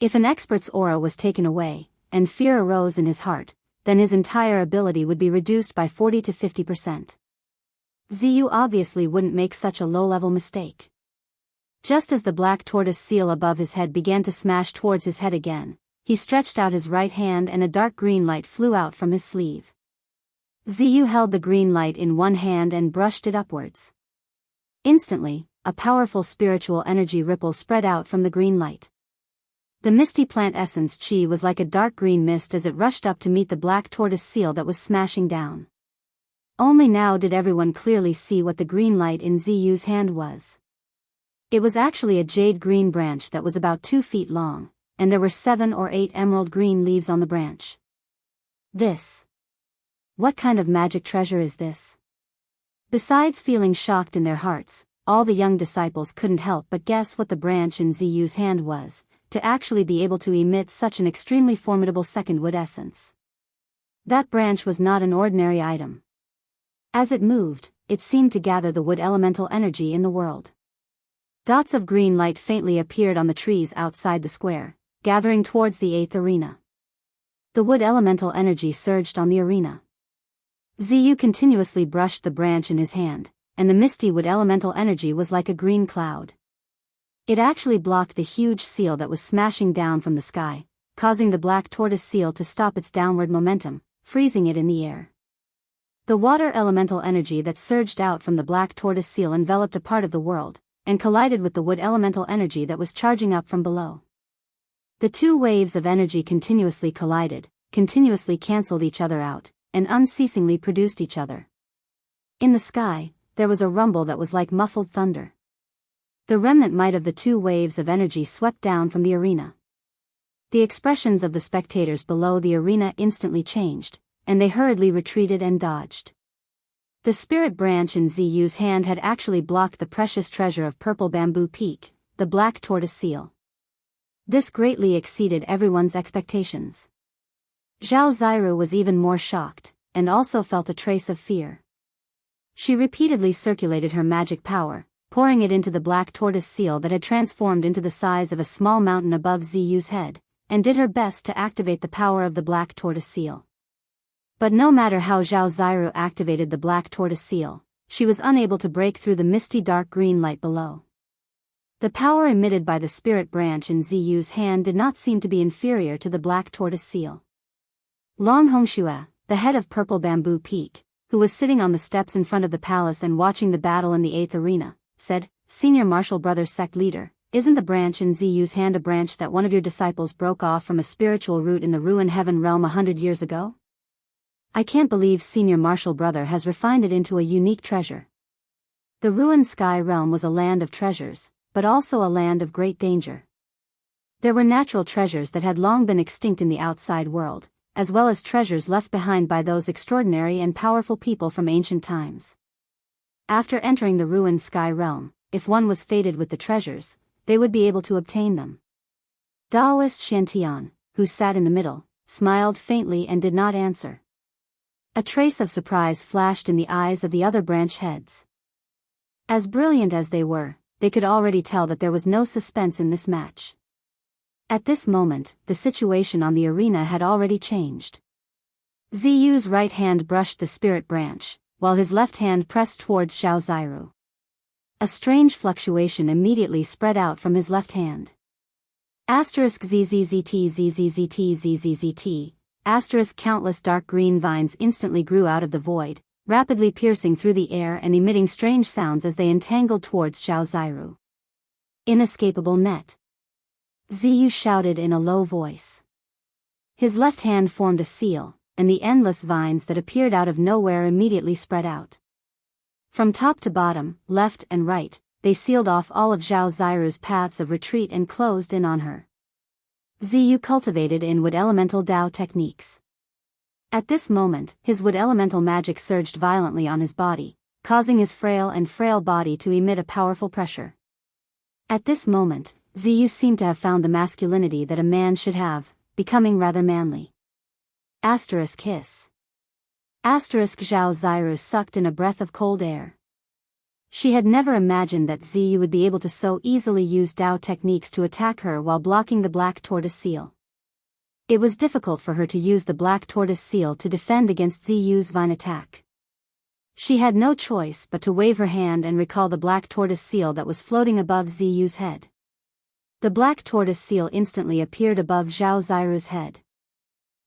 If an expert's aura was taken away, and fear arose in his heart, then his entire ability would be reduced by 40 to 50%. Ziyu obviously wouldn't make such a low-level mistake. Just as the black tortoise seal above his head began to smash towards his head again, he stretched out his right hand and a dark green light flew out from his sleeve. Ziyu held the green light in one hand and brushed it upwards. Instantly, a powerful spiritual energy ripple spread out from the green light. The misty plant essence chi was like a dark green mist as it rushed up to meet the black tortoise seal that was smashing down. Only now did everyone clearly see what the green light in Ziyu's hand was. It was actually a jade green branch that was about 2 feet long, and there were 7 or 8 emerald green leaves on the branch. This. What kind of magic treasure is this? Besides feeling shocked in their hearts, all the young disciples couldn't help but guess what the branch in Ziyu's hand was, to actually be able to emit such an extremely formidable second wood essence. That branch was not an ordinary item. As it moved, it seemed to gather the wood elemental energy in the world. Dots of green light faintly appeared on the trees outside the square, gathering towards the 8th arena. The wood elemental energy surged on the arena. Ziyu continuously brushed the branch in his hand, and the misty wood elemental energy was like a green cloud. It actually blocked the huge seal that was smashing down from the sky, causing the black tortoise seal to stop its downward momentum, freezing it in the air. The water elemental energy that surged out from the black tortoise seal enveloped a part of the world, and collided with the wood elemental energy that was charging up from below. The two waves of energy continuously collided, continuously cancelled each other out, and unceasingly produced each other. In the sky, there was a rumble that was like muffled thunder. The remnant might of the two waves of energy swept down from the arena. The expressions of the spectators below the arena instantly changed, and they hurriedly retreated and dodged. The spirit branch in Ziyu's hand had actually blocked the precious treasure of purple bamboo peak, the black tortoise seal. This greatly exceeded everyone's expectations. Zhao Ziru was even more shocked, and also felt a trace of fear. She repeatedly circulated her magic power, pouring it into the black tortoise seal that had transformed into the size of a small mountain above Ziyu's head, and did her best to activate the power of the black tortoise seal. But no matter how Zhao Ziru activated the black tortoise seal, she was unable to break through the misty dark green light below. The power emitted by the spirit branch in Ziyu's hand did not seem to be inferior to the black tortoise seal. Long Hongxue, the head of Purple Bamboo Peak, who was sitting on the steps in front of the palace and watching the battle in the 8th arena, said, "Senior Martial Brothers sect leader, isn't the branch in Ziyu's hand a branch that one of your disciples broke off from a spiritual root in the ruined heaven realm 100 years ago? I can't believe Senior Martial Brother has refined it into a unique treasure." The ruined sky realm was a land of treasures, but also a land of great danger. There were natural treasures that had long been extinct in the outside world, as well as treasures left behind by those extraordinary and powerful people from ancient times. After entering the ruined sky realm, if one was fated with the treasures, they would be able to obtain them. Daoist Shantian, who sat in the middle, smiled faintly and did not answer. A trace of surprise flashed in the eyes of the other branch heads. As brilliant as they were, they could already tell that there was no suspense in this match. At this moment, the situation on the arena had already changed. Ziyu's right hand brushed the spirit branch, while his left hand pressed towards Zhao Ziru. A strange fluctuation immediately spread out from his left hand. *ZZZT. Countless dark green vines instantly grew out of the void, rapidly piercing through the air and emitting strange sounds as they entangled towards Zhao Ziru. Inescapable net. Ziyu shouted in a low voice. His left hand formed a seal, and the endless vines that appeared out of nowhere immediately spread out. From top to bottom, left and right, they sealed off all of Zhao Ziru's paths of retreat and closed in on her. Ziyu cultivated in wood elemental Dao techniques. At this moment, his wood elemental magic surged violently on his body, causing his frail body to emit a powerful pressure. At this moment, Ziyu seemed to have found the masculinity that a man should have, becoming rather manly. Hiss. Zhao Ziru sucked in a breath of cold air. She had never imagined that Ziyu would be able to so easily use Dao techniques to attack her while blocking the black tortoise seal. It was difficult for her to use the black tortoise seal to defend against Ziyu's vine attack. She had no choice but to wave her hand and recall the black tortoise seal that was floating above Ziyu's head. The black tortoise seal instantly appeared above Zhao Ziru's head.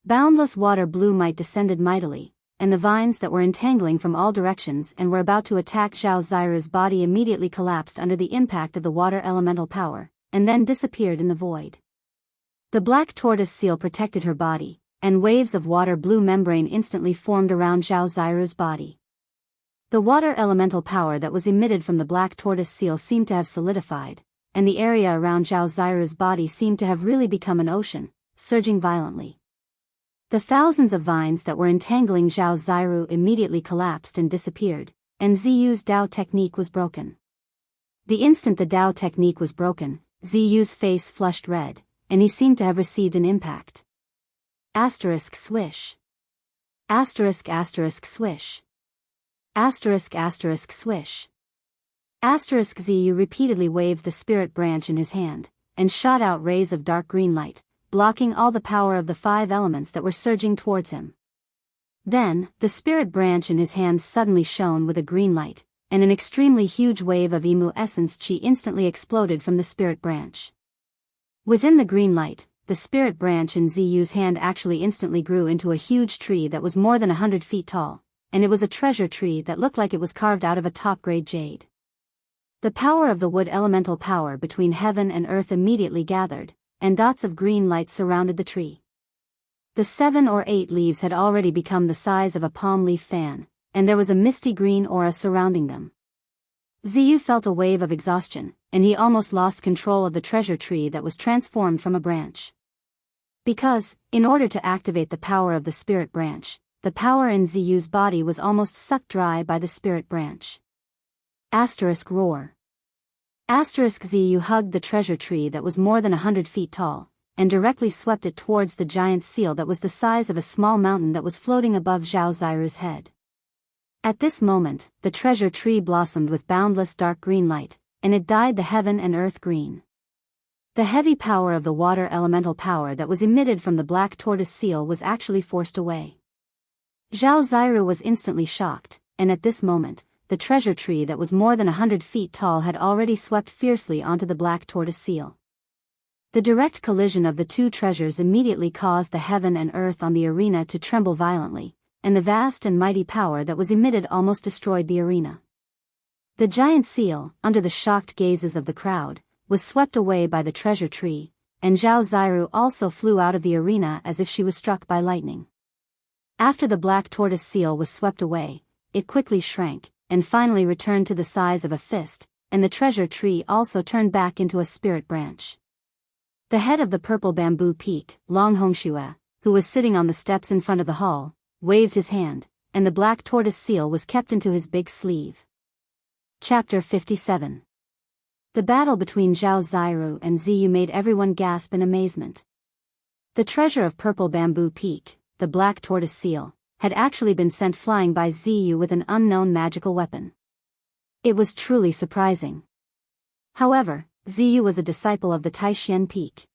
Boundless water blue might descended mightily, and the vines that were entangling from all directions and were about to attack Zhao Ziru's body immediately collapsed under the impact of the water elemental power, and then disappeared in the void. The black tortoise seal protected her body, and waves of water blue membrane instantly formed around Zhao Ziru's body. The water elemental power that was emitted from the black tortoise seal seemed to have solidified, and the area around Zhao Ziru's body seemed to have really become an ocean, surging violently. The thousands of vines that were entangling Zhao Ziru immediately collapsed and disappeared, and Ziyu's Dao technique was broken. The instant the Dao technique was broken, Ziyu's face flushed red, and he seemed to have received an impact. Swish. Swish. Swish. Ziyu repeatedly waved the spirit branch in his hand, and shot out rays of dark green light, blocking all the power of the 5 elements that were surging towards him. Then, the spirit branch in his hand suddenly shone with a green light, and an extremely huge wave of Imu essence chi instantly exploded from the spirit branch. Within the green light, the spirit branch in Ziyu's hand actually instantly grew into a huge tree that was more than 100 feet tall, and it was a treasure tree that looked like it was carved out of a top-grade jade. The power of the wood elemental power between heaven and earth immediately gathered, and dots of green light surrounded the tree. The 7 or 8 leaves had already become the size of a palm leaf fan, and there was a misty green aura surrounding them. Ziyu felt a wave of exhaustion, and he almost lost control of the treasure tree that was transformed from a branch. Because, in order to activate the power of the spirit branch, the power in Ziyu's body was almost sucked dry by the spirit branch. Roar. Ziyu hugged the treasure tree that was more than 100 feet tall, and directly swept it towards the giant seal that was the size of a small mountain that was floating above Zhao Ziru's head. At this moment, the treasure tree blossomed with boundless dark green light, and it dyed the heaven and earth green. The heavy power of the water elemental power that was emitted from the black tortoise seal was actually forced away. Zhao Ziru was instantly shocked, and at this moment, the treasure tree that was more than 100 feet tall had already swept fiercely onto the black tortoise seal. The direct collision of the two treasures immediately caused the heaven and earth on the arena to tremble violently, and the vast and mighty power that was emitted almost destroyed the arena. The giant seal, under the shocked gazes of the crowd, was swept away by the treasure tree, and Zhao Ziru also flew out of the arena as if she was struck by lightning. After the black tortoise seal was swept away, it quickly shrank, and finally returned to the size of a fist, and the treasure tree also turned back into a spirit branch. The head of the purple bamboo peak, Long Hongxue, who was sitting on the steps in front of the hall, waved his hand, and the black tortoise seal was kept into his big sleeve. Chapter 57. The battle between Zhao Ziru and Ziyu made everyone gasp in amazement. The treasure of purple bamboo peak, the black tortoise seal, had actually been sent flying by Ziyu with an unknown magical weapon. It was truly surprising. However, Ziyu was a disciple of the Taishian peak.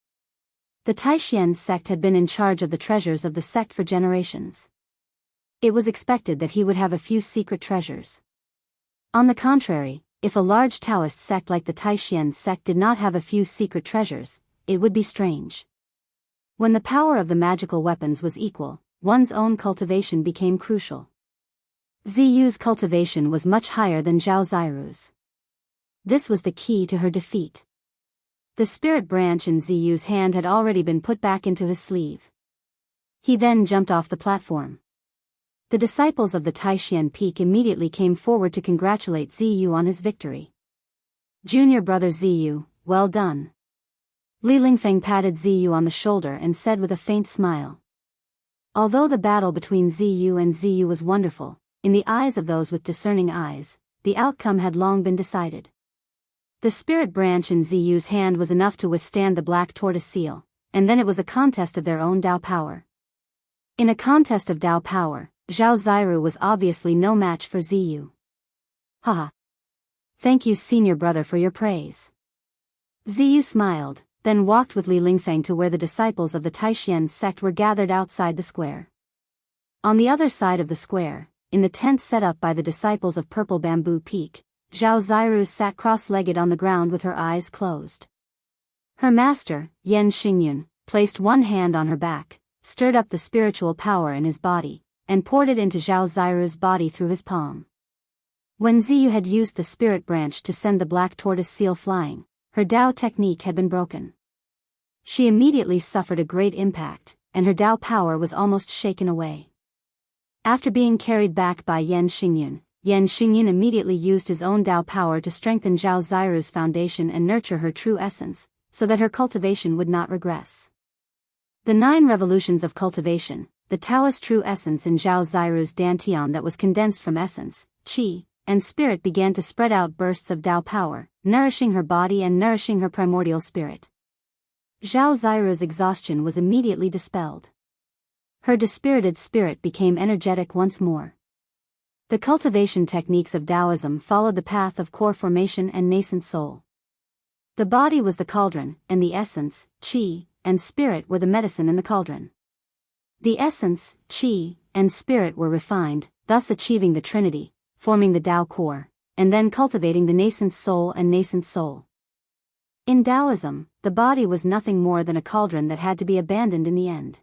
The Taishian sect had been in charge of the treasures of the sect for generations. It was expected that he would have a few secret treasures. On the contrary, if a large Taoist sect like the Taishian sect did not have a few secret treasures, it would be strange. When the power of the magical weapons was equal, one's own cultivation became crucial. Ziyu's cultivation was much higher than Zhao Ziru's. This was the key to her defeat. The spirit branch in Ziyu's hand had already been put back into his sleeve. He then jumped off the platform. The disciples of the Taishian peak immediately came forward to congratulate Ziyu on his victory. Junior brother Ziyu, well done. Li Lingfeng patted Ziyu on the shoulder and said with a faint smile. Although the battle between Ziyu was wonderful, in the eyes of those with discerning eyes, the outcome had long been decided. The spirit branch in Ziyu's hand was enough to withstand the black tortoise seal, and then it was a contest of their own Dao power. In a contest of Dao power, Zhao Ziru was obviously no match for Ziyu. Haha. Thank you senior brother for your praise. Ziyu smiled, then walked with Li Lingfeng to where the disciples of the Taishian sect were gathered outside the square. On the other side of the square, in the tent set up by the disciples of Purple Bamboo Peak, Zhao Ziru sat cross-legged on the ground with her eyes closed. Her master, Yan Xingyun, placed one hand on her back, stirred up the spiritual power in his body, and poured it into Zhao Ziru's body through his palm. When Ziyu had used the spirit branch to send the black tortoise seal flying, her Dao technique had been broken. She immediately suffered a great impact, and her Dao power was almost shaken away. After being carried back by Yan Xingyun immediately used his own Dao power to strengthen Zhao Ziru's foundation and nurture her true essence, so that her cultivation would not regress. The 9 revolutions of cultivation, the Taoist true essence in Zhao Ziru's dantian that was condensed from essence, qi, and spirit began to spread out bursts of Dao power, nourishing her body and nourishing her primordial spirit. Zhao Ziru's exhaustion was immediately dispelled. Her dispirited spirit became energetic once more. The cultivation techniques of Taoism followed the path of core formation and nascent soul. The body was the cauldron, and the essence, qi, and spirit were the medicine in the cauldron. The essence, qi, and spirit were refined, thus achieving the trinity, forming the Tao core, and then cultivating the nascent soul and nascent soul. In Taoism, the body was nothing more than a cauldron that had to be abandoned in the end.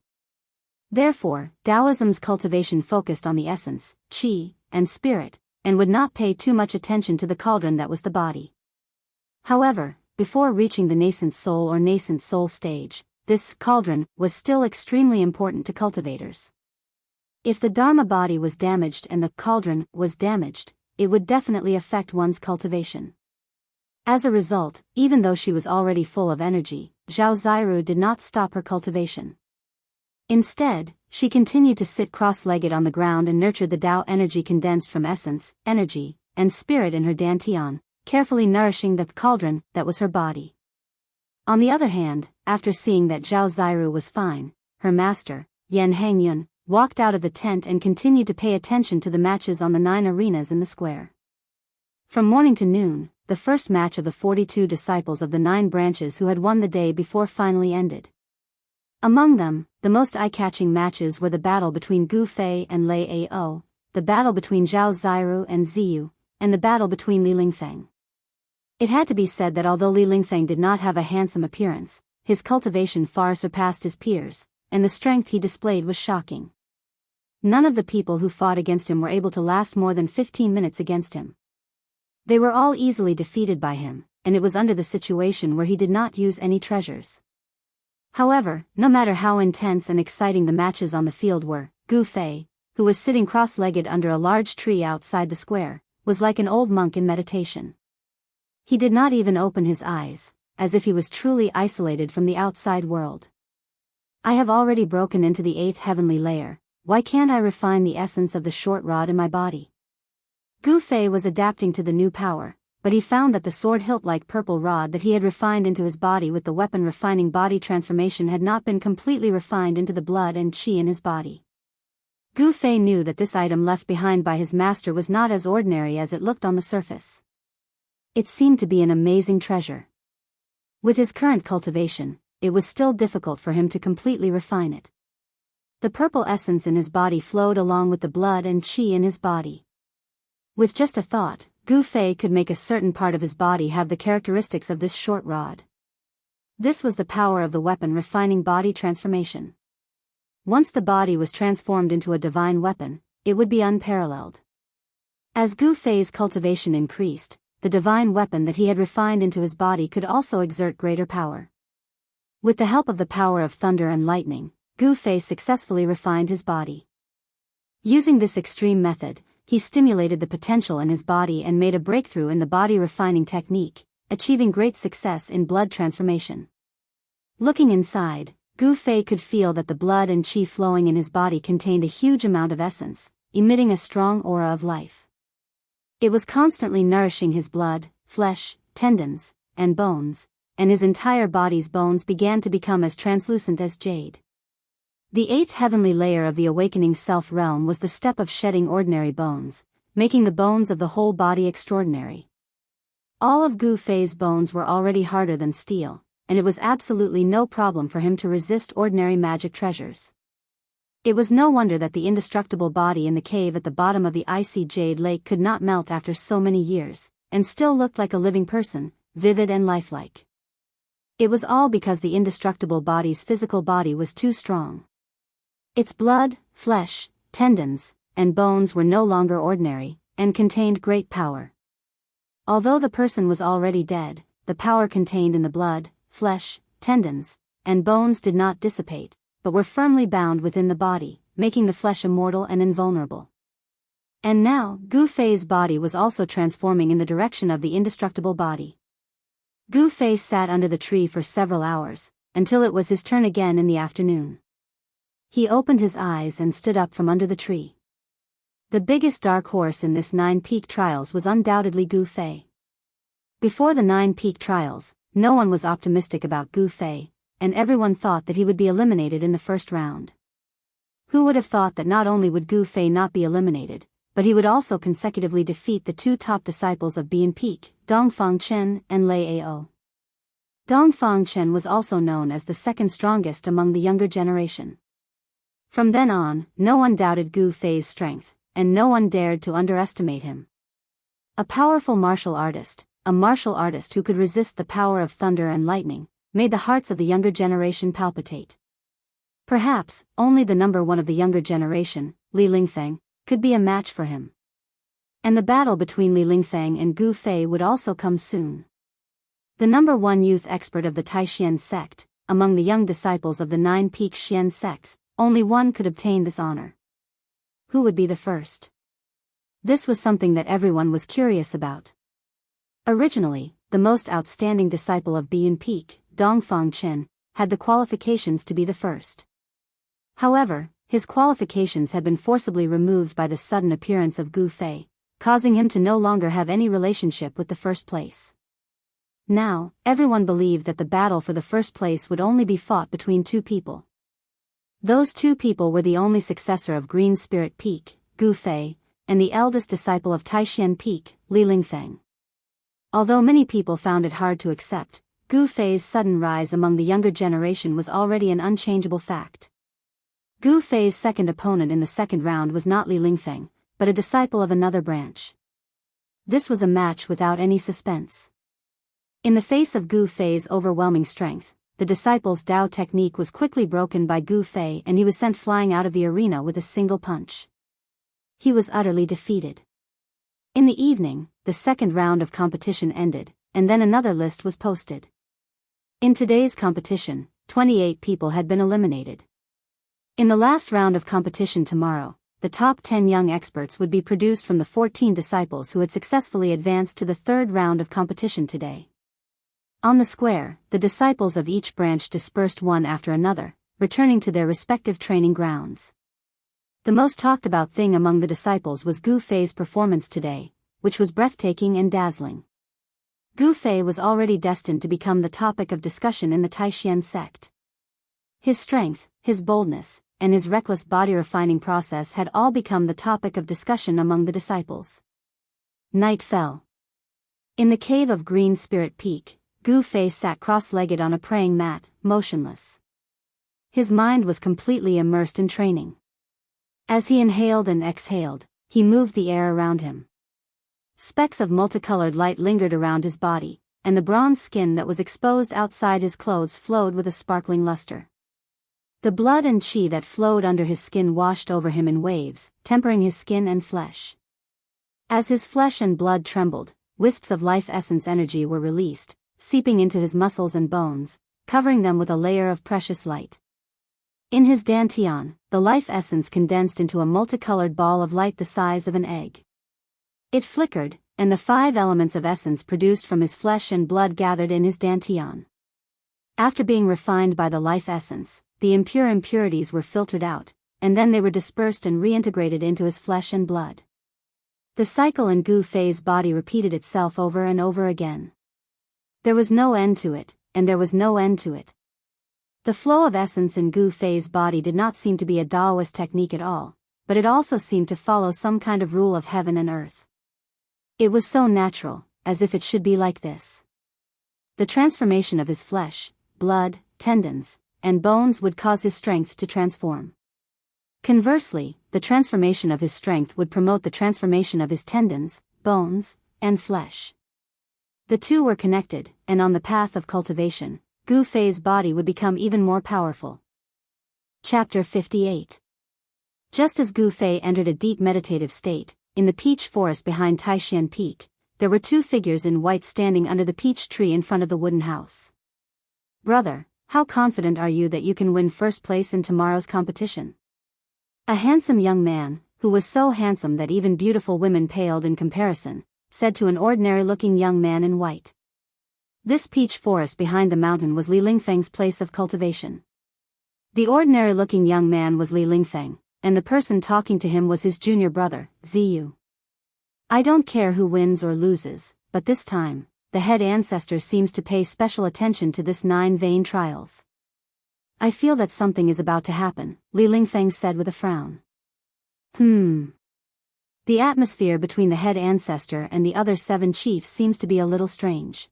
Therefore, Taoism's cultivation focused on the essence, qi, and spirit, and would not pay too much attention to the cauldron that was the body. However, before reaching the nascent soul stage, this cauldron was still extremely important to cultivators. If the Dharma body was damaged and the cauldron was damaged, it would definitely affect one's cultivation. As a result, even though she was already full of energy, Zhao Ziru did not stop her cultivation. Instead, she continued to sit cross-legged on the ground and nurtured the Tao energy condensed from essence, energy, and spirit in her dantian, carefully nourishing the cauldron that was her body. On the other hand, after seeing that Zhao Ziru was fine, her master, Yan Hangyun, walked out of the tent and continued to pay attention to the matches on the 9 arenas in the square. From morning to noon, the first match of the 42 disciples of the 9 branches who had won the day before finally ended. Among them, the most eye-catching matches were the battle between Gu Fei and Lei Ao, the battle between Zhao Ziru and Ziyu, and the battle between Li Lingfeng. It had to be said that although Li Lingfeng did not have a handsome appearance, his cultivation far surpassed his peers, and the strength he displayed was shocking. None of the people who fought against him were able to last more than 15 minutes against him. They were all easily defeated by him, and it was under the situation where he did not use any treasures. However, no matter how intense and exciting the matches on the field were, Gu Fei, who was sitting cross-legged under a large tree outside the square, was like an old monk in meditation. He did not even open his eyes, as if he was truly isolated from the outside world. I have already broken into the 8th heavenly layer, why can't I refine the essence of the short rod in my body? Gu Fei was adapting to the new power, but he found that the sword hilt-like purple rod that he had refined into his body with the weapon refining body transformation had not been completely refined into the blood and qi in his body. Gu Fei knew that this item left behind by his master was not as ordinary as it looked on the surface. It seemed to be an amazing treasure. With his current cultivation, it was still difficult for him to completely refine it. The purple essence in his body flowed along with the blood and qi in his body. With just a thought, Gu Fei could make a certain part of his body have the characteristics of this short rod. This was the power of the weapon refining body transformation. Once the body was transformed into a divine weapon, it would be unparalleled. As Gu Fei's cultivation increased, the divine weapon that he had refined into his body could also exert greater power. With the help of the power of thunder and lightning, Gu Fei successfully refined his body. Using this extreme method, he stimulated the potential in his body and made a breakthrough in the body refining technique, achieving great success in blood transformation. Looking inside, Gu Fei could feel that the blood and qi flowing in his body contained a huge amount of essence, emitting a strong aura of life. It was constantly nourishing his blood, flesh, tendons, and bones, and his entire body's bones began to become as translucent as jade. The 8th heavenly layer of the awakening self-realm was the step of shedding ordinary bones, making the bones of the whole body extraordinary. All of Gu Fei's bones were already harder than steel, and it was absolutely no problem for him to resist ordinary magic treasures. It was no wonder that the indestructible body in the cave at the bottom of the icy jade lake could not melt after so many years, and still looked like a living person, vivid and lifelike. It was all because the indestructible body's physical body was too strong. Its blood, flesh, tendons, and bones were no longer ordinary, and contained great power. Although the person was already dead, the power contained in the blood, flesh, tendons, and bones did not dissipate, but were firmly bound within the body, making the flesh immortal and invulnerable. And now, Gu Fei's body was also transforming in the direction of the indestructible body. Gu Fei sat under the tree for several hours, until it was his turn again in the afternoon. He opened his eyes and stood up from under the tree. The biggest dark horse in this 9-peak trials was undoubtedly Gu Fei. Before the 9-peak trials, no one was optimistic about Gu Fei, and everyone thought that he would be eliminated in the first round. Who would have thought that not only would Gu Fei not be eliminated, but he would also consecutively defeat the 2 top disciples of Bian Peak, Dongfang Chen and Lei Ao. Dongfang Chen was also known as the second strongest among the younger generation. From then on, no one doubted Gu Fei's strength, and no one dared to underestimate him. A powerful martial artist, a martial artist who could resist the power of thunder and lightning, made the hearts of the younger generation palpitate. Perhaps, only the number 1 of the younger generation, Li Lingfeng, could be a match for him. And the battle between Li Lingfeng and Gu Fei would also come soon. The number one youth expert of the Taishan sect, among the young disciples of the 9 peak Xian sects, only one could obtain this honor. Who would be the first? This was something that everyone was curious about. Originally, the most outstanding disciple of Biyun Peak, Dongfang Chen, had the qualifications to be the first. However, his qualifications had been forcibly removed by the sudden appearance of Gu Fei, causing him to no longer have any relationship with the first place. Now, everyone believed that the battle for the first place would only be fought between 2 people. Those 2 people were the only successor of Green Spirit Peak, Gu Fei, and the eldest disciple of Taishan Peak, Li Lingfeng. Although many people found it hard to accept, Gu Fei's sudden rise among the younger generation was already an unchangeable fact. Gu Fei's second opponent in the second round was not Li Lingfeng, but a disciple of another branch. This was a match without any suspense. In the face of Gu Fei's overwhelming strength, the disciple's Dao technique was quickly broken by Gu Fei and he was sent flying out of the arena with a single punch. He was utterly defeated. In the evening, the second round of competition ended, and then another list was posted. In today's competition, 28 people had been eliminated. In the last round of competition tomorrow, the top 10 young experts would be produced from the 14 disciples who had successfully advanced to the third round of competition today. On the square, the disciples of each branch dispersed one after another, returning to their respective training grounds. The most talked about thing among the disciples was Gu Fei's performance today, which was breathtaking and dazzling. Gu Fei was already destined to become the topic of discussion in the Taishan sect. His strength, his boldness, and his reckless body refining process had all become the topic of discussion among the disciples. Night fell. In the cave of Green Spirit Peak, Gu Fei sat cross-legged on a praying mat, motionless. His mind was completely immersed in training. As he inhaled and exhaled, he moved the air around him. Specks of multicolored light lingered around his body, and the bronze skin that was exposed outside his clothes flowed with a sparkling luster. The blood and qi that flowed under his skin washed over him in waves, tempering his skin and flesh. As his flesh and blood trembled, wisps of life essence energy were released, seeping into his muscles and bones, covering them with a layer of precious light. In his dantian, the life essence condensed into a multicolored ball of light the size of an egg. It flickered, and the 5 elements of essence produced from his flesh and blood gathered in his dantian. After being refined by the life essence, the impure impurities were filtered out, and then they were dispersed and reintegrated into his flesh and blood. The cycle in Gu Fei's body repeated itself over and over again. There was no end to it, and there was no end to it. The flow of essence in Gu Fei's body did not seem to be a Taoist technique at all, but it also seemed to follow some kind of rule of heaven and earth. It was so natural, as if it should be like this. The transformation of his flesh, blood, tendons, and bones would cause his strength to transform. Conversely, the transformation of his strength would promote the transformation of his tendons, bones, and flesh. The two were connected, and on the path of cultivation, Gu Fei's body would become even more powerful. Chapter 58. Just as Gu Fei entered a deep meditative state, in the peach forest behind Taishan Peak, there were 2 figures in white standing under the peach tree in front of the wooden house. "Brother, how confident are you that you can win first place in tomorrow's competition?" A handsome young man, who was so handsome that even beautiful women paled in comparison, said to an ordinary-looking young man in white. This peach forest behind the mountain was Li Lingfeng's place of cultivation. The ordinary-looking young man was Li Lingfeng, and the person talking to him was his junior brother, Ziyu. "I don't care who wins or loses, but this time, the head ancestor seems to pay special attention to this 9 vein trials. I feel that something is about to happen," Li Lingfeng said with a frown. The atmosphere between the head ancestor and the other 7 chiefs seems to be a little strange.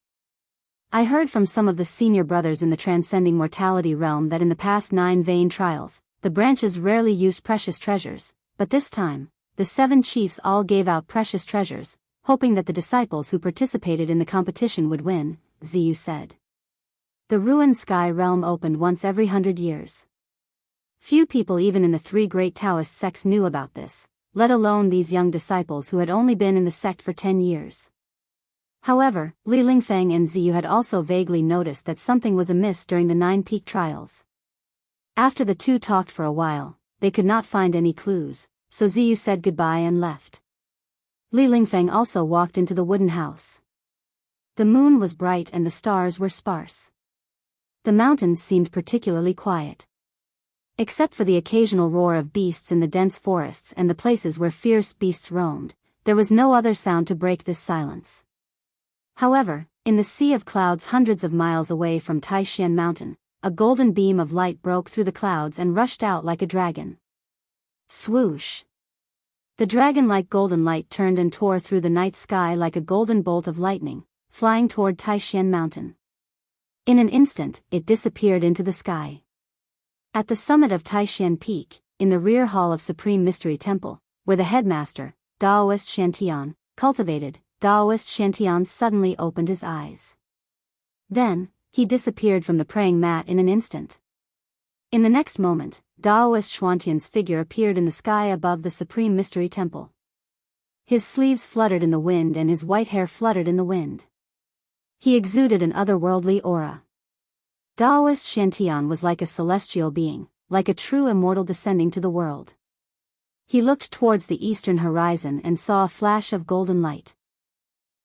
I heard from some of the senior brothers in the transcending mortality realm that in the past 9 vein trials, the branches rarely used precious treasures, but this time, the 7 chiefs all gave out precious treasures, hoping that the disciples who participated in the competition would win, Ziyu said. The ruined sky realm opened once every 100 years. Few people even in the 3 great Taoist sects knew about this, let alone these young disciples who had only been in the sect for 10 years. However, Li Lingfeng and Ziyu had also vaguely noticed that something was amiss during the 9-peak trials. After the two talked for a while, they could not find any clues, so Ziyu said goodbye and left. Li Lingfeng also walked into the wooden house. The moon was bright and the stars were sparse. The mountains seemed particularly quiet. Except for the occasional roar of beasts in the dense forests and the places where fierce beasts roamed, there was no other sound to break this silence. However, in the sea of clouds hundreds of miles away from Taishan Mountain, a golden beam of light broke through the clouds and rushed out like a dragon. Swoosh! The dragon-like golden light turned and tore through the night sky like a golden bolt of lightning, flying toward Taishan Mountain. In an instant, it disappeared into the sky. At the summit of Taishan Peak, in the rear hall of Supreme Mystery Temple, where the headmaster, Daoist Shantian, cultivated, Daoist Shantian suddenly opened his eyes. Then, he disappeared from the praying mat in an instant. In the next moment, Daoist Shantian's figure appeared in the sky above the Supreme Mystery Temple. His sleeves fluttered in the wind and his white hair fluttered in the wind. He exuded an otherworldly aura. Daoist Shantian was like a celestial being, like a true immortal descending to the world. He looked towards the eastern horizon and saw a flash of golden light.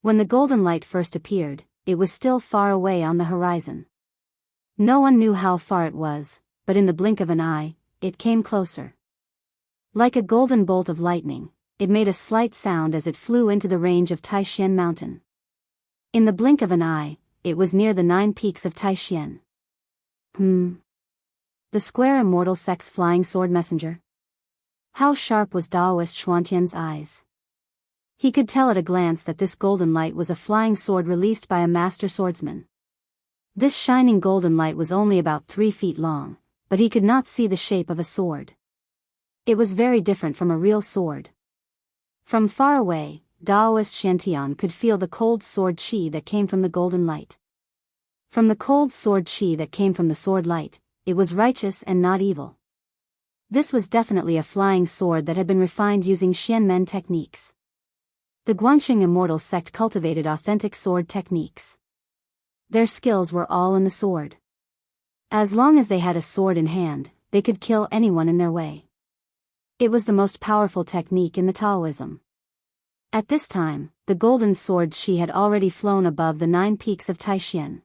When the golden light first appeared, it was still far away on the horizon. No one knew how far it was, but in the blink of an eye, it came closer. Like a golden bolt of lightning, it made a slight sound as it flew into the range of Taishan Mountain. In the blink of an eye, it was near the 9 peaks of Taishan. The square immortal sex flying sword messenger. How sharp was Daoist Shantian's eyes. He could tell at a glance that this golden light was a flying sword released by a master swordsman. This shining golden light was only about 3 feet long, but he could not see the shape of a sword. It was very different from a real sword. From far away, Daoist Shantian could feel the cold sword chi that came from the golden light. From the cold sword chi that came from the sword light, it was righteous and not evil. This was definitely a flying sword that had been refined using Xianmen techniques. The Guanxing Immortal sect cultivated authentic sword techniques. Their skills were all in the sword. As long as they had a sword in hand, they could kill anyone in their way. It was the most powerful technique in the Taoism. At this time, the golden sword Shi had already flown above the 9 peaks of Taishan.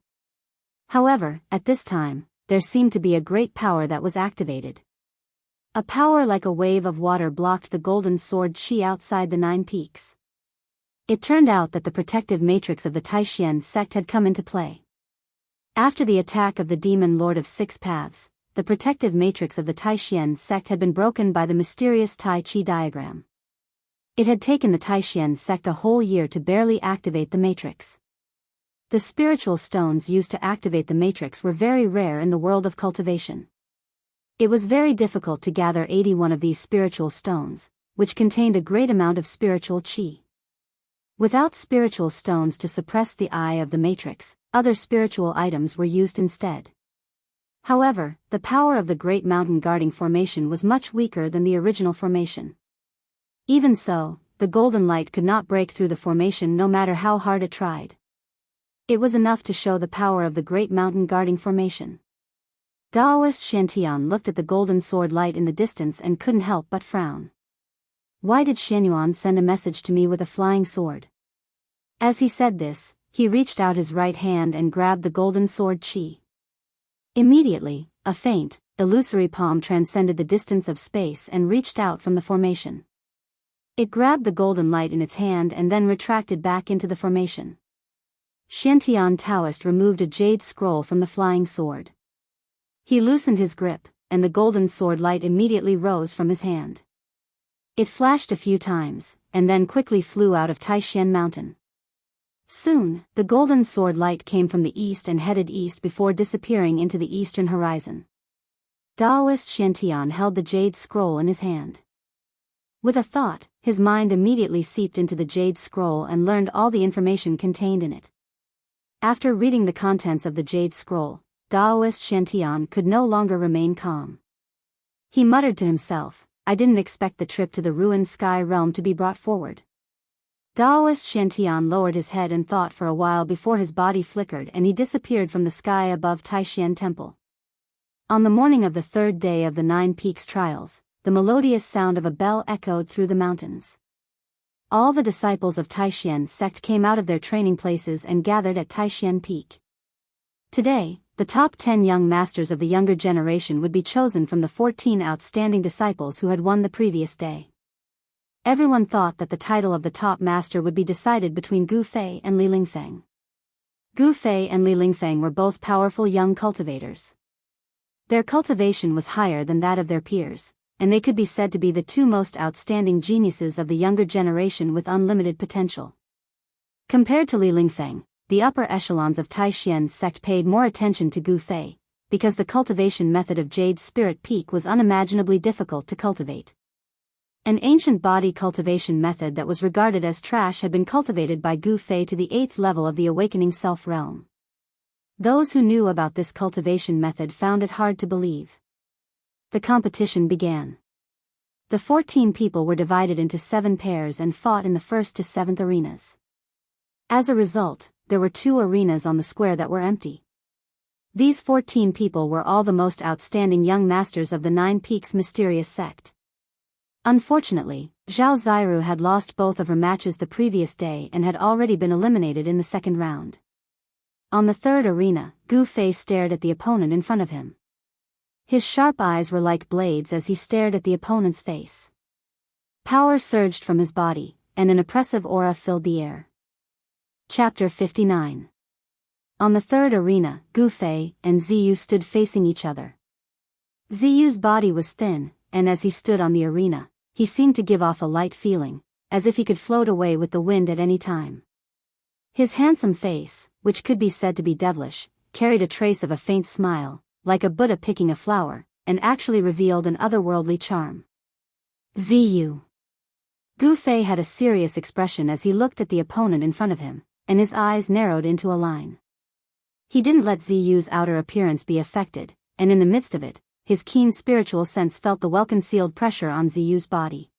However, at this time, there seemed to be a great power that was activated. A power like a wave of water blocked the golden sword Shi outside the 9 peaks. It turned out that the protective matrix of the Taishan sect had come into play. After the attack of the demon lord of 6 paths, the protective matrix of the Taishan sect had been broken by the mysterious Tai Chi diagram. It had taken the Taishan sect a whole year to barely activate the matrix. The spiritual stones used to activate the matrix were very rare in the world of cultivation. It was very difficult to gather 81 of these spiritual stones, which contained a great amount of spiritual chi. Without spiritual stones to suppress the eye of the matrix, other spiritual items were used instead. However, the power of the Great Mountain Guarding Formation was much weaker than the original formation. Even so, the golden light could not break through the formation no matter how hard it tried. It was enough to show the power of the Great Mountain Guarding Formation. Daoist Shantian looked at the golden sword light in the distance and couldn't help but frown. Why did Shenyuan send a message to me with a flying sword? As he said this, he reached out his right hand and grabbed the golden sword chi. Immediately, a faint, illusory palm transcended the distance of space and reached out from the formation. It grabbed the golden light in its hand and then retracted back into the formation. Shantian Taoist removed a jade scroll from the flying sword. He loosened his grip, and the golden sword light immediately rose from his hand. It flashed a few times, and then quickly flew out of Taishan Mountain. Soon, the golden sword light came from the east and headed east before disappearing into the eastern horizon. Daoist Shantian held the jade scroll in his hand. With a thought, his mind immediately seeped into the jade scroll and learned all the information contained in it. After reading the contents of the jade scroll, Daoist Shantian could no longer remain calm. He muttered to himself, I didn't expect the trip to the ruined sky realm to be brought forward. Daoist Shantian lowered his head and thought for a while before his body flickered and he disappeared from the sky above Taishan Temple. On the morning of the third day of the 9 Peaks trials, the melodious sound of a bell echoed through the mountains. All the disciples of Taishan sect came out of their training places and gathered at Taishan Peak. Today, the top 10 young masters of the younger generation would be chosen from the 14 outstanding disciples who had won the previous day. Everyone thought that the title of the top master would be decided between Gu Fei and Li Lingfeng. Gu Fei and Li Lingfeng were both powerful young cultivators. Their cultivation was higher than that of their peers, and they could be said to be the 2 most outstanding geniuses of the younger generation with unlimited potential. Compared to Li Lingfeng, the upper echelons of Taishan's sect paid more attention to Gu Fei, because the cultivation method of Jade Spirit Peak was unimaginably difficult to cultivate. An ancient body cultivation method that was regarded as trash had been cultivated by Gu Fei to the 8th level of the awakening self realm. Those who knew about this cultivation method found it hard to believe. The competition began. The 14 people were divided into 7 pairs and fought in the 1st to 7th arenas. As a result, there were 2 arenas on the square that were empty. These 14 people were all the most outstanding young masters of the 9 Peaks mysterious sect. Unfortunately, Zhao Ziru had lost both of her matches the previous day and had already been eliminated in the second round. On the 3rd arena, Gu Fei stared at the opponent in front of him. His sharp eyes were like blades as he stared at the opponent's face. Power surged from his body, and an oppressive aura filled the air. Chapter 59. On the 3rd arena, Gu Fei and Ziyu stood facing each other. Ziyu's body was thin, and as he stood on the arena, he seemed to give off a light feeling, as if he could float away with the wind at any time. His handsome face, which could be said to be devilish, carried a trace of a faint smile, like a Buddha picking a flower, and actually revealed an otherworldly charm. Ziyu. Gu Fei had a serious expression as he looked at the opponent in front of him, and his eyes narrowed into a line. He didn't let Ziyu's outer appearance be affected, and in the midst of it, his keen spiritual sense felt the well-concealed pressure on Ziyu's body.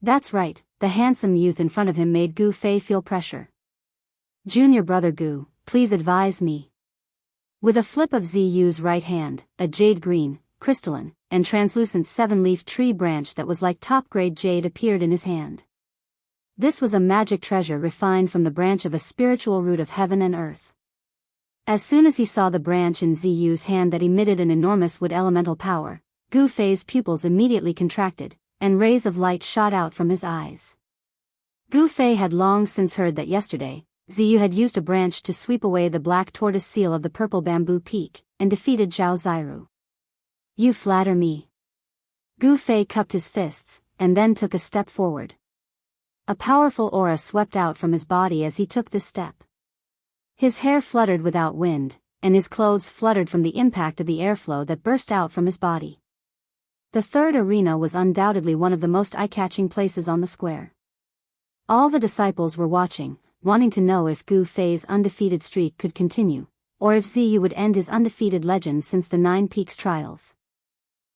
That's right, the handsome youth in front of him made Gu Fei feel pressure. Junior brother Gu, please advise me. With a flip of Ziyu's right hand, a jade green, crystalline, and translucent 7-leaf tree branch that was like top-grade jade appeared in his hand. This was a magic treasure refined from the branch of a spiritual root of heaven and earth. As soon as he saw the branch in Ziyu's hand that emitted an enormous wood elemental power, Gu Fei's pupils immediately contracted, and rays of light shot out from his eyes. Gu Fei had long since heard that yesterday, Ziyu had used a branch to sweep away the black tortoise seal of the purple bamboo peak, and defeated Zhao Ziru. You flatter me. Gu Fei cupped his fists, and then took a step forward. A powerful aura swept out from his body as he took this step. His hair fluttered without wind, and his clothes fluttered from the impact of the airflow that burst out from his body. The 3rd arena was undoubtedly one of the most eye-catching places on the square. All the disciples were watching, wanting to know if Gu Fei's undefeated streak could continue, or if Ziyu would end his undefeated legend since the 9 Peaks trials.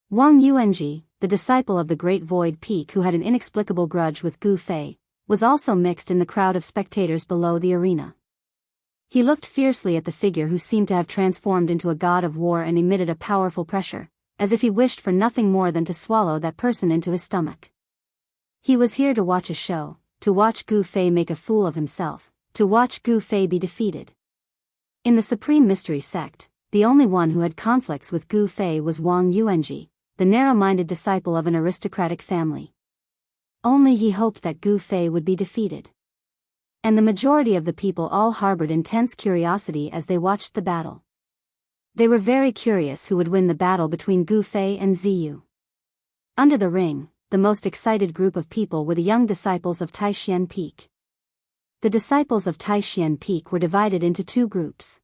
Wang Yuanji, the disciple of the Great Void Peak who had an inexplicable grudge with Gu Fei, was also mixed in the crowd of spectators below the arena. He looked fiercely at the figure who seemed to have transformed into a god of war and emitted a powerful pressure, as if he wished for nothing more than to swallow that person into his stomach. He was here to watch a show, to watch Gu Fei make a fool of himself, to watch Gu Fei be defeated. In the Supreme Mystery Sect, the only one who had conflicts with Gu Fei was Wang Yuanji, the narrow-minded disciple of an aristocratic family. Only he hoped that Gu Fei would be defeated. And the majority of the people all harbored intense curiosity as they watched the battle. They were very curious who would win the battle between Gu Fei and Ziyu. Under the ring, the most excited group of people were the young disciples of Taishan Peak. The disciples of Taishan Peak were divided into 2 groups.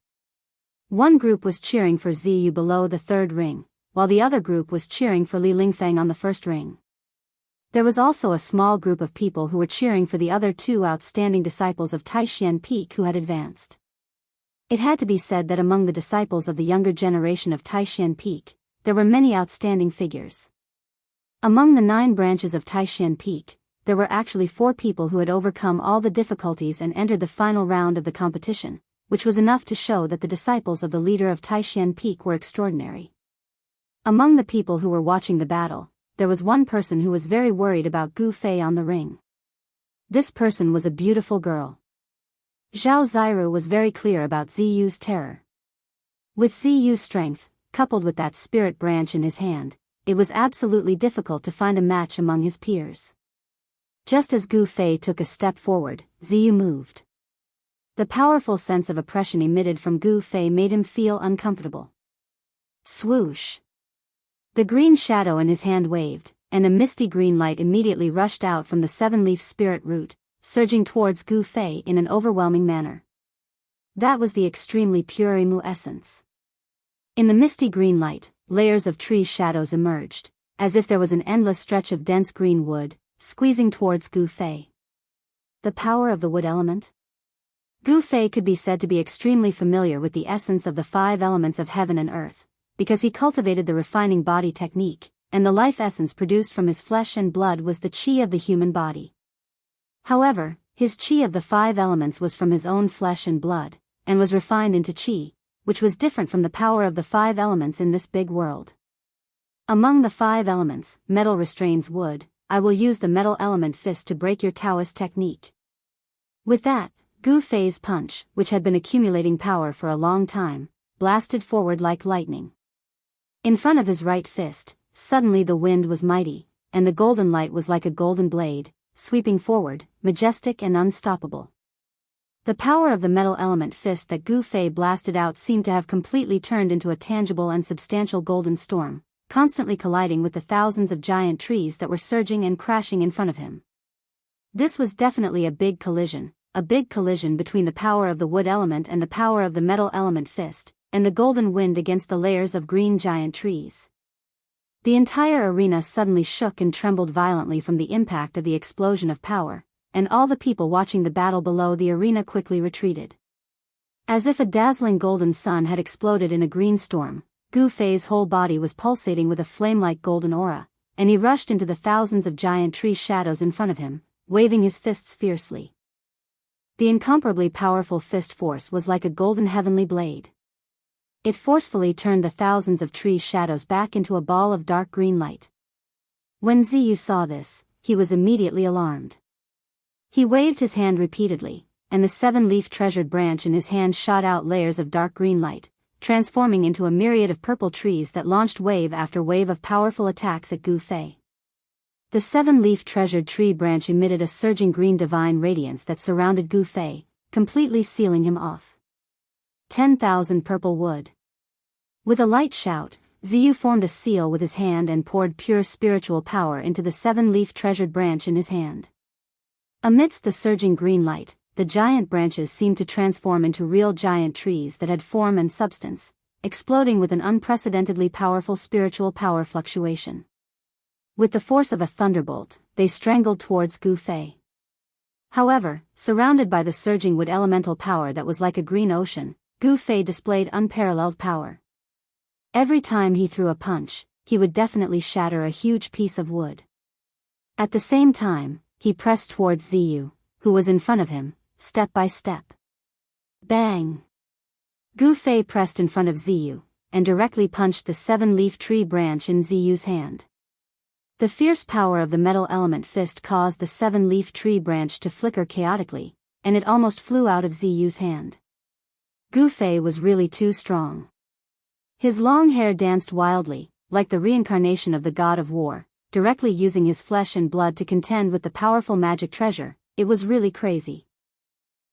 One group was cheering for Ziyu below the 3rd ring, while the other group was cheering for Li Lingfeng on the 1st ring. There was also a small group of people who were cheering for the other 2 outstanding disciples of Taishan Peak who had advanced. It had to be said that among the disciples of the younger generation of Taishan Peak, there were many outstanding figures. Among the 9 branches of Taishan Peak, there were actually 4 people who had overcome all the difficulties and entered the final round of the competition, which was enough to show that the disciples of the leader of Taishan Peak were extraordinary. Among the people who were watching the battle, there was one person who was very worried about Gu Fei on the ring. This person was a beautiful girl. Zhao Ziru was very clear about Ziyu's terror. With Ziyu's strength, coupled with that spirit branch in his hand, it was absolutely difficult to find a match among his peers. Just as Gu Fei took a step forward, Ziyu moved. The powerful sense of oppression emitted from Gu Fei made him feel uncomfortable. Swoosh! The green shadow in his hand waved, and a misty green light immediately rushed out from the 7-leaf spirit root, surging towards Gu Fei in an overwhelming manner. That was the extremely pure Imu essence. In the misty green light, layers of tree shadows emerged, as if there was an endless stretch of dense green wood, squeezing towards Gu Fei. The power of the wood element? Gu Fei could be said to be extremely familiar with the essence of the 5 elements of heaven and earth, because he cultivated the refining body technique, and the life essence produced from his flesh and blood was the qi of the human body. However, his qi of the 5 elements was from his own flesh and blood, and was refined into qi, which was different from the power of the 5 elements in this big world. Among the 5 elements, metal restrains wood. I will use the metal element fist to break your Taoist technique. With that, Gu Fei's punch, which had been accumulating power for a long time, blasted forward like lightning. In front of his right fist, suddenly the wind was mighty, and the golden light was like a golden blade, sweeping forward, majestic and unstoppable. The power of the metal element fist that Gu Fei blasted out seemed to have completely turned into a tangible and substantial golden storm, constantly colliding with the thousands of giant trees that were surging and crashing in front of him. This was definitely a big collision between the power of the wood element and the power of the metal element fist, and the golden wind against the layers of green giant trees. The entire arena suddenly shook and trembled violently from the impact of the explosion of power, and all the people watching the battle below the arena quickly retreated. As if a dazzling golden sun had exploded in a green storm, Gu Fei's whole body was pulsating with a flame-like golden aura, and he rushed into the thousands of giant tree shadows in front of him, waving his fists fiercely. The incomparably powerful fist force was like a golden heavenly blade. It forcefully turned the thousands of tree shadows back into a ball of dark green light. When Ziyu saw this, he was immediately alarmed. He waved his hand repeatedly, and the 7-leaf treasured branch in his hand shot out layers of dark green light, transforming into a myriad of purple trees that launched wave after wave of powerful attacks at Gu Fei. The 7-leaf treasured tree branch emitted a surging green divine radiance that surrounded Gu Fei, completely sealing him off. 10,000 purple wood. With a light shout, Ziyu formed a seal with his hand and poured pure spiritual power into the 7-leaf treasured branch in his hand. Amidst the surging green light, the giant branches seemed to transform into real giant trees that had form and substance, exploding with an unprecedentedly powerful spiritual power fluctuation. With the force of a thunderbolt, they strangled towards Gu Fei. However, surrounded by the surging wood elemental power that was like a green ocean, Gu Fei displayed unparalleled power. Every time he threw a punch, he would definitely shatter a huge piece of wood. At the same time, he pressed towards Ziyu, who was in front of him, step by step. Bang! Gu Fei pressed in front of Ziyu, and directly punched the 7-leaf tree branch in Ziyu's hand. The fierce power of the metal element fist caused the 7-leaf tree branch to flicker chaotically, and it almost flew out of Ziyu's hand. Gu Fei was really too strong. His long hair danced wildly, like the reincarnation of the god of war, directly using his flesh and blood to contend with the powerful magic treasure. It was really crazy.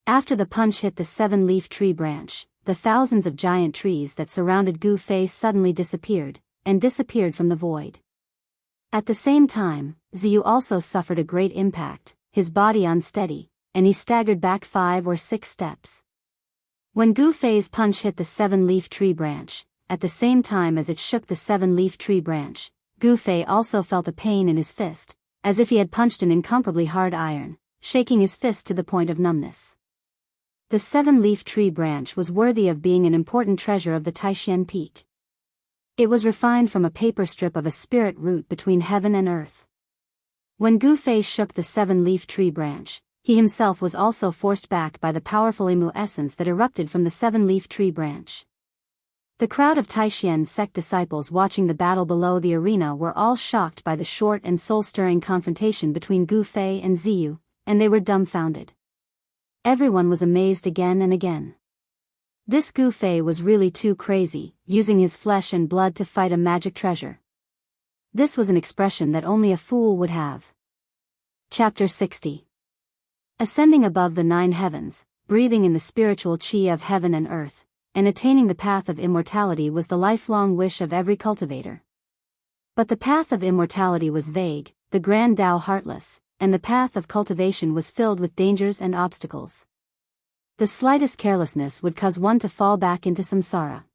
After the punch hit the 7-leaf tree branch, the thousands of giant trees that surrounded Gu Fei suddenly disappeared, and disappeared from the void. At the same time, Ziyu also suffered a great impact, his body unsteady, and he staggered back 5 or 6 steps. When Gu Fei's punch hit the 7-leaf tree branch, at the same time as it shook the 7-leaf tree branch, Gu Fei also felt a pain in his fist, as if he had punched an incomparably hard iron, shaking his fist to the point of numbness. The 7-leaf tree branch was worthy of being an important treasure of the Taishan Peak. It was refined from a paper strip of a spirit root between heaven and earth. When Gu Fei shook the seven-leaf tree branch, he himself was also forced back by the powerful Imu essence that erupted from the seven-leaf tree branch. The crowd of Taishan sect disciples watching the battle below the arena were all shocked by the short and soul-stirring confrontation between Gu Fei and Ziyu, and they were dumbfounded. Everyone was amazed again and again. This Gu Fei was really too crazy, using his flesh and blood to fight a magic treasure. This was an expression that only a fool would have. Chapter 60. Ascending above the 9 heavens, breathing in the spiritual chi of heaven and earth, and attaining the path of immortality was the lifelong wish of every cultivator. But the path of immortality was vague, the grand Tao heartless, and the path of cultivation was filled with dangers and obstacles. The slightest carelessness would cause one to fall back into samsara.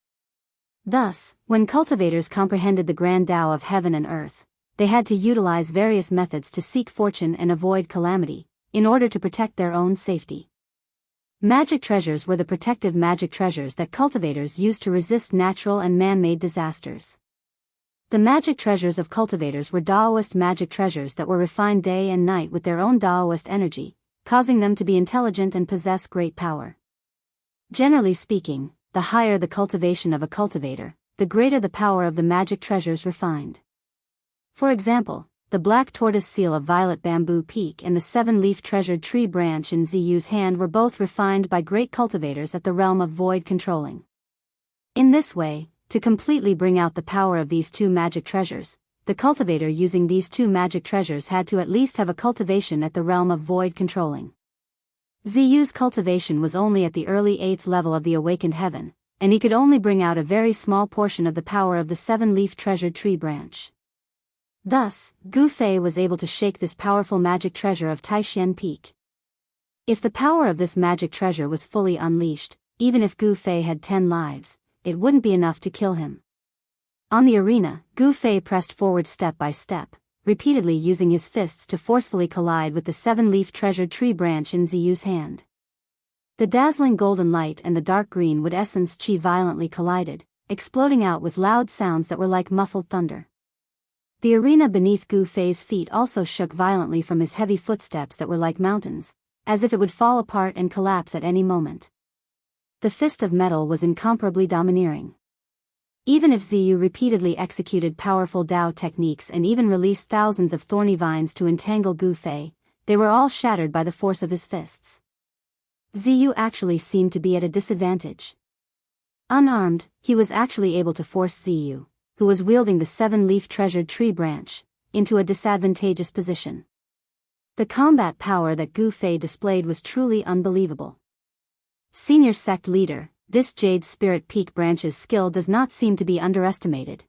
Thus, when cultivators comprehended the grand Tao of heaven and earth, they had to utilize various methods to seek fortune and avoid calamity, in order to protect their own safety. Magic treasures were the protective magic treasures that cultivators used to resist natural and man-made disasters. The magic treasures of cultivators were Daoist magic treasures that were refined day and night with their own Daoist energy, causing them to be intelligent and possess great power. Generally speaking, the higher the cultivation of a cultivator, the greater the power of the magic treasures refined. For example, the black tortoise seal of violet bamboo peak and the seven-leaf treasured tree branch in Ziyu's hand were both refined by great cultivators at the realm of void controlling. In this way, to completely bring out the power of these two magic treasures, the cultivator using these two magic treasures had to at least have a cultivation at the realm of void controlling. Ziyu's cultivation was only at the early 8th level of the awakened heaven, and he could only bring out a very small portion of the power of the seven-leaf treasured tree branch. Thus, Gu Fei was able to shake this powerful magic treasure of Taishan Peak. If the power of this magic treasure was fully unleashed, even if Gu Fei had 10 lives, it wouldn't be enough to kill him. On the arena, Gu Fei pressed forward step by step, repeatedly using his fists to forcefully collide with the seven-leaf treasured tree branch in Ziyu's hand. The dazzling golden light and the dark green wood essence chi violently collided, exploding out with loud sounds that were like muffled thunder. The arena beneath Gu Fei's feet also shook violently from his heavy footsteps that were like mountains, as if it would fall apart and collapse at any moment. The fist of metal was incomparably domineering. Even if Ziyu repeatedly executed powerful Dao techniques and even released thousands of thorny vines to entangle Gu Fei, they were all shattered by the force of his fists. Ziyu actually seemed to be at a disadvantage. Unarmed, he was actually able to force Ziyu, who was wielding the seven-leaf treasured tree branch, into a disadvantageous position. The combat power that Gu Fei displayed was truly unbelievable. Senior sect leader, this Jade Spirit Peak branch's skill does not seem to be underestimated.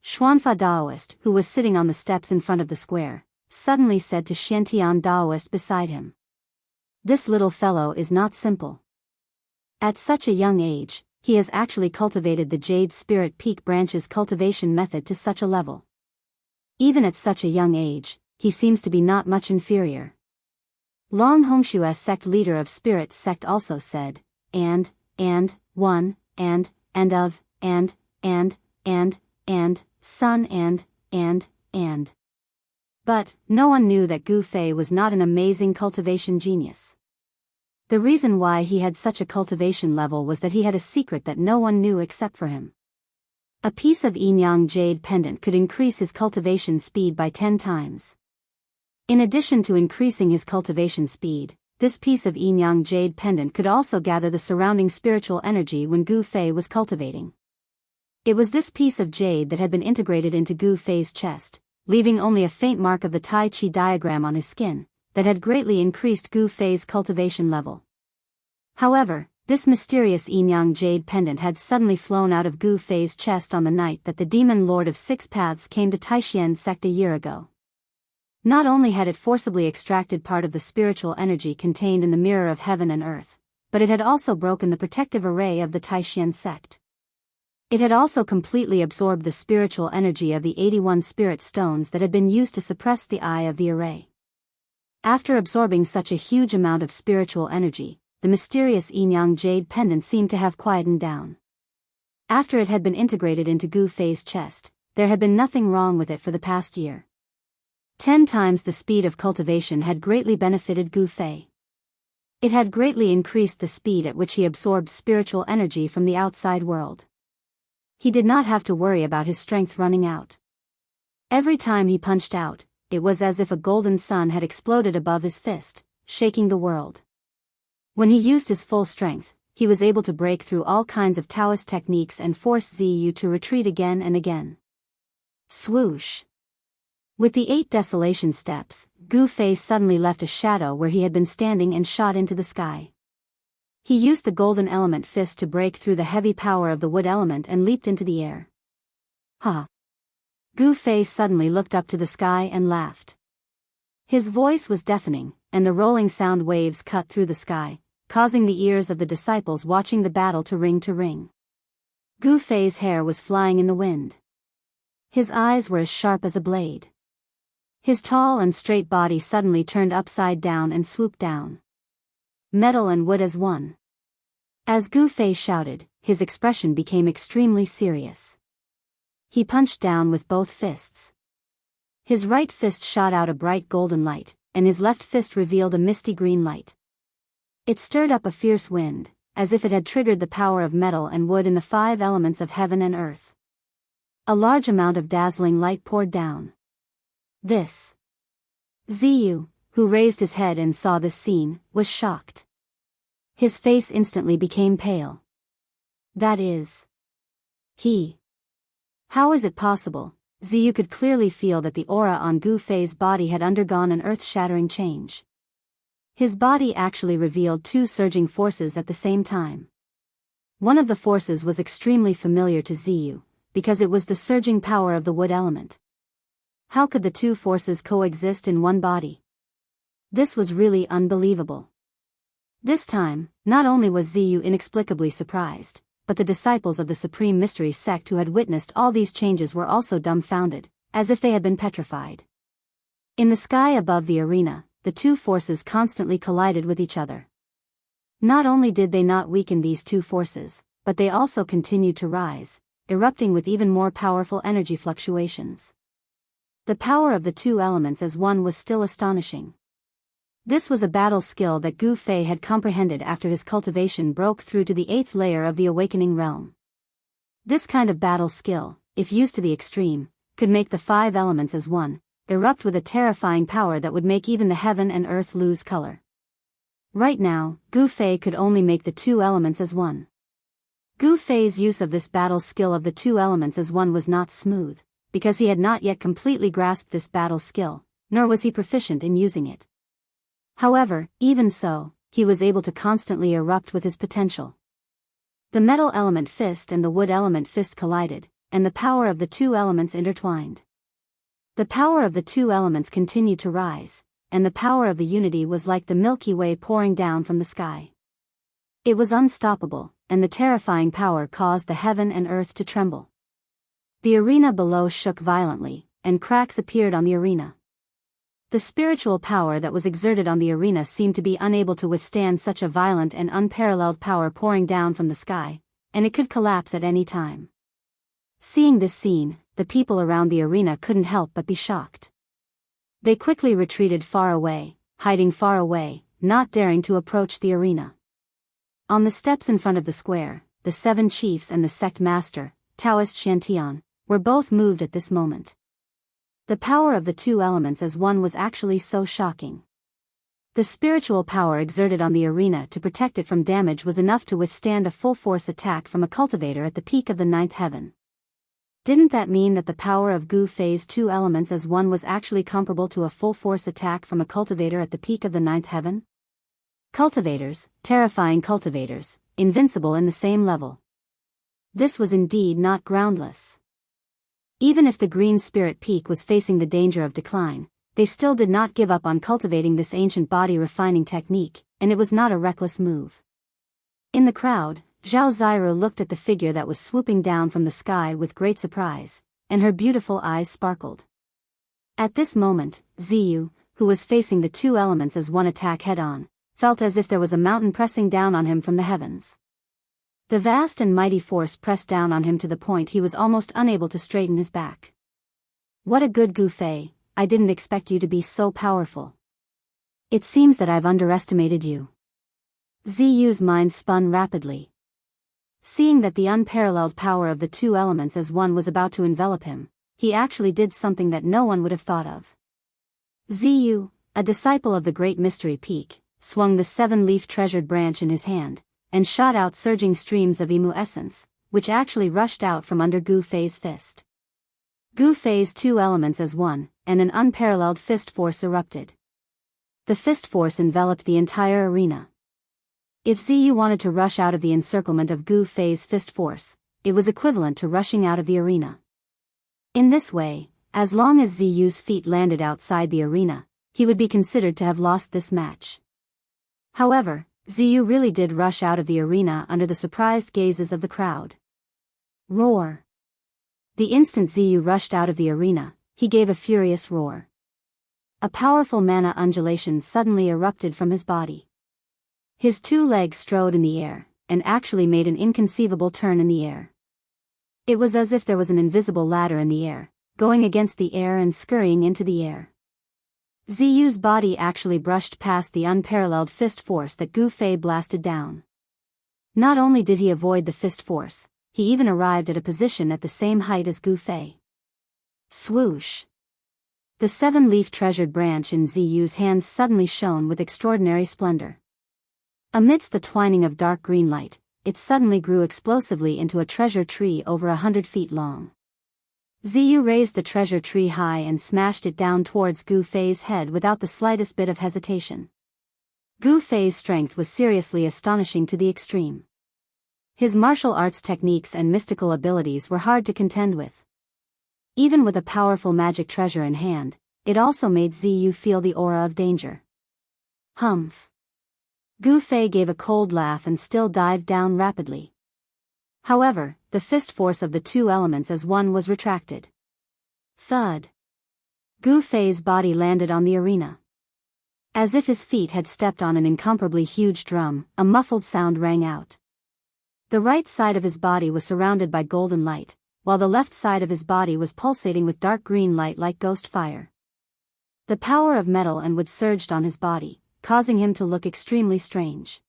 Xuanfa Daoist, who was sitting on the steps in front of the square, suddenly said to Xiantian Daoist beside him. This little fellow is not simple. At such a young age, he has actually cultivated the Jade Spirit Peak branch's cultivation method to such a level. Even at such a young age, he seems to be not much inferior. Long Hongshu's sect leader of Spirit sect also said, and, one, and, of, and, son and. But, no one knew that Gu Fei was not an amazing cultivation genius. The reason why he had such a cultivation level was that he had a secret that no one knew except for him. A piece of yin-yang jade pendant could increase his cultivation speed by 10 times. In addition to increasing his cultivation speed, this piece of yin-yang jade pendant could also gather the surrounding spiritual energy when Gu Fei was cultivating. It was this piece of jade that had been integrated into Gu Fei's chest, leaving only a faint mark of the Tai Chi diagram on his skin, that had greatly increased Gu Fei's cultivation level. However, this mysterious yin-yang jade pendant had suddenly flown out of Gu Fei's chest on the night that the demon lord of 6 paths came to Taishan sect a year ago. Not only had it forcibly extracted part of the spiritual energy contained in the mirror of heaven and earth, but it had also broken the protective array of the Taishan sect. It had also completely absorbed the spiritual energy of the 81 spirit stones that had been used to suppress the eye of the array. After absorbing such a huge amount of spiritual energy, the mysterious yin-yang jade pendant seemed to have quietened down. After it had been integrated into Gu Fei's chest, there had been nothing wrong with it for the past year. 10 times the speed of cultivation had greatly benefited Gu Fei. It had greatly increased the speed at which he absorbed spiritual energy from the outside world. He did not have to worry about his strength running out. Every time he punched out, it was as if a golden sun had exploded above his fist, shaking the world. When he used his full strength, he was able to break through all kinds of Taoist techniques and force Ziyu to retreat again and again. Swoosh! With the 8 desolation steps, Gu Fei suddenly left a shadow where he had been standing and shot into the sky. He used the golden element fist to break through the heavy power of the wood element and leaped into the air. Ha! Gu Fei suddenly looked up to the sky and laughed. His voice was deafening, and the rolling sound waves cut through the sky, causing the ears of the disciples watching the battle to ring. Gu Fei's hair was flying in the wind. His eyes were as sharp as a blade. His tall and straight body suddenly turned upside down and swooped down. Metal and wood as one. As Gu Fei shouted, his expression became extremely serious. He punched down with both fists. His right fist shot out a bright golden light, and his left fist revealed a misty green light. It stirred up a fierce wind, as if it had triggered the power of metal and wood in the 5 elements of heaven and earth. A large amount of dazzling light poured down. This. Ziyu, who raised his head and saw this scene, was shocked. His face instantly became pale. That is. He. How is it possible? Ziyu could clearly feel that the aura on Gu Fei's body had undergone an earth-shattering change. His body actually revealed 2 surging forces at the same time. One of the forces was extremely familiar to Ziyu, because it was the surging power of the wood element. How could the 2 forces coexist in one body? This was really unbelievable. This time, not only was Ziyu inexplicably surprised, but the disciples of the Supreme Mystery sect who had witnessed all these changes were also dumbfounded, as if they had been petrified. In the sky above the arena, the 2 forces constantly collided with each other. Not only did they not weaken these 2 forces, but they also continued to rise, erupting with even more powerful energy fluctuations. The power of the 2 elements as one was still astonishing. This was a battle skill that Gu Fei had comprehended after his cultivation broke through to the 8th layer of the awakening realm. This kind of battle skill, if used to the extreme, could make the 5 elements as one, erupt with a terrifying power that would make even the heaven and earth lose color. Right now, Gu Fei could only make the 2 elements as one. Gu Fei's use of this battle skill of the 2 elements as one was not smooth, because he had not yet completely grasped this battle skill, nor was he proficient in using it. However, even so, he was able to constantly erupt with his potential. The metal element fist and the wood element fist collided, and the power of the 2 elements intertwined. The power of the 2 elements continued to rise, and the power of the unity was like the Milky Way pouring down from the sky. It was unstoppable, and the terrifying power caused the heaven and earth to tremble. The arena below shook violently, and cracks appeared on the arena. The spiritual power that was exerted on the arena seemed to be unable to withstand such a violent and unparalleled power pouring down from the sky, and it could collapse at any time. Seeing this scene, the people around the arena couldn't help but be shocked. They quickly retreated far away, hiding far away, not daring to approach the arena. On the steps in front of the square, the 7 chiefs and the sect master, Taoist Shantian, were both moved at this moment. The power of the 2 elements as one was actually so shocking. The spiritual power exerted on the arena to protect it from damage was enough to withstand a full-force attack from a cultivator at the peak of the 9th heaven. Didn't that mean that the power of Gu Fei's 2 elements as one was actually comparable to a full-force attack from a cultivator at the peak of the 9th heaven? Cultivators, terrifying cultivators, invincible in the same level. This was indeed not groundless. Even if the Green Spirit Peak was facing the danger of decline, they still did not give up on cultivating this ancient body refining technique, and it was not a reckless move. In the crowd, Zhao Ziru looked at the figure that was swooping down from the sky with great surprise, and her beautiful eyes sparkled. At this moment, Ziyu, who was facing the 2 elements as one attack head-on, felt as if there was a mountain pressing down on him from the heavens. The vast and mighty force pressed down on him to the point he was almost unable to straighten his back. What a good Gu Fei, I didn't expect you to be so powerful. It seems that I've underestimated you. Ziyu's mind spun rapidly. Seeing that the unparalleled power of the two elements as one was about to envelop him, he actually did something that no one would have thought of. Ziyu, a disciple of the Great Mystery Peak, swung the seven-leaf treasured branch in his hand, and shot out surging streams of emu essence, which actually rushed out from under Gu Fei's fist. Gu Fei's two elements as one, and an unparalleled fist force erupted. The fist force enveloped the entire arena. If Ziyu wanted to rush out of the encirclement of Gu Fei's fist force, it was equivalent to rushing out of the arena. In this way, as long as Ziyu's feet landed outside the arena, he would be considered to have lost this match. However, Ziyu really did rush out of the arena under the surprised gazes of the crowd. Roar! The instant Ziyu rushed out of the arena, he gave a furious roar. A powerful mana undulation suddenly erupted from his body. His two legs strode in the air, and actually made an inconceivable turn in the air. It was as if there was an invisible ladder in the air, going against the air and scurrying into the air. Ziyu's body actually brushed past the unparalleled fist force that Gu Fei blasted down. Not only did he avoid the fist force, he even arrived at a position at the same height as Gu Fei. Swoosh! The seven-leaf treasured branch in Ziyu's hands suddenly shone with extraordinary splendor. Amidst the twining of dark green light, it suddenly grew explosively into a treasure tree over 100 feet long. Ziyu raised the treasure tree high and smashed it down towards Gu Fei's head without the slightest bit of hesitation. Gu Fei's strength was seriously astonishing to the extreme. His martial arts techniques and mystical abilities were hard to contend with. Even with a powerful magic treasure in hand, it also made Ziyu feel the aura of danger. Humph! Gu Fei gave a cold laugh and still dived down rapidly. However, the fist force of the two elements as one was retracted. Thud! Gu Fei's body landed on the arena. As if his feet had stepped on an incomparably huge drum, a muffled sound rang out. The right side of his body was surrounded by golden light, while the left side of his body was pulsating with dark green light like ghost fire. The power of metal and wood surged on his body, causing him to look extremely strange.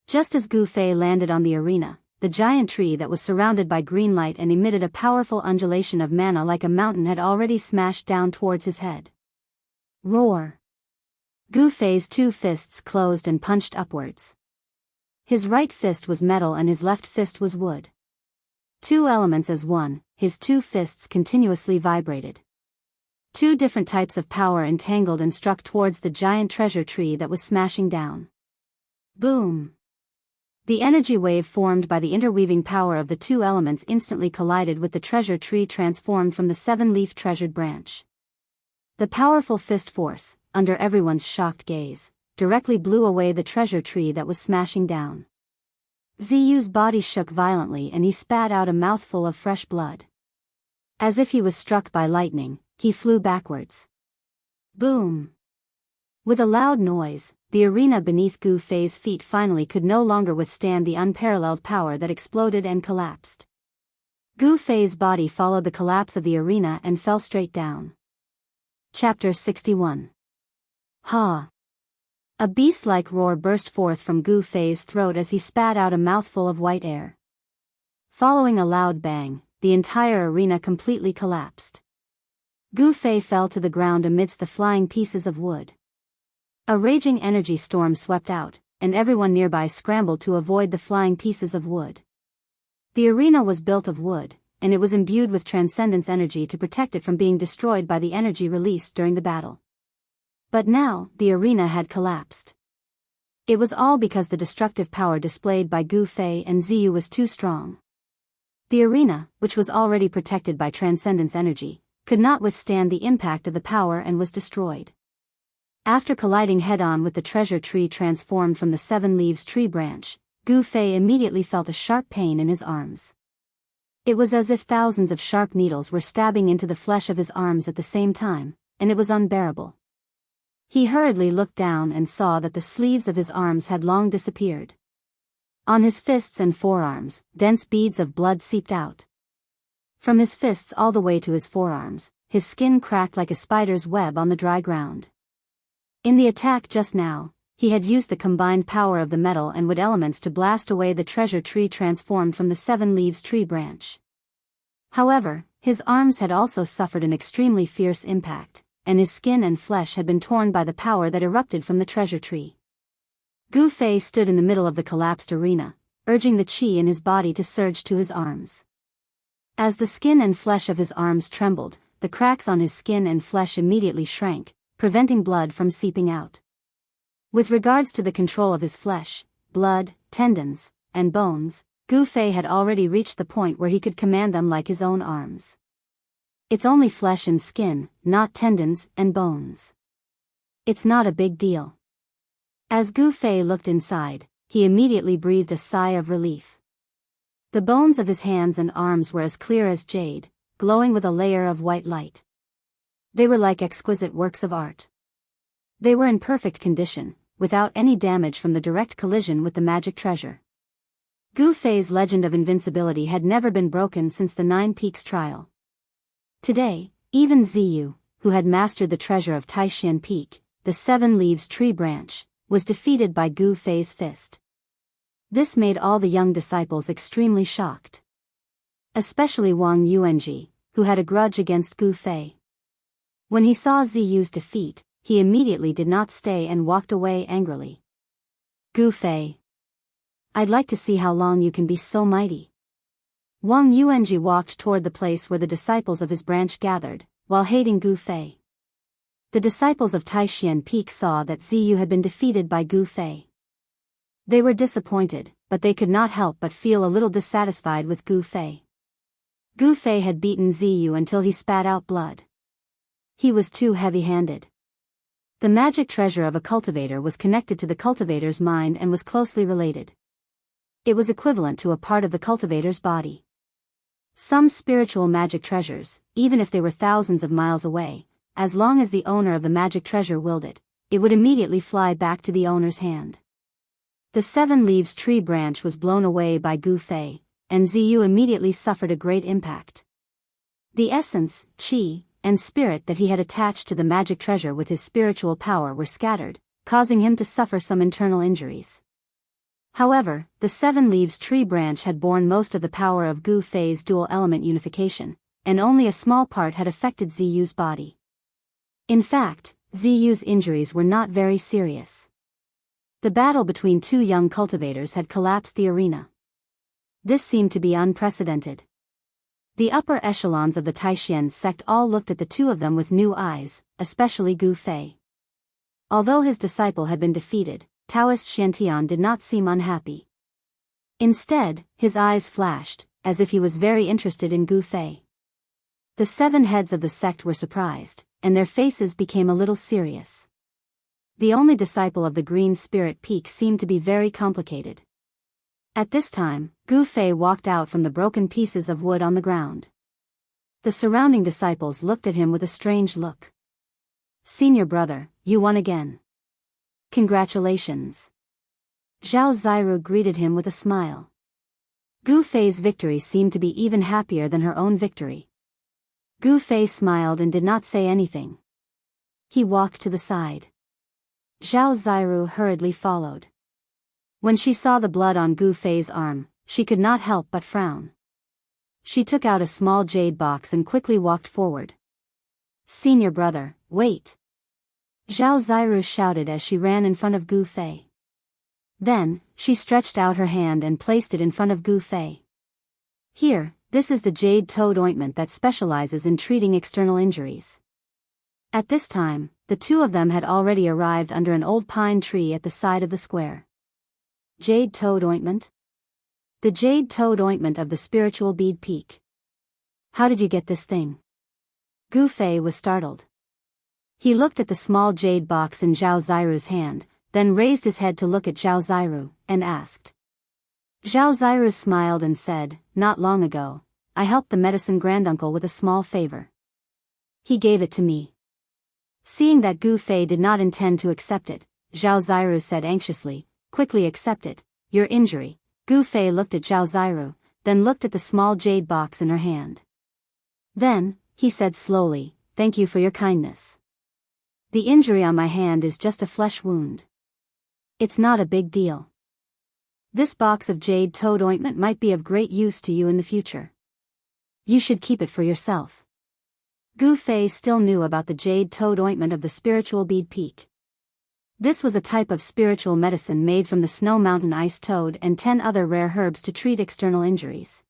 Just as Gu Fei landed on the arena, the giant tree that was surrounded by green light and emitted a powerful undulation of mana like a mountain had already smashed down towards his head. Roar! Gu Fei's two fists closed and punched upwards. His right fist was metal and his left fist was wood. Two elements as one, his two fists continuously vibrated. Two different types of power entangled and struck towards the giant treasure tree that was smashing down. Boom! The energy wave formed by the interweaving power of the two elements instantly collided with the treasure tree transformed from the seven-leaf treasured branch. The powerful fist force, under everyone's shocked gaze, directly blew away the treasure tree that was smashing down. Ziyu's body shook violently and he spat out a mouthful of fresh blood. As if he was struck by lightning, he flew backwards. Boom! With a loud noise, the arena beneath Gu Fei's feet finally could no longer withstand the unparalleled power that exploded and collapsed. Gu Fei's body followed the collapse of the arena and fell straight down. Chapter 61. Ha! A beast-like roar burst forth from Gu Fei's throat as he spat out a mouthful of white air. Following a loud bang, the entire arena completely collapsed. Gu Fei fell to the ground amidst the flying pieces of wood. A raging energy storm swept out, and everyone nearby scrambled to avoid the flying pieces of wood. The arena was built of wood, and it was imbued with transcendence energy to protect it from being destroyed by the energy released during the battle. But now, the arena had collapsed. It was all because the destructive power displayed by Gu Fei and Ziyu was too strong. The arena, which was already protected by transcendence energy, could not withstand the impact of the power and was destroyed. After colliding head-on with the treasure tree transformed from the seven leaves tree branch, Gu Fei immediately felt a sharp pain in his arms. It was as if thousands of sharp needles were stabbing into the flesh of his arms at the same time, and it was unbearable. He hurriedly looked down and saw that the sleeves of his arms had long disappeared. On his fists and forearms, dense beads of blood seeped out. From his fists all the way to his forearms, his skin cracked like a spider's web on the dry ground. In the attack just now, he had used the combined power of the metal and wood elements to blast away the treasure tree transformed from the 7 leaves tree branch. However, his arms had also suffered an extremely fierce impact, and his skin and flesh had been torn by the power that erupted from the treasure tree. Gu Fei stood in the middle of the collapsed arena, urging the qi in his body to surge to his arms. As the skin and flesh of his arms trembled, the cracks on his skin and flesh immediately shrank, preventing blood from seeping out. With regards to the control of his flesh, blood, tendons, and bones, Gu Fei had already reached the point where he could command them like his own arms. It's only flesh and skin, not tendons and bones. It's not a big deal. As Gu Fei looked inside, he immediately breathed a sigh of relief. The bones of his hands and arms were as clear as jade, glowing with a layer of white light. They were like exquisite works of art. They were in perfect condition, without any damage from the direct collision with the magic treasure. Gu Fei's legend of invincibility had never been broken since the 9 Peaks trial. Today, even Ziyu, who had mastered the treasure of Taishan Peak, the 7 leaves tree branch, was defeated by Gu Fei's fist. This made all the young disciples extremely shocked. Especially Wang Yuanji, who had a grudge against Gu Fei. When he saw Ziyu's defeat, he immediately did not stay and walked away angrily. Gu Fei, I'd like to see how long you can be so mighty. Wang Yuanji walked toward the place where the disciples of his branch gathered, while hating Gu Fei. The disciples of Taishan Peak saw that Ziyu had been defeated by Gu Fei. They were disappointed, but they could not help but feel a little dissatisfied with Gu Fei. Gu Fei had beaten Ziyu until he spat out blood. He was too heavy-handed. The magic treasure of a cultivator was connected to the cultivator's mind and was closely related. It was equivalent to a part of the cultivator's body. Some spiritual magic treasures, even if they were thousands of miles away, as long as the owner of the magic treasure willed it, it would immediately fly back to the owner's hand. The 7 leaves tree branch was blown away by Gu Fei, and Ziyu immediately suffered a great impact. The essence, qi, and spirit that he had attached to the magic treasure with his spiritual power were scattered, causing him to suffer some internal injuries. However, the 7 leaves tree branch had borne most of the power of Gu Fei's dual element unification, and only a small part had affected Ziyu's body. In fact, Ziyu's injuries were not very serious. The battle between 2 young cultivators had collapsed the arena. This seemed to be unprecedented. The upper echelons of the Taishan sect all looked at the 2 of them with new eyes, especially Gu Fei. Although his disciple had been defeated, Taoist Shantian did not seem unhappy. Instead, his eyes flashed, as if he was very interested in Gu Fei. The 7 heads of the sect were surprised, and their faces became a little serious. The only disciple of the Green Spirit Peak seemed to be very complicated. At this time, Gu Fei walked out from the broken pieces of wood on the ground. The surrounding disciples looked at him with a strange look. "Senior brother, you won again. Congratulations." Zhao Ziru greeted him with a smile. Gu Fei's victory seemed to be even happier than her own victory. Gu Fei smiled and did not say anything. He walked to the side. Zhao Ziru hurriedly followed. When she saw the blood on Gu Fei's arm, she could not help but frown. She took out a small jade box and quickly walked forward. "Senior brother, wait!" Zhao Ziru shouted as she ran in front of Gu Fei. Then, she stretched out her hand and placed it in front of Gu Fei. "Here, this is the jade toad ointment that specializes in treating external injuries." At this time, the 2 of them had already arrived under an old pine tree at the side of the square. Jade toad ointment? The jade toad ointment of the spiritual bead peak. How did you get this thing? Gu Fei was startled. He looked at the small jade box in Zhao Ziru's hand, then raised his head to look at Zhao Ziru, and asked. Zhao Ziru smiled and said, "Not long ago, I helped the medicine granduncle with a small favor. He gave it to me." Seeing that Gu Fei did not intend to accept it, Zhao Ziru said anxiously, "Quickly accept it, your injury." Gu Fei looked at Zhao Ziru, then looked at the small jade box in her hand. Then, he said slowly, thank you for your kindness. The injury on my hand is just a flesh wound. It's not a big deal. This box of jade toad ointment might be of great use to you in the future. You should keep it for yourself. Gu Fei still knew about the jade toad ointment of the spiritual bead peak. This was a type of spiritual medicine made from the snow mountain ice toad and 10 other rare herbs to treat external injuries.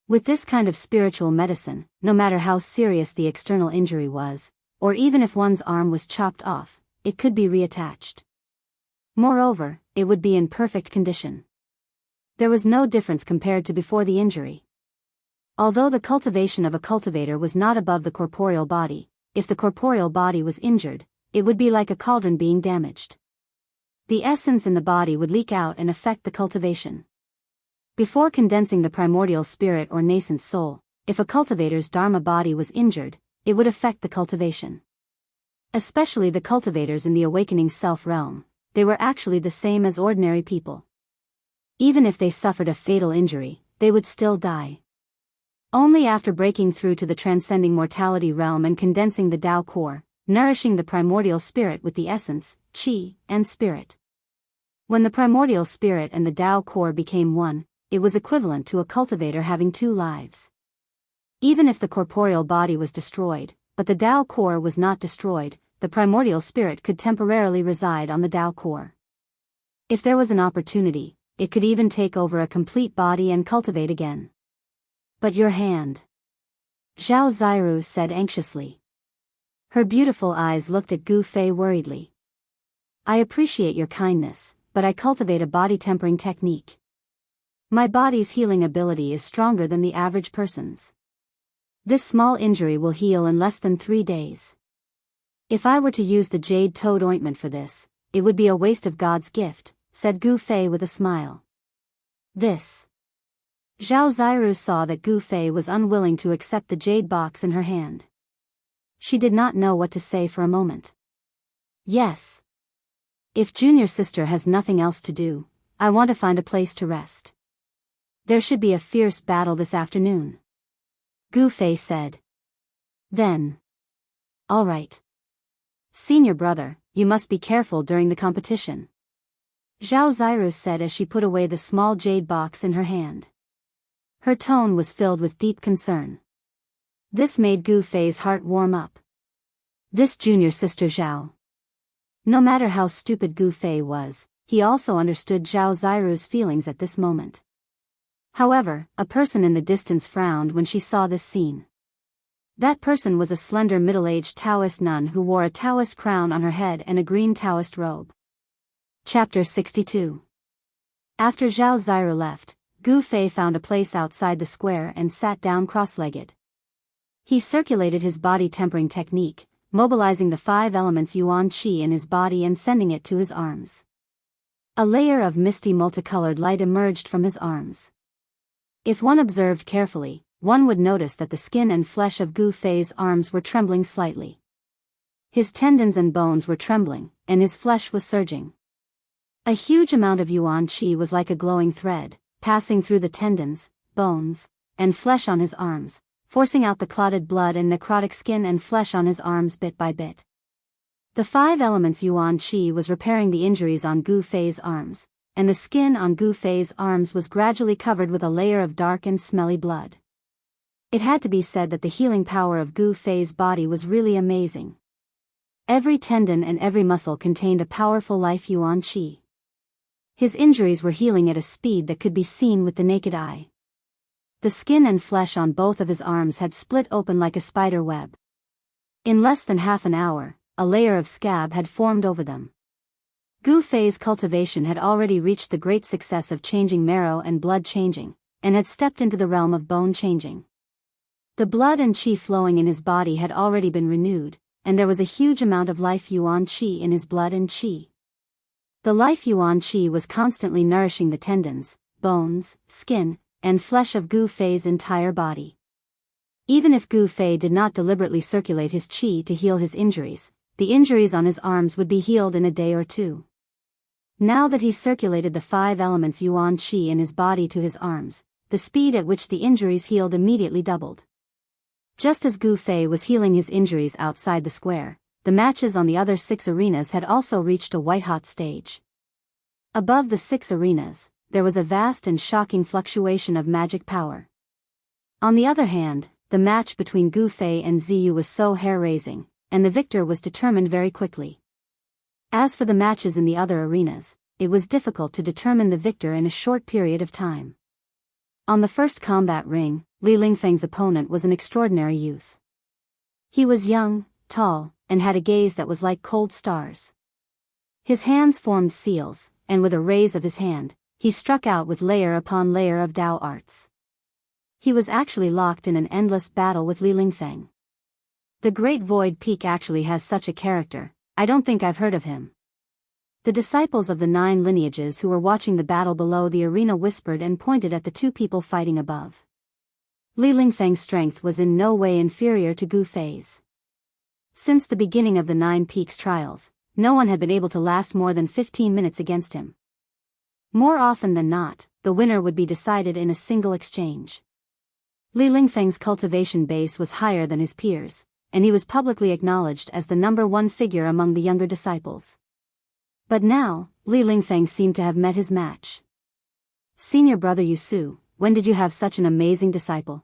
With this kind of spiritual medicine, no matter how serious the external injury was, or even if one's arm was chopped off, it could be reattached. Moreover, it would be in perfect condition. There was no difference compared to before the injury. Although the cultivation of a cultivator was not above the corporeal body, if the corporeal body was injured, it would be like a cauldron being damaged. The essence in the body would leak out and affect the cultivation. Before condensing the primordial spirit or nascent soul, if a cultivator's dharma body was injured, it would affect the cultivation. Especially the cultivators in the awakening self realm, they were actually the same as ordinary people. Even if they suffered a fatal injury, they would still die. Only after breaking through to the transcending mortality realm and condensing the Tao core, nourishing the primordial spirit with the essence, qi, and spirit. When the primordial spirit and the Tao core became one, it was equivalent to a cultivator having 2 lives. Even if the corporeal body was destroyed, but the Tao core was not destroyed, the primordial spirit could temporarily reside on the Tao core. If there was an opportunity, it could even take over a complete body and cultivate again. But your hand? Zhao Ziru said anxiously. Her beautiful eyes looked at Gu Fei worriedly. I appreciate your kindness, but I cultivate a body tempering technique. My body's healing ability is stronger than the average person's. This small injury will heal in less than 3 days. If I were to use the jade toad ointment for this, it would be a waste of God's gift, said Gu Fei with a smile. This. Zhao Ziru saw that Gu Fei was unwilling to accept the jade box in her hand. She did not know what to say for a moment. Yes. If junior sister has nothing else to do, I want to find a place to rest. There should be a fierce battle this afternoon. Gu Fei said. Then. All right. Senior brother, you must be careful during the competition. Zhao Ziru said as she put away the small jade box in her hand. Her tone was filled with deep concern. This made Gu Fei's heart warm up. This junior sister Zhao. No matter how stupid Gu Fei was, he also understood Zhao Ziru's feelings at this moment. However, a person in the distance frowned when she saw this scene. That person was a slender middle-aged Taoist nun who wore a Taoist crown on her head and a green Taoist robe. Chapter 62. After Zhao Ziru left, Gu Fei found a place outside the square and sat down cross-legged. He circulated his body tempering technique, mobilizing the 5 elements yuan qi in his body and sending it to his arms. A layer of misty multicolored light emerged from his arms. If one observed carefully, one would notice that the skin and flesh of Gu Fei's arms were trembling slightly. His tendons and bones were trembling, and his flesh was surging. A huge amount of yuan qi was like a glowing thread, passing through the tendons, bones, and flesh on his arms, forcing out the clotted blood and necrotic skin and flesh on his arms bit by bit. The 5 elements yuan qi was repairing the injuries on Gu Fei's arms, and the skin on Gu Fei's arms was gradually covered with a layer of dark and smelly blood. It had to be said that the healing power of Gu Fei's body was really amazing. Every tendon and every muscle contained a powerful life yuan qi. His injuries were healing at a speed that could be seen with the naked eye. The skin and flesh on both of his arms had split open like a spider web. In less than half an hour, a layer of scab had formed over them. Gu Fei's cultivation had already reached the great success of changing marrow and blood changing, and had stepped into the realm of bone changing. The blood and qi flowing in his body had already been renewed, and there was a huge amount of life yuan qi in his blood and qi. The life yuan qi was constantly nourishing the tendons, bones, skin, and flesh of Gu Fei's entire body. Even if Gu Fei did not deliberately circulate his qi to heal his injuries, the injuries on his arms would be healed in a day or 2. Now that he circulated the 5 elements yuan qi in his body to his arms, the speed at which the injuries healed immediately doubled. Just as Gu Fei was healing his injuries outside the square, the matches on the other 6 arenas had also reached a white-hot stage. Above the 6 arenas, there was a vast and shocking fluctuation of magic power. On the other hand, the match between Gu Fei and Ziyu was so hair-raising, and the victor was determined very quickly. As for the matches in the other arenas, it was difficult to determine the victor in a short period of time. On the first combat ring, Li Lingfeng's opponent was an extraordinary youth. He was young, tall, and had a gaze that was like cold stars. His hands formed seals, and with a raise of his hand, he struck out with layer upon layer of Dao arts. He was actually locked in an endless battle with Li Lingfeng. The Great Void Peak actually has such a character. I don't think I've heard of him. The disciples of the 9 lineages who were watching the battle below the arena whispered and pointed at the 2 people fighting above. Li Lingfeng's strength was in no way inferior to Gu Fei's. Since the beginning of the 9 Peaks trials, no one had been able to last more than 15 minutes against him. More often than not, the winner would be decided in a single exchange. Li Lingfeng's cultivation base was higher than his peers, and he was publicly acknowledged as the #1 figure among the younger disciples. But now, Li Lingfeng seemed to have met his match. Senior brother Yusu, when did you have such an amazing disciple?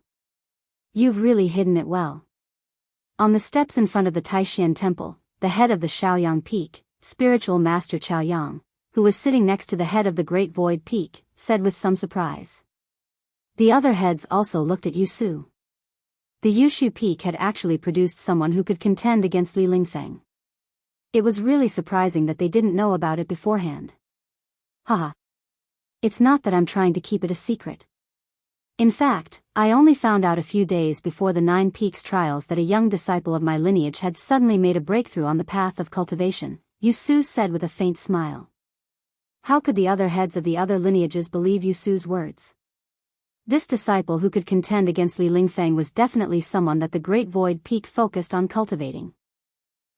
You've really hidden it well. On the steps in front of the Taishan Temple, the head of the Shaoyang Peak, spiritual master Chaoyang, who was sitting next to the head of the Great Void Peak, said with some surprise. The other heads also looked at Yusu. The Yushu Peak had actually produced someone who could contend against Li Lingfeng. It was really surprising that they didn't know about it beforehand. Haha. It's not that I'm trying to keep it a secret. In fact, I only found out a few days before the 9 Peaks trials that a young disciple of my lineage had suddenly made a breakthrough on the path of cultivation, Yusu said with a faint smile. How could the other heads of the other lineages believe Yusu's words? This disciple who could contend against Li Lingfeng was definitely someone that the Great Void Peak focused on cultivating.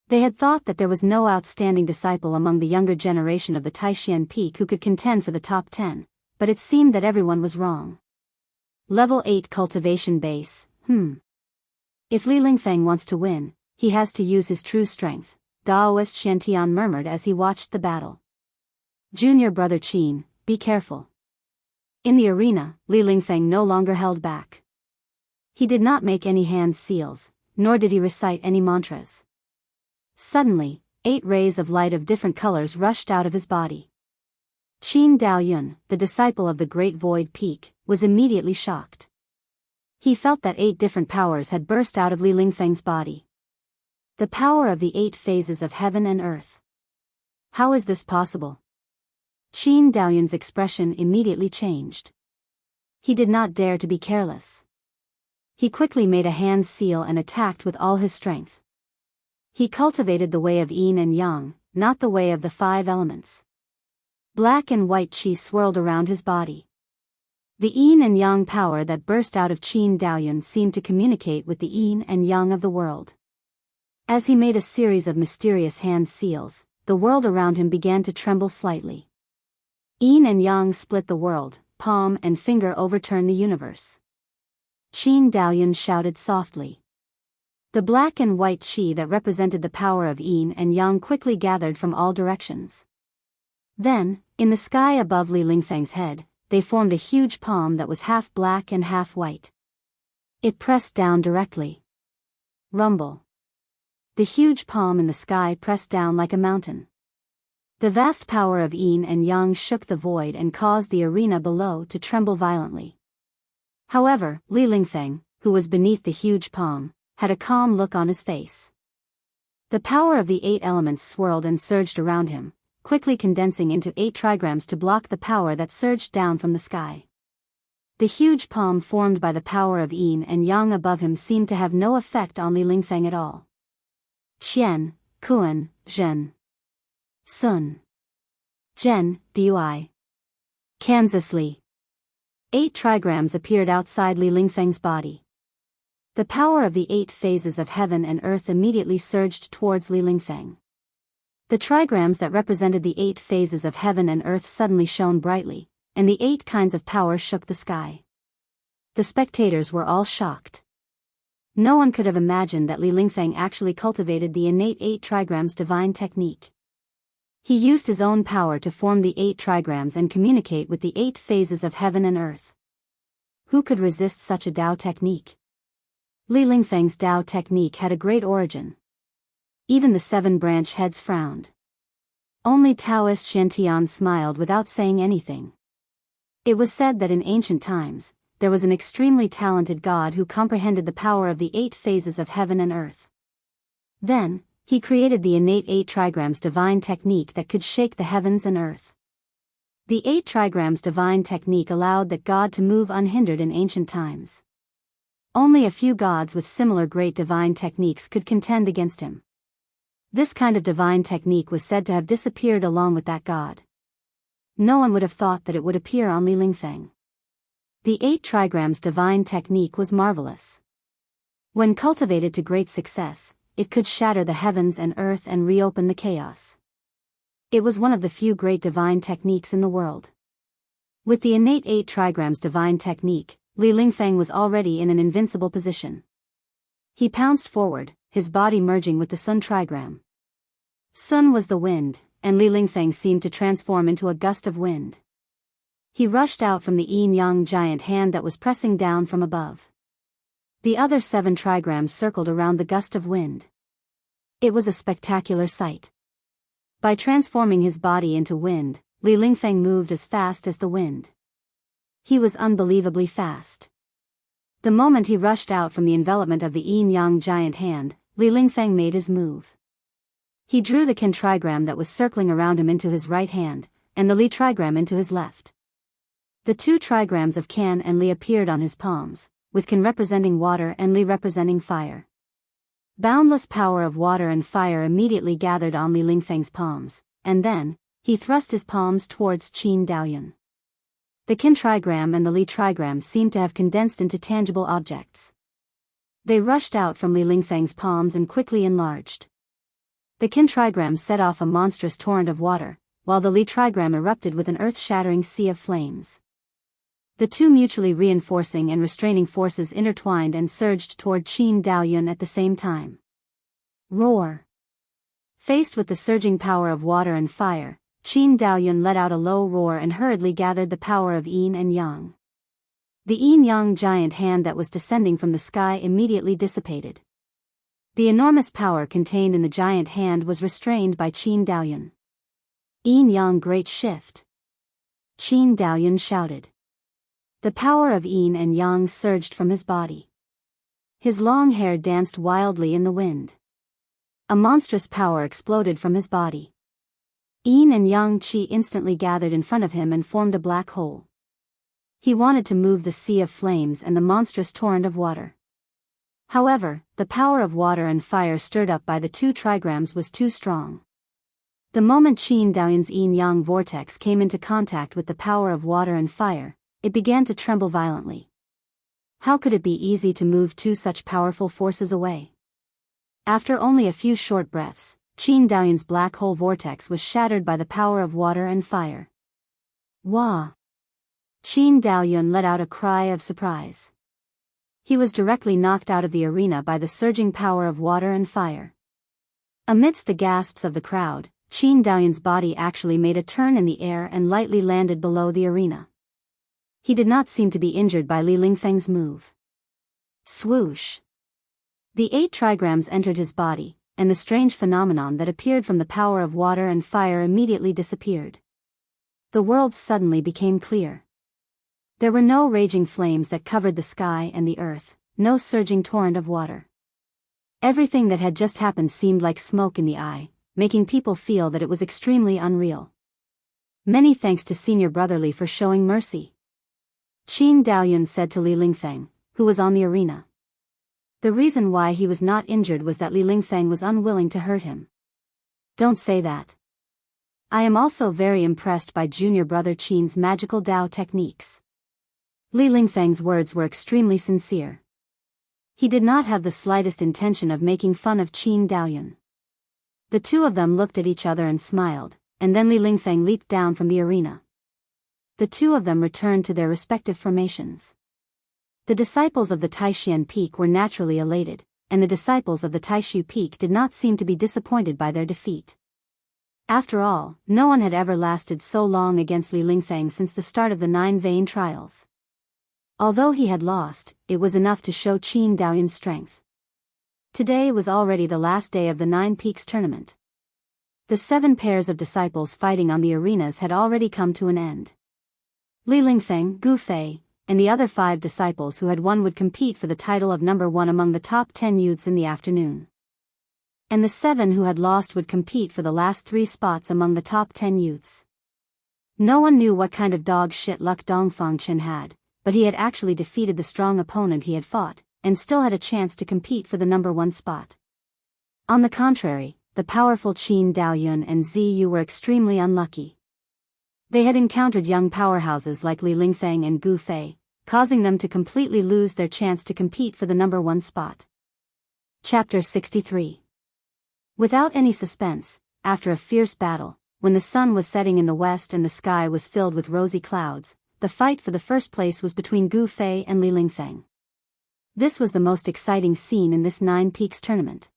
They had thought that there was no outstanding disciple among the younger generation of the Taishan Peak who could contend for the top 10, but it seemed that everyone was wrong. Level 8 cultivation base, If Li Lingfeng wants to win, he has to use his true strength, Daoist Shantian murmured as he watched the battle. Junior brother Qin, be careful. In the arena, Li Lingfeng no longer held back. He did not make any hand seals, nor did he recite any mantras. Suddenly, 8 rays of light of different colors rushed out of his body. Qin Daoyun, the disciple of the Great Void Peak, was immediately shocked. He felt that 8 different powers had burst out of Li Lingfeng's body. The power of the 8 phases of heaven and earth. How is this possible? Qin Daoyun's expression immediately changed. He did not dare to be careless. He quickly made a hand seal and attacked with all his strength. He cultivated the way of yin and yang, not the way of the 5 elements. Black and white qi swirled around his body. The yin and yang power that burst out of Qin Daoyun seemed to communicate with the yin and yang of the world. As he made a series of mysterious hand seals, the world around him began to tremble slightly. Yin and yang split the world, palm and finger overturned the universe. Qin Daoyun shouted softly. The black and white qi that represented the power of yin and yang quickly gathered from all directions. Then, in the sky above Li Lingfeng's head, they formed a huge palm that was half black and half white. It pressed down directly. Rumble. The huge palm in the sky pressed down like a mountain. The vast power of yin and yang shook the void and caused the arena below to tremble violently. However, Li Lingfeng, who was beneath the huge palm, had a calm look on his face. The power of the 8 elements swirled and surged around him, quickly condensing into 8 trigrams to block the power that surged down from the sky. The huge palm formed by the power of yin and yang above him seemed to have no effect on Li Lingfeng at all. Qian, Kuan, Zhen. Sun. Zhen, Dui. Kansas Li. 8 trigrams appeared outside Li Lingfeng's body. The power of the 8 phases of heaven and earth immediately surged towards Li Lingfeng. The trigrams that represented the 8 phases of heaven and earth suddenly shone brightly, and the 8 kinds of power shook the sky. The spectators were all shocked. No one could have imagined that Li Lingfeng actually cultivated the innate 8 trigrams divine technique. He used his own power to form the 8 trigrams and communicate with the 8 phases of heaven and earth. Who could resist such a Tao technique? Li Lingfeng's Tao technique had a great origin. Even the 7 branch heads frowned. Only Taoist Shantian smiled without saying anything. It was said that in ancient times, there was an extremely talented god who comprehended the power of the 8 phases of heaven and earth. Then, he created the innate 8 trigrams divine technique that could shake the heavens and earth. The 8 trigrams divine technique allowed that god to move unhindered in ancient times. Only a few gods with similar great divine techniques could contend against him. This kind of divine technique was said to have disappeared along with that god. No one would have thought that it would appear on Li Lingfeng. The 8 trigrams divine technique was marvelous. When cultivated to great success, it could shatter the heavens and earth and reopen the chaos. It was one of the few great divine techniques in the world. With the innate 8 trigrams divine technique, Li Lingfeng was already in an invincible position. He pounced forward, his body merging with the Sun trigram. Sun was the wind, and Li Lingfeng seemed to transform into a gust of wind. He rushed out from the yin-yang giant hand that was pressing down from above. The other 7 trigrams circled around the gust of wind. It was a spectacular sight. By transforming his body into wind, Li Lingfeng moved as fast as the wind. He was unbelievably fast. The moment he rushed out from the envelopment of the yin-yang giant hand, Li Lingfeng made his move. He drew the Qin trigram that was circling around him into his right hand, and the Li trigram into his left. The 2 trigrams of Qin and Li appeared on his palms, with Qin representing water and Li representing fire. Boundless power of water and fire immediately gathered on Li Lingfeng's palms, and then, he thrust his palms towards Qin Daoyun. The Qin trigram and the Li trigram seemed to have condensed into tangible objects. They rushed out from Li Lingfeng's palms and quickly enlarged. The Qin trigram set off a monstrous torrent of water, while the Li trigram erupted with an earth-shattering sea of flames. The 2 mutually reinforcing and restraining forces intertwined and surged toward Qin Daoyun at the same time. Roar! Faced with the surging power of water and fire, Qin Daoyun let out a low roar and hurriedly gathered the power of yin and yang. The yin-yang giant hand that was descending from the sky immediately dissipated. The enormous power contained in the giant hand was restrained by Qin Daoyun. Yin-yang great shift! Qin Daoyun shouted. The power of yin and yang surged from his body. His long hair danced wildly in the wind. A monstrous power exploded from his body. Yin and yang qi instantly gathered in front of him and formed a black hole. He wanted to move the sea of flames and the monstrous torrent of water. However, the power of water and fire stirred up by the 2 trigrams was too strong. The moment Qin Daoyun's yin-yang vortex came into contact with the power of water and fire, it began to tremble violently. How could it be easy to move 2 such powerful forces away? After only a few short breaths, Qin Daoyun's black hole vortex was shattered by the power of water and fire. Wah! Qin Daoyun let out a cry of surprise. He was directly knocked out of the arena by the surging power of water and fire. Amidst the gasps of the crowd, Qin Daoyun's body actually made a turn in the air and lightly landed below the arena. He did not seem to be injured by Li Lingfeng's move. Swoosh! The 8 trigrams entered his body, and the strange phenomenon that appeared from the power of water and fire immediately disappeared. The world suddenly became clear. There were no raging flames that covered the sky and the earth, no surging torrent of water. Everything that had just happened seemed like smoke in the eye, making people feel that it was extremely unreal. Many thanks to Senior Brotherly for showing mercy, Qin Daoyun said to Li Lingfeng, who was on the arena. The reason why he was not injured was that Li Lingfeng was unwilling to hurt him. Don't say that. I am also very impressed by Junior Brother Qin's magical Tao techniques. Li Lingfeng's words were extremely sincere. He did not have the slightest intention of making fun of Qin Daoyun. The 2 of them looked at each other and smiled, and then Li Lingfeng leaped down from the arena. The 2 of them returned to their respective formations. The disciples of the Taishan Peak were naturally elated, and the disciples of the Taishu Peak did not seem to be disappointed by their defeat. After all, no one had ever lasted so long against Li Lingfeng since the start of the 9 vain trials. Although he had lost, it was enough to show Qin Daoyun's strength. Today was already the last day of the 9 Peaks tournament. The 7 pairs of disciples fighting on the arenas had already come to an end. Li Lingfeng, Gu Fei, and the other 5 disciples who had won would compete for the title of number 1 among the top 10 youths in the afternoon. And the 7 who had lost would compete for the last 3 spots among the top 10 youths. No one knew what kind of dog shit luck Dongfang Chen had, but he had actually defeated the strong opponent he had fought, and still had a chance to compete for the number 1 spot. On the contrary, the powerful Qin Daoyun and Ziyu were extremely unlucky. They had encountered young powerhouses like Li Lingfeng and Gu Fei, causing them to completely lose their chance to compete for the number 1 spot. Chapter 63. Without any suspense, after a fierce battle, when the sun was setting in the west and the sky was filled with rosy clouds, the fight for the first place was between Gu Fei and Li Lingfeng. This was the most exciting scene in this 9 Peaks tournament.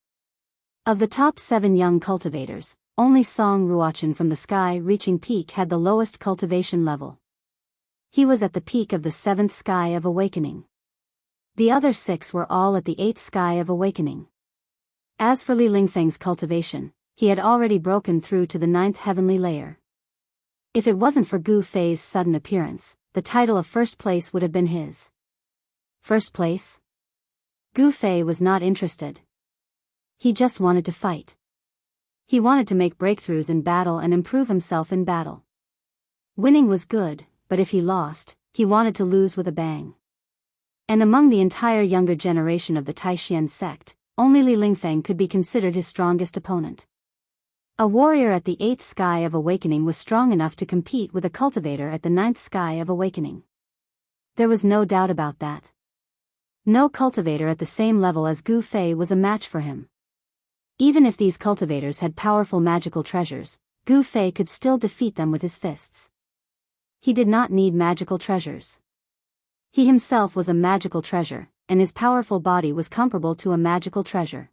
Of the top 7 young cultivators, only Song Ruochen from the Sky Reaching Peak had the lowest cultivation level. He was at the peak of the 7th Sky of Awakening. The other 6 were all at the 8th Sky of Awakening. As for Li Lingfeng's cultivation, he had already broken through to the 9th heavenly layer. If it wasn't for Gu Fei's sudden appearance, the title of first place would have been his. First place? Gu Fei was not interested. He just wanted to fight. He wanted to make breakthroughs in battle and improve himself in battle. Winning was good, but if he lost, he wanted to lose with a bang. And among the entire younger generation of the Taishan sect, only Li Lingfeng could be considered his strongest opponent. A warrior at the 8th Sky of Awakening was strong enough to compete with a cultivator at the 9th Sky of Awakening. There was no doubt about that. No cultivator at the same level as Gu Fei was a match for him. Even if these cultivators had powerful magical treasures, Gu Fei could still defeat them with his fists. He did not need magical treasures. He himself was a magical treasure, and his powerful body was comparable to a magical treasure.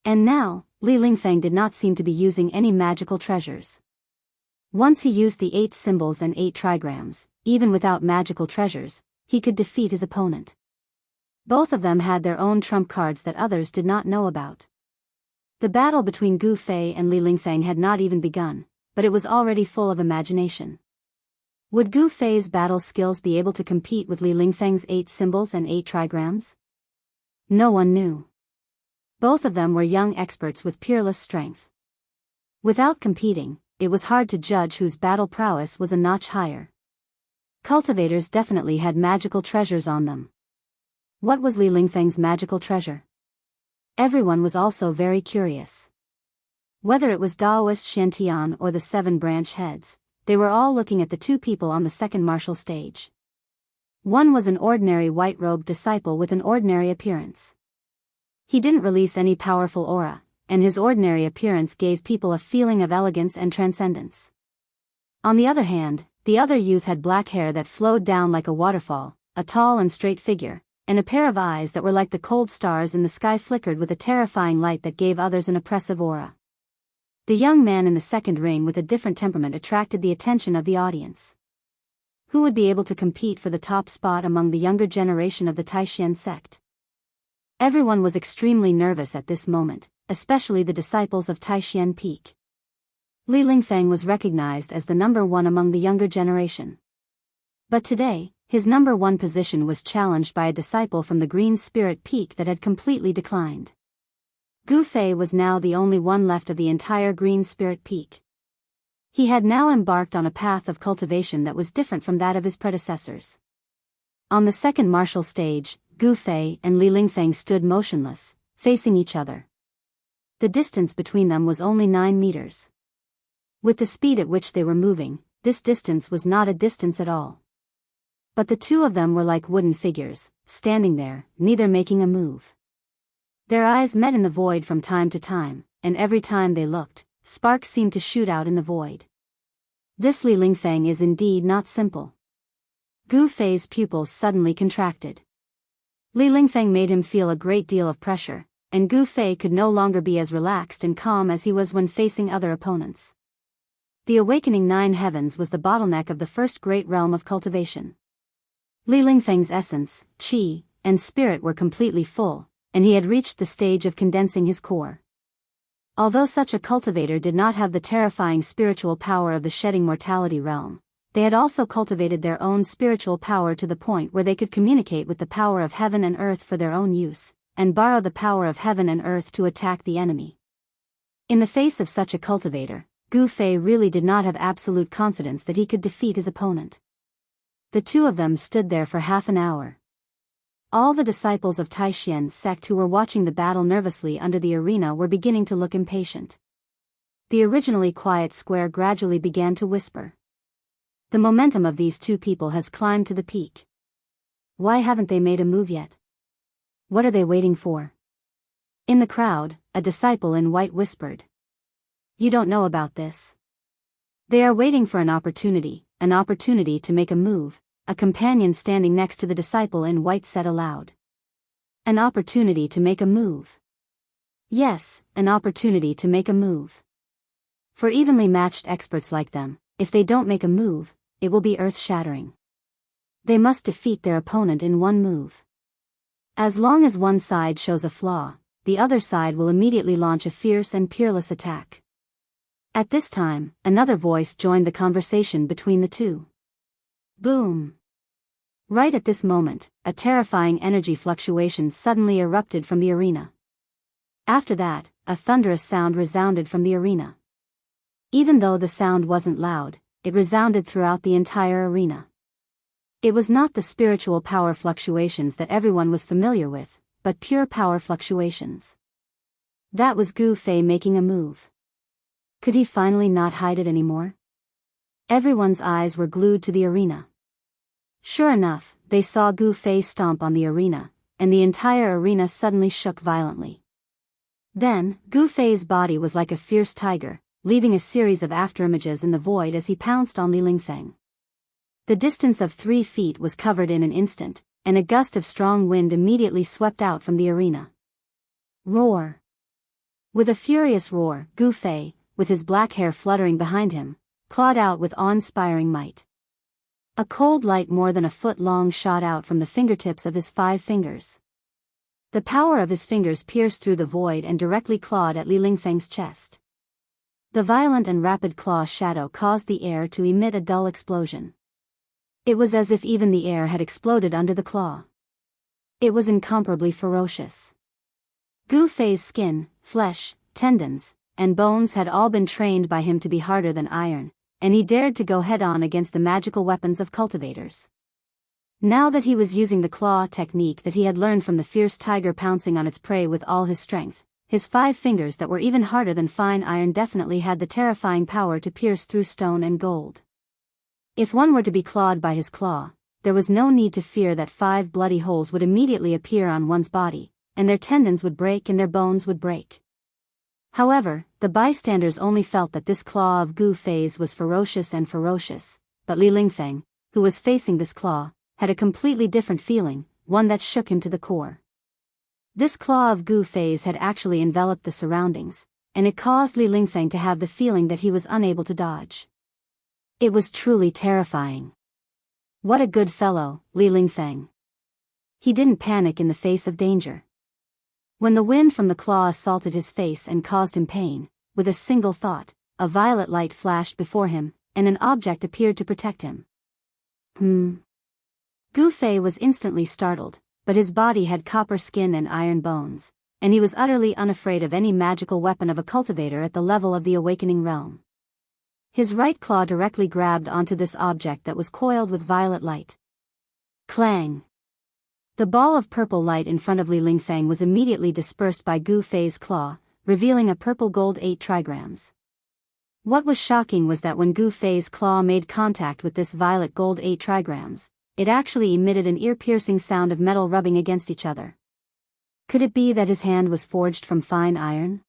And now, Li Lingfeng did not seem to be using any magical treasures. Once he used the 8 symbols and 8 trigrams, even without magical treasures, he could defeat his opponent. Both of them had their own trump cards that others did not know about. The battle between Gu Fei and Li Lingfeng had not even begun, but it was already full of imagination. Would Gu Fei's battle skills be able to compete with Li Lingfeng's 8 symbols and 8 trigrams? No one knew. Both of them were young experts with peerless strength. Without competing, it was hard to judge whose battle prowess was a notch higher. Cultivators definitely had magical treasures on them. What was Li Lingfeng's magical treasure? Everyone was also very curious. Whether it was Daoist Shantian or the 7 branch heads, they were all looking at the 2 people on the second martial stage. One was an ordinary white-robed disciple with an ordinary appearance. He didn't release any powerful aura, and his ordinary appearance gave people a feeling of elegance and transcendence. On the other hand, the other youth had black hair that flowed down like a waterfall, a tall and straight figure, and a pair of eyes that were like the cold stars in the sky flickered with a terrifying light that gave others an oppressive aura. The young man in the second ring with a different temperament attracted the attention of the audience. Who would be able to compete for the top spot among the younger generation of the Taishan sect? Everyone was extremely nervous at this moment, especially the disciples of Taishan Peak. Li Lingfeng was recognized as the number 1 among the younger generation. But today, his number 1 position was challenged by a disciple from the Green Spirit Peak that had completely declined. Gu Fei was now the only one left of the entire Green Spirit Peak. He had now embarked on a path of cultivation that was different from that of his predecessors. On the second martial stage, Gu Fei and Li Lingfeng stood motionless, facing each other. The distance between them was only 9 meters. With the speed at which they were moving, this distance was not a distance at all. But the 2 of them were like wooden figures, standing there, neither making a move. Their eyes met in the void from time to time, and every time they looked, sparks seemed to shoot out in the void. This Li Lingfeng is indeed not simple. Gu Fei's pupils suddenly contracted. Li Lingfeng made him feel a great deal of pressure, and Gu Fei could no longer be as relaxed and calm as he was when facing other opponents. The awakening 9 heavens was the bottleneck of the first great realm of cultivation. Li Lingfeng's essence, qi, and spirit were completely full, and he had reached the stage of condensing his core. Although such a cultivator did not have the terrifying spiritual power of the shedding mortality realm, they had also cultivated their own spiritual power to the point where they could communicate with the power of heaven and earth for their own use, and borrow the power of heaven and earth to attack the enemy. In the face of such a cultivator, Gu Fei really did not have absolute confidence that he could defeat his opponent. The two of them stood there for half an hour. All the disciples of Taixian's sect who were watching the battle nervously under the arena were beginning to look impatient. The originally quiet square gradually began to whisper. The momentum of these two people has climbed to the peak. Why haven't they made a move yet? What are they waiting for? In the crowd, a disciple in white whispered. You don't know about this. They are waiting for an opportunity to make a move, a companion standing next to the disciple in white said aloud. An opportunity to make a move. Yes, an opportunity to make a move. For evenly matched experts like them, if they don't make a move, it will be earth-shattering. They must defeat their opponent in one move. As long as one side shows a flaw, the other side will immediately launch a fierce and peerless attack. At this time, another voice joined the conversation between the two. Boom! Right at this moment, a terrifying energy fluctuation suddenly erupted from the arena. After that, a thunderous sound resounded from the arena. Even though the sound wasn't loud, it resounded throughout the entire arena. It was not the spiritual power fluctuations that everyone was familiar with, but pure power fluctuations. That was Gu Fei making a move. Could he finally not hide it anymore? Everyone's eyes were glued to the arena. Sure enough, they saw Gu Fei stomp on the arena, and the entire arena suddenly shook violently. Then, Gu Fei's body was like a fierce tiger, leaving a series of afterimages in the void as he pounced on Li Lingfeng. The distance of 3 feet was covered in an instant, and a gust of strong wind immediately swept out from the arena. Roar! With a furious roar, Gu Fei, with his black hair fluttering behind him, clawed out with awe-inspiring might. A cold light more than a foot long shot out from the fingertips of his 5 fingers. The power of his fingers pierced through the void and directly clawed at Li Lingfeng's chest. The violent and rapid claw shadow caused the air to emit a dull explosion. It was as if even the air had exploded under the claw. It was incomparably ferocious. Gu Fei's skin, flesh, tendons, and bones had all been trained by him to be harder than iron, and he dared to go head-on against the magical weapons of cultivators. Now that he was using the claw technique that he had learned from the fierce tiger pouncing on its prey with all his strength, his 5 fingers that were even harder than fine iron definitely had the terrifying power to pierce through stone and gold. If one were to be clawed by his claw, there was no need to fear that 5 bloody holes would immediately appear on one's body, and their tendons would break and their bones would break. However, the bystanders only felt that this claw of Gu Fei's was ferocious, but Li Lingfeng, who was facing this claw, had a completely different feeling, one that shook him to the core. This claw of Gu Fei's had actually enveloped the surroundings, and it caused Li Lingfeng to have the feeling that he was unable to dodge. It was truly terrifying. What a good fellow, Li Lingfeng. He didn't panic in the face of danger. When the wind from the claw assaulted his face and caused him pain, with a single thought, a violet light flashed before him, and an object appeared to protect him. Gu Fei was instantly startled, but his body had copper skin and iron bones, and he was utterly unafraid of any magical weapon of a cultivator at the level of the awakening realm. His right claw directly grabbed onto this object that was coiled with violet light. Clang! The ball of purple light in front of Li Lingfeng was immediately dispersed by Gu Fei's claw, revealing a purple gold 8 trigrams. What was shocking was that when Gu Fei's claw made contact with this violet gold 8 trigrams, it actually emitted an ear-piercing sound of metal rubbing against each other. Could it be that his hand was forged from fine iron?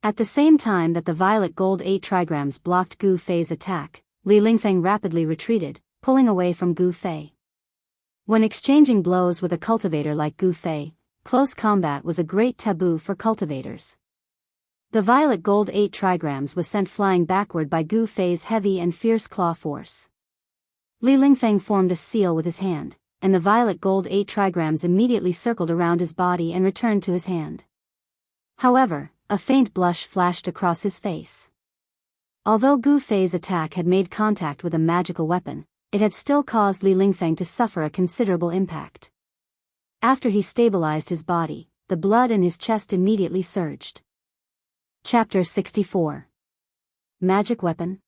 At the same time that the violet gold 8 trigrams blocked Gu Fei's attack, Li Lingfeng rapidly retreated, pulling away from Gu Fei. When exchanging blows with a cultivator like Gu Fei, close combat was a great taboo for cultivators. The violet gold 8 trigrams was sent flying backward by Gu Fei's heavy and fierce claw force. Li Lingfeng formed a seal with his hand, and the violet gold 8 trigrams immediately circled around his body and returned to his hand. However, a faint blush flashed across his face. Although Gu Fei's attack had made contact with a magical weapon, it had still caused Li Lingfeng to suffer a considerable impact. After he stabilized his body, the blood in his chest immediately surged. Chapter 64. Magic Weapon.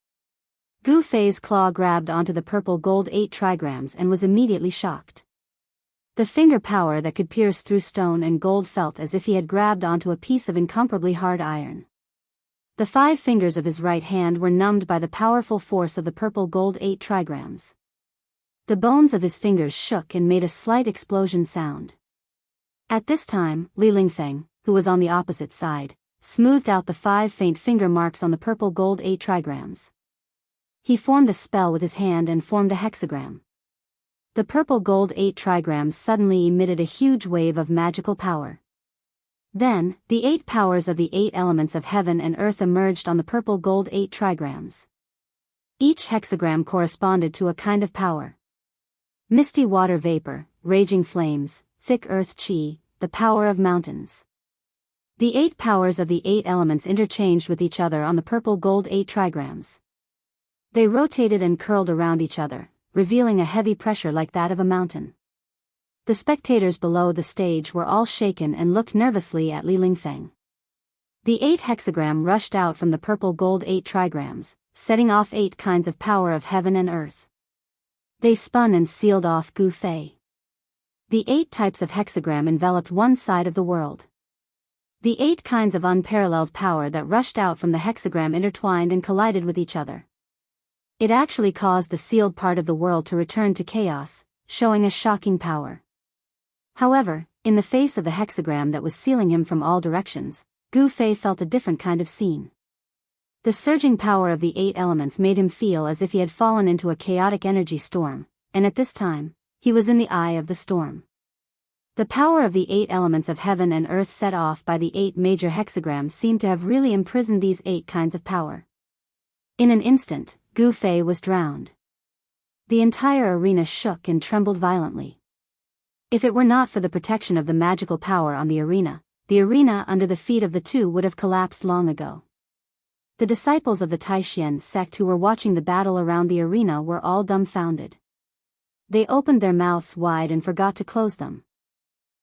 Gu Fei's claw grabbed onto the purple gold 8 trigrams and was immediately shocked. The finger power that could pierce through stone and gold felt as if he had grabbed onto a piece of incomparably hard iron. The 5 fingers of his right hand were numbed by the powerful force of the purple gold 8 trigrams. The bones of his fingers shook and made a slight explosion sound. At this time, Li Lingfeng, who was on the opposite side, smoothed out the 5 faint finger marks on the purple gold 8 trigrams. He formed a spell with his hand and formed a hexagram. The purple gold 8 trigrams suddenly emitted a huge wave of magical power. Then, the 8 powers of the 8 elements of heaven and earth emerged on the purple gold 8 trigrams. Each hexagram corresponded to a kind of power. Misty water vapor, raging flames, thick earth chi, the power of mountains. The 8 powers of the 8 elements interchanged with each other on the purple gold 8 trigrams. They rotated and curled around each other, revealing a heavy pressure like that of a mountain. The spectators below the stage were all shaken and looked nervously at Li Lingfeng. The 8 hexagram rushed out from the purple gold 8 trigrams, setting off 8 kinds of power of heaven and earth. They spun and sealed off Gu Fei. The 8 types of hexagram enveloped one side of the world. The 8 kinds of unparalleled power that rushed out from the hexagram intertwined and collided with each other. It actually caused the sealed part of the world to return to chaos, showing a shocking power. However, in the face of the hexagram that was sealing him from all directions, Gu Fei felt a different kind of scene. The surging power of the 8 elements made him feel as if he had fallen into a chaotic energy storm, and at this time, he was in the eye of the storm. The power of the 8 elements of heaven and earth set off by the 8 major hexagrams seemed to have really imprisoned these 8 kinds of power. In an instant, Gu Fei was drowned. The entire arena shook and trembled violently. If it were not for the protection of the magical power on the arena under the feet of the two would have collapsed long ago. The disciples of the Taishan sect who were watching the battle around the arena were all dumbfounded. They opened their mouths wide and forgot to close them.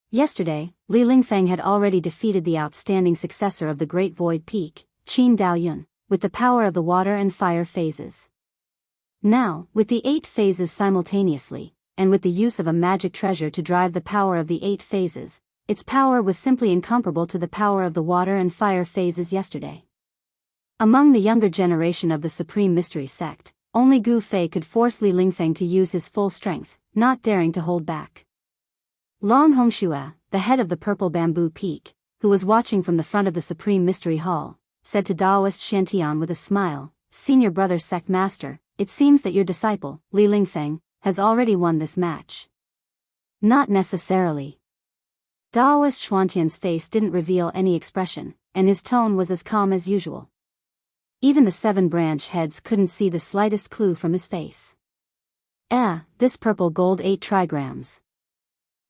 Yesterday, Li Lingfeng had already defeated the outstanding successor of the Great Void Peak, Qin Daoyun, with the power of the water and fire phases. Now, with the 8 phases simultaneously, and with the use of a magic treasure to drive the power of the 8 phases, its power was simply incomparable to the power of the water and fire phases yesterday. Among the younger generation of the Supreme Mystery Sect, only Gu Fei could force Li Lingfeng to use his full strength, not daring to hold back. Long Hongxue, the head of the Purple Bamboo Peak, who was watching from the front of the Supreme Mystery Hall, said to Daoist Shantian with a smile, "Senior brother sect master, it seems that your disciple, Li Lingfeng, has already won this match." Not necessarily. Daoist Xuantian's face didn't reveal any expression, and his tone was as calm as usual. Even the 7 branch heads couldn't see the slightest clue from his face. This purple gold 8 trigrams.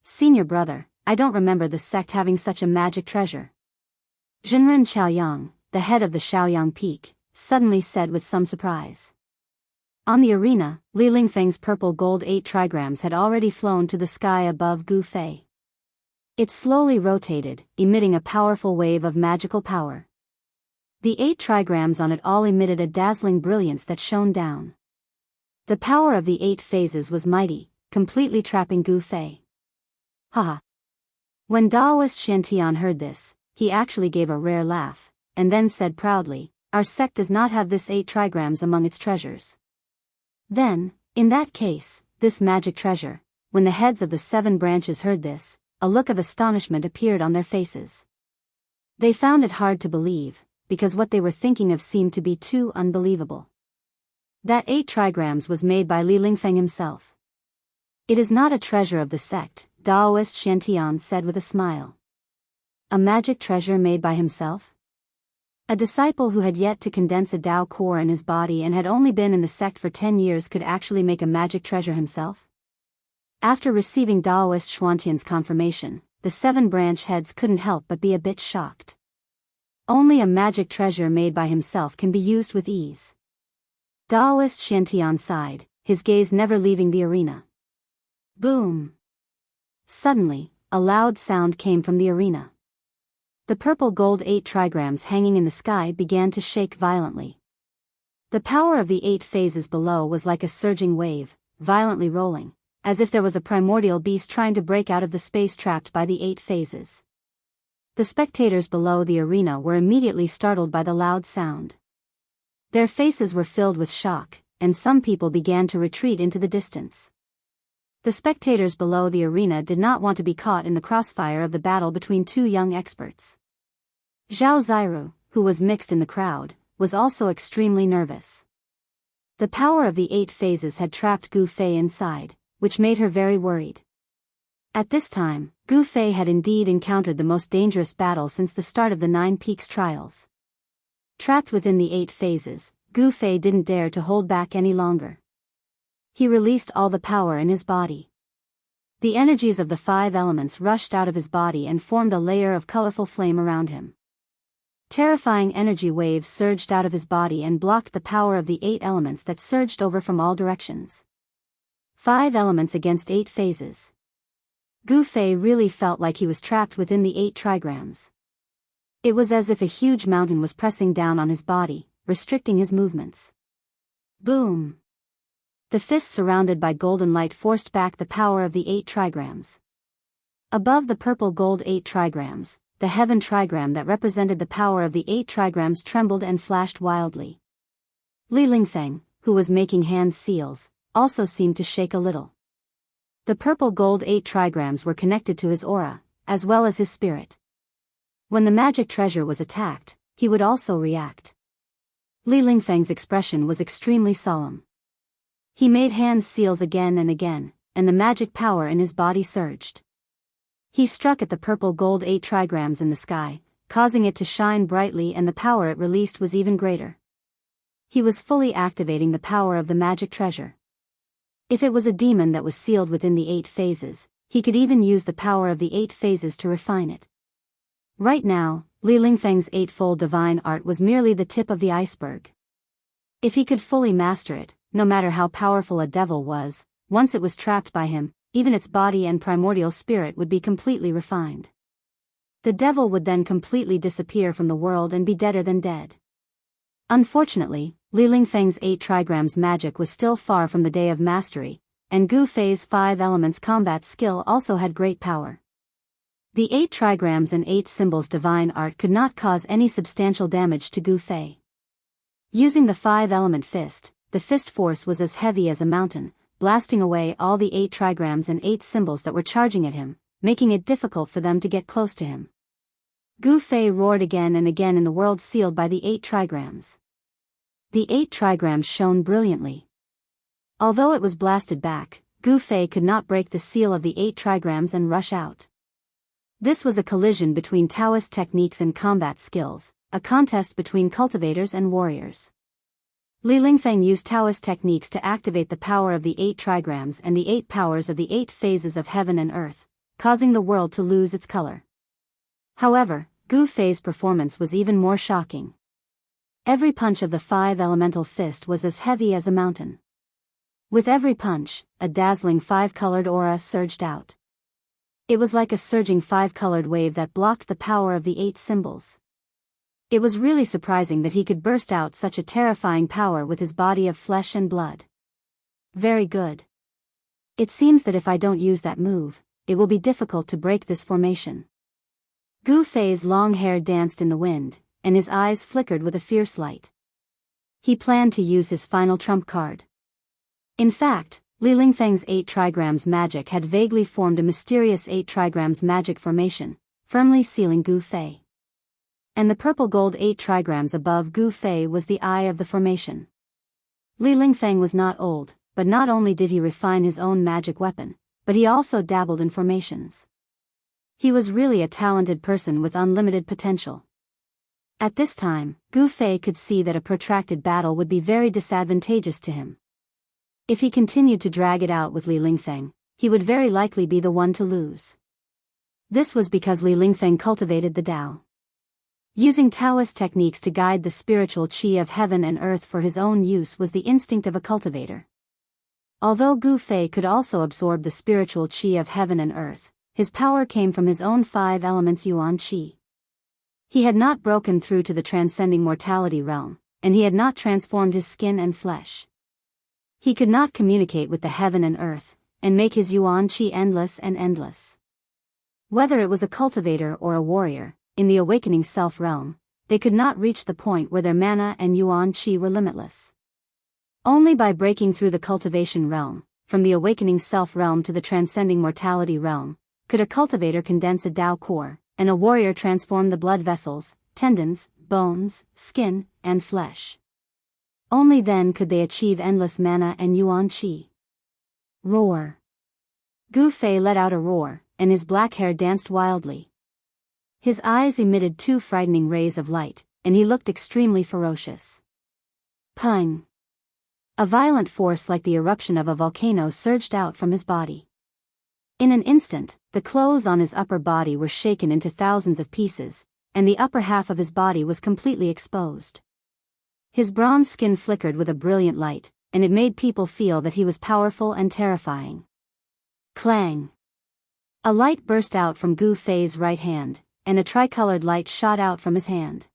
Senior brother, I don't remember the sect having such a magic treasure. Zhenren Chaoyang, the head of the Shaoyang Peak, suddenly said with some surprise. On the arena, Li Lingfeng's purple gold 8 trigrams had already flown to the sky above Gu Fei. It slowly rotated, emitting a powerful wave of magical power. The 8 trigrams on it all emitted a dazzling brilliance that shone down. The power of the 8 phases was mighty, completely trapping Gu Fei. Haha. When Daoist Shantian heard this, he actually gave a rare laugh, and then said proudly, "Our sect does not have this 8 trigrams among its treasures." Then, in that case, this magic treasure, when the heads of the 7 branches heard this, a look of astonishment appeared on their faces. They found it hard to believe, because what they were thinking of seemed to be too unbelievable. That 8 trigrams was made by Li Lingfeng himself. It is not a treasure of the sect, Daoist Xiantian said with a smile. A magic treasure made by himself? A disciple who had yet to condense a Dao core in his body and had only been in the sect for 10 years could actually make a magic treasure himself? After receiving Daoist Xuantian's confirmation, the 7 branch heads couldn't help but be a bit shocked. Only a magic treasure made by himself can be used with ease. Daoist Xiantian sighed, his gaze never leaving the arena. Boom! Suddenly, a loud sound came from the arena. The purple gold 8 trigrams hanging in the sky began to shake violently. The power of the 8 phases below was like a surging wave, violently rolling, as if there was a primordial beast trying to break out of the space trapped by the 8 phases. The spectators below the arena were immediately startled by the loud sound. Their faces were filled with shock, and some people began to retreat into the distance. The spectators below the arena did not want to be caught in the crossfire of the battle between 2 young experts. Zhao Ziru, who was mixed in the crowd, was also extremely nervous. The power of the 8 phases had trapped Gu Fei inside, which made her very worried. At this time, Gu Fei had indeed encountered the most dangerous battle since the start of the 9 Peaks trials. Trapped within the 8 phases, Gu Fei didn't dare to hold back any longer. He released all the power in his body. The energies of the 5 elements rushed out of his body and formed a layer of colorful flame around him. Terrifying energy waves surged out of his body and blocked the power of the 8 elements that surged over from all directions. 5 elements against 8 phases. Gu Fei really felt like he was trapped within the 8 trigrams. It was as if a huge mountain was pressing down on his body, restricting his movements. Boom! The fists surrounded by golden light forced back the power of the 8 trigrams. Above the purple gold 8 trigrams, the heaven trigram that represented the power of the 8 trigrams trembled and flashed wildly. Li Lingfeng, who was making hand seals, also seemed to shake a little. The purple gold 8 trigrams were connected to his aura, as well as his spirit. When the magic treasure was attacked, he would also react. Li Lingfeng's expression was extremely solemn. He made hand seals again, and the magic power in his body surged. He struck at the purple gold 8 trigrams in the sky, causing it to shine brightly, and the power it released was even greater. He was fully activating the power of the magic treasure. If it was a demon that was sealed within the 8 phases, he could even use the power of the 8 phases to refine it. Right now, Li Lingfeng's 8-fold divine art was merely the tip of the iceberg. If he could fully master it, no matter how powerful a devil was, once it was trapped by him, even its body and primordial spirit would be completely refined. The devil would then completely disappear from the world and be deader than dead. Unfortunately, Li Lingfeng's 8 trigrams magic was still far from the day of mastery, and Gu Fei's 5 elements combat skill also had great power. The 8 trigrams and 8 symbols divine art could not cause any substantial damage to Gu Fei. Using the 5-element fist, the fist force was as heavy as a mountain, blasting away all the 8 trigrams and 8 symbols that were charging at him, making it difficult for them to get close to him. Gu Fei roared again and again in the world sealed by the 8 trigrams. The 8 trigrams shone brilliantly. Although it was blasted back, Gu Fei could not break the seal of the 8 trigrams and rush out. This was a collision between Taoist techniques and combat skills, a contest between cultivators and warriors. Li Lingfeng used Taoist techniques to activate the power of the 8 trigrams and the 8 powers of the 8 phases of heaven and earth, causing the world to lose its color. However, Gu Fei's performance was even more shocking. Every punch of the 5-elemental fist was as heavy as a mountain. With every punch, a dazzling 5-colored aura surged out. It was like a surging 5-colored wave that blocked the power of the 8 symbols. It was really surprising that he could burst out such a terrifying power with his body of flesh and blood. Very good. It seems that if I don't use that move, it will be difficult to break this formation. Gu Fei's long hair danced in the wind, and his eyes flickered with a fierce light. He planned to use his final trump card. In fact, Li Lingfeng's 8 trigrams magic had vaguely formed a mysterious 8 trigrams magic formation, firmly sealing Gu Fei. And the purple gold 8 trigrams above Gu Fei was the eye of the formation. Li Lingfeng was not old, but not only did he refine his own magic weapon, but he also dabbled in formations. He was really a talented person with unlimited potential. At this time, Gu Fei could see that a protracted battle would be very disadvantageous to him. If he continued to drag it out with Li Lingfeng, he would very likely be the one to lose. This was because Li Lingfeng cultivated the Tao. Using Taoist techniques to guide the spiritual qi of heaven and earth for his own use was the instinct of a cultivator. Although Gu Fei could also absorb the spiritual qi of heaven and earth, his power came from his own 5 elements yuan qi. He had not broken through to the transcending mortality realm, and he had not transformed his skin and flesh. He could not communicate with the heaven and earth, and make his yuan qi endless and endless. Whether it was a cultivator or a warrior, in the awakening self realm, they could not reach the point where their mana and yuan qi were limitless. Only by breaking through the cultivation realm, from the awakening self realm to the transcending mortality realm, could a cultivator condense a Tao core, and a warrior transform the blood vessels, tendons, bones, skin, and flesh. Only then could they achieve endless mana and yuan qi. Roar. Gu Fei let out a roar, and his black hair danced wildly. His eyes emitted 2 frightening rays of light, and he looked extremely ferocious. Pung! A violent force like the eruption of a volcano surged out from his body. In an instant, the clothes on his upper body were shaken into thousands of pieces, and the upper half of his body was completely exposed. His bronze skin flickered with a brilliant light, and it made people feel that he was powerful and terrifying. Clang! A light burst out from Gu Fei's right hand, and a tricolored light shot out from his hand.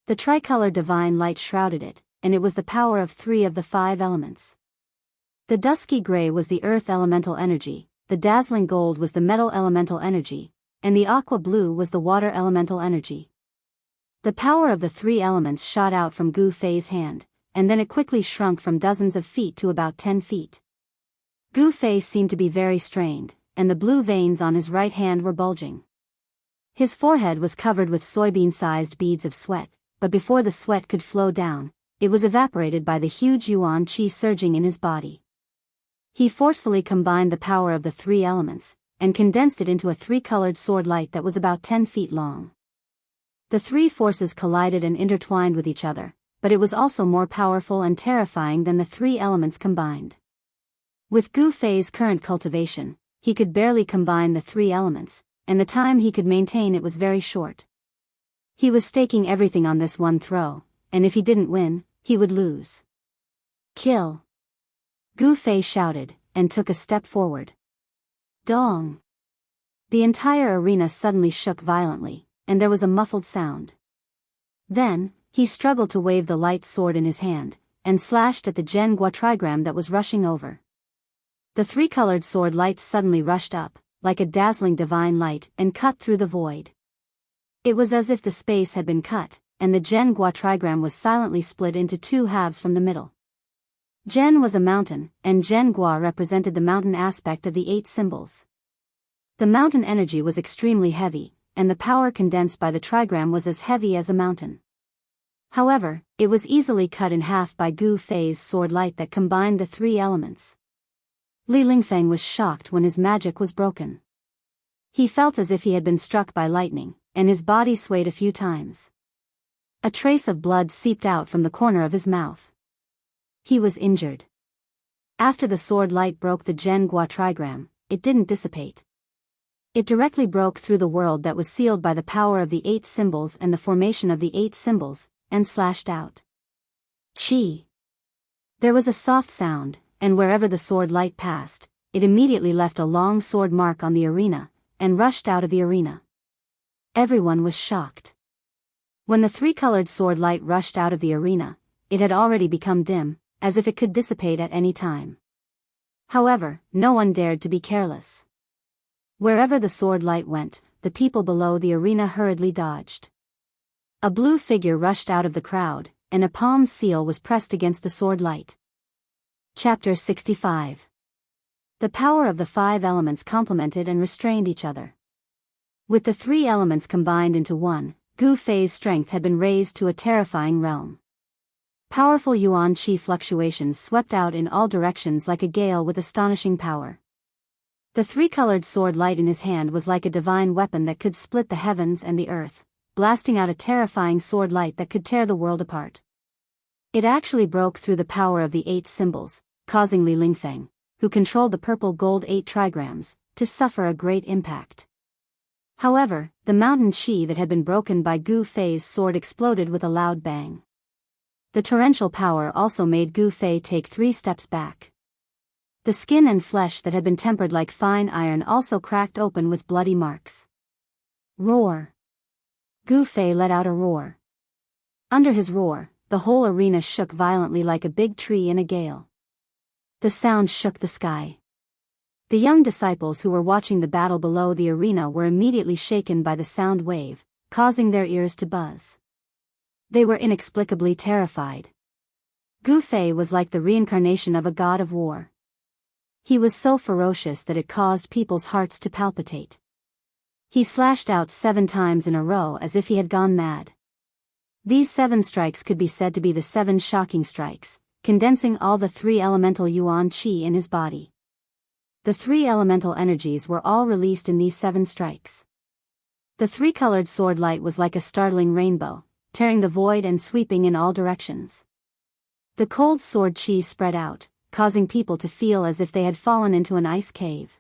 The tricolored divine light shrouded it, and it was the power of 3 of the 5 elements. The dusky gray was the earth elemental energy, the dazzling gold was the metal elemental energy, and the aqua blue was the water elemental energy. The power of the 3 elements shot out from Gu Fei's hand, and then it quickly shrunk from dozens of feet to about 10 feet. Gu Fei seemed to be very strained, and the blue veins on his right hand were bulging. His forehead was covered with soybean-sized beads of sweat, but before the sweat could flow down, it was evaporated by the huge yuan qi surging in his body. He forcefully combined the power of the 3 elements, and condensed it into a 3-colored sword light that was about 10 feet long. The 3 forces collided and intertwined with each other, but it was also more powerful and terrifying than the 3 elements combined. With Gu Fei's current cultivation, he could barely combine the 3 elements, and the time he could maintain it was very short. He was staking everything on this one throw, and if he didn't win, he would lose. Kill! Gu Fei shouted, and took a step forward. Dong! The entire arena suddenly shook violently, and there was a muffled sound. Then, he struggled to wave the light sword in his hand, and slashed at the Jianghu trigram that was rushing over. The 3-colored sword light suddenly rushed up, like a dazzling divine light, and cut through the void. It was as if the space had been cut, and the Jianghu trigram was silently split into 2 halves from the middle. Jian was a mountain, and Jianghu represented the mountain aspect of the 8 symbols. The mountain energy was extremely heavy, and the power condensed by the trigram was as heavy as a mountain. However, it was easily cut in half by Gu Fei's sword light that combined the 3 elements. Li Lingfeng was shocked when his magic was broken. He felt as if he had been struck by lightning, and his body swayed a few times. A trace of blood seeped out from the corner of his mouth. He was injured. After the sword light broke the Jianghu trigram, it didn't dissipate. It directly broke through the world that was sealed by the power of the 8 symbols and the formation of the 8 symbols, and slashed out. Chi! There was a soft sound, and wherever the sword light passed, it immediately left a long sword mark on the arena, and rushed out of the arena. Everyone was shocked. When the 3-colored sword light rushed out of the arena, it had already become dim, as if it could dissipate at any time. However, no one dared to be careless. Wherever the sword light went, the people below the arena hurriedly dodged. A blue figure rushed out of the crowd, and a palm seal was pressed against the sword light. Chapter 65. The power of the 5 elements complemented and restrained each other. With the 3 elements combined into one, Gu Fei's strength had been raised to a terrifying realm. Powerful yuan qi fluctuations swept out in all directions like a gale with astonishing power. The three-colored sword light in his hand was like a divine weapon that could split the heavens and the earth, blasting out a terrifying sword light that could tear the world apart. It actually broke through the power of the 8 symbols, causing Li Lingfeng, who controlled the purple gold 8 trigrams, to suffer a great impact. However, the mountain qi that had been broken by Gu Fei's sword exploded with a loud bang. The torrential power also made Gu Fei take 3 steps back. The skin and flesh that had been tempered like fine iron also cracked open with bloody marks. Roar! Gu Fei let out a roar. Under his roar, the whole arena shook violently like a big tree in a gale. The sound shook the sky. The young disciples who were watching the battle below the arena were immediately shaken by the sound wave, causing their ears to buzz. They were inexplicably terrified. Gu Fei was like the reincarnation of a god of war. He was so ferocious that it caused people's hearts to palpitate. He slashed out 7 times in a row as if he had gone mad. These 7 strikes could be said to be the 7 shocking strikes, condensing all the 3 elemental yuan qi in his body. The 3 elemental energies were all released in these 7 strikes. The 3-colored sword light was like a startling rainbow, tearing the void and sweeping in all directions. The cold sword qi spread out, causing people to feel as if they had fallen into an ice cave.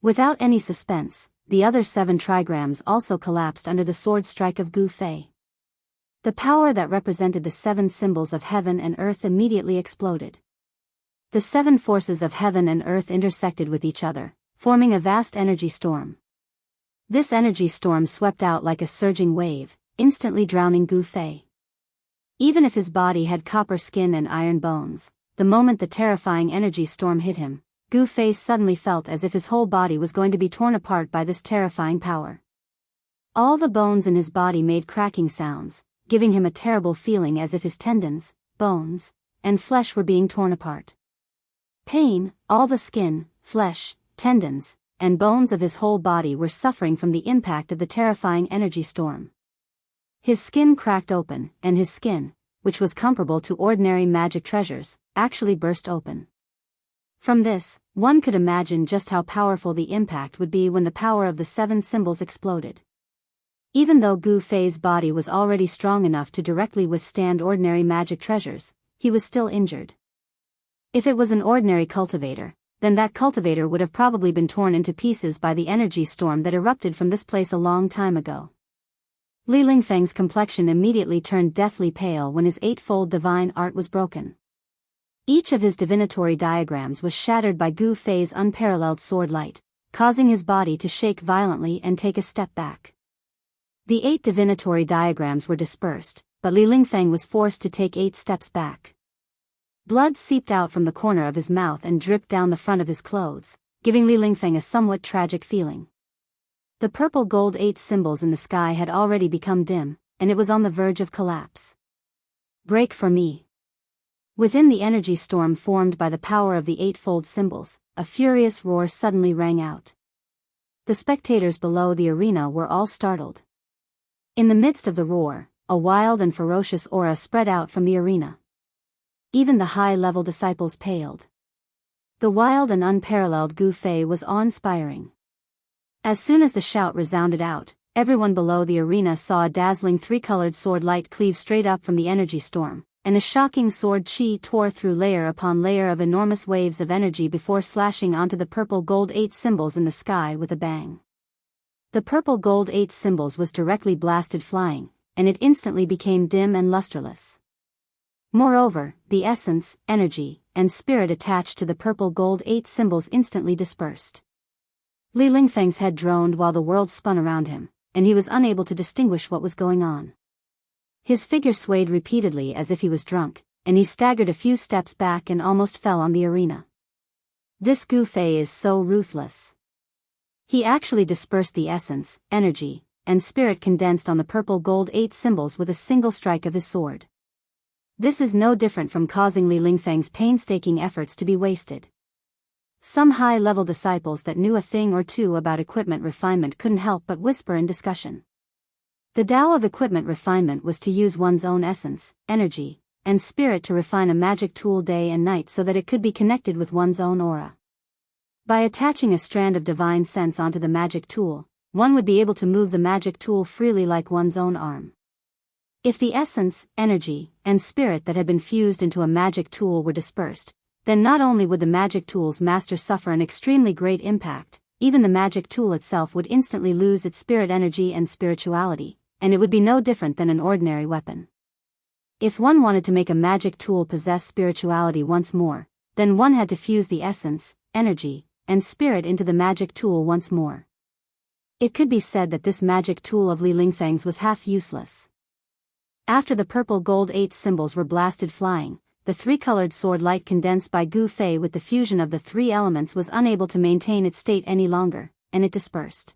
Without any suspense, the other 7 trigrams also collapsed under the sword strike of Gu Fei. The power that represented the 7 symbols of heaven and earth immediately exploded. The 7 forces of heaven and earth intersected with each other, forming a vast energy storm. This energy storm swept out like a surging wave, instantly drowning Gu Fei. Even if his body had copper skin and iron bones, the moment the terrifying energy storm hit him, Gu Fei suddenly felt as if his whole body was going to be torn apart by this terrifying power. All the bones in his body made cracking sounds, giving him a terrible feeling as if his tendons, bones, and flesh were being torn apart. Pain, all the skin, flesh, tendons, and bones of his whole body were suffering from the impact of the terrifying energy storm. His skin cracked open, and his skin, which was comparable to ordinary magic treasures, actually burst open. From this, one could imagine just how powerful the impact would be when the power of the 7 symbols exploded. Even though Gu Fei's body was already strong enough to directly withstand ordinary magic treasures, he was still injured. If it was an ordinary cultivator, then that cultivator would have probably been torn into pieces by the energy storm that erupted from this place a long time ago. Li Lingfeng's complexion immediately turned deathly pale when his 8-fold divine art was broken. Each of his divinatory diagrams was shattered by Gu Fei's unparalleled sword light, causing his body to shake violently and take a step back. The 8 divinatory diagrams were dispersed, but Li Lingfeng was forced to take 8 steps back. Blood seeped out from the corner of his mouth and dripped down the front of his clothes, giving Li Lingfeng a somewhat tragic feeling. The purple gold 8 symbols in the sky had already become dim, and it was on the verge of collapse. Break for me. Within the energy storm formed by the power of the 8-fold symbols, a furious roar suddenly rang out. The spectators below the arena were all startled. In the midst of the roar, a wild and ferocious aura spread out from the arena. Even the high-level disciples paled. The wild and unparalleled Gu Fei was awe-inspiring. As soon as the shout resounded out, everyone below the arena saw a dazzling 3-colored sword light cleave straight up from the energy storm, and a shocking sword qi tore through layer upon layer of enormous waves of energy before slashing onto the purple gold 8 symbols in the sky with a bang. The purple gold 8 symbols was directly blasted flying, and it instantly became dim and lusterless. Moreover, the essence, energy, and spirit attached to the purple gold 8 symbols instantly dispersed. Li Lingfeng's head droned while the world spun around him, and he was unable to distinguish what was going on. His figure swayed repeatedly as if he was drunk, and he staggered a few steps back and almost fell on the arena. This Gu Fei is so ruthless. He actually dispersed the essence, energy, and spirit condensed on the purple gold 8 symbols with a single strike of his sword. This is no different from causing Li Lingfeng's painstaking efforts to be wasted. Some high-level disciples that knew a thing or two about equipment refinement couldn't help but whisper in discussion. The Tao of equipment refinement was to use one's own essence, energy, and spirit to refine a magic tool day and night so that it could be connected with one's own aura. By attaching a strand of divine sense onto the magic tool, one would be able to move the magic tool freely like one's own arm. If the essence, energy, and spirit that had been fused into a magic tool were dispersed, then not only would the magic tool's master suffer an extremely great impact, even the magic tool itself would instantly lose its spirit energy and spirituality, and it would be no different than an ordinary weapon. If one wanted to make a magic tool possess spirituality once more, then one had to fuse the essence, energy, and spirit into the magic tool once more. It could be said that this magic tool of Li Lingfeng's was half useless. After the purple gold 8 symbols were blasted flying, the three-colored sword light condensed by Gu Fei with the fusion of the 3 elements was unable to maintain its state any longer, and it dispersed.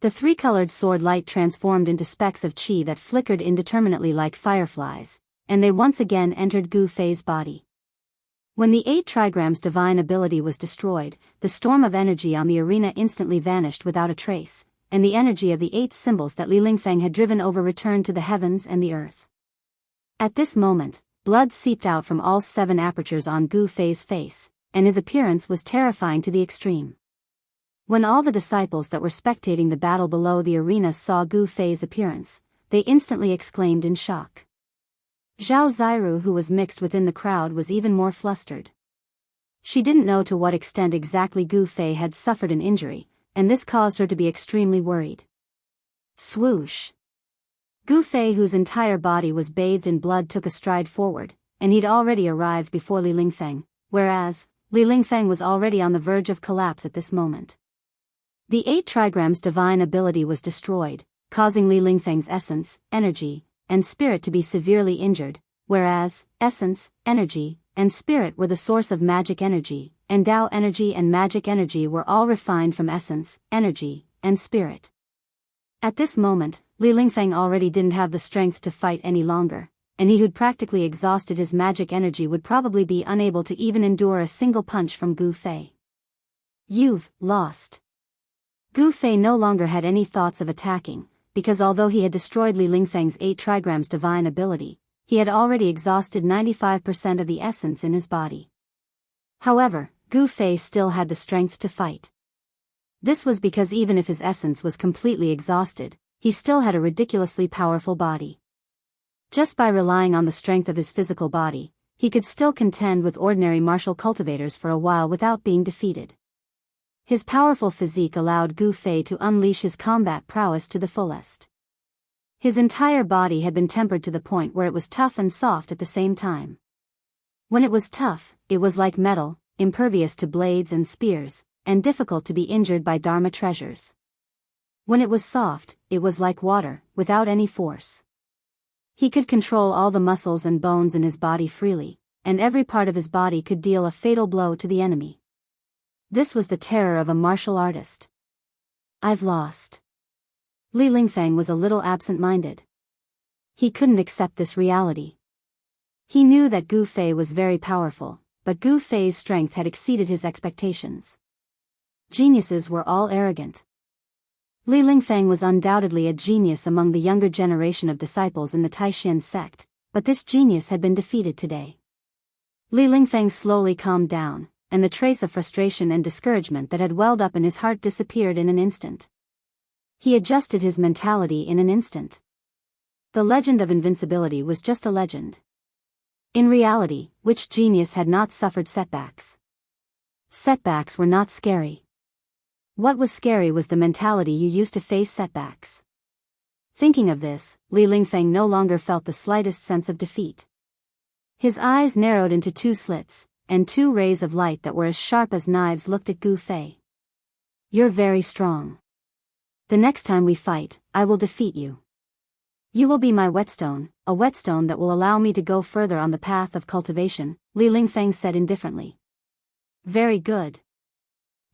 The three-colored sword light transformed into specks of qi that flickered indeterminately like fireflies, and they once again entered Gu Fei's body. When the 8 trigrams divine ability was destroyed, the storm of energy on the arena instantly vanished without a trace, and the energy of the 8 symbols that Li Lingfeng had driven over returned to the heavens and the earth. At this moment, blood seeped out from all 7 apertures on Gu Fei's face, and his appearance was terrifying to the extreme. When all the disciples that were spectating the battle below the arena saw Gu Fei's appearance, they instantly exclaimed in shock. Zhao Ziru, who was mixed within the crowd, was even more flustered. She didn't know to what extent exactly Gu Fei had suffered an injury, and this caused her to be extremely worried. Swoosh! Gu Fei, whose entire body was bathed in blood, took a stride forward, and he'd already arrived before Li Lingfeng, whereas Li Lingfeng was already on the verge of collapse at this moment. The 8 trigrams divine ability was destroyed, causing Li Lingfeng's essence, energy, and spirit to be severely injured, whereas essence, energy, and spirit were the source of magic energy, and Tao energy and magic energy were all refined from essence, energy, and spirit. At this moment, Li Lingfeng already didn't have the strength to fight any longer, and he who'd practically exhausted his magic energy would probably be unable to even endure a single punch from Gu Fei. You've lost. Gu Fei no longer had any thoughts of attacking, because although he had destroyed Li Lingfeng's 8 trigrams divine ability, he had already exhausted 95% of the essence in his body. However, Gu Fei still had the strength to fight. This was because even if his essence was completely exhausted, he still had a ridiculously powerful body. Just by relying on the strength of his physical body, he could still contend with ordinary martial cultivators for a while without being defeated. His powerful physique allowed Gu Fei to unleash his combat prowess to the fullest. His entire body had been tempered to the point where it was tough and soft at the same time. When it was tough, it was like metal, impervious to blades and spears, and difficult to be injured by Dharma treasures. When it was soft, it was like water, without any force. He could control all the muscles and bones in his body freely, and every part of his body could deal a fatal blow to the enemy. This was the terror of a martial artist. I've lost. Li Lingfeng was a little absent-minded. He couldn't accept this reality. He knew that Gu Fei was very powerful, but Gu Fei's strength had exceeded his expectations. Geniuses were all arrogant. Li Lingfeng was undoubtedly a genius among the younger generation of disciples in the Taishan sect, but this genius had been defeated today. Li Lingfeng slowly calmed down, and the trace of frustration and discouragement that had welled up in his heart disappeared in an instant. He adjusted his mentality in an instant. The legend of invincibility was just a legend. In reality, which genius had not suffered setbacks? Setbacks were not scary. What was scary was the mentality you used to face setbacks. Thinking of this, Li Lingfeng no longer felt the slightest sense of defeat. His eyes narrowed into 2 slits, and 2 rays of light that were as sharp as knives looked at Gu Fei. You're very strong. The next time we fight, I will defeat you. You will be my whetstone, a whetstone that will allow me to go further on the path of cultivation, Li Lingfeng said indifferently. Very good.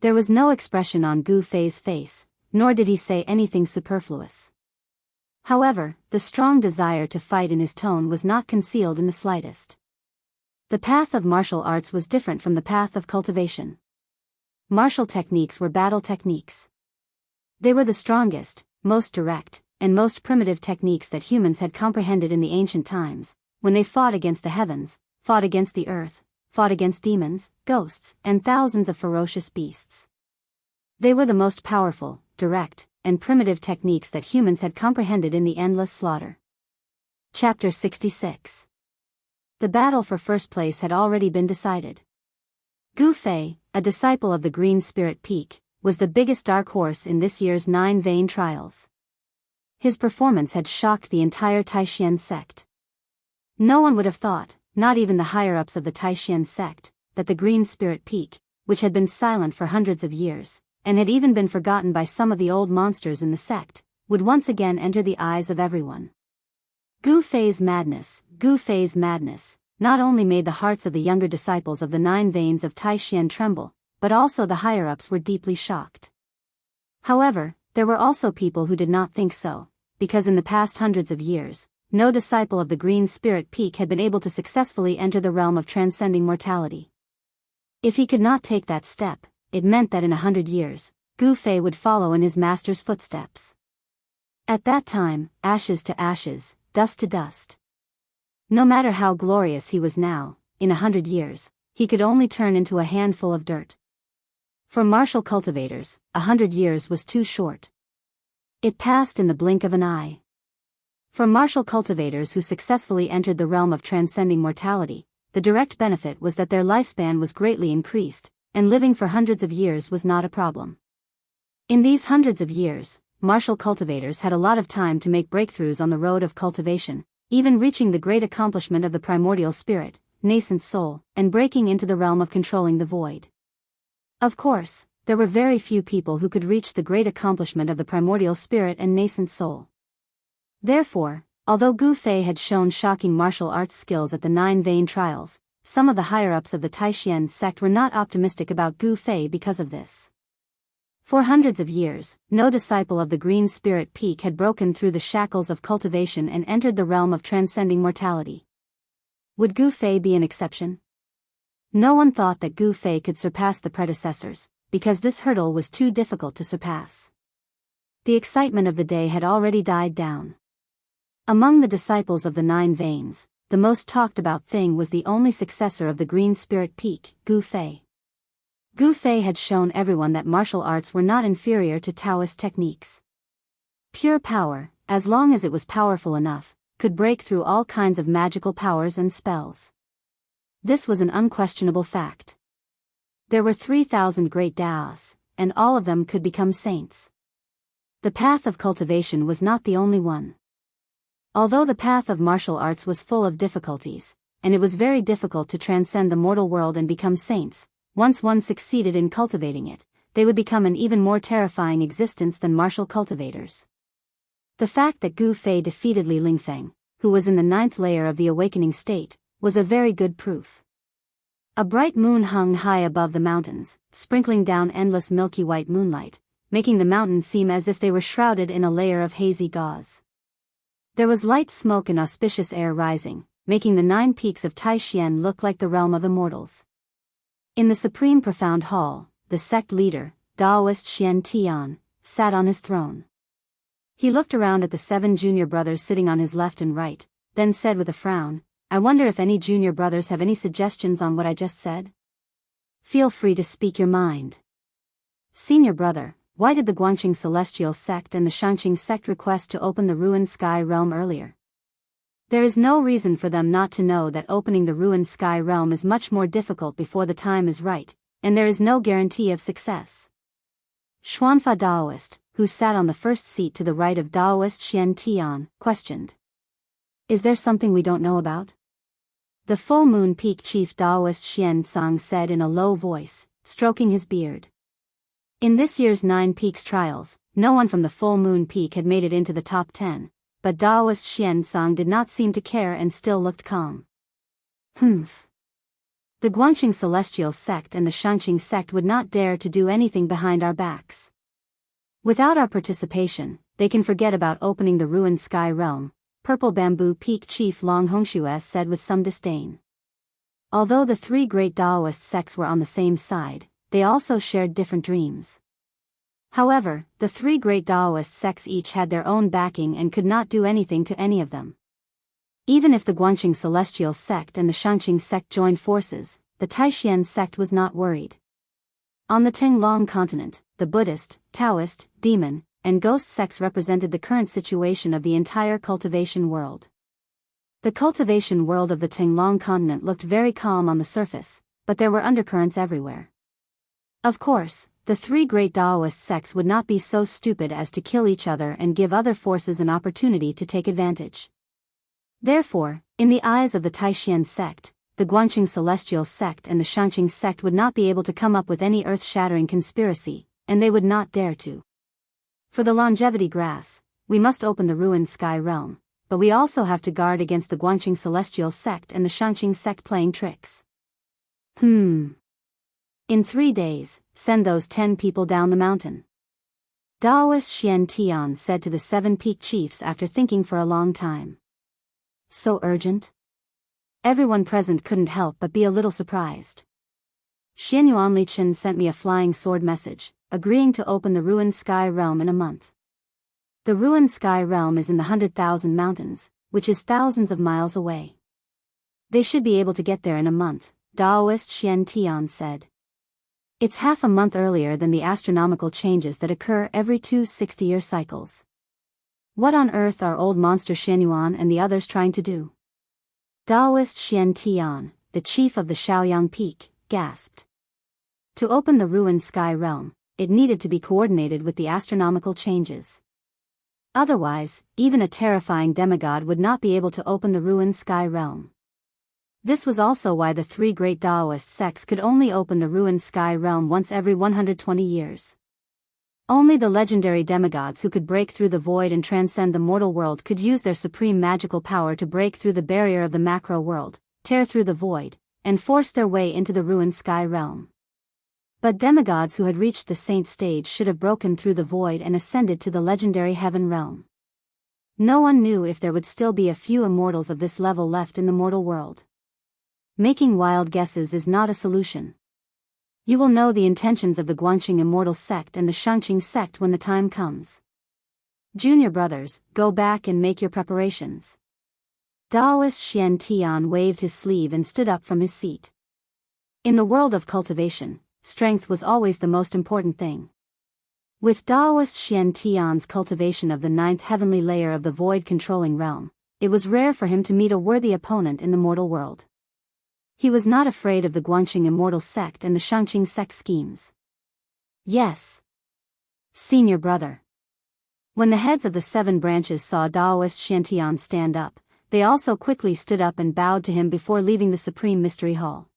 There was no expression on Gu Fei's face, nor did he say anything superfluous. However, the strong desire to fight in his tone was not concealed in the slightest. The path of martial arts was different from the path of cultivation. Martial techniques were battle techniques. They were the strongest, most direct, and most primitive techniques that humans had comprehended in the ancient times, when they fought against the heavens, fought against the earth, fought against demons, ghosts, and thousands of ferocious beasts. They were the most powerful, direct, and primitive techniques that humans had comprehended in the endless slaughter. Chapter 66. The battle for first place had already been decided. Gu Fei, a disciple of the Green Spirit Peak, was the biggest dark horse in this year's 9 Vein trials. His performance had shocked the entire Taishan sect. No one would have thought, not even the higher-ups of the Taishan sect, that the Green Spirit Peak, which had been silent for hundreds of years, and had even been forgotten by some of the old monsters in the sect, would once again enter the eyes of everyone. Gu Fei's madness, not only made the hearts of the younger disciples of the 9 Veins of Taishan tremble, but also the higher-ups were deeply shocked. However, there were also people who did not think so, because in the past hundreds of years, no disciple of the Green Spirit Peak had been able to successfully enter the realm of transcending mortality. If he could not take that step, it meant that in 100 years, Gu Fei would follow in his master's footsteps. At that time, ashes to ashes, dust to dust. No matter how glorious he was now, in 100 years, he could only turn into a handful of dirt. For martial cultivators, 100 years was too short. It passed in the blink of an eye. For martial cultivators who successfully entered the realm of transcending mortality, the direct benefit was that their lifespan was greatly increased, and living for hundreds of years was not a problem. In these hundreds of years, martial cultivators had a lot of time to make breakthroughs on the road of cultivation, even reaching the great accomplishment of the primordial spirit, nascent soul, and breaking into the realm of controlling the void. Of course, there were very few people who could reach the great accomplishment of the primordial spirit and nascent soul. Therefore, although Gu Fei had shown shocking martial arts skills at the 9 Vein trials, some of the higher-ups of the Taishan sect were not optimistic about Gu Fei because of this. For hundreds of years, no disciple of the Green Spirit Peak had broken through the shackles of cultivation and entered the realm of transcending mortality. Would Gu Fei be an exception? No one thought that Gu Fei could surpass the predecessors, because this hurdle was too difficult to surpass. The excitement of the day had already died down. Among the disciples of the 9 Veins, the most talked about thing was the only successor of the Green Spirit Peak, Gu Fei. Gu Fei had shown everyone that martial arts were not inferior to Taoist techniques. Pure power, as long as it was powerful enough, could break through all kinds of magical powers and spells. This was an unquestionable fact. There were 3,000 great Daos, and all of them could become saints. The path of cultivation was not the only one. Although the path of martial arts was full of difficulties, and it was very difficult to transcend the mortal world and become saints, once one succeeded in cultivating it, they would become an even more terrifying existence than martial cultivators. The fact that Gu Fei defeated Li Lingfeng, who was in the 9th layer of the awakening state, was a very good proof. A bright moon hung high above the mountains, sprinkling down endless milky white moonlight, making the mountains seem as if they were shrouded in a layer of hazy gauze. There was light smoke and auspicious air rising, making the 9 peaks of Taishan look like the realm of immortals. In the supreme profound hall, the sect leader, Daoist Xian Tian, sat on his throne. He looked around at the 7 junior brothers sitting on his left and right, then said with a frown, "I wonder if any junior brothers have any suggestions on what I just said? Feel free to speak your mind." "Senior brother, why did the Guangqing Celestial Sect and the Shangqing Sect request to open the Ruined Sky Realm earlier? There is no reason for them not to know that opening the Ruined Sky Realm is much more difficult before the time is right, and there is no guarantee of success." Xuanfa Daoist, who sat on the first seat to the right of Daoist Xian Tian, questioned. "Is there something we don't know about?" The Full Moon Peak chief Daoist Xian Tsang said in a low voice, stroking his beard. In this year's 9 Peaks trials, no one from the Full Moon Peak had made it into the top 10, but Daoist Xian Tsang did not seem to care and still looked calm. "Humph. The Guangqing Celestial Sect and the Shangqing Sect would not dare to do anything behind our backs. Without our participation, they can forget about opening the Ruined Sky Realm," Purple Bamboo Peak chief Long Hongshues said with some disdain. Although the 3 great Daoist sects were on the same side, they also shared different dreams. However, the 3 great Daoist sects each had their own backing and could not do anything to any of them. Even if the Guanxing Celestial sect and the Shangqing sect joined forces, the Taishan sect was not worried. On the Tinglong continent, the Buddhist, Taoist, demon, and ghost sects represented the current situation of the entire cultivation world. The cultivation world of the Tinglong continent looked very calm on the surface, but there were undercurrents everywhere. Of course, the three great Daoist sects would not be so stupid as to kill each other and give other forces an opportunity to take advantage. Therefore, in the eyes of the Taishan sect, the Guanxing Celestial sect and the Shangqing sect would not be able to come up with any earth-shattering conspiracy, and they would not dare to. For the longevity grass, we must open the ruined sky realm, but we also have to guard against the Guanxing Celestial sect and the Shangqing sect playing tricks. In 3 days, send those 10 people down the mountain. Daoist Xian Tian said to the 7 peak chiefs after thinking for a long time. So urgent? Everyone present couldn't help but be a little surprised. Xianyuan Lichen sent me a flying sword message, agreeing to open the ruined sky realm in a month. The ruined sky realm is in the 100,000 mountains, which is thousands of miles away. They should be able to get there in a month, Daoist Xian Tian said. It's half a month earlier than the astronomical changes that occur every 2 60-year cycles. What on earth are old monster Xianyuan and the others trying to do? Daoist Xian Tian, the chief of the Shaoyang Peak, gasped. To open the ruined sky realm, it needed to be coordinated with the astronomical changes. Otherwise, even a terrifying demigod would not be able to open the ruined sky realm. This was also why the 3 great Daoist sects could only open the ruined sky realm once every 120 years. Only the legendary demigods who could break through the void and transcend the mortal world could use their supreme magical power to break through the barrier of the macro world, tear through the void, and force their way into the ruined sky realm. But demigods who had reached the saint stage should have broken through the void and ascended to the legendary heaven realm. No one knew if there would still be a few immortals of this level left in the mortal world. Making wild guesses is not a solution. You will know the intentions of the Guanxing Immortal sect and the Shangqing sect when the time comes. Junior brothers, go back and make your preparations. Daoist Xian Tian waved his sleeve and stood up from his seat. In the world of cultivation, strength was always the most important thing. With Daoist Xian Tian's cultivation of the 9th heavenly layer of the void-controlling realm, it was rare for him to meet a worthy opponent in the mortal world. He was not afraid of the Guanxing Immortal sect and the Shangqing sect schemes. Yes. Senior brother. When the heads of the 7 branches saw Daoist Xiantian stand up, they also quickly stood up and bowed to him before leaving the Supreme Mystery Hall.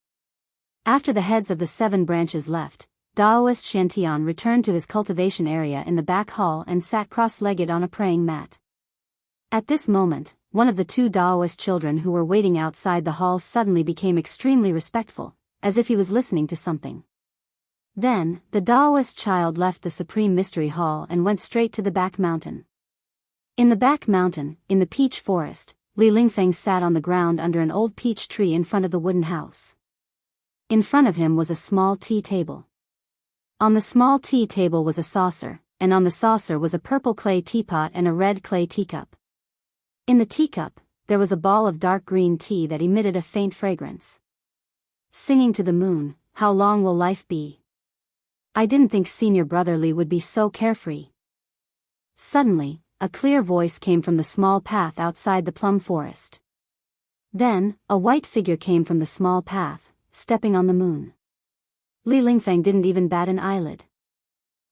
After the heads of the 7 branches left, Daoist Xiantian returned to his cultivation area in the back hall and sat cross-legged on a praying mat. At this moment, one of the 2 Daoist children who were waiting outside the hall suddenly became extremely respectful, as if he was listening to something. Then, the Daoist child left the Supreme Mystery Hall and went straight to the back mountain. In the back mountain, in the peach forest, Li Lingfeng sat on the ground under an old peach tree in front of the wooden house. In front of him was a small tea table. On the small tea table was a saucer, and on the saucer was a purple clay teapot and a red clay teacup. In the teacup, there was a ball of dark green tea that emitted a faint fragrance. Singing to the moon, how long will life be? I didn't think Senior Brother Li would be so carefree. Suddenly, a clear voice came from the small path outside the plum forest. Then, a white figure came from the small path, stepping on the moon. Li Lingfeng didn't even bat an eyelid.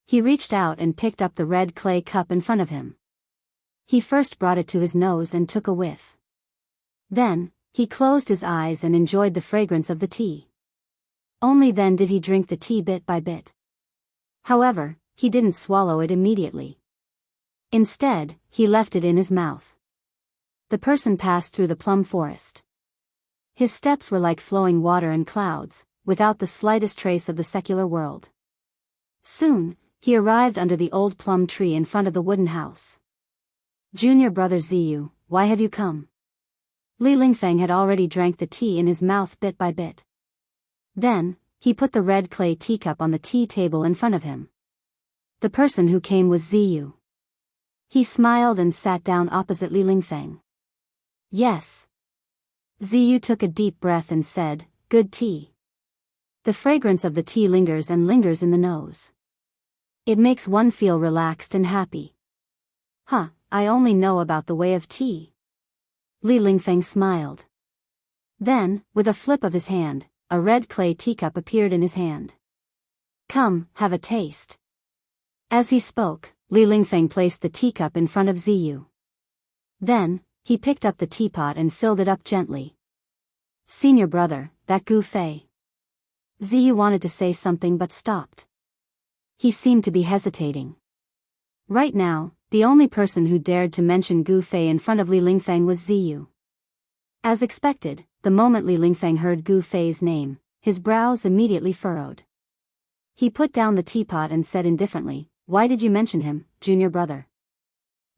He reached out and picked up the red clay cup in front of him. He first brought it to his nose and took a whiff. Then, he closed his eyes and enjoyed the fragrance of the tea. Only then did he drink the tea bit by bit. However, he didn't swallow it immediately. Instead, he left it in his mouth. The person passed through the plum forest. His steps were like flowing water and clouds, without the slightest trace of the secular world. Soon, he arrived under the old plum tree in front of the wooden house. Junior brother Ziyu, why have you come? Li Lingfeng had already drank the tea in his mouth bit by bit. Then, he put the red clay teacup on the tea table in front of him. The person who came was Ziyu. He smiled and sat down opposite Li Lingfeng. Yes. Ziyu took a deep breath and said, good tea. The fragrance of the tea lingers and lingers in the nose. It makes one feel relaxed and happy. Huh, I only know about the way of tea. Li Lingfeng smiled. Then, with a flip of his hand, a red clay teacup appeared in his hand. Come, have a taste. As he spoke, Li Lingfeng placed the teacup in front of Ziyu. Then, he picked up the teapot and filled it up gently. Senior brother, that Gu Fei. Ziyu wanted to say something but stopped. He seemed to be hesitating. Right now, the only person who dared to mention Gu Fei in front of Li Lingfeng was Ziyu. As expected, the moment Li Lingfeng heard Gu Fei's name, his brows immediately furrowed. He put down the teapot and said indifferently, why did you mention him, junior brother?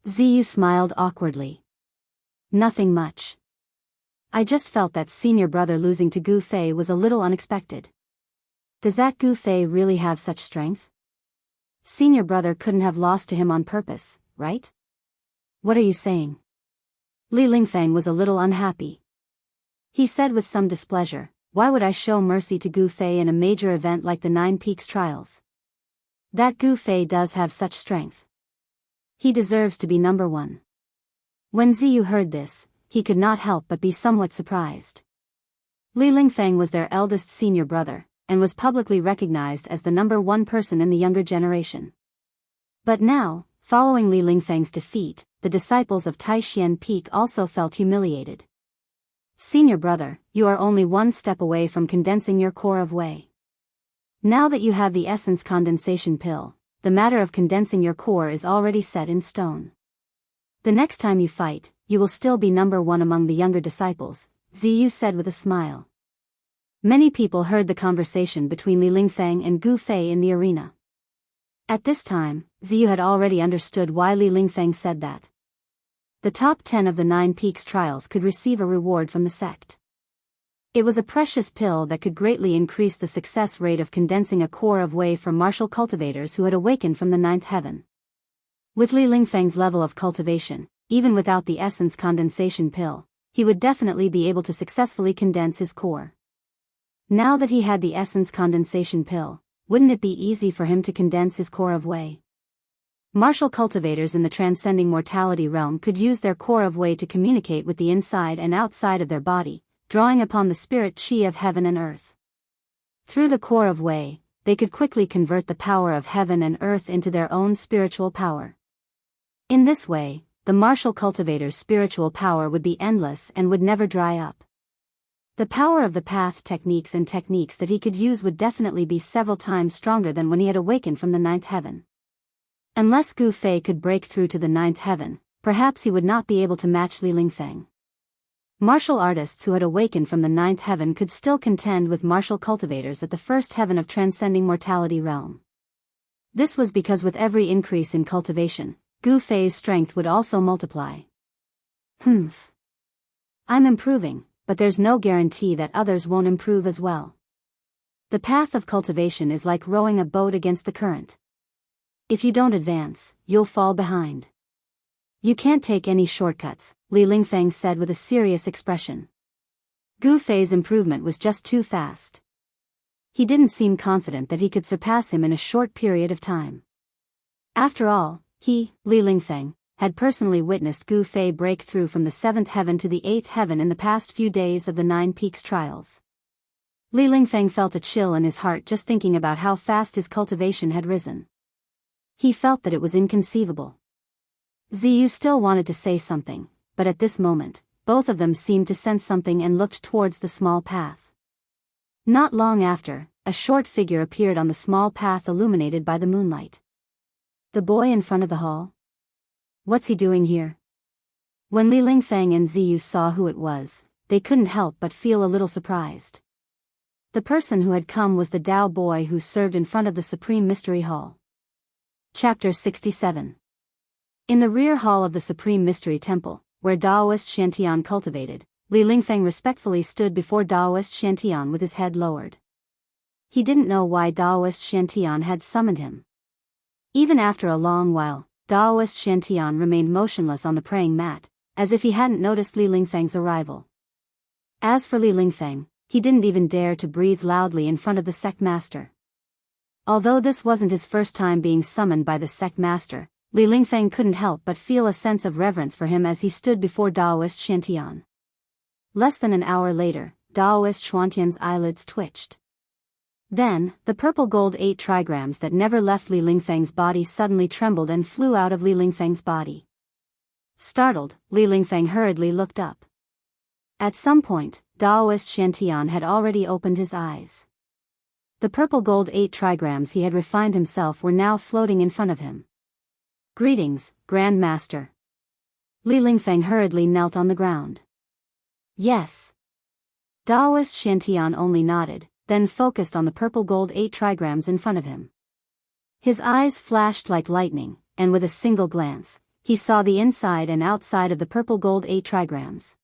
Ziyu smiled awkwardly. Nothing much. I just felt that senior brother losing to Gu Fei was a little unexpected. Does that Gu Fei really have such strength? Senior brother couldn't have lost to him on purpose, right? What are you saying? Li Lingfeng was a little unhappy. He said with some displeasure, why would I show mercy to Gu Fei in a major event like the Nine Peaks trials? That Gu Fei does have such strength. He deserves to be number one. When Ziyu heard this, he could not help but be somewhat surprised. Li Lingfeng was their eldest senior brother, and was publicly recognized as the number one person in the younger generation. But now, following Li Lingfeng's defeat, the disciples of Taishan Peak also felt humiliated. Senior brother, you are only one step away from condensing your core of Wei. Now that you have the essence condensation pill, the matter of condensing your core is already set in stone. The next time you fight, you will still be number one among the younger disciples, Ziyu said with a smile. Many people heard the conversation between Li Lingfeng and Gu Fei in the arena. At this time, Ziyu had already understood why Li Lingfeng said that. The top 10 of the Nine Peaks trials could receive a reward from the sect. It was a precious pill that could greatly increase the success rate of condensing a core of Wei for martial cultivators who had awakened from the ninth heaven. With Li Lingfeng's level of cultivation, even without the essence condensation pill, he would definitely be able to successfully condense his core. Now that he had the essence condensation pill, wouldn't it be easy for him to condense his core of Wei? Martial cultivators in the transcending mortality realm could use their core of Wei to communicate with the inside and outside of their body, drawing upon the spirit chi of heaven and earth. Through the core of Wei, they could quickly convert the power of heaven and earth into their own spiritual power. In this way, the martial cultivator's spiritual power would be endless and would never dry up. The power of the path techniques and techniques that he could use would definitely be several times stronger than when he had awakened from the ninth heaven. Unless Gu Fei could break through to the ninth heaven, perhaps he would not be able to match Li Lingfeng. Martial artists who had awakened from the ninth heaven could still contend with martial cultivators at the first heaven of transcending mortality realm. This was because with every increase in cultivation, Gu Fei's strength would also multiply. I'm improving, but there's no guarantee that others won't improve as well. The path of cultivation is like rowing a boat against the current. If you don't advance, you'll fall behind. You can't take any shortcuts, Li Lingfeng said with a serious expression. Gu Fei's improvement was just too fast. He didn't seem confident that he could surpass him in a short period of time. After all, he, Li Lingfeng, had personally witnessed Gu Fei break through from the seventh heaven to the eighth heaven in the past few days of the Nine Peaks trials. Li Lingfeng felt a chill in his heart just thinking about how fast his cultivation had risen. He felt that it was inconceivable. Ziyu still wanted to say something, but at this moment, both of them seemed to sense something and looked towards the small path. Not long after, a short figure appeared on the small path illuminated by the moonlight. The boy in front of the hall? What's he doing here? When Li Lingfeng and Ziyu saw who it was, they couldn't help but feel a little surprised. The person who had come was the Dao boy who served in front of the Supreme Mystery Hall. Chapter 67. In the rear hall of the Supreme Mystery Temple, where Daoist Shantian cultivated, Li Lingfeng respectfully stood before Daoist Shantian with his head lowered. He didn't know why Daoist Shantian had summoned him. Even after a long while, Daoist Shantian remained motionless on the praying mat, as if he hadn't noticed Li Lingfeng's arrival. As for Li Lingfeng, he didn't even dare to breathe loudly in front of the sect master. Although this wasn't his first time being summoned by the sect master, Li Lingfeng couldn't help but feel a sense of reverence for him as he stood before Daoist Xiantian. Less than an hour later, Daoist Xuantian's eyelids twitched. Then, the purple gold 8 trigrams that never left Li Lingfeng's body suddenly trembled and flew out of Li Lingfeng's body. Startled, Li Lingfeng hurriedly looked up. At some point, Daoist Xiantian had already opened his eyes. The purple gold 8 trigrams he had refined himself were now floating in front of him. "Greetings, Grand Master." Li Lingfeng hurriedly knelt on the ground. "Yes." Daoist Xiantian only nodded, then focused on the purple gold 8 trigrams in front of him. His eyes flashed like lightning, and with a single glance, he saw the inside and outside of the purple gold 8 trigrams.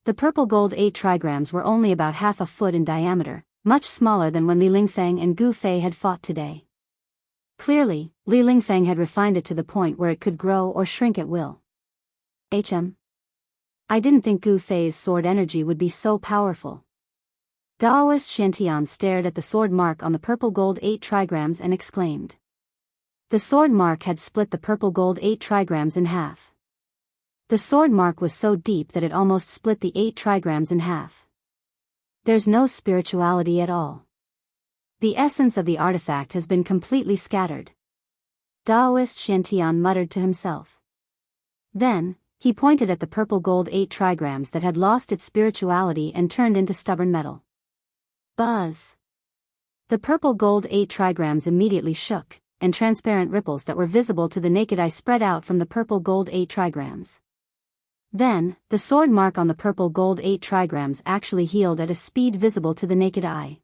The purple gold 8 trigrams were only about half a foot in diameter, much smaller than when Li Lingfeng and Gu Fei had fought today. Clearly, Li Lingfeng had refined it to the point where it could grow or shrink at will. I didn't think Gu Fei's sword energy would be so powerful." Daoist Xiantian stared at the sword mark on the purple gold 8 trigrams and exclaimed. The sword mark had split the purple gold 8 trigrams in half. The sword mark was so deep that it almost split the 8 trigrams in half. There's no spirituality at all. The essence of the artifact has been completely scattered. Daoist Xiantian muttered to himself. Then, he pointed at the purple gold 8 trigrams that had lost its spirituality and turned into stubborn metal. Buzz! The purple gold 8 trigrams immediately shook, and transparent ripples that were visible to the naked eye spread out from the purple gold 8 trigrams. Then, the sword mark on the purple gold 8 trigrams actually healed at a speed visible to the naked eye.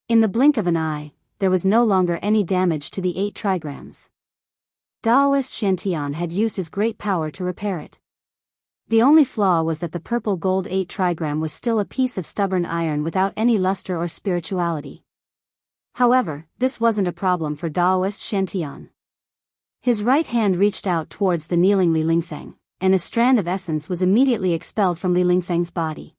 In the blink of an eye, there was no longer any damage to the 8 trigrams. Daoist Xiantian had used his great power to repair it. The only flaw was that the purple gold 8 trigram was still a piece of stubborn iron without any luster or spirituality. However, this wasn't a problem for Daoist Xiantian. His right hand reached out towards the kneeling Li Lingfeng, and a strand of essence was immediately expelled from Li Lingfeng's body.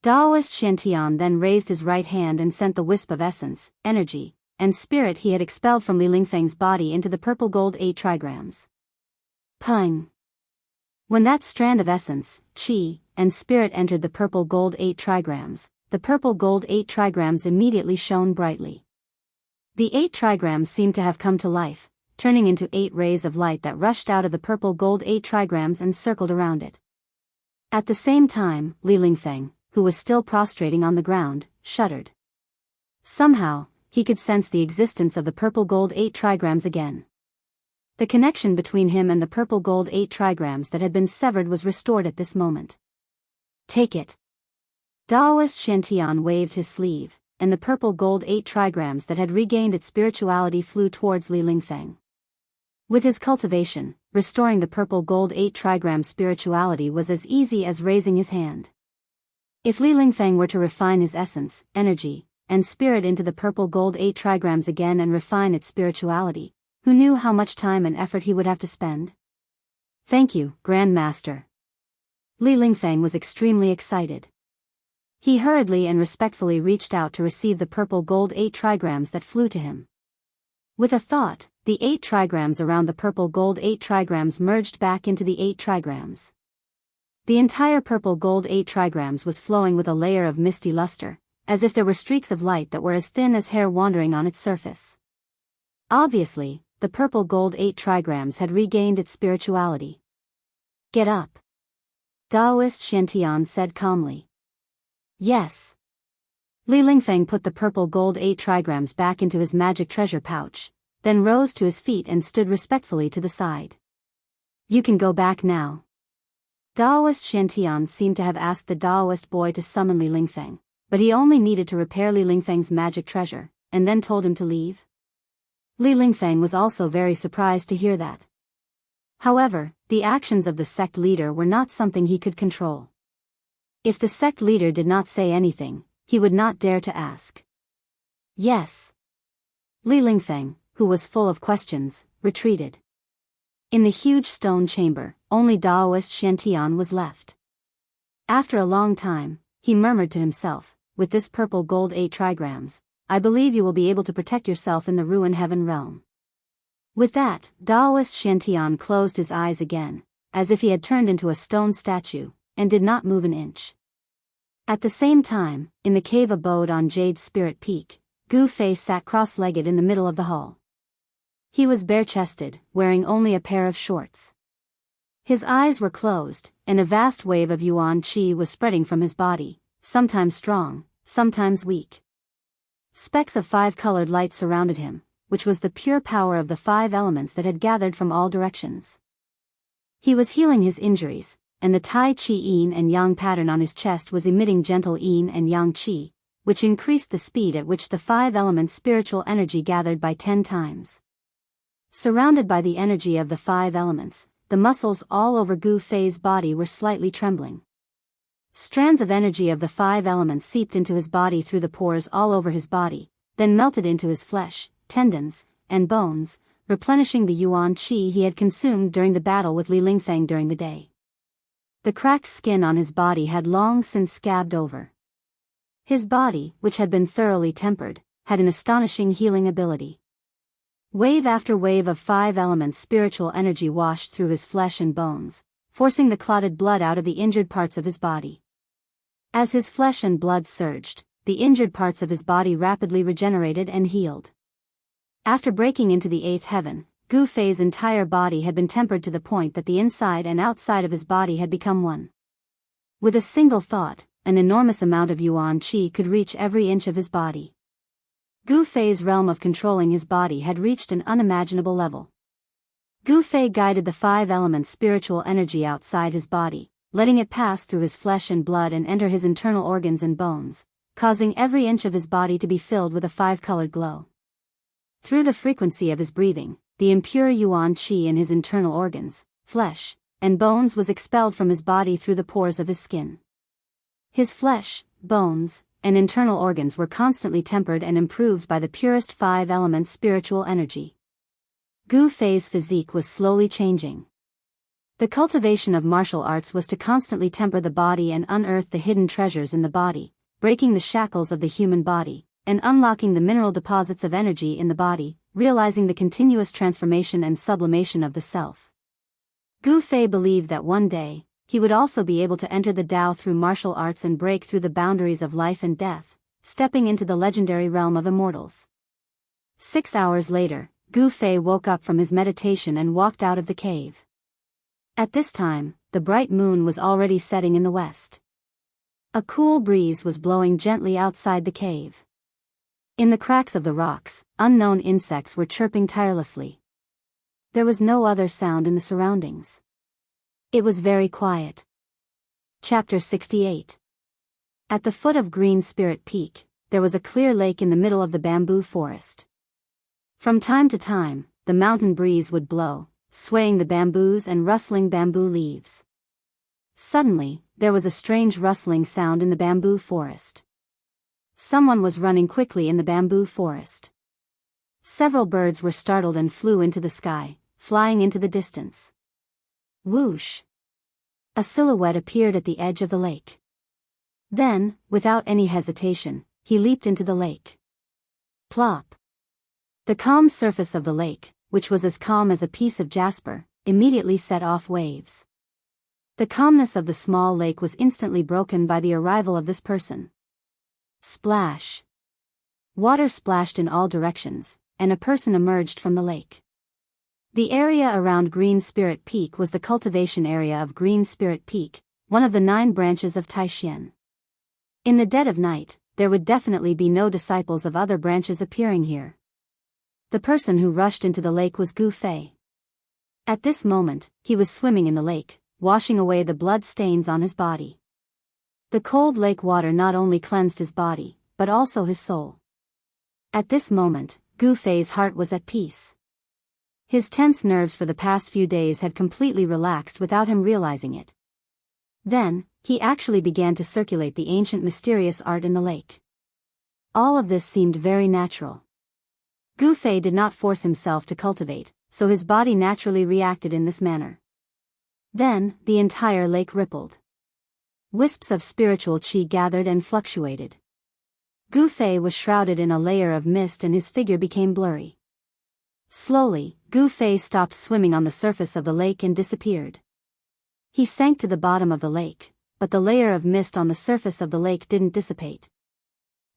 Daoist Xiantian then raised his right hand and sent the wisp of essence, energy, and spirit he had expelled from Li Lingfeng's body into the purple gold 8 trigrams. Pung! When that strand of essence, qi, and spirit entered the purple gold 8 trigrams, the purple gold 8 trigrams immediately shone brightly. The 8 trigrams seemed to have come to life, turning into 8 rays of light that rushed out of the purple gold 8 trigrams and circled around it. At the same time, Li Lingfeng, who was still prostrating on the ground, shuddered. Somehow, he could sense the existence of the purple gold 8 trigrams again. The connection between him and the purple gold 8 trigrams that had been severed was restored at this moment. Take it. Daoist Xiantian waved his sleeve, and the purple gold 8 trigrams that had regained its spirituality flew towards Li Lingfeng. With his cultivation, restoring the purple gold 8 trigram spirituality was as easy as raising his hand. If Li Lingfeng were to refine his essence, energy, and spirit into the purple gold 8 trigrams again and refine its spirituality, who knew how much time and effort he would have to spend? Thank you, Grand Master. Li Lingfeng was extremely excited. He hurriedly and respectfully reached out to receive the purple gold 8 trigrams that flew to him. With a thought, the 8 trigrams around the purple gold 8 trigrams merged back into the 8 trigrams. The entire purple gold 8 trigrams was flowing with a layer of misty luster, as if there were streaks of light that were as thin as hair wandering on its surface. Obviously, the purple gold 8 trigrams had regained its spirituality. Get up. Daoist Xiantian said calmly. Yes. Li Lingfeng put the purple gold 8 trigrams back into his magic treasure pouch, then rose to his feet and stood respectfully to the side. You can go back now. Daoist Xiantian seemed to have asked the Daoist boy to summon Li Lingfeng, but he only needed to repair Li Lingfeng's magic treasure, and then told him to leave. Li Lingfeng was also very surprised to hear that. However, the actions of the sect leader were not something he could control. If the sect leader did not say anything, he would not dare to ask. Yes. Li Lingfeng, who was full of questions, retreated. In the huge stone chamber, only Daoist Shantian was left. After a long time, he murmured to himself, "With this purple gold 8 trigrams, I believe you will be able to protect yourself in the ruin heaven realm." With that, Daoist Shantian closed his eyes again, as if he had turned into a stone statue, and did not move an inch. At the same time, in the cave abode on Jade's Spirit Peak, Gu Fei sat cross-legged in the middle of the hall. He was bare-chested, wearing only a pair of shorts. His eyes were closed, and a vast wave of yuan qi was spreading from his body, sometimes strong, sometimes weak. Specks of 5-colored light surrounded him, which was the pure power of the 5 elements that had gathered from all directions. He was healing his injuries, and the Tai Chi Yin and Yang pattern on his chest was emitting gentle Yin and Yang Qi, which increased the speed at which the 5 elements' spiritual energy gathered by 10 times. Surrounded by the energy of the 5 elements, the muscles all over Gu Fei's body were slightly trembling. Strands of energy of the 5 elements seeped into his body through the pores all over his body, then melted into his flesh, tendons, and bones, replenishing the yuan qi he had consumed during the battle with Li Lingfeng during the day. The cracked skin on his body had long since scabbed over. His body, which had been thoroughly tempered, had an astonishing healing ability. Wave after wave of 5 elements spiritual energy washed through his flesh and bones, forcing the clotted blood out of the injured parts of his body. As his flesh and blood surged, the injured parts of his body rapidly regenerated and healed. After breaking into the 8th heaven, Gu Fei's entire body had been tempered to the point that the inside and outside of his body had become one. With a single thought, an enormous amount of yuan qi could reach every inch of his body. Gu Fei's realm of controlling his body had reached an unimaginable level. Gu Fei guided the 5 elements' spiritual energy outside his body, letting it pass through his flesh and blood and enter his internal organs and bones, causing every inch of his body to be filled with a 5-colored glow. Through the frequency of his breathing, the impure yuan qi in his internal organs, flesh, and bones was expelled from his body through the pores of his skin. His flesh, bones, and internal organs were constantly tempered and improved by the purest 5 elements spiritual energy. Gu Fei's physique was slowly changing. The cultivation of martial arts was to constantly temper the body and unearth the hidden treasures in the body, breaking the shackles of the human body, and unlocking the mineral deposits of energy in the body, realizing the continuous transformation and sublimation of the self. Gu Fei believed that one day, he would also be able to enter the Tao through martial arts and break through the boundaries of life and death, stepping into the legendary realm of immortals. 6 hours later, Gu Fei woke up from his meditation and walked out of the cave. At this time, the bright moon was already setting in the west. A cool breeze was blowing gently outside the cave. In the cracks of the rocks, unknown insects were chirping tirelessly. There was no other sound in the surroundings. It was very quiet. Chapter 68. At the foot of Green Spirit Peak, there was a clear lake in the middle of the bamboo forest. From time to time, the mountain breeze would blow, swaying the bamboos and rustling bamboo leaves. Suddenly, there was a strange rustling sound in the bamboo forest. Someone was running quickly in the bamboo forest. Several birds were startled and flew into the sky, flying into the distance. Whoosh! A silhouette appeared at the edge of the lake. Then, without any hesitation, he leaped into the lake. Plop! The calm surface of the lake, which was as calm as a piece of jasper, immediately set off waves. The calmness of the small lake was instantly broken by the arrival of this person. Splash! Water splashed in all directions, and a person emerged from the lake. The area around Green Spirit Peak was the cultivation area of Green Spirit Peak, one of the 9 branches of Taishan. In the dead of night, there would definitely be no disciples of other branches appearing here. The person who rushed into the lake was Gu Fei. At this moment, he was swimming in the lake, washing away the blood stains on his body. The cold lake water not only cleansed his body, but also his soul. At this moment, Gu Fei's heart was at peace. His tense nerves for the past few days had completely relaxed without him realizing it. Then, he actually began to circulate the ancient mysterious art in the lake. All of this seemed very natural. Gu Fei did not force himself to cultivate, so his body naturally reacted in this manner. Then, the entire lake rippled. Wisps of spiritual qi gathered and fluctuated. Gu Fei was shrouded in a layer of mist and his figure became blurry. Slowly, Gu Fei stopped swimming on the surface of the lake and disappeared. He sank to the bottom of the lake, but the layer of mist on the surface of the lake didn't dissipate.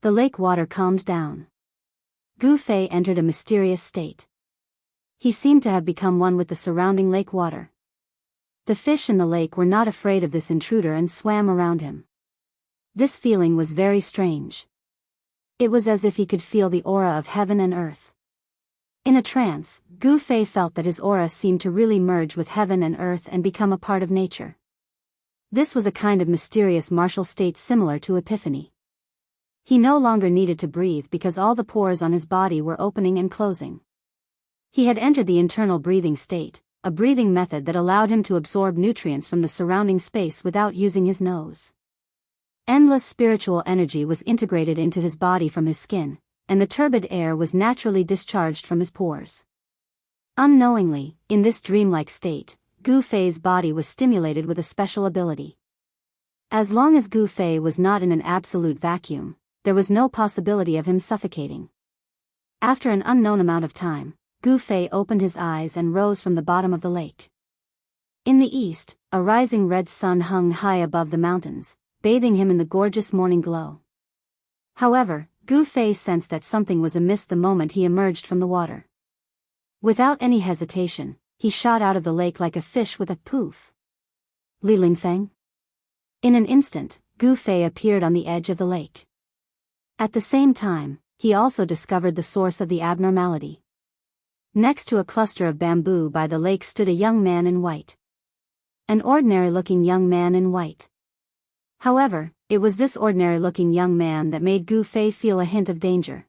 The lake water calmed down. Gu Fei entered a mysterious state. He seemed to have become one with the surrounding lake water. The fish in the lake were not afraid of this intruder and swam around him. This feeling was very strange. It was as if he could feel the aura of heaven and earth. In a trance, Gu Fei felt that his aura seemed to really merge with heaven and earth and become a part of nature. This was a kind of mysterious martial state similar to epiphany. He no longer needed to breathe because all the pores on his body were opening and closing. He had entered the internal breathing state, a breathing method that allowed him to absorb nutrients from the surrounding space without using his nose. Endless spiritual energy was integrated into his body from his skin, and the turbid air was naturally discharged from his pores. Unknowingly, in this dreamlike state, Gu Fei's body was stimulated with a special ability. As long as Gu Fei was not in an absolute vacuum, there was no possibility of him suffocating. After an unknown amount of time, Gu Fei opened his eyes and rose from the bottom of the lake. In the east, a rising red sun hung high above the mountains, bathing him in the gorgeous morning glow. However, Gu Fei sensed that something was amiss the moment he emerged from the water. Without any hesitation, he shot out of the lake like a fish with a poof. Li Lingfeng? In an instant, Gu Fei appeared on the edge of the lake. At the same time, he also discovered the source of the abnormality. Next to a cluster of bamboo by the lake stood a young man in white. An ordinary-looking young man in white. However, it was this ordinary-looking young man that made Gu Fei feel a hint of danger.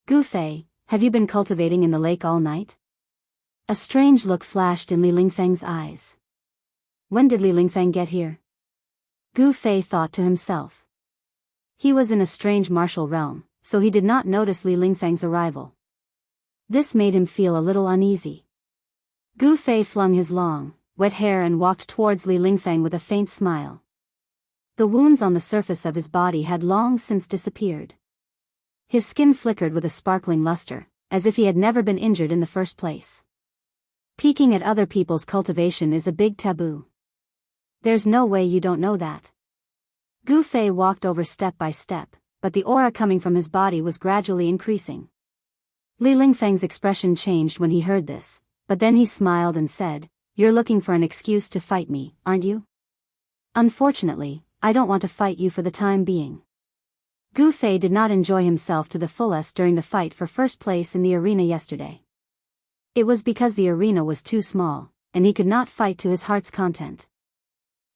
Gu Fei, have you been cultivating in the lake all night? A strange look flashed in Li Lingfeng's eyes. When did Li Lingfeng get here? Gu Fei thought to himself. He was in a strange martial realm, so he did not notice Li Lingfeng's arrival. This made him feel a little uneasy. Gu Fei flung his long, wet hair and walked towards Li Lingfeng with a faint smile. The wounds on the surface of his body had long since disappeared. His skin flickered with a sparkling luster, as if he had never been injured in the first place. Peeking at other people's cultivation is a big taboo. There's no way you don't know that. Gu Fei walked over step by step, but the aura coming from his body was gradually increasing. Li Lingfeng's expression changed when he heard this, but then he smiled and said, "You're looking for an excuse to fight me, aren't you?" "Unfortunately, I don't want to fight you for the time being." Gu Fei did not enjoy himself to the fullest during the fight for first place in the arena yesterday. It was because the arena was too small, and he could not fight to his heart's content.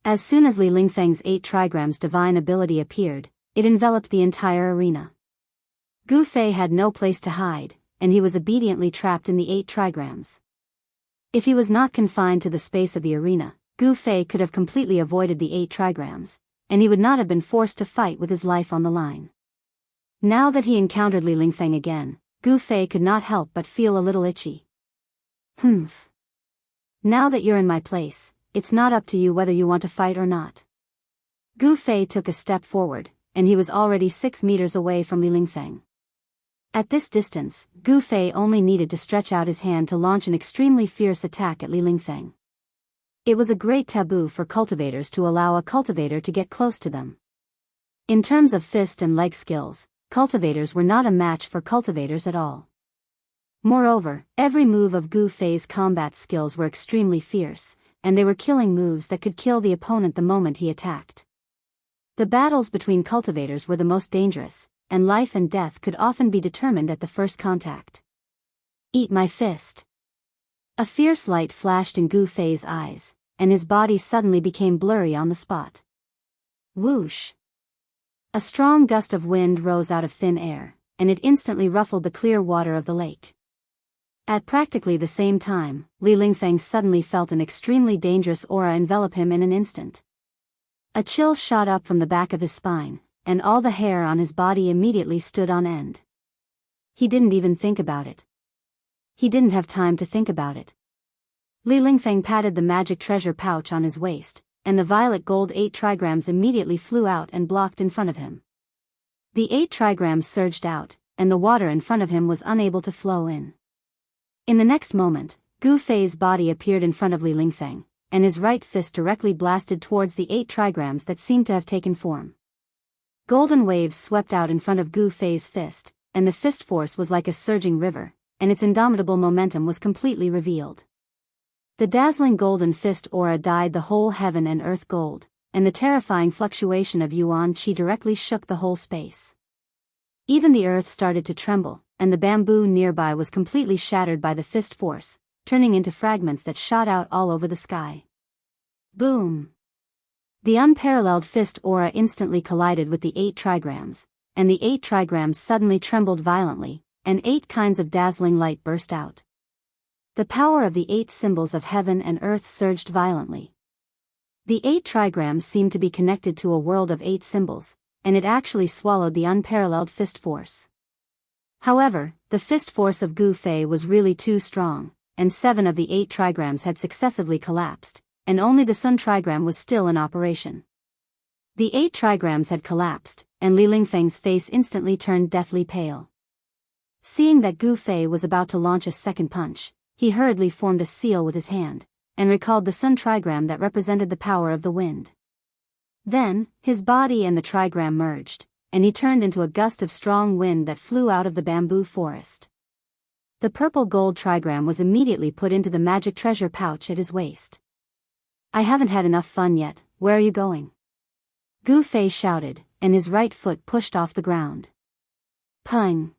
As soon as Li Lingfeng's 8 trigrams divine ability appeared, it enveloped the entire arena. Gu Fei had no place to hide, and he was obediently trapped in the 8 trigrams. If he was not confined to the space of the arena, Gu Fei could have completely avoided the 8 trigrams, and he would not have been forced to fight with his life on the line. Now that he encountered Li Lingfeng again, Gu Fei could not help but feel a little itchy. Humph. Now that you're in my place, it's not up to you whether you want to fight or not. Gu Fei took a step forward, and he was already 6 meters away from Li Lingfeng. At this distance, Gu Fei only needed to stretch out his hand to launch an extremely fierce attack at Li Lingfeng. It was a great taboo for cultivators to allow a cultivator to get close to them. In terms of fist and leg skills, cultivators were not a match for cultivators at all. Moreover, every move of Gu Fei's combat skills were extremely fierce, and they were killing moves that could kill the opponent the moment he attacked. The battles between cultivators were the most dangerous, and life and death could often be determined at the first contact. Eat my fist. A fierce light flashed in Gu Fei's eyes, and his body suddenly became blurry on the spot. Whoosh! A strong gust of wind rose out of thin air, and it instantly ruffled the clear water of the lake. At practically the same time, Li Lingfeng suddenly felt an extremely dangerous aura envelop him in an instant. A chill shot up from the back of his spine, and all the hair on his body immediately stood on end. He didn't even think about it. he didn't have time to think about it. Li Lingfeng patted the magic treasure pouch on his waist, and the violet gold 8 trigrams immediately flew out and blocked in front of him. The 8 trigrams surged out, and the water in front of him was unable to flow in. In the next moment, Gu Fei's body appeared in front of Li Lingfeng, and his right fist directly blasted towards the 8 trigrams that seemed to have taken form. Golden waves swept out in front of Gu Fei's fist, and the fist force was like a surging river, and its indomitable momentum was completely revealed. The dazzling golden fist aura dyed the whole heaven and earth gold, and the terrifying fluctuation of yuan qi directly shook the whole space. Even the earth started to tremble, and the bamboo nearby was completely shattered by the fist force, turning into fragments that shot out all over the sky. Boom! The unparalleled fist aura instantly collided with the 8 trigrams, and the 8 trigrams suddenly trembled violently, and 8 kinds of dazzling light burst out. The power of the 8 symbols of heaven and earth surged violently. The 8 trigrams seemed to be connected to a world of 8 symbols, and it actually swallowed the unparalleled fist force. However, the fist force of Gu Fei was really too strong, and 7 of the 8 trigrams had successively collapsed, and only the Sun trigram was still in operation. The 8 trigrams had collapsed, and Li Lingfeng's face instantly turned deathly pale. Seeing that Gu Fei was about to launch a second punch, he hurriedly formed a seal with his hand, and recalled the Sun trigram that represented the power of the wind. Then, his body and the trigram merged, and he turned into a gust of strong wind that flew out of the bamboo forest. The purple gold trigram was immediately put into the magic treasure pouch at his waist. "I haven't had enough fun yet, where are you going?" Gu Fei shouted, and his right foot pushed off the ground. Pung!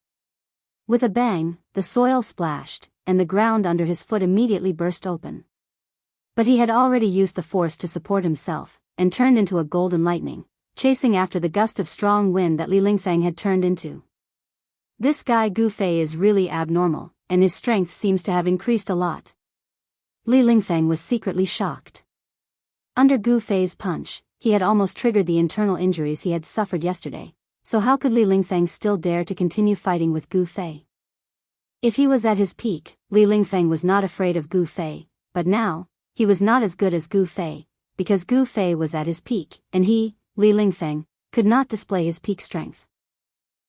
With a bang, the soil splashed, and the ground under his foot immediately burst open. But he had already used the force to support himself, and turned into a golden lightning, chasing after the gust of strong wind that Li Lingfeng had turned into. This guy Gu Fei is really abnormal, and his strength seems to have increased a lot. Li Lingfeng was secretly shocked. Under Gu Fei's punch, he had almost triggered the internal injuries he had suffered yesterday, so how could Li Lingfeng still dare to continue fighting with Gu Fei? If he was at his peak, Li Lingfeng was not afraid of Gu Fei, but now, he was not as good as Gu Fei, because Gu Fei was at his peak, and he, Li Lingfeng, could not display his peak strength.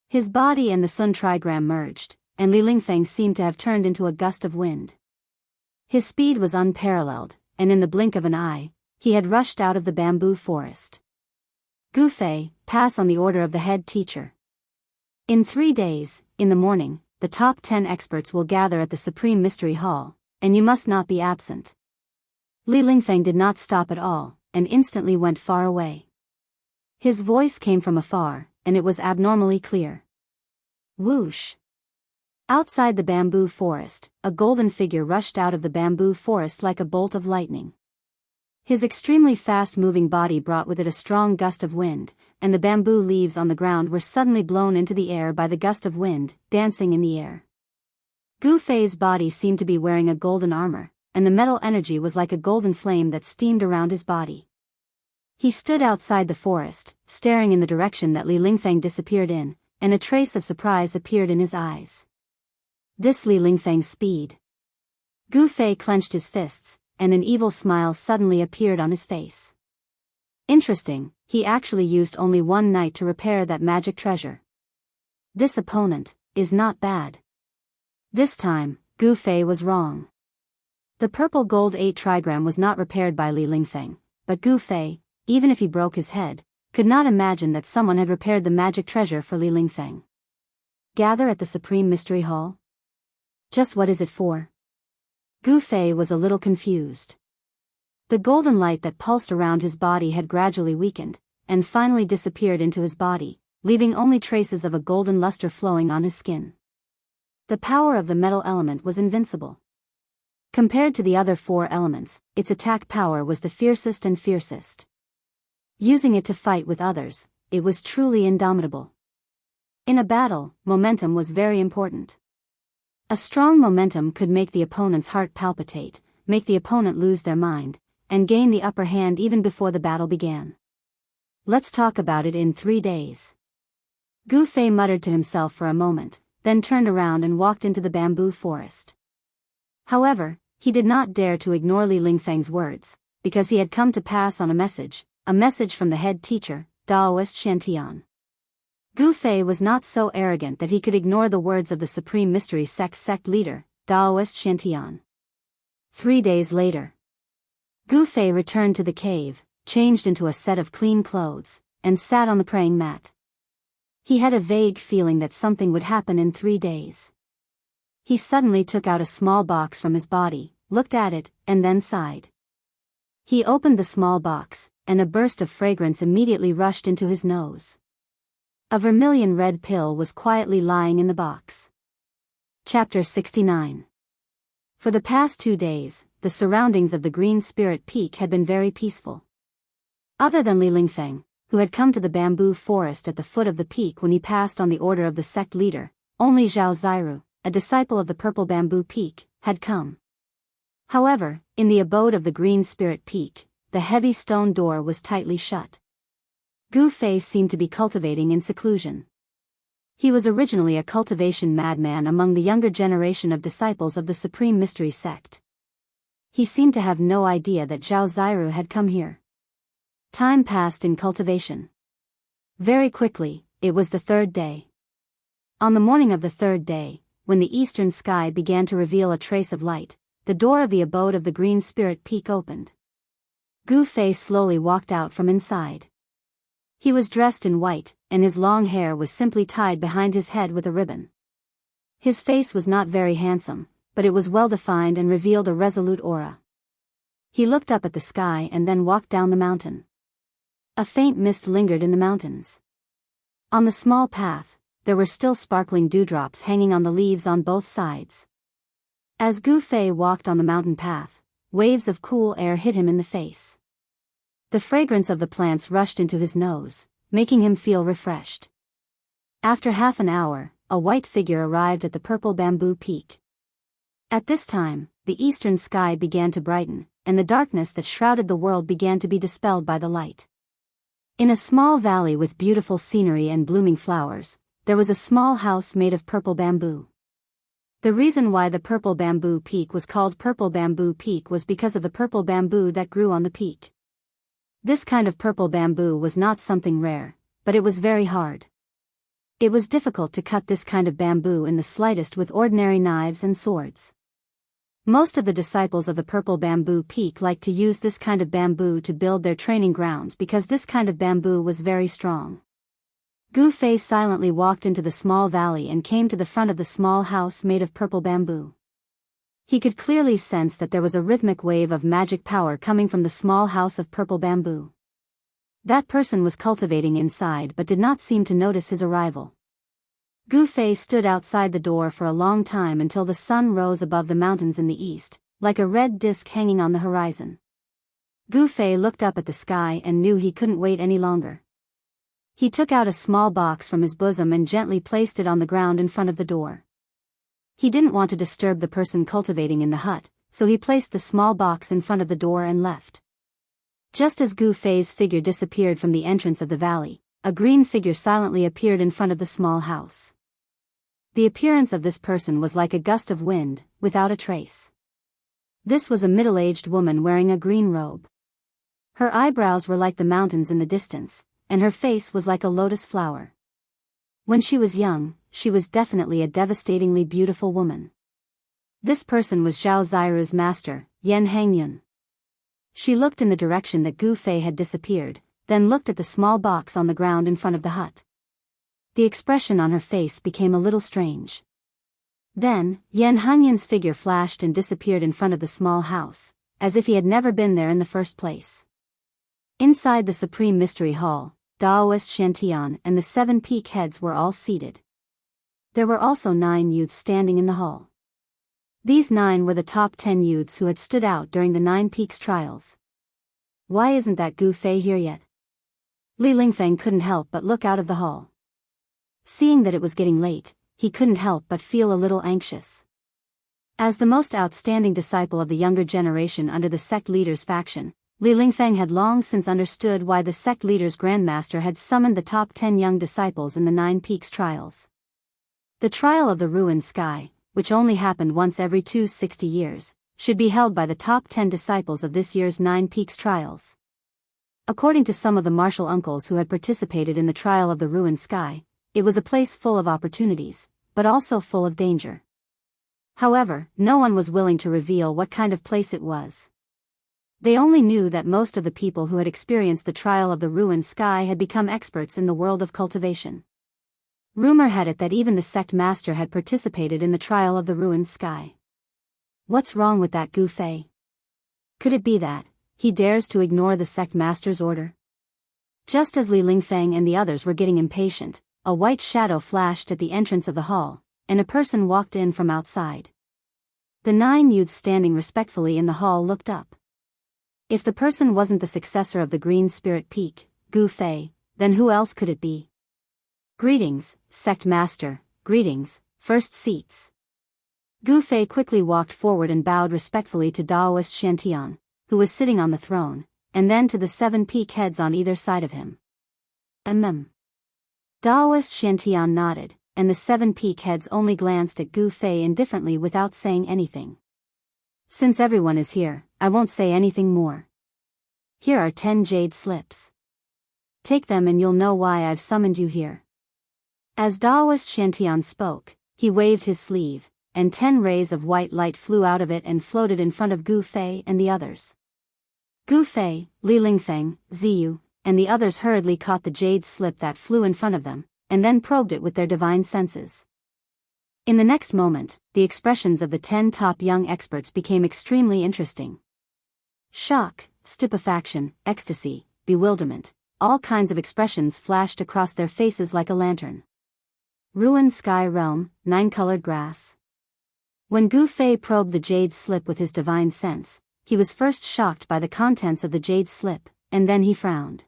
His body and the Sun trigram merged, and Li Lingfeng seemed to have turned into a gust of wind. His speed was unparalleled, and in the blink of an eye, he had rushed out of the bamboo forest. Gu Fei, pass on the order of the head teacher. In 3 days, in the morning, the top 10 experts will gather at the Supreme Mystery Hall, and you must not be absent. Li Lingfeng did not stop at all, and instantly went far away. His voice came from afar, and it was abnormally clear. Whoosh! Outside the bamboo forest, a golden figure rushed out of the bamboo forest like a bolt of lightning. His extremely fast-moving body brought with it a strong gust of wind, and the bamboo leaves on the ground were suddenly blown into the air by the gust of wind, dancing in the air. Gu Fei's body seemed to be wearing a golden armor, and the metal energy was like a golden flame that steamed around his body. He stood outside the forest, staring in the direction that Li Lingfeng disappeared in, and a trace of surprise appeared in his eyes. This Li Lingfeng's speed. Gu Fei clenched his fists, and an evil smile suddenly appeared on his face. Interesting, he actually used only 1 night to repair that magic treasure. This opponent is not bad. This time, Gu Fei was wrong. The purple gold 8 trigram was not repaired by Li Lingfeng, but Gu Fei, even if he broke his head, could not imagine that someone had repaired the magic treasure for Li Lingfeng. Gather at the Supreme Mystery Hall? Just what is it for? Gu Fei was a little confused. The golden light that pulsed around his body had gradually weakened, and finally disappeared into his body, leaving only traces of a golden luster flowing on his skin. The power of the metal element was invincible. Compared to the other 4 elements, its attack power was the fiercest and fiercest. Using it to fight with others, it was truly indomitable. In a battle, momentum was very important. A strong momentum could make the opponent's heart palpitate, make the opponent lose their mind, and gain the upper hand even before the battle began. Let's talk about it in 3 days. Gu Fei muttered to himself for a moment, then turned around and walked into the bamboo forest. However, he did not dare to ignore Li Lingfeng's words, because he had come to pass on a message from the head teacher, Daoist Shantian. Gu Fei was not so arrogant that he could ignore the words of the Supreme Mystery sect leader, Daoist Shantian. 3 days later, Gu Fei returned to the cave, changed into a set of clean clothes, and sat on the praying mat. He had a vague feeling that something would happen in 3 days. He suddenly took out a small box from his body, looked at it, and then sighed. He opened the small box, and a burst of fragrance immediately rushed into his nose. A vermilion red pill was quietly lying in the box. Chapter 69. For the past 2 days, the surroundings of the Green Spirit Peak had been very peaceful. Other than Li Lingfeng, who had come to the bamboo forest at the foot of the peak when he passed on the order of the sect leader, only Zhao Ziru, a disciple of the Purple Bamboo Peak, had come. However, in the abode of the Green Spirit Peak, the heavy stone door was tightly shut. Gu Fei seemed to be cultivating in seclusion. He was originally a cultivation madman among the younger generation of disciples of the Supreme Mystery sect. He seemed to have no idea that Zhao Ziru had come here. Time passed in cultivation. Very quickly, it was the 3rd day. On the morning of the 3rd day, when the eastern sky began to reveal a trace of light, the door of the abode of the Green Spirit Peak opened. Gu Fei slowly walked out from inside. He was dressed in white, and his long hair was simply tied behind his head with a ribbon. His face was not very handsome, but it was well-defined and revealed a resolute aura. He looked up at the sky and then walked down the mountain. A faint mist lingered in the mountains. On the small path, there were still sparkling dewdrops hanging on the leaves on both sides. As Gu Fei walked on the mountain path, waves of cool air hit him in the face. The fragrance of the plants rushed into his nose, making him feel refreshed. After half an hour, a white figure arrived at the Purple Bamboo Peak. At this time, the eastern sky began to brighten, and the darkness that shrouded the world began to be dispelled by the light. In a small valley with beautiful scenery and blooming flowers, there was a small house made of purple bamboo. The reason why the Purple Bamboo Peak was called Purple Bamboo Peak was because of the purple bamboo that grew on the peak. This kind of purple bamboo was not something rare, but it was very hard. It was difficult to cut this kind of bamboo in the slightest with ordinary knives and swords. Most of the disciples of the Purple Bamboo Peak liked to use this kind of bamboo to build their training grounds because this kind of bamboo was very strong. Gu Fei silently walked into the small valley and came to the front of the small house made of purple bamboo. He could clearly sense that there was a rhythmic wave of magic power coming from the small house of purple bamboo. That person was cultivating inside but did not seem to notice his arrival. Gu Fei stood outside the door for a long time until the sun rose above the mountains in the east, like a red disk hanging on the horizon. Gu Fei looked up at the sky and knew he couldn't wait any longer. He took out a small box from his bosom and gently placed it on the ground in front of the door. He didn't want to disturb the person cultivating in the hut, so he placed the small box in front of the door and left. Just as Gu Fei's figure disappeared from the entrance of the valley, a green figure silently appeared in front of the small house. The appearance of this person was like a gust of wind, without a trace. This was a middle-aged woman wearing a green robe. Her eyebrows were like the mountains in the distance, and her face was like a lotus flower. When she was young, she was definitely a devastatingly beautiful woman. This person was Zhao Ziru's master, Yan Hangyun. She looked in the direction that Gu Fei had disappeared, then looked at the small box on the ground in front of the hut. The expression on her face became a little strange. Then, Yan Hangyun's figure flashed and disappeared in front of the small house, as if he had never been there in the first place. Inside the Supreme Mystery Hall, Daoist Shantian and the 7 peak heads were all seated. There were also 9 youths standing in the hall. These 9 were the top 10 youths who had stood out during the 9 peaks trials. Why isn't that Gu Fei here yet? Li Lingfeng couldn't help but look out of the hall. Seeing that it was getting late, he couldn't help but feel a little anxious. As the most outstanding disciple of the younger generation under the sect leader's faction, Li Lingfeng had long since understood why the sect leader's grandmaster had summoned the top 10 young disciples in the 9 peaks trials. The trial of the ruined sky, which only happened once every 260 years, should be held by the top 10 disciples of this year's 9 Peaks trials. According to some of the martial uncles who had participated in the trial of the ruined sky, it was a place full of opportunities, but also full of danger. However, no one was willing to reveal what kind of place it was. They only knew that most of the people who had experienced the trial of the ruined sky had become experts in the world of cultivation. Rumor had it that even the sect master had participated in the trial of the ruined sky. What's wrong with that Gu Fei? Could it be that he dares to ignore the sect master's order? Just as Li Lingfeng and the others were getting impatient, a white shadow flashed at the entrance of the hall, and a person walked in from outside. The 9 youths standing respectfully in the hall looked up. If the person wasn't the successor of the Green Spirit Peak, Gu Fei, then who else could it be? Greetings, sect master, greetings, first seats. Gu Fei quickly walked forward and bowed respectfully to Daoist Shantian, who was sitting on the throne, and then to the 7 peak heads on either side of him. Daoist Shantian nodded, and the 7 peak heads only glanced at Gu Fei indifferently without saying anything. Since everyone is here, I won't say anything more. Here are 10 jade slips. Take them and you'll know why I've summoned you here. As Daoist Shantian spoke, he waved his sleeve, and 10 rays of white light flew out of it and floated in front of Gu Fei and the others. Gu Fei, Li Lingfeng, Ziyu, and the others hurriedly caught the jade slip that flew in front of them, and then probed it with their divine senses. In the next moment, the expressions of the 10 top young experts became extremely interesting. Shock, stupefaction, ecstasy, bewilderment, all kinds of expressions flashed across their faces like a lantern. Ruined sky realm, 9-colored grass. When Gu Fei probed the jade slip with his divine sense, he was first shocked by the contents of the jade slip, and then he frowned.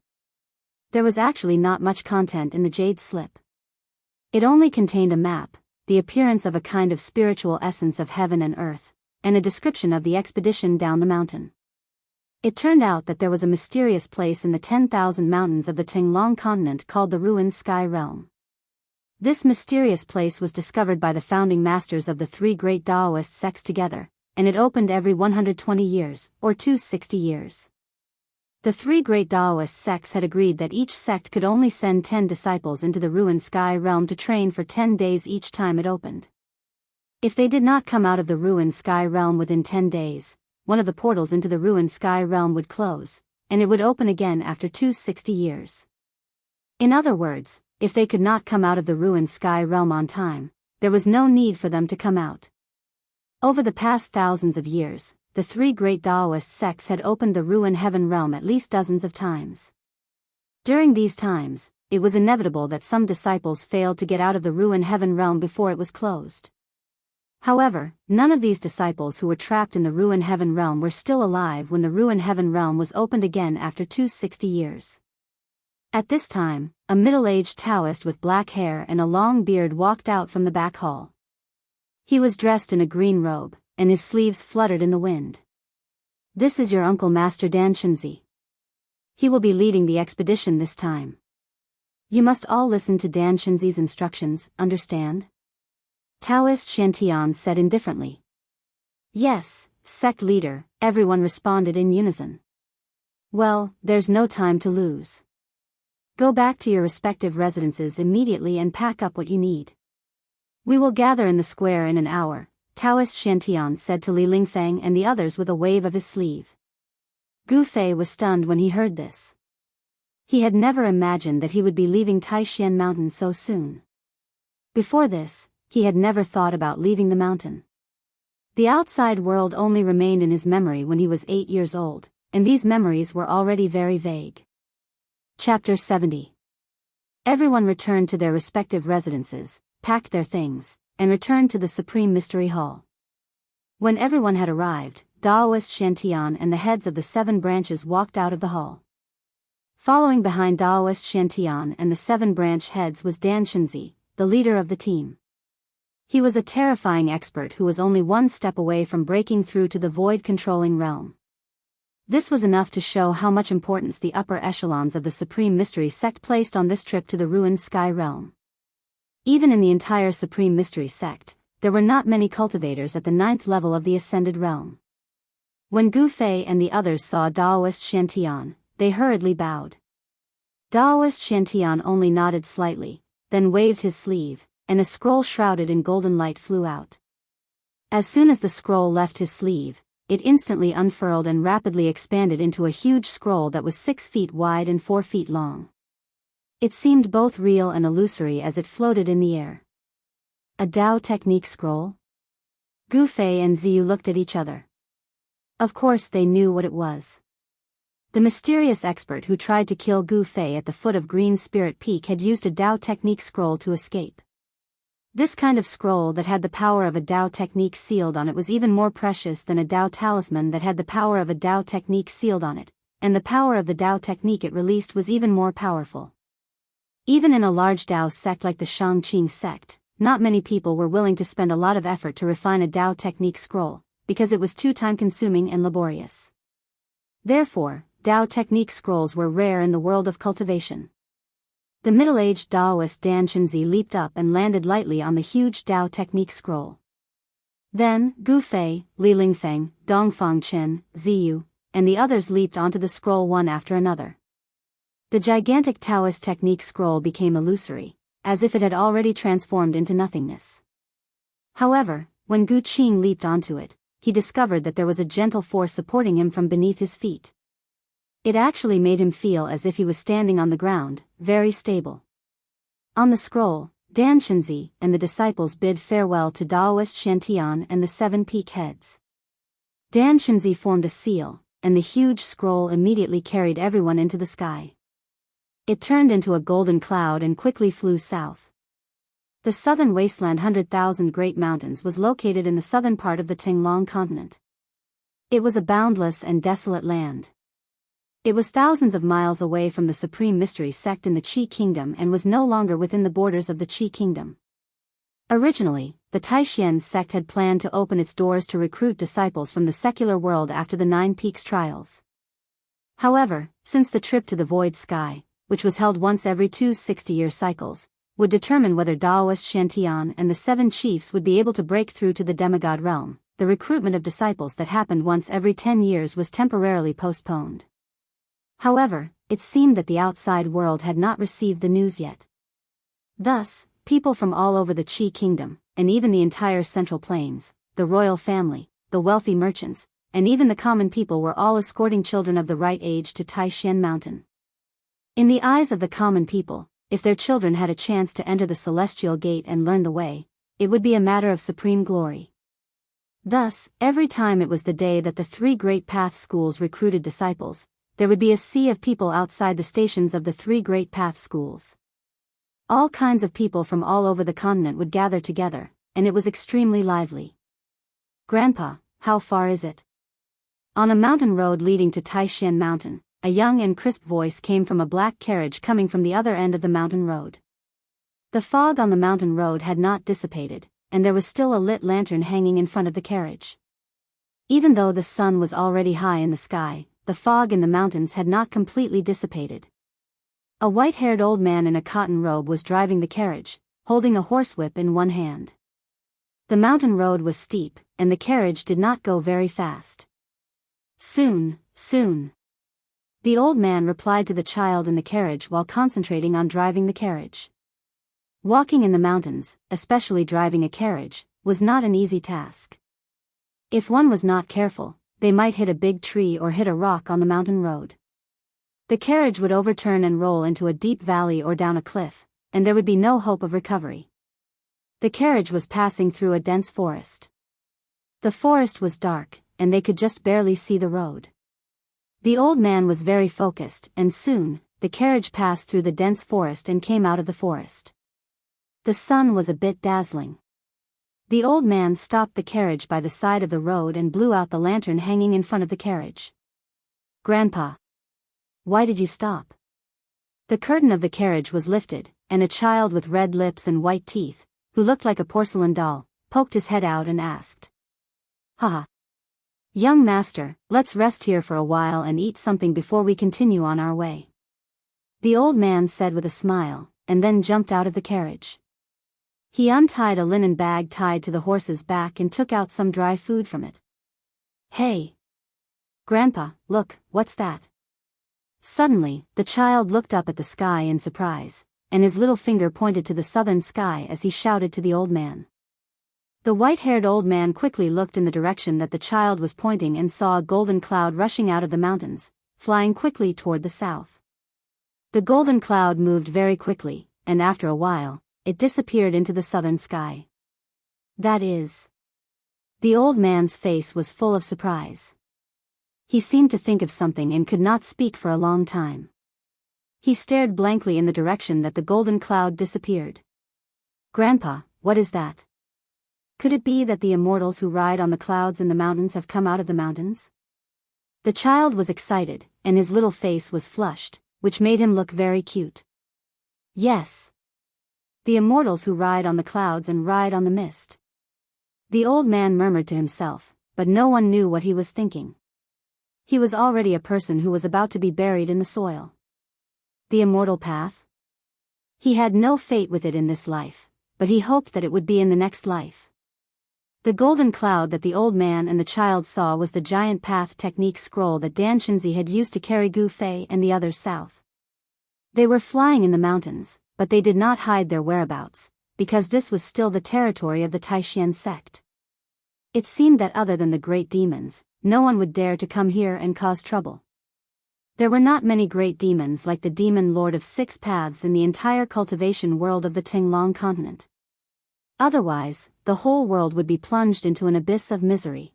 There was actually not much content in the jade slip. It only contained a map, the appearance of a kind of spiritual essence of heaven and earth, and a description of the expedition down the mountain. It turned out that there was a mysterious place in the 10,000 mountains of the Tinglong continent called the Ruined Sky Realm. This mysterious place was discovered by the founding masters of the 3 great Daoist sects together, and it opened every 120 years, or 260 years. The 3 great Daoist sects had agreed that each sect could only send 10 disciples into the Ruined Sky Realm to train for 10 days each time it opened. If they did not come out of the Ruined Sky Realm within 10 days, one of the portals into the Ruined Sky Realm would close, and it would open again after 260 years. In other words, if they could not come out of the Ruined Sky Realm on time, there was no need for them to come out. Over the past thousands of years, the 3 great Daoist sects had opened the Ruined Heaven Realm at least dozens of times. During these times, it was inevitable that some disciples failed to get out of the Ruined Heaven Realm before it was closed. However, none of these disciples who were trapped in the Ruined Heaven Realm were still alive when the Ruined Heaven Realm was opened again after 260 years. At this time, a middle-aged Taoist with black hair and a long beard walked out from the back hall. He was dressed in a green robe, and his sleeves fluttered in the wind. This is your uncle Master Dan Shenzi. He will be leading the expedition this time. You must all listen to Dan Shenzi's instructions, understand? Taoist Shantian said indifferently. Yes, sect leader, everyone responded in unison. Well, there's no time to lose. Go back to your respective residences immediately and pack up what you need. We will gather in the square in an hour, Taoist Shantian said to Li Lingfeng and the others with a wave of his sleeve. Gu Fei was stunned when he heard this. He had never imagined that he would be leaving Taishan Mountain so soon. Before this, he had never thought about leaving the mountain. The outside world only remained in his memory when he was 8 years old, and these memories were already very vague. Chapter 70. Everyone returned to their respective residences, packed their things, and returned to the Supreme Mystery Hall. When everyone had arrived, Daoist Shantian and the heads of the 7 branches walked out of the hall. Following behind Daoist Shantian and the 7 branch heads was Dan Shenzi, the leader of the team. He was a terrifying expert who was only 1 step away from breaking through to the void-controlling realm. This was enough to show how much importance the upper echelons of the Supreme Mystery Sect placed on this trip to the Ruined Sky Realm. Even in the entire Supreme Mystery Sect, there were not many cultivators at the 9th level of the Ascended Realm. When Gu Fei and the others saw Daoist Shantian, they hurriedly bowed. Daoist Shantian only nodded slightly, then waved his sleeve, and a scroll shrouded in golden light flew out. As soon as the scroll left his sleeve, it instantly unfurled and rapidly expanded into a huge scroll that was 6 feet wide and 4 feet long. It seemed both real and illusory as it floated in the air. A Dao technique scroll? Gu Fei and Ziyu looked at each other. Of course they knew what it was. The mysterious expert who tried to kill Gu Fei at the foot of Green Spirit Peak had used a Dao technique scroll to escape. This kind of scroll that had the power of a Dao technique sealed on it was even more precious than a Dao talisman that had the power of a Dao technique sealed on it, and the power of the Dao technique it released was even more powerful. Even in a large Dao sect like the Shangqing sect, not many people were willing to spend a lot of effort to refine a Dao technique scroll, because it was too time-consuming and laborious. Therefore, Dao technique scrolls were rare in the world of cultivation. The middle-aged Daoist Dan Chenzi leaped up and landed lightly on the huge Dao technique scroll. Then, Gu Fei, Li Lingfeng, Dongfang Chen, Ziyu, and the others leaped onto the scroll one after another. The gigantic Taoist technique scroll became illusory, as if it had already transformed into nothingness. However, when Gu Qing leaped onto it, he discovered that there was a gentle force supporting him from beneath his feet. It actually made him feel as if he was standing on the ground, very stable. On the scroll, Dan Chenzi and the disciples bid farewell to Daoist Shantian and the 7 peak heads. Dan Chenzi formed a seal, and the huge scroll immediately carried everyone into the sky. It turned into a golden cloud and quickly flew south. The southern wasteland 100,000 Great Mountains was located in the southern part of the Tinglong continent. It was a boundless and desolate land. It was thousands of miles away from the Supreme Mystery sect in the Qi Kingdom and was no longer within the borders of the Qi Kingdom. Originally, the Taishan sect had planned to open its doors to recruit disciples from the secular world after the 9 Peaks trials. However, since the trip to the Void Sky, which was held once every 2 60-year cycles, would determine whether Daoist Shantian and the 7 chiefs would be able to break through to the demigod realm, the recruitment of disciples that happened once every 10 years was temporarily postponed. However, it seemed that the outside world had not received the news yet. Thus, people from all over the Qi Kingdom, and even the entire Central Plains, the royal family, the wealthy merchants, and even the common people were all escorting children of the right age to Taishan Mountain. In the eyes of the common people, if their children had a chance to enter the Celestial Gate and learn the way, it would be a matter of supreme glory. Thus, every time it was the day that the 3 Great Path schools recruited disciples, there would be a sea of people outside the stations of the 3 Great Path schools. All kinds of people from all over the continent would gather together, and it was extremely lively. "Grandpa, how far is it?" On a mountain road leading to Taishan Mountain, a young and crisp voice came from a black carriage coming from the other end of the mountain road. The fog on the mountain road had not dissipated, and there was still a lit lantern hanging in front of the carriage. Even though the sun was already high in the sky, the fog in the mountains had not completely dissipated. A white-haired old man in a cotton robe was driving the carriage, holding a horsewhip in one hand. The mountain road was steep, and the carriage did not go very fast. "Soon, soon," the old man replied to the child in the carriage while concentrating on driving the carriage. Walking in the mountains, especially driving a carriage, was not an easy task. If one was not careful, they might hit a big tree or hit a rock on the mountain road. The carriage would overturn and roll into a deep valley or down a cliff, and there would be no hope of recovery. The carriage was passing through a dense forest. The forest was dark, and they could just barely see the road. The old man was very focused, and soon, the carriage passed through the dense forest and came out of the forest. The sun was a bit dazzling. The old man stopped the carriage by the side of the road and blew out the lantern hanging in front of the carriage. "Grandpa, why did you stop?" The curtain of the carriage was lifted, and a child with red lips and white teeth, who looked like a porcelain doll, poked his head out and asked. "Haha. Young master, let's rest here for a while and eat something before we continue on our way," the old man said with a smile, and then jumped out of the carriage. He untied a linen bag tied to the horse's back and took out some dry food from it. "Hey! Grandpa, look, what's that?" Suddenly, the child looked up at the sky in surprise, and his little finger pointed to the southern sky as he shouted to the old man. The white-haired old man quickly looked in the direction that the child was pointing and saw a golden cloud rushing out of the mountains, flying quickly toward the south. The golden cloud moved very quickly, and after a while, it disappeared into the southern sky. That is. The old man's face was full of surprise. He seemed to think of something and could not speak for a long time. He stared blankly in the direction that the golden cloud disappeared. "Grandpa, what is that? Could it be that the immortals who ride on the clouds in the mountains have come out of the mountains?" The child was excited, and his little face was flushed, which made him look very cute. "Yes. The immortals who ride on the clouds and ride on the mist." The old man murmured to himself, but no one knew what he was thinking. He was already a person who was about to be buried in the soil. The immortal path? He had no fate with it in this life, but he hoped that it would be in the next life. The golden cloud that the old man and the child saw was the giant path technique scroll that Dan Shinzi had used to carry Gu Fei and the others south. They were flying in the mountains, but they did not hide their whereabouts, because this was still the territory of the Taishan sect. It seemed that other than the great demons, no one would dare to come here and cause trouble. There were not many great demons like the demon lord of 6 paths in the entire cultivation world of the Tinglong continent. Otherwise, the whole world would be plunged into an abyss of misery.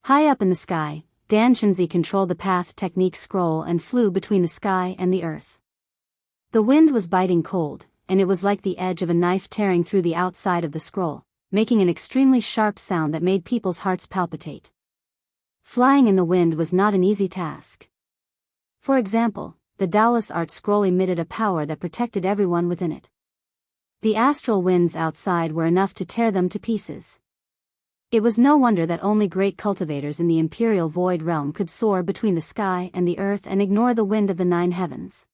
High up in the sky, Dan Shinzi controlled the path technique scroll and flew between the sky and the earth. The wind was biting cold, and it was like the edge of a knife tearing through the outside of the scroll, making an extremely sharp sound that made people's hearts palpitate. Flying in the wind was not an easy task. For example, the Taoist art scroll emitted a power that protected everyone within it. The astral winds outside were enough to tear them to pieces. It was no wonder that only great cultivators in the imperial void realm could soar between the sky and the earth and ignore the wind of the 9 heavens.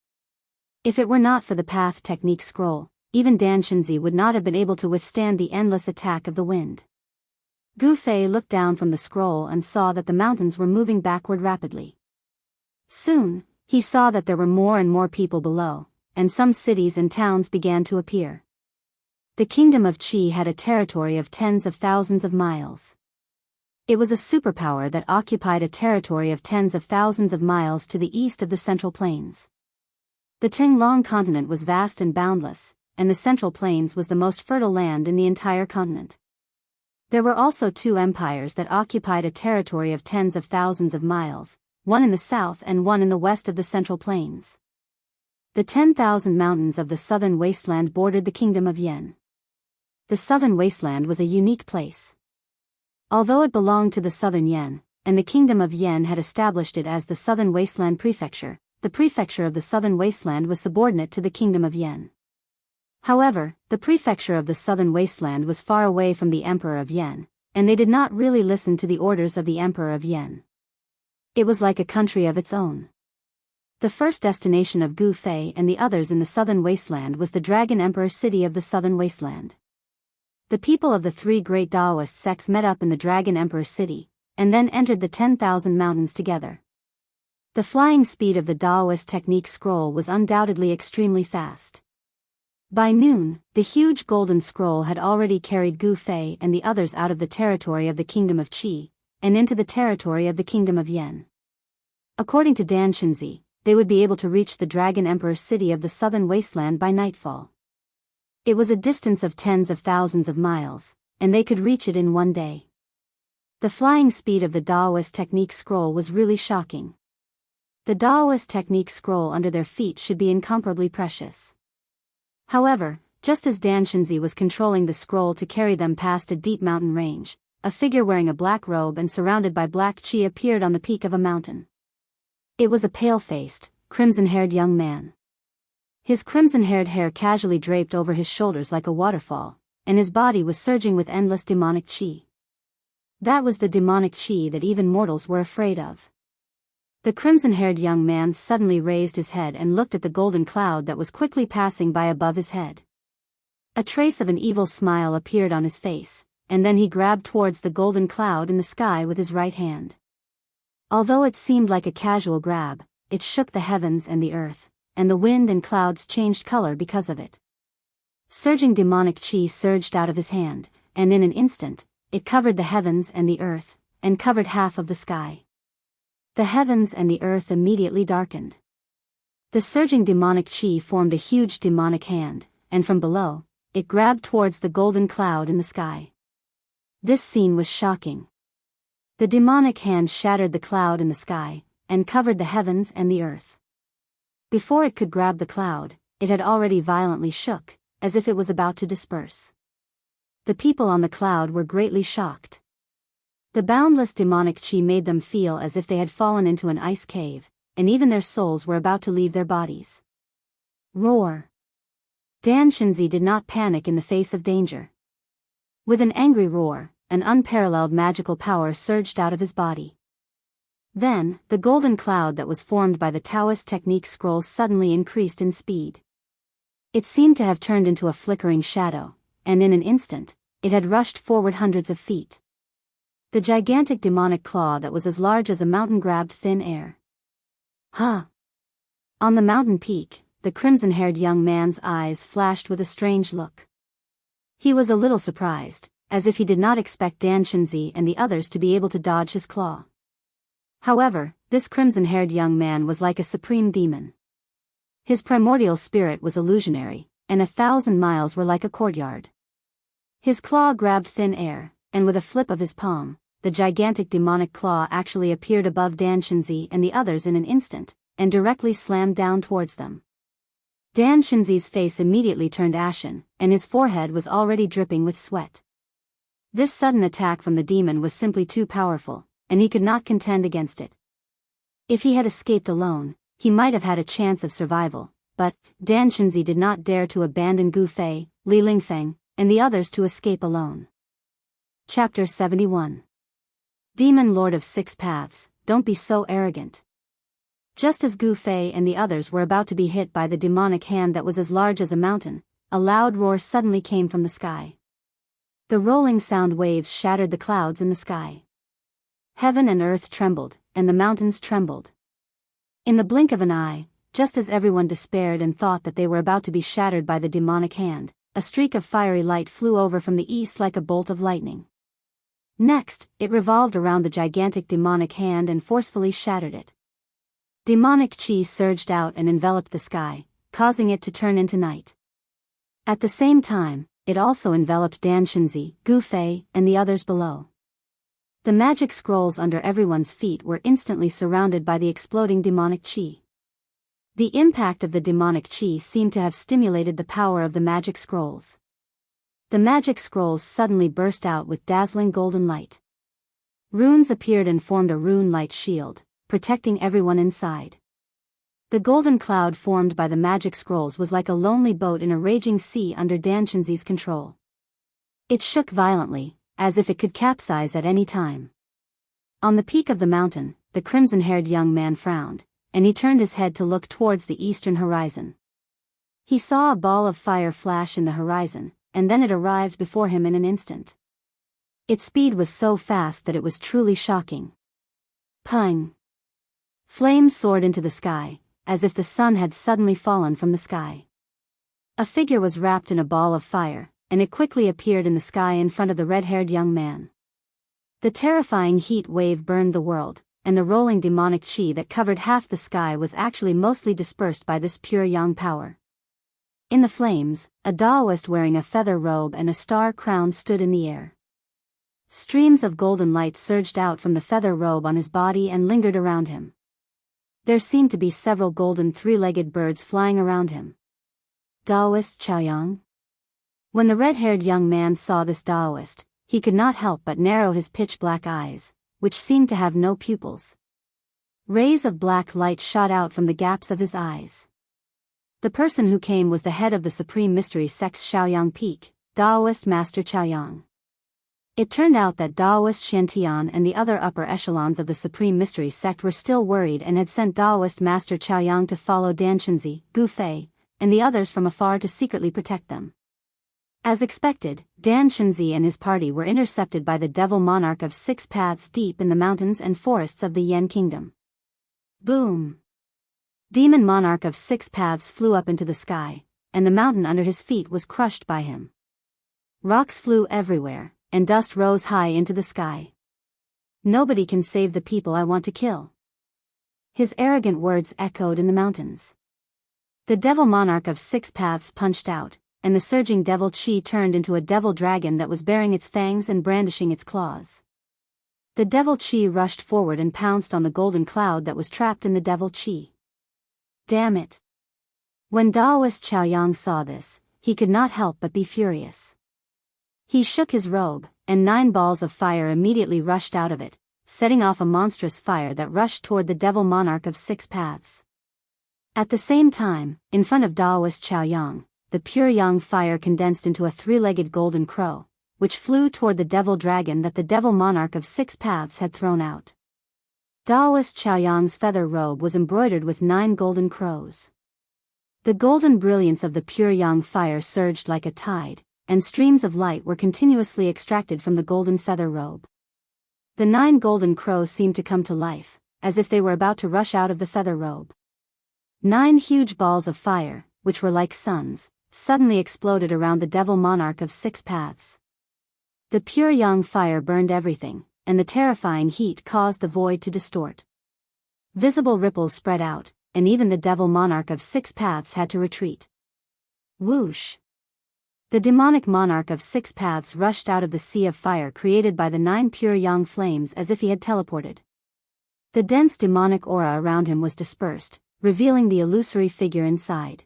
If it were not for the path technique scroll, even Dan Shinzi would not have been able to withstand the endless attack of the wind. Gu Fei looked down from the scroll and saw that the mountains were moving backward rapidly. Soon, he saw that there were more and more people below, and some cities and towns began to appear. The kingdom of Qi had a territory of tens of thousands of miles. It was a superpower that occupied a territory of tens of thousands of miles to the east of the Central Plains. The Tinglong continent was vast and boundless, and the Central Plains was the most fertile land in the entire continent. There were also 2 empires that occupied a territory of tens of thousands of miles, one in the south and one in the west of the Central Plains. The 10,000 mountains of the southern wasteland bordered the kingdom of Yen. The southern wasteland was a unique place. Although it belonged to the southern Yen, and the kingdom of Yen had established it as the southern wasteland prefecture, the prefecture of the southern wasteland was subordinate to the kingdom of Yen. However, the prefecture of the southern wasteland was far away from the emperor of Yen, and they did not really listen to the orders of the emperor of Yen. It was like a country of its own. The first destination of Gu Fei and the others in the southern wasteland was the Dragon Emperor city of the southern wasteland. The people of the 3 great Taoist sects met up in the Dragon Emperor city, and then entered the 10,000 mountains together. The flying speed of the Taoist technique scroll was undoubtedly extremely fast. By noon, the huge golden scroll had already carried Gu Fei and the others out of the territory of the kingdom of Qi, and into the territory of the kingdom of Yen. According to Dan Shinzi, they would be able to reach the Dragon Emperor city of the southern wasteland by nightfall. It was a distance of tens of thousands of miles, and they could reach it in one day. The flying speed of the Taoist technique scroll was really shocking. The Taoist technique scroll under their feet should be incomparably precious. However, just as Dan Shinzi was controlling the scroll to carry them past a deep mountain range, a figure wearing a black robe and surrounded by black qi appeared on the peak of a mountain. It was a pale-faced, crimson-haired young man. His crimson-haired hair casually draped over his shoulders like a waterfall, and his body was surging with endless demonic qi. That was the demonic qi that even mortals were afraid of. The crimson-haired young man suddenly raised his head and looked at the golden cloud that was quickly passing by above his head. A trace of an evil smile appeared on his face, and then he grabbed towards the golden cloud in the sky with his right hand. Although it seemed like a casual grab, it shook the heavens and the earth, and the wind and clouds changed color because of it. Surging demonic chi surged out of his hand, and in an instant, it covered the heavens and the earth, and covered half of the sky. The heavens and the earth immediately darkened. The surging demonic chi formed a huge demonic hand, and from below, it grabbed towards the golden cloud in the sky. This scene was shocking. The demonic hand shattered the cloud in the sky, and covered the heavens and the earth. Before it could grab the cloud, it had already violently shook, as if it was about to disperse. The people on the cloud were greatly shocked. The boundless demonic chi made them feel as if they had fallen into an ice cave, and even their souls were about to leave their bodies. Roar! Dan Shenzi did not panic in the face of danger. With an angry roar, an unparalleled magical power surged out of his body. Then, the golden cloud that was formed by the Taoist technique scrolls suddenly increased in speed. It seemed to have turned into a flickering shadow, and in an instant, it had rushed forward hundreds of feet. The gigantic demonic claw that was as large as a mountain grabbed thin air. Huh! On the mountain peak, the crimson-haired young man's eyes flashed with a strange look. He was a little surprised, as if he did not expect Dan Shenzi and the others to be able to dodge his claw. However, this crimson-haired young man was like a supreme demon. His primordial spirit was illusionary, and 1,000 miles were like a courtyard. His claw grabbed thin air, and with a flip of his palm, the gigantic demonic claw actually appeared above Dan Shenzi and the others in an instant, and directly slammed down towards them. Dan Shenzi's face immediately turned ashen, and his forehead was already dripping with sweat. This sudden attack from the demon was simply too powerful, and he could not contend against it. If he had escaped alone, he might have had a chance of survival, but Dan Shenzi did not dare to abandon Gu Fei, Li Lingfeng, and the others to escape alone. Chapter 71. Demon Lord of Six Paths, don't be so arrogant. Just as Gu Fei and the others were about to be hit by the demonic hand that was as large as a mountain, a loud roar suddenly came from the sky. The rolling sound waves shattered the clouds in the sky. Heaven and earth trembled, and the mountains trembled. In the blink of an eye, just as everyone despaired and thought that they were about to be shattered by the demonic hand, a streak of fiery light flew over from the east like a bolt of lightning. Next, it revolved around the gigantic demonic hand and forcefully shattered it. Demonic chi surged out and enveloped the sky, causing it to turn into night. At the same time, it also enveloped Dan Shenzi, Gu Fei, and the others below. The magic scrolls under everyone's feet were instantly surrounded by the exploding demonic chi. The impact of the demonic chi seemed to have stimulated the power of the magic scrolls. The magic scrolls suddenly burst out with dazzling golden light. Runes appeared and formed a rune light shield, protecting everyone inside. The golden cloud formed by the magic scrolls was like a lonely boat in a raging sea under Dan Shenzi's control. It shook violently, as if it could capsize at any time. On the peak of the mountain, the crimson-haired young man frowned, and he turned his head to look towards the eastern horizon. He saw a ball of fire flash in the horizon, and then it arrived before him in an instant. Its speed was so fast that it was truly shocking. Pung! Flames soared into the sky, as if the sun had suddenly fallen from the sky. A figure was wrapped in a ball of fire, and it quickly appeared in the sky in front of the red-haired young man. The terrifying heat wave burned the world, and the rolling demonic chi that covered half the sky was actually mostly dispersed by this pure yang power. In the flames, a Taoist wearing a feather robe and a star crown stood in the air. Streams of golden light surged out from the feather robe on his body and lingered around him. There seemed to be several golden three-legged birds flying around him. Taoist Chaoyang? When the red-haired young man saw this Taoist, he could not help but narrow his pitch-black eyes, which seemed to have no pupils. Rays of black light shot out from the gaps of his eyes. The person who came was the head of the Supreme Mystery Sect's Shaoyang Peak, Taoist Master Chaoyang. It turned out that Taoist Shantian and the other upper echelons of the Supreme Mystery Sect were still worried and had sent Taoist Master Chaoyang to follow Dan Shenzi, Gu Fei, and the others from afar to secretly protect them. As expected, Dan Shenzi and his party were intercepted by the devil monarch of 6 paths deep in the mountains and forests of the Yen kingdom. Boom! Demon monarch of 6 paths flew up into the sky, and the mountain under his feet was crushed by him. Rocks flew everywhere, and dust rose high into the sky. Nobody can save the people I want to kill. His arrogant words echoed in the mountains. The devil monarch of 6 paths punched out, and the surging devil chi turned into a devil dragon that was baring its fangs and brandishing its claws. The devil chi rushed forward and pounced on the golden cloud that was trapped in the devil chi. Damn it! When Daoist Chaoyang saw this, he could not help but be furious. He shook his robe, and 9 balls of fire immediately rushed out of it, setting off a monstrous fire that rushed toward the devil monarch of 6 paths. At the same time, in front of Daoist Chaoyang, the pure yang fire condensed into a 3-legged golden crow, which flew toward the devil dragon that the devil monarch of 6 paths had thrown out. Daoist Chaoyang's feather robe was embroidered with 9 golden crows. The golden brilliance of the pure yang fire surged like a tide, and streams of light were continuously extracted from the golden feather robe. The 9 golden crows seemed to come to life, as if they were about to rush out of the feather robe. 9 huge balls of fire, which were like suns, suddenly exploded around the devil monarch of 6 paths. The pure yang fire burned everything, and the terrifying heat caused the void to distort. Visible ripples spread out, and even the devil monarch of 6 paths had to retreat. Whoosh! The demonic monarch of 6 paths rushed out of the sea of fire created by the 9 pure yang flames as if he had teleported. The dense demonic aura around him was dispersed, revealing the illusory figure inside.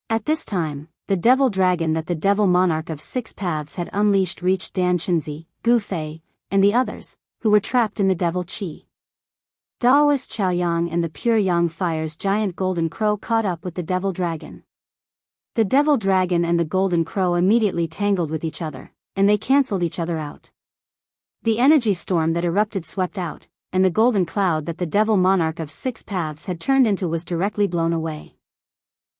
At this time, the devil dragon that the devil monarch of 6 paths had unleashed reached Dan Shenzi, Gu Fei, and the others, who were trapped in the devil chi. Daoist Chaoyang and the pure yang fire's giant golden crow caught up with the devil dragon. The devil dragon and the golden crow immediately tangled with each other, and they cancelled each other out. The energy storm that erupted swept out, and the golden cloud that the devil monarch of 6 paths had turned into was directly blown away.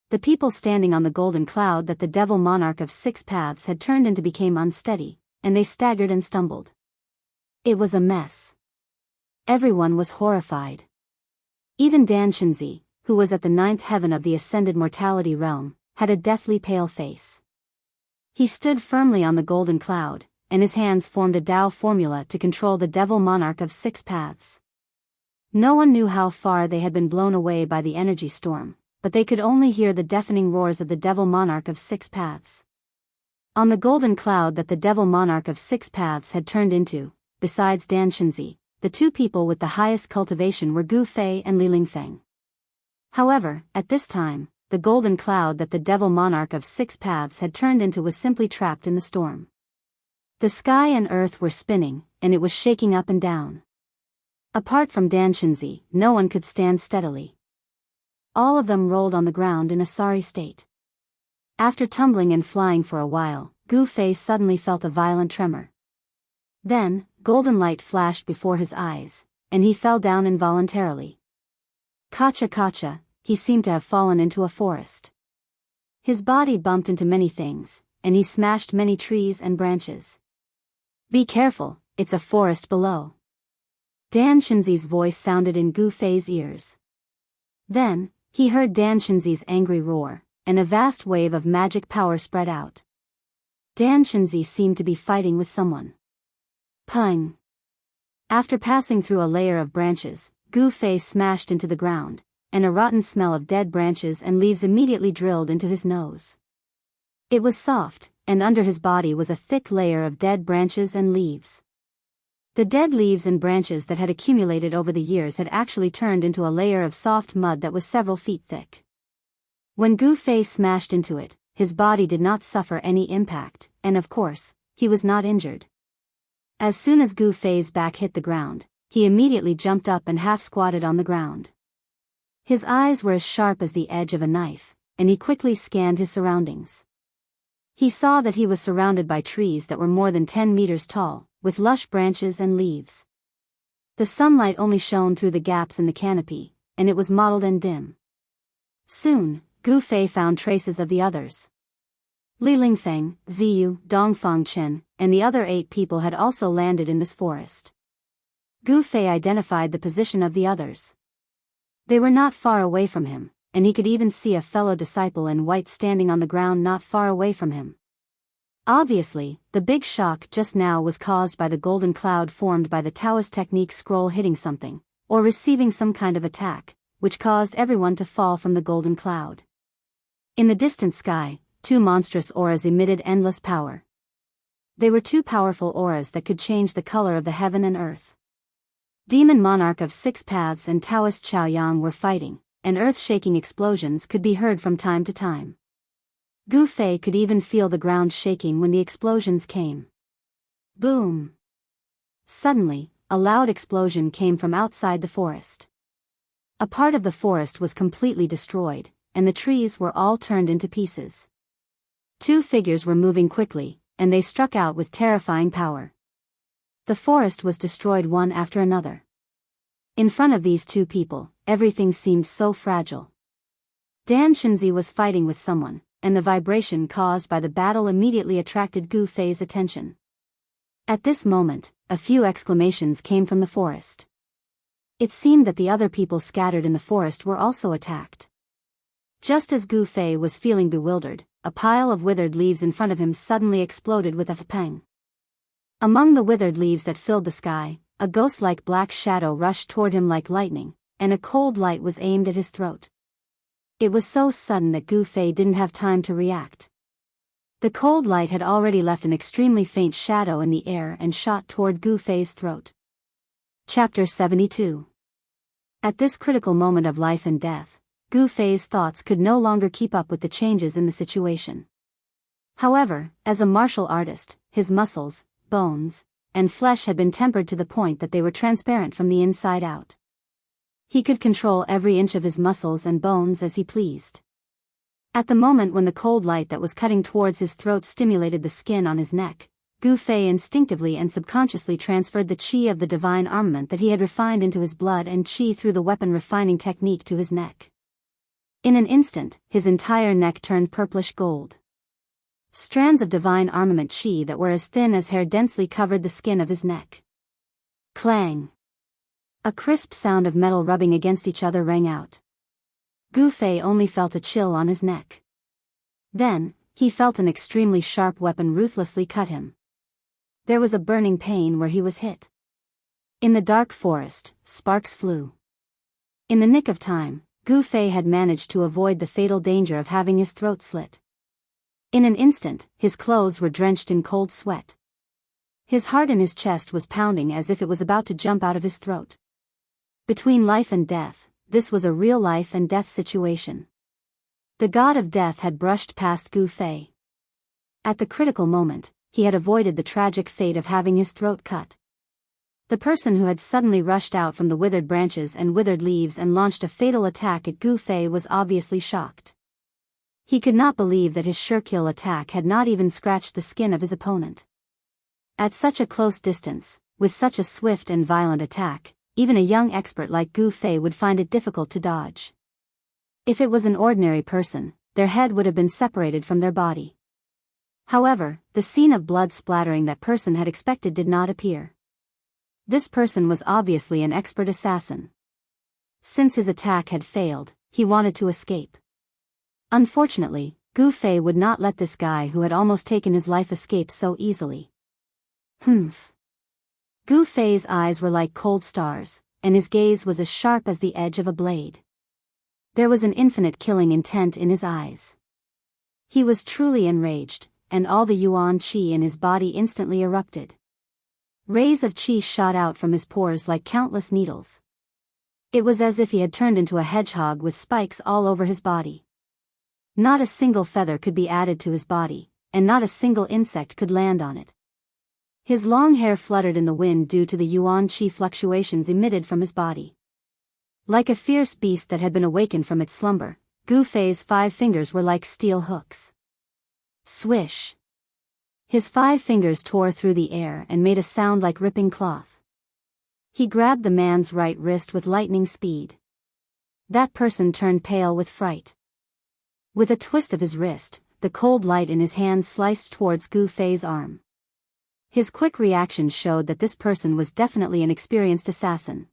The people standing on the golden cloud that the devil monarch of 6 paths had turned into became unsteady, and they staggered and stumbled. It was a mess. Everyone was horrified. Even Dan Shenzi, who was at the 9th heaven of the ascended mortality realm, had a deathly pale face. He stood firmly on the golden cloud, and his hands formed a Tao formula to control the devil monarch of 6 paths. No one knew how far they had been blown away by the energy storm, but they could only hear the deafening roars of the devil monarch of 6 paths. On the golden cloud that the devil monarch of 6 paths had turned into, besides Dan Shenzi, the 2 people with the highest cultivation were Gu Fei and Li Lingfeng. However, at this time, the golden cloud that the devil monarch of 6 paths had turned into was simply trapped in the storm. The sky and earth were spinning, and it was shaking up and down. Apart from Dan Shenzi, no one could stand steadily. All of them rolled on the ground in a sorry state. After tumbling and flying for a while, Gu Fei suddenly felt a violent tremor. Then, golden light flashed before his eyes, and he fell down involuntarily. Kacha, he seemed to have fallen into a forest. His body bumped into many things, and he smashed many trees and branches. Be careful, it's a forest below. Dan Shenzi's voice sounded in Gu Fei's ears. Then, he heard Dan Shenzi's angry roar, and a vast wave of magic power spread out. Dan Shenzi seemed to be fighting with someone. Pung! After passing through a layer of branches, Gu Fei smashed into the ground, and a rotten smell of dead branches and leaves immediately drilled into his nose. It was soft, and under his body was a thick layer of dead branches and leaves. The dead leaves and branches that had accumulated over the years had actually turned into a layer of soft mud that was several feet thick. When Gu Fei smashed into it, his body did not suffer any impact, and of course, he was not injured. As soon as Gu Fei's back hit the ground, he immediately jumped up and half-squatted on the ground. His eyes were as sharp as the edge of a knife, and he quickly scanned his surroundings. He saw that he was surrounded by trees that were more than 10 meters tall, with lush branches and leaves. The sunlight only shone through the gaps in the canopy, and it was mottled and dim. Soon, Gu Fei found traces of the others. Li Lingfeng, Ziyu, Dongfang Chen, and the other 8 people had also landed in this forest. Gu Fei identified the position of the others. They were not far away from him, and he could even see a fellow disciple in white standing on the ground not far away from him. Obviously, the big shock just now was caused by the golden cloud formed by the Taoist technique scroll hitting something, or receiving some kind of attack, which caused everyone to fall from the golden cloud. In the distant sky, 2 monstrous auras emitted endless power. They were 2 powerful auras that could change the color of the heaven and earth. Demon Monarch of 6 Paths and Taoist Chaoyang were fighting, and earth-shaking explosions could be heard from time to time. Gu Fei could even feel the ground shaking when the explosions came. Boom! Suddenly, a loud explosion came from outside the forest. A part of the forest was completely destroyed, and the trees were all turned into pieces. 2 figures were moving quickly, and they struck out with terrifying power. The forest was destroyed one after another. In front of these 2 people, everything seemed so fragile. Dan Shenzi was fighting with someone, and the vibration caused by the battle immediately attracted Gu Fei's attention. At this moment, a few exclamations came from the forest. It seemed that the other people scattered in the forest were also attacked. Just as Gu Fei was feeling bewildered, a pile of withered leaves in front of him suddenly exploded with a pang. Among the withered leaves that filled the sky, a ghost-like black shadow rushed toward him like lightning, and a cold light was aimed at his throat. It was so sudden that Gu Fei didn't have time to react. The cold light had already left an extremely faint shadow in the air and shot toward Gu Fei's throat. Chapter 72. At this critical moment of life and death, Gu Fei's thoughts could no longer keep up with the changes in the situation. However, as a martial artist, his muscles, bones, and flesh had been tempered to the point that they were transparent from the inside out. He could control every inch of his muscles and bones as he pleased. At the moment when the cold light that was cutting towards his throat stimulated the skin on his neck, Gu Fei instinctively and subconsciously transferred the qi of the divine armament that he had refined into his blood and qi through the weapon refining technique to his neck. In an instant, his entire neck turned purplish gold. Strands of divine armament qi that were as thin as hair densely covered the skin of his neck. Clang! A crisp sound of metal rubbing against each other rang out. Gu Fei only felt a chill on his neck. Then, he felt an extremely sharp weapon ruthlessly cut him. There was a burning pain where he was hit. In the dark forest, sparks flew. In the nick of time, Gu Fei had managed to avoid the fatal danger of having his throat slit. In an instant, his clothes were drenched in cold sweat. His heart in his chest was pounding as if it was about to jump out of his throat. Between life and death, this was a real life and death situation. The god of death had brushed past Gu Fei. At the critical moment, he had avoided the tragic fate of having his throat cut. The person who had suddenly rushed out from the withered branches and withered leaves and launched a fatal attack at Gu Fei was obviously shocked. He could not believe that his sure-kill attack had not even scratched the skin of his opponent. At such a close distance, with such a swift and violent attack, even a young expert like Gu Fei would find it difficult to dodge. If it was an ordinary person, their head would have been separated from their body. However, the scene of blood splattering that person had expected did not appear. This person was obviously an expert assassin. Since his attack had failed, he wanted to escape. Unfortunately, Gu Fei would not let this guy who had almost taken his life escape so easily. Humph. Gu Fei's eyes were like cold stars, and his gaze was as sharp as the edge of a blade. There was an infinite killing intent in his eyes. He was truly enraged, and all the yuan qi in his body instantly erupted. Rays of qi shot out from his pores like countless needles. It was as if he had turned into a hedgehog with spikes all over his body. Not a single feather could be added to his body, and not a single insect could land on it. His long hair fluttered in the wind due to the yuan qi fluctuations emitted from his body. Like a fierce beast that had been awakened from its slumber, Gu Fei's 5 fingers were like steel hooks. Swish! His 5 fingers tore through the air and made a sound like ripping cloth. He grabbed the man's right wrist with lightning speed. That person turned pale with fright. With a twist of his wrist, the cold light in his hand sliced towards Gu Fei's arm. His quick reaction showed that this person was definitely an experienced assassin.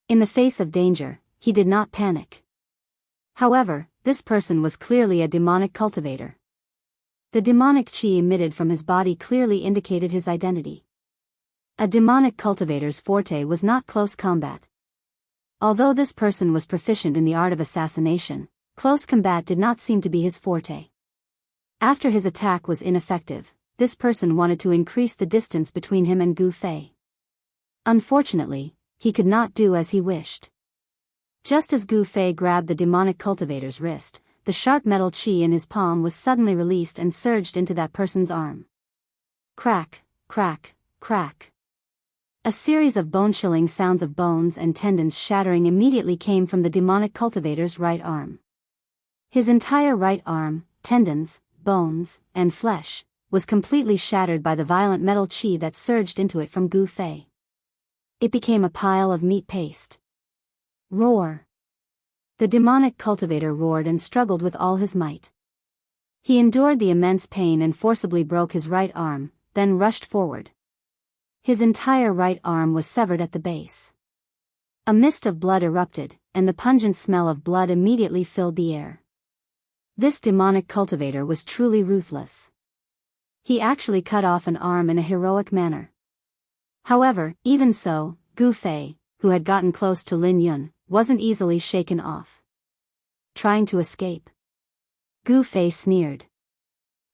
In the face of danger, he did not panic. However, this person was clearly a demonic cultivator. The demonic chi emitted from his body clearly indicated his identity. A demonic cultivator's forte was not close combat. Although this person was proficient in the art of assassination, close combat did not seem to be his forte. After his attack was ineffective, this person wanted to increase the distance between him and Gu Fei. Unfortunately, he could not do as he wished. Just as Gu Fei grabbed the demonic cultivator's wrist, the sharp metal chi in his palm was suddenly released and surged into that person's arm. Crack, crack, crack. A series of bone-chilling sounds of bones and tendons shattering immediately came from the demonic cultivator's right arm. His entire right arm, tendons, bones, and flesh, was completely shattered by the violent metal chi that surged into it from Gu Fei. It became a pile of meat paste. Roar! The demonic cultivator roared and struggled with all his might. He endured the immense pain and forcibly broke his right arm, then rushed forward. His entire right arm was severed at the base. A mist of blood erupted, and the pungent smell of blood immediately filled the air. This demonic cultivator was truly ruthless. He actually cut off an arm in a heroic manner. However, even so, Gu Fei, who had gotten close to Lin Yun, wasn't easily shaken off. Trying to escape? Gu Fei sneered.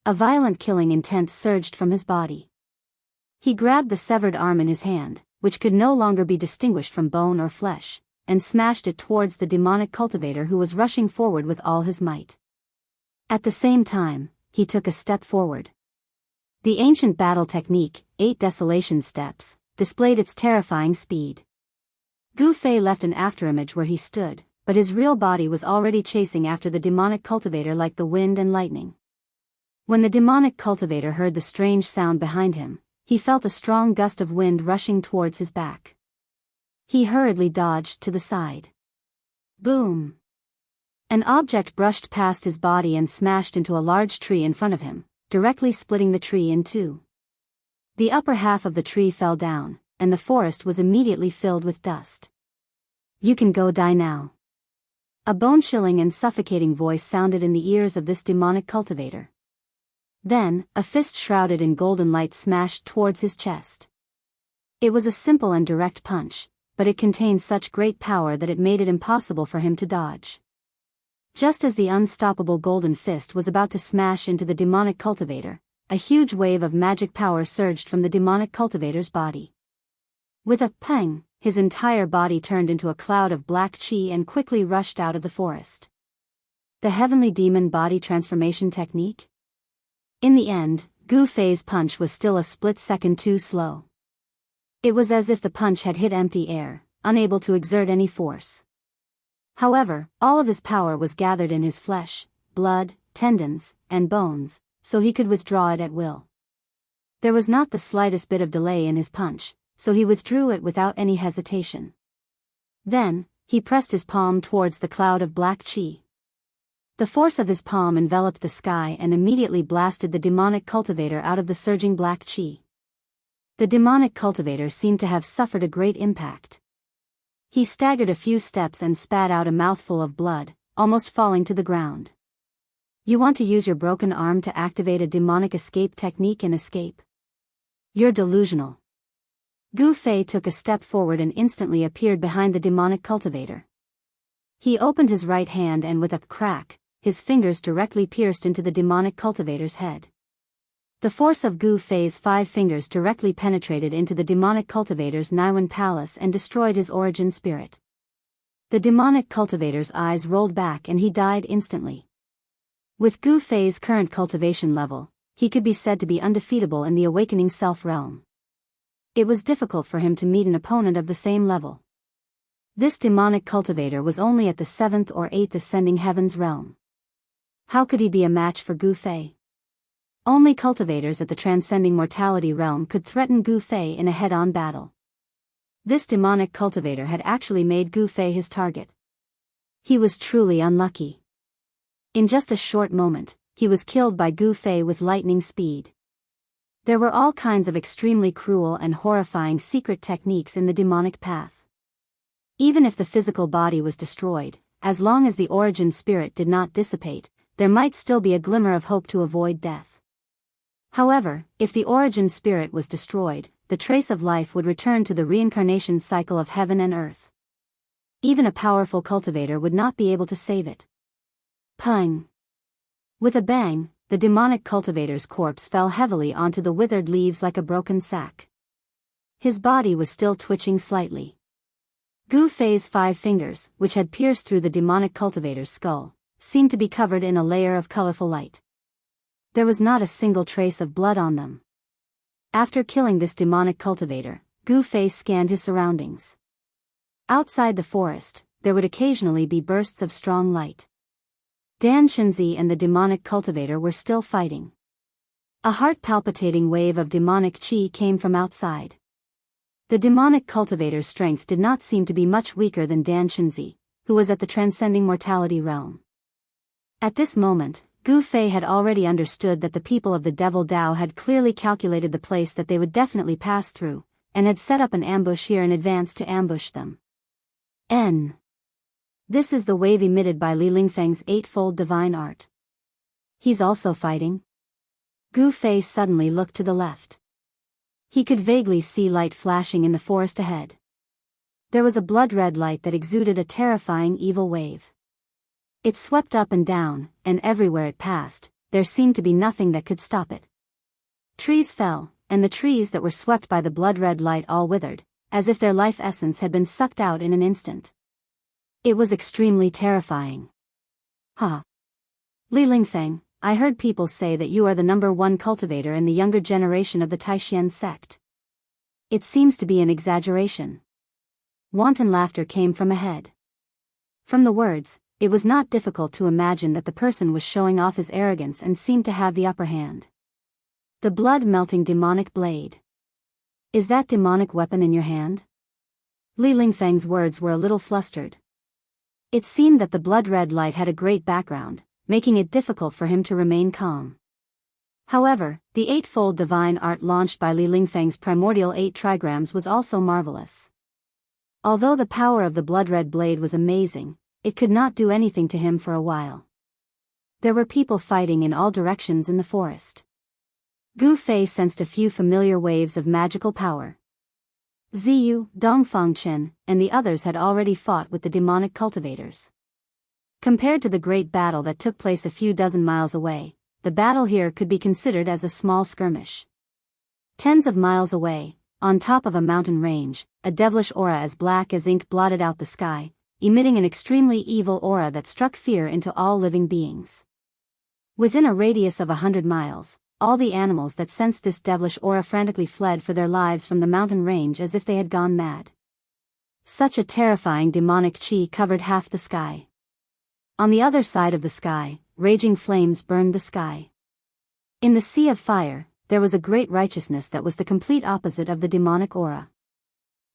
A violent killing intent surged from his body. He grabbed the severed arm in his hand, which could no longer be distinguished from bone or flesh, and smashed it towards the demonic cultivator who was rushing forward with all his might. At the same time, he took a step forward. The ancient battle technique, 8 desolation steps, displayed its terrifying speed. Gu Fei left an afterimage where he stood, but his real body was already chasing after the demonic cultivator like the wind and lightning. When the demonic cultivator heard the strange sound behind him, he felt a strong gust of wind rushing towards his back. He hurriedly dodged to the side. Boom! An object brushed past his body and smashed into a large tree in front of him, directly splitting the tree in two. The upper half of the tree fell down, and the forest was immediately filled with dust. You can go die now. A bone-chilling and suffocating voice sounded in the ears of this demonic cultivator. Then, a fist shrouded in golden light smashed towards his chest. It was a simple and direct punch, but it contained such great power that it made it impossible for him to dodge. Just as the unstoppable golden fist was about to smash into the demonic cultivator, a huge wave of magic power surged from the demonic cultivator's body. With a pang, his entire body turned into a cloud of black chi and quickly rushed out of the forest. The heavenly demon body transformation technique? In the end, Gu Fei's punch was still a split second too slow. It was as if the punch had hit empty air, unable to exert any force. However, all of his power was gathered in his flesh, blood, tendons, and bones, so he could withdraw it at will. There was not the slightest bit of delay in his punch, so he withdrew it without any hesitation. Then, he pressed his palm towards the cloud of black chi. The force of his palm enveloped the sky and immediately blasted the demonic cultivator out of the surging black chi. The demonic cultivator seemed to have suffered a great impact. He staggered a few steps and spat out a mouthful of blood, almost falling to the ground. You want to use your broken arm to activate a demonic escape technique and escape? You're delusional. Gu Fei took a step forward and instantly appeared behind the demonic cultivator. He opened his right hand and with a crack, his fingers directly pierced into the demonic cultivator's head. The force of Gu Fei's 5 fingers directly penetrated into the demonic cultivator's Niwen palace and destroyed his origin spirit. The demonic cultivator's eyes rolled back and he died instantly. With Gu Fei's current cultivation level, he could be said to be undefeatable in the awakening self realm. It was difficult for him to meet an opponent of the same level. This demonic cultivator was only at the 7th or 8th ascending heavens realm. How could he be a match for Gu Fei? Only cultivators at the transcending mortality realm could threaten Gu Fei in a head-on battle. This demonic cultivator had actually made Gu Fei his target. He was truly unlucky. In just a short moment, he was killed by Gu Fei with lightning speed. There were all kinds of extremely cruel and horrifying secret techniques in the demonic path. Even if the physical body was destroyed, as long as the origin spirit did not dissipate, there might still be a glimmer of hope to avoid death. However, if the origin spirit was destroyed, the trace of life would return to the reincarnation cycle of heaven and earth. Even a powerful cultivator would not be able to save it. Pung! With a bang, the demonic cultivator's corpse fell heavily onto the withered leaves like a broken sack. His body was still twitching slightly. Gu Fei's 5 fingers, which had pierced through the demonic cultivator's skull, seemed to be covered in a layer of colorful light. There was not a single trace of blood on them. After killing this demonic cultivator, Gu Fei scanned his surroundings. Outside the forest, there would occasionally be bursts of strong light. Dan Shenzi and the demonic cultivator were still fighting. A heart-palpitating wave of demonic qi came from outside. The demonic cultivator's strength did not seem to be much weaker than Dan Shenzi, who was at the transcending mortality realm. At this moment, Gu Fei had already understood that the people of the Devil Dao had clearly calculated the place that they would definitely pass through, and had set up an ambush here in advance to ambush them. N. This is the wave emitted by Li Lingfeng's eightfold divine art. He's also fighting? Gu Fei suddenly looked to the left. He could vaguely see light flashing in the forest ahead. There was a blood-red light that exuded a terrifying evil wave. It swept up and down, and everywhere it passed, there seemed to be nothing that could stop it. Trees fell, and the trees that were swept by the blood-red light all withered, as if their life essence had been sucked out in an instant. It was extremely terrifying. Ha! Li Lingfeng, I heard people say that you are the #1 cultivator in the younger generation of the Taishan sect. It seems to be an exaggeration. Wanton laughter came from ahead. From the words, it was not difficult to imagine that the person was showing off his arrogance and seemed to have the upper hand. The blood-melting demonic blade. Is that demonic weapon in your hand? Li Lingfeng's words were a little flustered. It seemed that the blood-red light had a great background, making it difficult for him to remain calm. However, the eightfold divine art launched by Li Lingfeng's primordial 8 trigrams was also marvelous. Although the power of the blood-red blade was amazing, it could not do anything to him for a while. There were people fighting in all directions in the forest. Gu Fei sensed a few familiar waves of magical power. Ziyu, Dongfangchen, and the others had already fought with the demonic cultivators. Compared to the great battle that took place a few dozen miles away, the battle here could be considered as a small skirmish. Tens of miles away, on top of a mountain range, a devilish aura as black as ink blotted out the sky, emitting an extremely evil aura that struck fear into all living beings. Within a radius of 100 miles, all the animals that sensed this devilish aura frantically fled for their lives from the mountain range as if they had gone mad. Such a terrifying demonic qi covered half the sky. On the other side of the sky, raging flames burned the sky. In the sea of fire, there was a great righteousness that was the complete opposite of the demonic aura.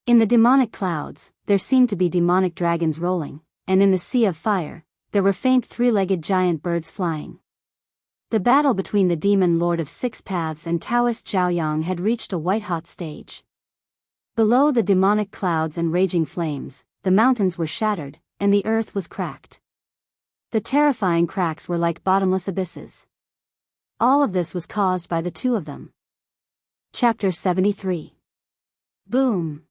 In the demonic clouds, there seemed to be demonic dragons rolling, and in the sea of fire, there were faint 3-legged giant birds flying. The battle between the demon lord of 6 paths and Taoist Zhao Yang had reached a white-hot stage. Below the demonic clouds and raging flames, the mountains were shattered, and the earth was cracked. The terrifying cracks were like bottomless abysses. All of this was caused by the two of them. Chapter 73. Boom!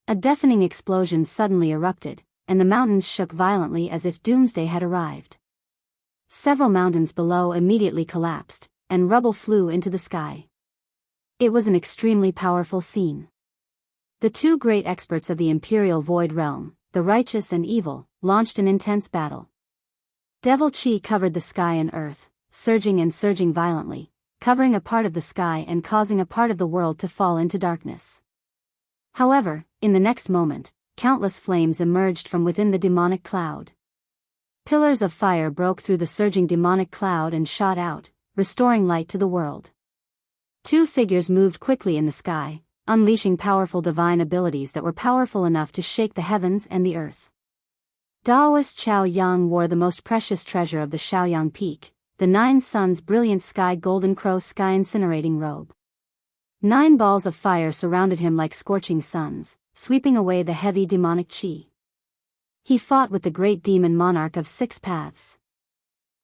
A deafening explosion suddenly erupted, and the mountains shook violently as if doomsday had arrived. Several mountains below immediately collapsed, and rubble flew into the sky. It was an extremely powerful scene. The two great experts of the Imperial Void Realm, the righteous and evil, launched an intense battle. Devil Qi covered the sky and earth, surging and surging violently, covering a part of the sky and causing a part of the world to fall into darkness. However, in the next moment, countless flames emerged from within the demonic cloud. Pillars of fire broke through the surging demonic cloud and shot out, restoring light to the world. Two figures moved quickly in the sky, unleashing powerful divine abilities that were powerful enough to shake the heavens and the earth. Taoist Zhao Yang wore the most precious treasure of the Shaoyang Peak, the 9 suns brilliant sky golden crow sky incinerating robe. 9 balls of fire surrounded him like scorching suns, sweeping away the heavy demonic chi. He fought with the great demon monarch of 6 paths.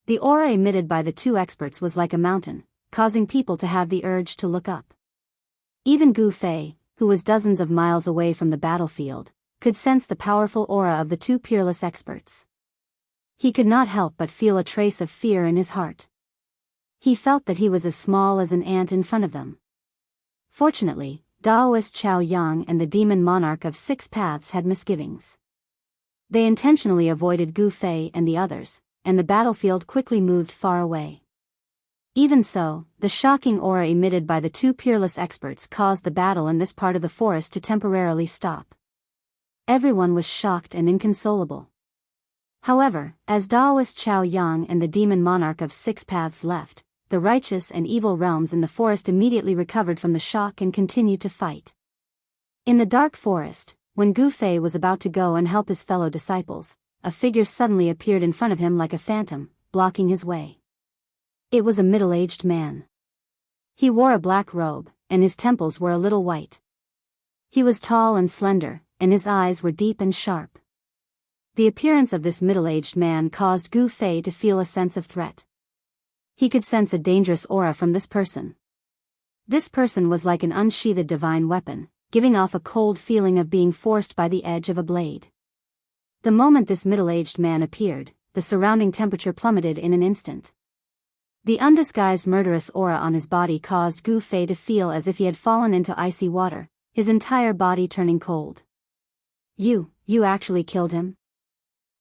The aura emitted by the 2 experts was like a mountain, causing people to have the urge to look up. Even Gu Fei, who was dozens of miles away from the battlefield, could sense the powerful aura of the 2 peerless experts. He could not help but feel a trace of fear in his heart. He felt that he was as small as an ant in front of them. Fortunately, Daoist Chao Yang and the demon monarch of 6 paths had misgivings. They intentionally avoided Gu Fei and the others, and the battlefield quickly moved far away. Even so, the shocking aura emitted by the 2 peerless experts caused the battle in this part of the forest to temporarily stop. Everyone was shocked and inconsolable. However, as Daoist Chao Yang and the demon monarch of 6 paths left, the righteous and evil realms in the forest immediately recovered from the shock and continued to fight. In the dark forest, when Gu Fei was about to go and help his fellow disciples, a figure suddenly appeared in front of him like a phantom, blocking his way. It was a middle-aged man. He wore a black robe, and his temples were a little white. He was tall and slender, and his eyes were deep and sharp. The appearance of this middle-aged man caused Gu Fei to feel a sense of threat. He could sense a dangerous aura from this person. This person was like an unsheathed divine weapon, giving off a cold feeling of being forced by the edge of a blade. The moment this middle-aged man appeared, the surrounding temperature plummeted in an instant. The undisguised murderous aura on his body caused Gu Fei to feel as if he had fallen into icy water, his entire body turning cold. You actually killed him?"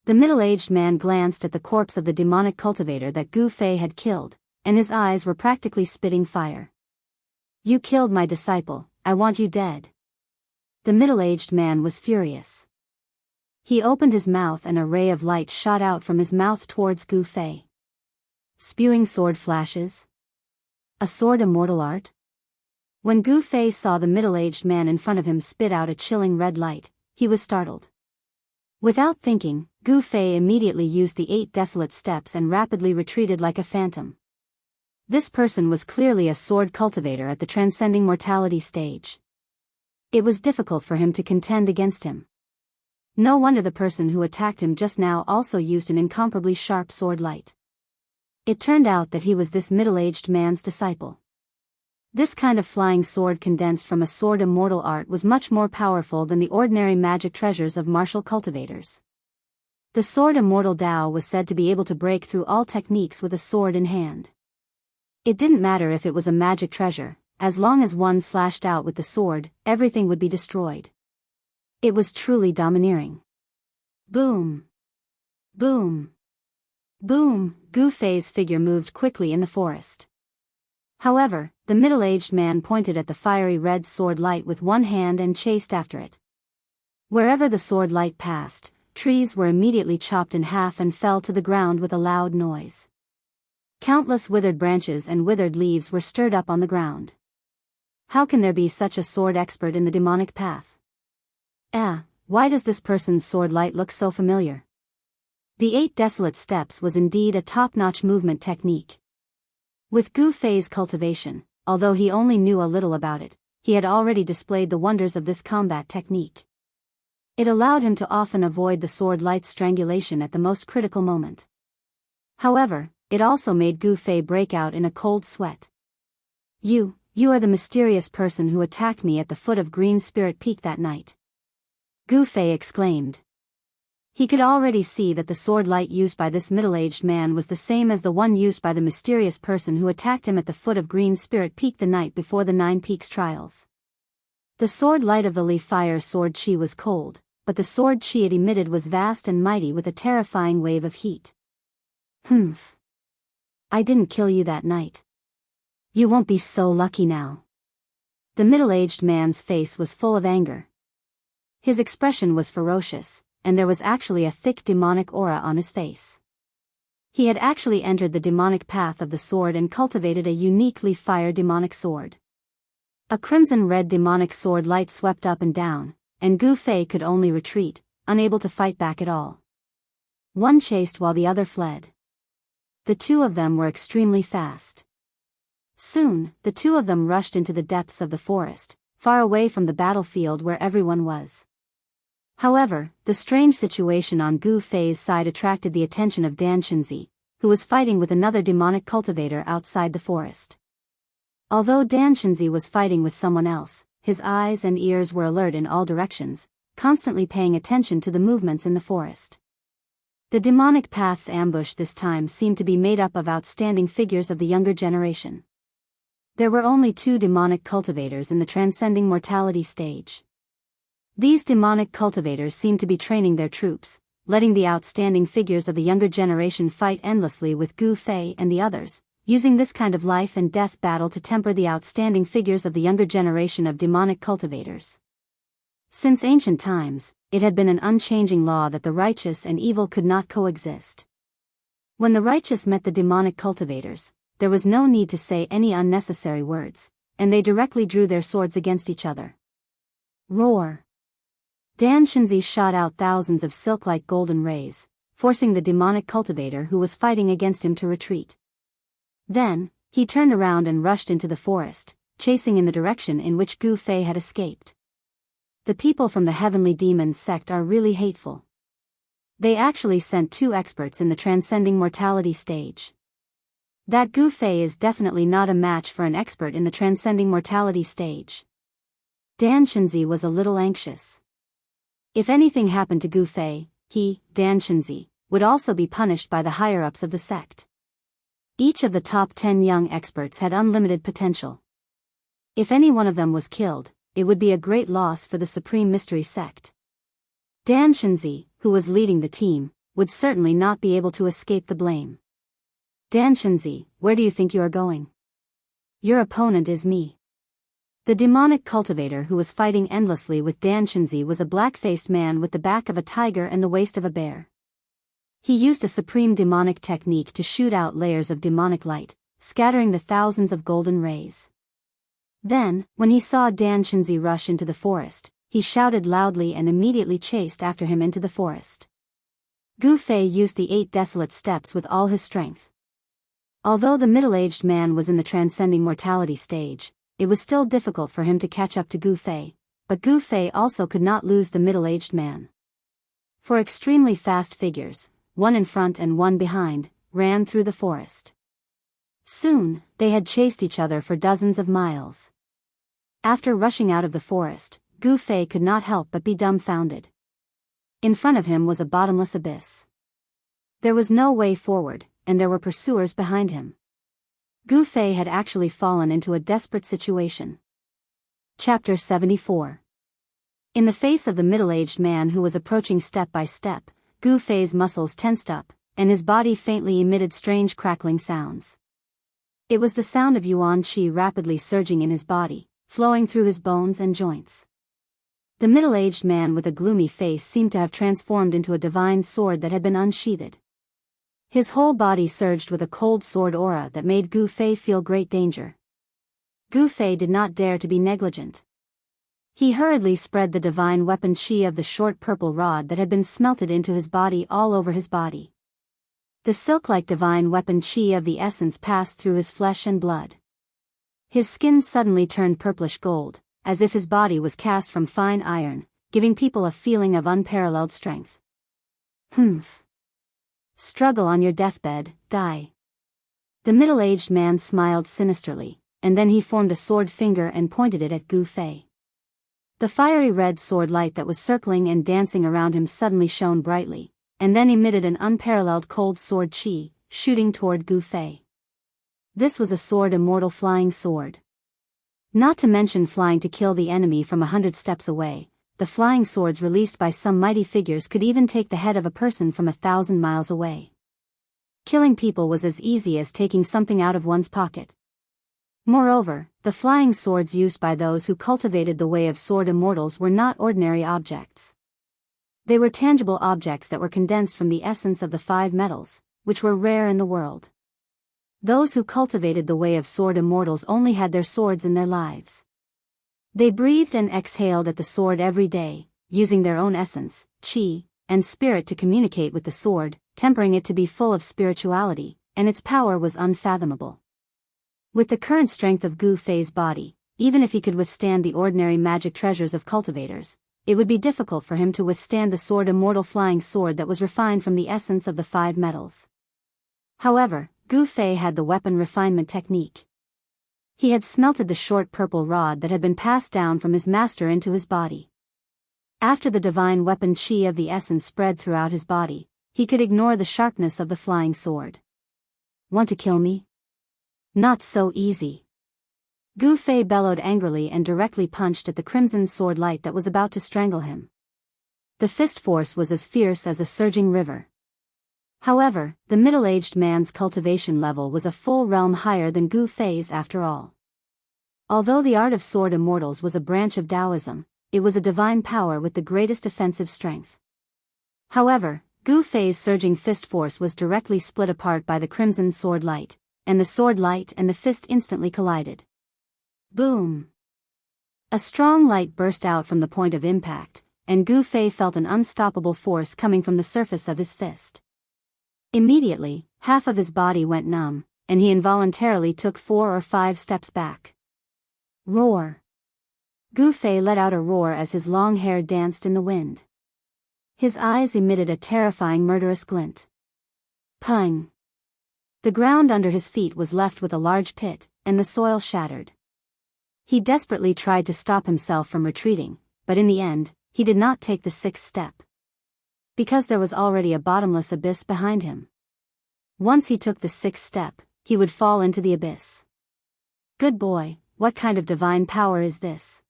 The middle-aged man glanced at the corpse of the demonic cultivator that Gu Fei had killed, and his eyes were practically spitting fire. "You killed my disciple, I want you dead." The middle-aged man was furious. He opened his mouth and a ray of light shot out from his mouth towards Gu Fei. Spewing sword flashes? A sword immortal art? When Gu Fei saw the middle-aged man in front of him spit out a chilling red light, he was startled. Without thinking, Gu Fei immediately used the 8 desolate steps and rapidly retreated like a phantom. This person was clearly a sword cultivator at the transcending mortality stage. It was difficult for him to contend against him. No wonder the person who attacked him just now also used an incomparably sharp sword light. It turned out that he was this middle-aged man's disciple. This kind of flying sword condensed from a sword immortal art was much more powerful than the ordinary magic treasures of martial cultivators. The sword immortal Dao was said to be able to break through all techniques with a sword in hand. It didn't matter if it was a magic treasure, as long as one slashed out with the sword, everything would be destroyed. It was truly domineering. Boom! Boom! Boom! Gu Fei's figure moved quickly in the forest. However, the middle-aged man pointed at the fiery red sword light with one hand and chased after it. Wherever the sword light passed, trees were immediately chopped in half and fell to the ground with a loud noise. Countless withered branches and withered leaves were stirred up on the ground. How can there be such a sword expert in the demonic path? Why does this person's sword light look so familiar? The 8 desolate steps was indeed a top-notch movement technique. With Gu Fei's cultivation, although he only knew a little about it, he had already displayed the wonders of this combat technique. It allowed him to often avoid the sword light's strangulation at the most critical moment. However, it also made Gu Fei break out in a cold sweat. You are the mysterious person who attacked me at the foot of Green Spirit Peak that night," Gu Fei exclaimed. He could already see that the sword light used by this middle-aged man was the same as the one used by the mysterious person who attacked him at the foot of Green Spirit Peak the night before the 9 Peaks trials. The sword light of the Li Fire sword chi was cold, but the sword chi it emitted was vast and mighty with a terrifying wave of heat. "Humph. I didn't kill you that night. You won't be so lucky now." The middle-aged man's face was full of anger. His expression was ferocious, and there was actually a thick demonic aura on his face. He had actually entered the demonic path of the sword and cultivated a uniquely fire demonic sword. A crimson-red demonic sword light swept up and down, and Gu Fei could only retreat, unable to fight back at all. One chased while the other fled. The two of them were extremely fast. Soon, the two of them rushed into the depths of the forest, far away from the battlefield where everyone was. However, the strange situation on Gu Fei's side attracted the attention of Dan Qinzi, who was fighting with another demonic cultivator outside the forest. Although Dan Qinzi was fighting with someone else, his eyes and ears were alert in all directions, constantly paying attention to the movements in the forest. The demonic path's ambush this time seemed to be made up of outstanding figures of the younger generation. There were only 2 demonic cultivators in the transcending mortality stage. These demonic cultivators seemed to be training their troops, letting the outstanding figures of the younger generation fight endlessly with Gu Fei and the others, using this kind of life and death battle to temper the outstanding figures of the younger generation of demonic cultivators. Since ancient times, it had been an unchanging law that the righteous and evil could not coexist. When the righteous met the demonic cultivators, there was no need to say any unnecessary words, and they directly drew their swords against each other. Roar! Dan Qinzi shot out thousands of silk-like golden rays, forcing the demonic cultivator who was fighting against him to retreat. Then, he turned around and rushed into the forest, chasing in the direction in which Gu Fei had escaped. The people from the Heavenly Demons sect are really hateful. They actually sent 2 experts in the transcending mortality stage. That Gu Fei is definitely not a match for an expert in the transcending mortality stage. Dan Qinzi was a little anxious. If anything happened to Gu Fei, he, Dan Qinzi, would also be punished by the higher-ups of the sect. Each of the top 10 young experts had unlimited potential. If any one of them was killed, it would be a great loss for the Supreme Mystery Sect. Dan Qinzi, who was leading the team, would certainly not be able to escape the blame. Dan Qinzi, where do you think you are going? Your opponent is me. The demonic cultivator who was fighting endlessly with Dan Qinzi was a black-faced man with the back of a tiger and the waist of a bear. He used a supreme demonic technique to shoot out layers of demonic light, scattering the thousands of golden rays. Then, when he saw Dan Qinzi rush into the forest, he shouted loudly and immediately chased after him into the forest. Gu Fei used the 8 desolate steps with all his strength. Although the middle-aged man was in the transcending mortality stage, it was still difficult for him to catch up to Gu Fei, but Gu Fei also could not lose the middle-aged man. 4 extremely fast figures, one in front and one behind, ran through the forest. Soon, they had chased each other for dozens of miles. After rushing out of the forest, Gu Fei could not help but be dumbfounded. In front of him was a bottomless abyss. There was no way forward, and there were pursuers behind him. Gu Fei had actually fallen into a desperate situation. Chapter 74. In the face of the middle-aged man who was approaching step by step, Gu Fei's muscles tensed up, and his body faintly emitted strange crackling sounds. It was the sound of yuan qi rapidly surging in his body, flowing through his bones and joints. The middle-aged man with a gloomy face seemed to have transformed into a divine sword that had been unsheathed. His whole body surged with a cold sword aura that made Gu Fei feel great danger. Gu Fei did not dare to be negligent. He hurriedly spread the divine weapon qi of the short purple rod that had been smelted into his body all over his body. The silk-like divine weapon qi of the essence passed through his flesh and blood. His skin suddenly turned purplish gold, as if his body was cast from fine iron, giving people a feeling of unparalleled strength. Humph. Struggle on your deathbed, die. The middle-aged man smiled sinisterly, and then he formed a sword finger and pointed it at Gu Fei. The fiery red sword light that was circling and dancing around him suddenly shone brightly, and then emitted an unparalleled cold sword qi, shooting toward Gu Fei. This was a sword immortal flying sword. Not to mention flying to kill the enemy from 100 steps away, the flying swords released by some mighty figures could even take the head of a person from 1,000 miles away. Killing people was as easy as taking something out of one's pocket. Moreover, the flying swords used by those who cultivated the way of sword immortals were not ordinary objects. They were tangible objects that were condensed from the essence of the 5 metals, which were rare in the world. Those who cultivated the way of sword immortals only had their swords in their lives. They breathed and exhaled at the sword every day, using their own essence, qi, and spirit to communicate with the sword, tempering it to be full of spirituality, and its power was unfathomable. With the current strength of Gu Fei's body, even if he could withstand the ordinary magic treasures of cultivators, it would be difficult for him to withstand the sword Immortal flying sword that was refined from the essence of the 5 metals. However, Gu Fei had the weapon refinement technique. He had smelted the short purple rod that had been passed down from his master into his body. After the divine weapon qi of the essence spread throughout his body, he could ignore the sharpness of the flying sword. Want to kill me? Not so easy. Gu Fei bellowed angrily and directly punched at the crimson sword light that was about to strangle him. The fist force was as fierce as a surging river. However, the middle-aged man's cultivation level was a full realm higher than Gu Fei's after all. Although the art of sword immortals was a branch of Taoism, it was a divine power with the greatest offensive strength. However, Gu Fei's surging fist force was directly split apart by the crimson sword light, and the sword light and the fist instantly collided. Boom! A strong light burst out from the point of impact, and Gu Fei felt an unstoppable force coming from the surface of his fist. Immediately, half of his body went numb, and he involuntarily took 4 or 5 steps back. Roar! Gu Fei let out a roar as his long hair danced in the wind. His eyes emitted a terrifying murderous glint. Pung! The ground under his feet was left with a large pit, and the soil shattered. He desperately tried to stop himself from retreating, but in the end, he did not take the 6th step. Because there was already a bottomless abyss behind him. Once he took the 6th step, he would fall into the abyss. Good boy, what kind of divine power is this?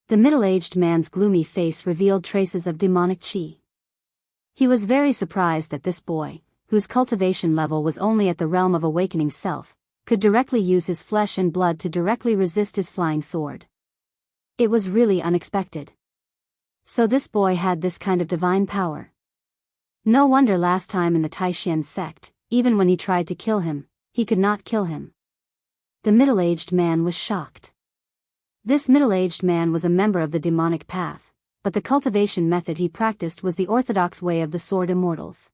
The middle-aged man's gloomy face revealed traces of demonic qi. He was very surprised that this boy, whose cultivation level was only at the realm of awakening self, could directly use his flesh and blood to directly resist his flying sword. It was really unexpected. So this boy had this kind of divine power. No wonder last time in the Taishan sect, even when he tried to kill him, he could not kill him. The middle-aged man was shocked. This middle-aged man was a member of the demonic path, but the cultivation method he practiced was the orthodox way of the sword immortals.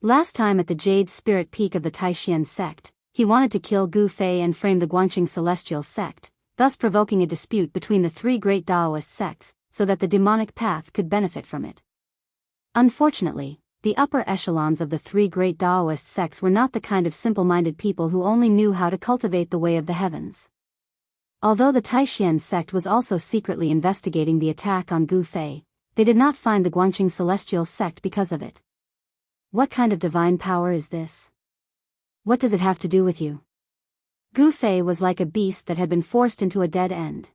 Last time at the Jade Spirit Peak of the Taishan sect, he wanted to kill Gu Fei and frame the Guangqing Celestial sect, thus provoking a dispute between the 3 great Taoist sects, so that the demonic path could benefit from it. Unfortunately, the upper echelons of the 3 great Taoist sects were not the kind of simple-minded people who only knew how to cultivate the way of the heavens. Although the Taishan sect was also secretly investigating the attack on Gu Fei, they did not find the Guangqing Celestial sect because of it. What kind of divine power is this? What does it have to do with you? Gu Fei was like a beast that had been forced into a dead end.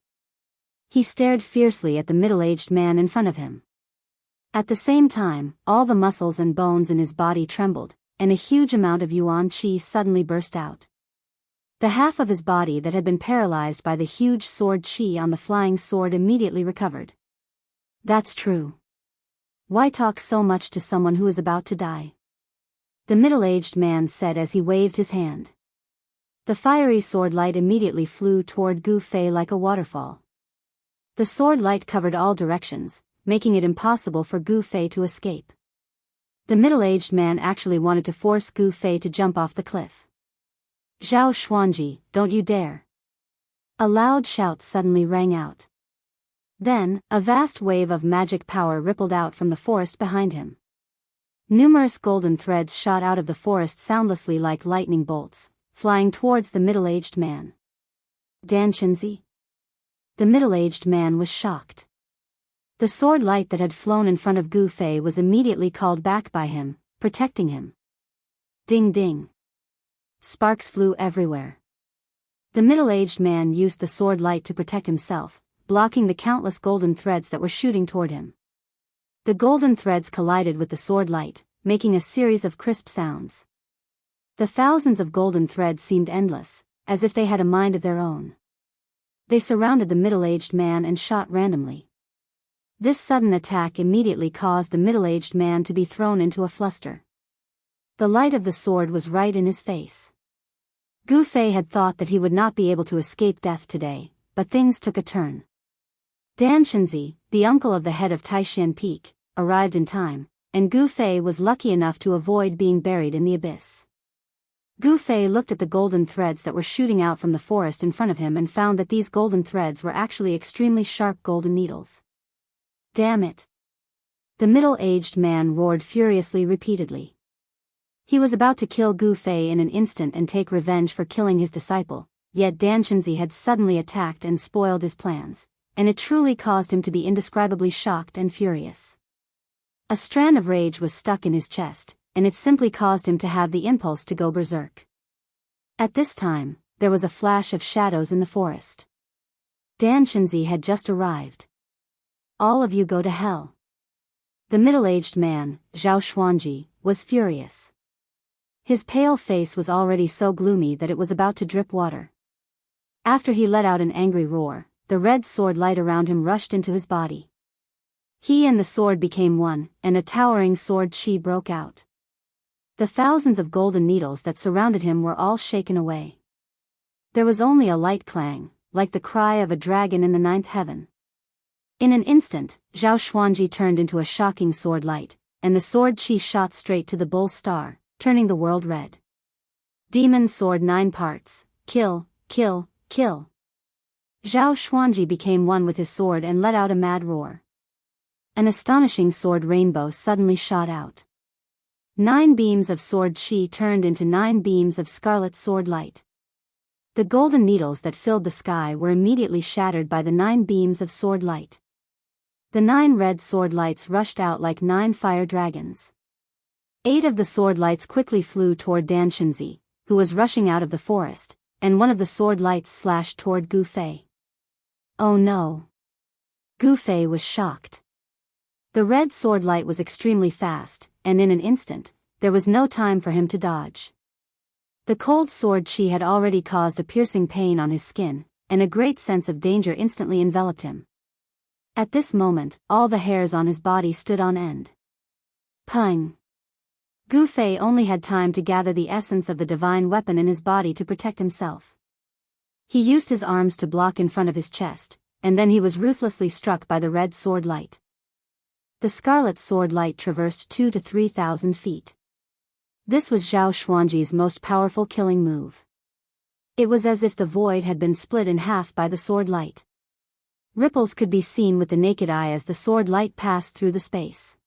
He stared fiercely at the middle-aged man in front of him. At the same time, all the muscles and bones in his body trembled, and a huge amount of yuan qi suddenly burst out. The half of his body that had been paralyzed by the huge sword qi on the flying sword immediately recovered. That's true. Why talk so much to someone who is about to die? The middle-aged man said as he waved his hand. The fiery sword light immediately flew toward Gu Fei like a waterfall. The sword light covered all directions, making it impossible for Gu Fei to escape. The middle-aged man actually wanted to force Gu Fei to jump off the cliff. Zhao Xuanji, don't you dare! A loud shout suddenly rang out. Then, a vast wave of magic power rippled out from the forest behind him. Numerous golden threads shot out of the forest soundlessly like lightning bolts, flying towards the middle-aged man. Dan Chenzi? The middle-aged man was shocked. The sword light that had flown in front of Gu Fei was immediately called back by him, protecting him. Ding ding. Sparks flew everywhere. The middle-aged man used the sword light to protect himself, blocking the countless golden threads that were shooting toward him. The golden threads collided with the sword light, making a series of crisp sounds. The thousands of golden threads seemed endless, as if they had a mind of their own. They surrounded the middle-aged man and shot randomly. This sudden attack immediately caused the middle-aged man to be thrown into a fluster. The light of the sword was right in his face. Gu Fei had thought that he would not be able to escape death today, but things took a turn. Dan Shenzi, the uncle of the head of Taishan Peak, arrived in time, and Gu Fei was lucky enough to avoid being buried in the abyss. Gu Fei looked at the golden threads that were shooting out from the forest in front of him and found that these golden threads were actually extremely sharp golden needles. Damn it! The middle-aged man roared furiously repeatedly. He was about to kill Gu Fei in an instant and take revenge for killing his disciple, yet Dan Chenzi had suddenly attacked and spoiled his plans, and it truly caused him to be indescribably shocked and furious. A strand of rage was stuck in his chest, and it simply caused him to have the impulse to go berserk. At this time, there was a flash of shadows in the forest. Dan Chenzi had just arrived. All of you go to hell. The middle-aged man, Zhao Xuanji, was furious. His pale face was already so gloomy that it was about to drip water. After he let out an angry roar, the red sword light around him rushed into his body. He and the sword became one, and a towering sword chi broke out. The thousands of golden needles that surrounded him were all shaken away. There was only a light clang, like the cry of a dragon in the ninth heaven. In an instant, Zhao Xuanji turned into a shocking sword light, and the sword chi shot straight to the bull star, turning the world red. Demon sword 9 parts, kill, kill, kill. Zhao Xuanji became one with his sword and let out a mad roar. An astonishing sword rainbow suddenly shot out. 9 beams of sword chi turned into 9 beams of scarlet sword light. The golden needles that filled the sky were immediately shattered by the 9 beams of sword light. The 9 red sword lights rushed out like 9 fire dragons. 8 of the sword lights quickly flew toward Dan Chenzi, who was rushing out of the forest, and one of the sword lights slashed toward Gu Fei. Oh no! Gu Fei was shocked. The red sword light was extremely fast, and in an instant, there was no time for him to dodge. The cold sword chi had already caused a piercing pain on his skin, and a great sense of danger instantly enveloped him. At this moment, all the hairs on his body stood on end. Pung! Gu Fei only had time to gather the essence of the divine weapon in his body to protect himself. He used his arms to block in front of his chest, and then he was ruthlessly struck by the red sword light. The scarlet sword light traversed 2,000 to 3,000 feet. This was Zhao Xuanji's most powerful killing move. It was as if the void had been split in half by the sword light. Ripples could be seen with the naked eye as the sword light passed through the space.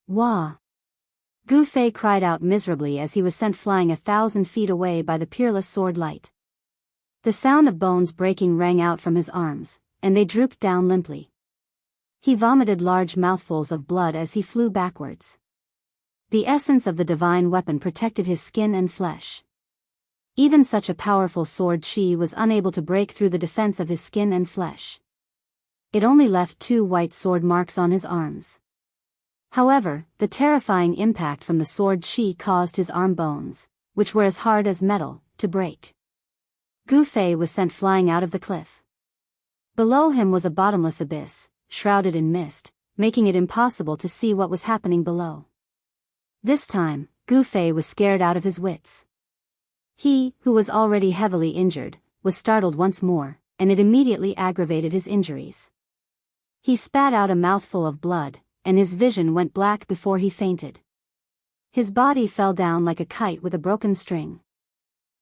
Wah! Gu Fei cried out miserably as he was sent flying 1,000 feet away by the peerless sword light. The sound of bones breaking rang out from his arms, and they drooped down limply. He vomited large mouthfuls of blood as he flew backwards. The essence of the divine weapon protected his skin and flesh. Even such a powerful sword chi was unable to break through the defense of his skin and flesh. It only left 2 white sword marks on his arms. However, the terrifying impact from the sword chi caused his arm bones, which were as hard as metal, to break. Gu Fei was sent flying out of the cliff. Below him was a bottomless abyss, shrouded in mist, making it impossible to see what was happening below. This time, Gu Fei was scared out of his wits. He, who was already heavily injured, was startled once more, and it immediately aggravated his injuries. He spat out a mouthful of blood, and his vision went black before he fainted. His body fell down like a kite with a broken string.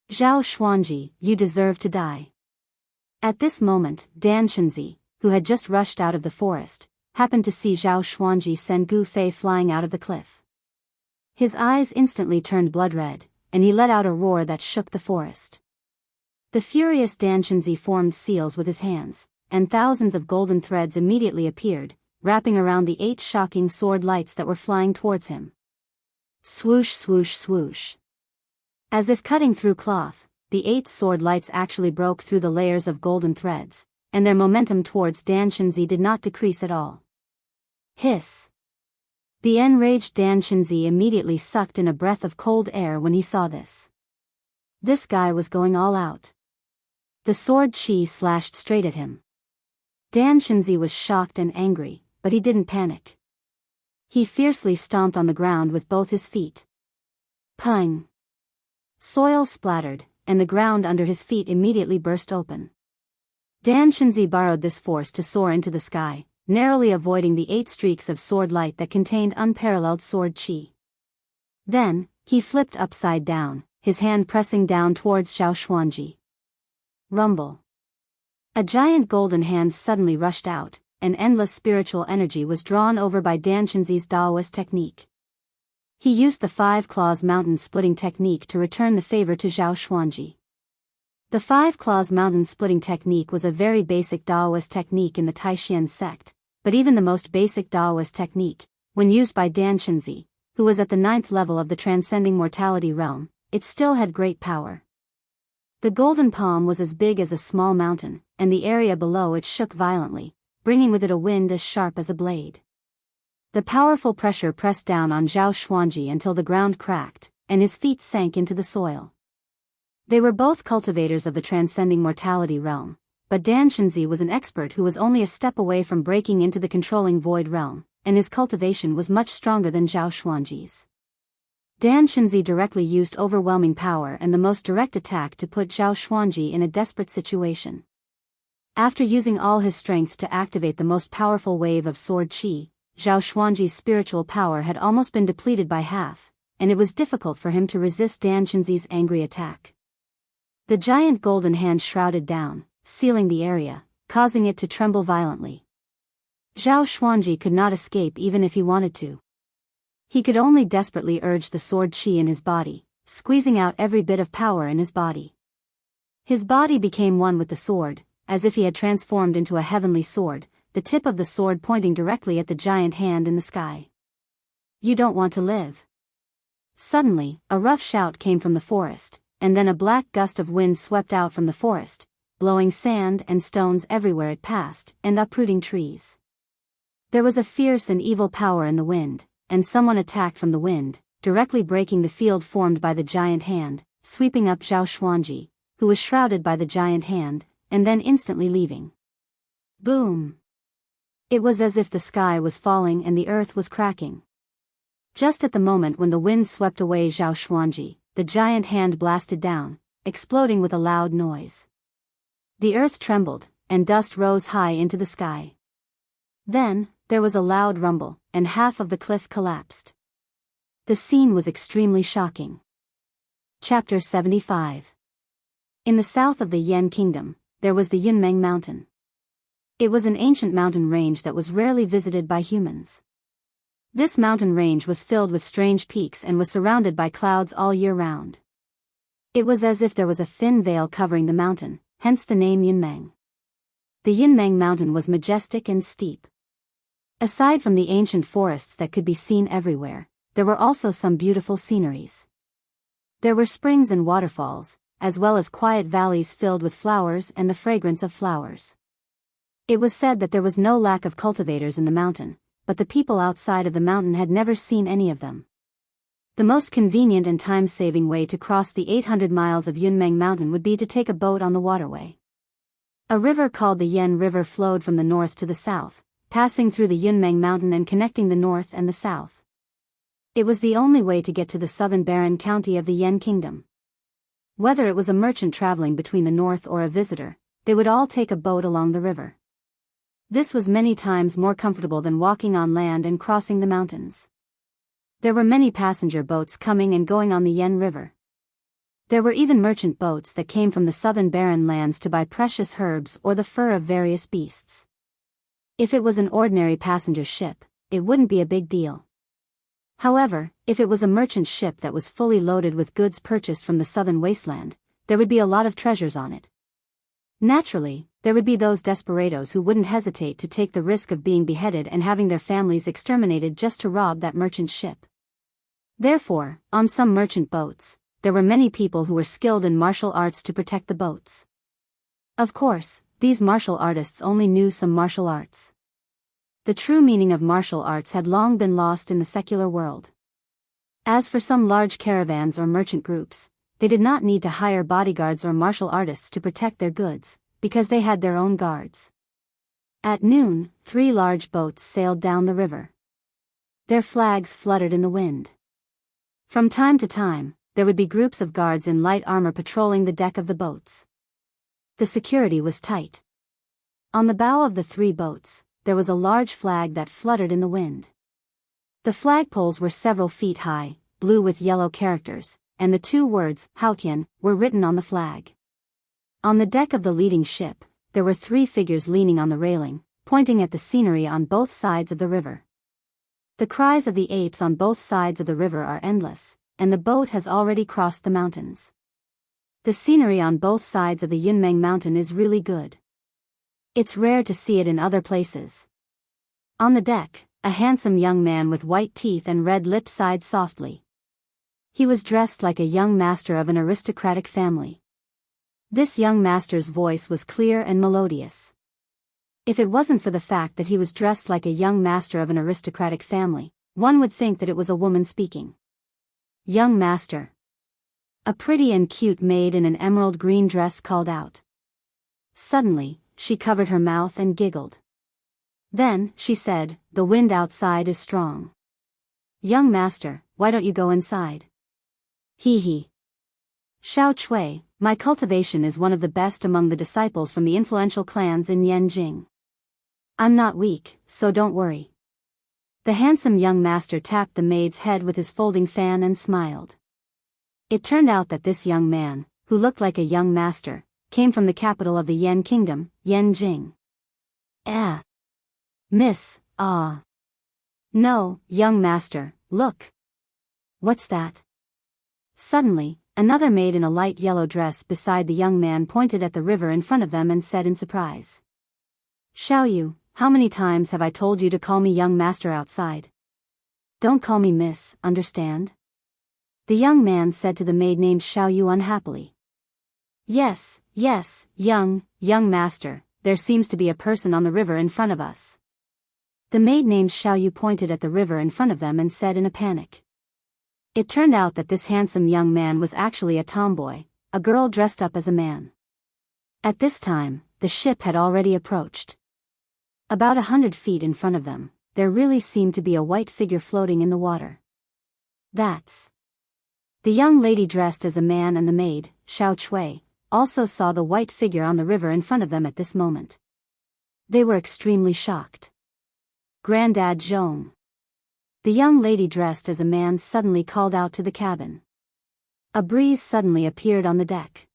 Zhao Xuanji, you deserve to die. At this moment, Dan Chenzi, who had just rushed out of the forest, happened to see Zhao Xuanji send Gu Fei flying out of the cliff. His eyes instantly turned blood red, and he let out a roar that shook the forest. The furious Dan Chenzi formed seals with his hands, and thousands of golden threads immediately appeared, wrapping around the 8 shocking sword lights that were flying towards him. Swoosh swoosh swoosh. As if cutting through cloth, the 8 sword lights actually broke through the layers of golden threads, and their momentum towards Dan Chenzi did not decrease at all. Hiss! The enraged Dan Chenzi immediately sucked in a breath of cold air when he saw this. This guy was going all out. The sword chi slashed straight at him. Dan Chenzi was shocked and angry, but he didn't panic. He fiercely stomped on the ground with both his feet. Pung! Soil splattered, and the ground under his feet immediately burst open. Dan Chenzi borrowed this force to soar into the sky, narrowly avoiding the 8 streaks of sword light that contained unparalleled sword chi. Then, he flipped upside down, his hand pressing down towards Zhao Xuanji. Rumble. A giant golden hand suddenly rushed out, and endless spiritual energy was drawn over by Dan Chenzi's Daoist technique. He used the 5 claws mountain splitting technique to return the favor to Zhao Xuanji. The 5 claws mountain splitting technique was a very basic Daoist technique in the Taishan sect, but even the most basic Daoist technique, when used by Dan Chenzi, who was at the 9th level of the transcending mortality realm, it still had great power. The golden palm was as big as a small mountain, and the area below it shook violently, bringing with it a wind as sharp as a blade. The powerful pressure pressed down on Zhao Xuanji until the ground cracked, and his feet sank into the soil. They were both cultivators of the transcending mortality realm, but Dan Chenzi was an expert who was only a step away from breaking into the controlling void realm, and his cultivation was much stronger than Zhao Xuanji's. Dan Chenzi directly used overwhelming power and the most direct attack to put Zhao Xuanji in a desperate situation. After using all his strength to activate the most powerful wave of sword qi, Zhao Xuanji's spiritual power had almost been depleted by half, and it was difficult for him to resist Dan Chenzi's angry attack. The giant golden hand shrouded down, sealing the area, causing it to tremble violently. Zhao Xuanji could not escape even if he wanted to. He could only desperately urge the sword qi in his body, squeezing out every bit of power in his body. His body became one with the sword, as if he had transformed into a heavenly sword, the tip of the sword pointing directly at the giant hand in the sky. "You don't want to live." Suddenly, a rough shout came from the forest, and then a black gust of wind swept out from the forest, blowing sand and stones everywhere it passed, and uprooting trees. There was a fierce and evil power in the wind, and someone attacked from the wind, directly breaking the field formed by the giant hand, sweeping up Zhao Xuanji, who was shrouded by the giant hand, and then instantly leaving. Boom! It was as if the sky was falling and the earth was cracking. Just at the moment when the wind swept away Zhao Xuanji, the giant hand blasted down, exploding with a loud noise. The earth trembled, and dust rose high into the sky. Then, there was a loud rumble, and half of the cliff collapsed. The scene was extremely shocking. Chapter 75. In the south of the Yan Kingdom, there was the Yunmeng Mountain. It was an ancient mountain range that was rarely visited by humans. This mountain range was filled with strange peaks and was surrounded by clouds all year round. It was as if there was a thin veil covering the mountain, hence the name Yunmeng. The Yunmeng Mountain was majestic and steep. Aside from the ancient forests that could be seen everywhere, there were also some beautiful sceneries. There were springs and waterfalls, as well as quiet valleys filled with flowers and the fragrance of flowers. It was said that there was no lack of cultivators in the mountain, but the people outside of the mountain had never seen any of them. The most convenient and time-saving way to cross the 800 miles of Yunmeng Mountain would be to take a boat on the waterway. A river called the Yan River flowed from the north to the south, passing through the Yunmeng Mountain and connecting the north and the south. It was the only way to get to the southern Baran County of the Yan Kingdom. Whether it was a merchant traveling between the north or a visitor, they would all take a boat along the river. This was many times more comfortable than walking on land and crossing the mountains. There were many passenger boats coming and going on the Yan River. There were even merchant boats that came from the southern barren lands to buy precious herbs or the fur of various beasts. If it was an ordinary passenger ship, it wouldn't be a big deal. However, if it was a merchant ship that was fully loaded with goods purchased from the southern wasteland, there would be a lot of treasures on it. Naturally, there would be those desperados who wouldn't hesitate to take the risk of being beheaded and having their families exterminated just to rob that merchant ship. Therefore, on some merchant boats, there were many people who were skilled in martial arts to protect the boats. Of course, these martial artists only knew some martial arts. The true meaning of martial arts had long been lost in the secular world. As for some large caravans or merchant groups, they did not need to hire bodyguards or martial artists to protect their goods, because they had their own guards. At noon, 3 large boats sailed down the river. Their flags fluttered in the wind. From time to time, there would be groups of guards in light armor patrolling the deck of the boats. The security was tight. On the bow of the 3 boats, there was a large flag that fluttered in the wind. The flagpoles were several feet high, blue with yellow characters, and the two words, Haotian, were written on the flag. On the deck of the leading ship, there were 3 figures leaning on the railing, pointing at the scenery on both sides of the river. The cries of the apes on both sides of the river are endless, and the boat has already crossed the mountains. The scenery on both sides of the Yunmeng mountain is really good. It's rare to see it in other places. On the deck, a handsome young man with white teeth and red lips sighed softly. He was dressed like a young master of an aristocratic family. This young master's voice was clear and melodious. If it wasn't for the fact that he was dressed like a young master of an aristocratic family, one would think that it was a woman speaking. Young master. A pretty and cute maid in an emerald green dress called out. Suddenly, she covered her mouth and giggled. Then, she said, "The wind outside is strong. Young master, why don't you go inside?" Hee hee. Xiao Chui, my cultivation is one of the best among the disciples from the influential clans in Yanjing. I'm not weak, so don't worry. The handsome young master tapped the maid's head with his folding fan and smiled. It turned out that this young man, who looked like a young master, came from the capital of the Yan kingdom, Yanjing. Miss, No, young master, look. What's that? Suddenly, another maid in a light yellow dress beside the young man pointed at the river in front of them and said in surprise. Xiao Yu, how many times have I told you to call me young master outside? Don't call me miss, understand? The young man said to the maid named Xiao Yu unhappily. Yes, young master, there seems to be a person on the river in front of us. The maid named Xiao Yu pointed at the river in front of them and said in a panic. It turned out that this handsome young man was actually a tomboy, a girl dressed up as a man. At this time, the ship had already approached. About 100 feet in front of them, there really seemed to be a white figure floating in the water. That's. The young lady dressed as a man and the maid, Xiao Chui, also saw the white figure on the river in front of them at this moment. They were extremely shocked. Granddad Zhong. The young lady dressed as a man suddenly called out to the cabin. A breeze suddenly appeared on the deck.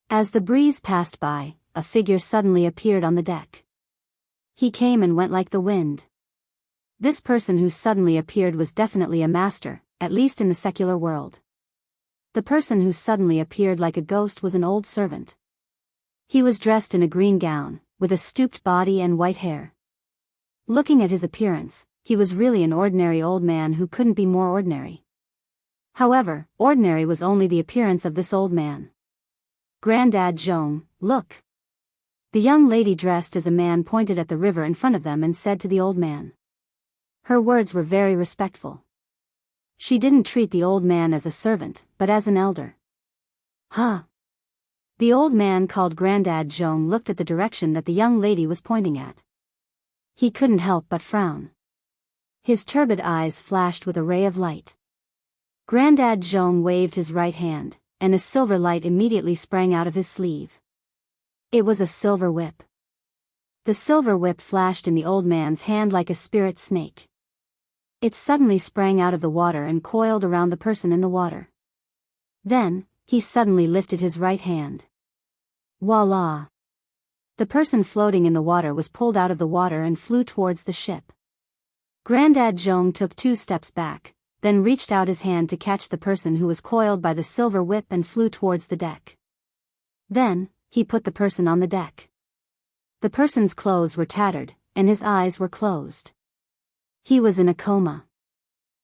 As the breeze passed by, a figure suddenly appeared on the deck. He came and went like the wind. This person who suddenly appeared was definitely a master, at least in the secular world. The person who suddenly appeared like a ghost was an old servant. He was dressed in a green gown, with a stooped body and white hair. Looking at his appearance, he was really an ordinary old man who couldn't be more ordinary. However, ordinary was only the appearance of this old man. Granddad Zhong, look. The young lady dressed as a man pointed at the river in front of them and said to the old man. Her words were very respectful. She didn't treat the old man as a servant, but as an elder. Huh. The old man called Granddad Zhong looked at the direction that the young lady was pointing at. He couldn't help but frown. His turbid eyes flashed with a ray of light. Granddad Zhong waved his right hand, and a silver light immediately sprang out of his sleeve. It was a silver whip. The silver whip flashed in the old man's hand like a spirit snake. It suddenly sprang out of the water and coiled around the person in the water. Then, he suddenly lifted his right hand. Voila! The person floating in the water was pulled out of the water and flew towards the ship. Granddad Zhong took 2 steps back, then reached out his hand to catch the person who was coiled by the silver whip and flew towards the deck. Then, he put the person on the deck. The person's clothes were tattered, and his eyes were closed. He was in a coma.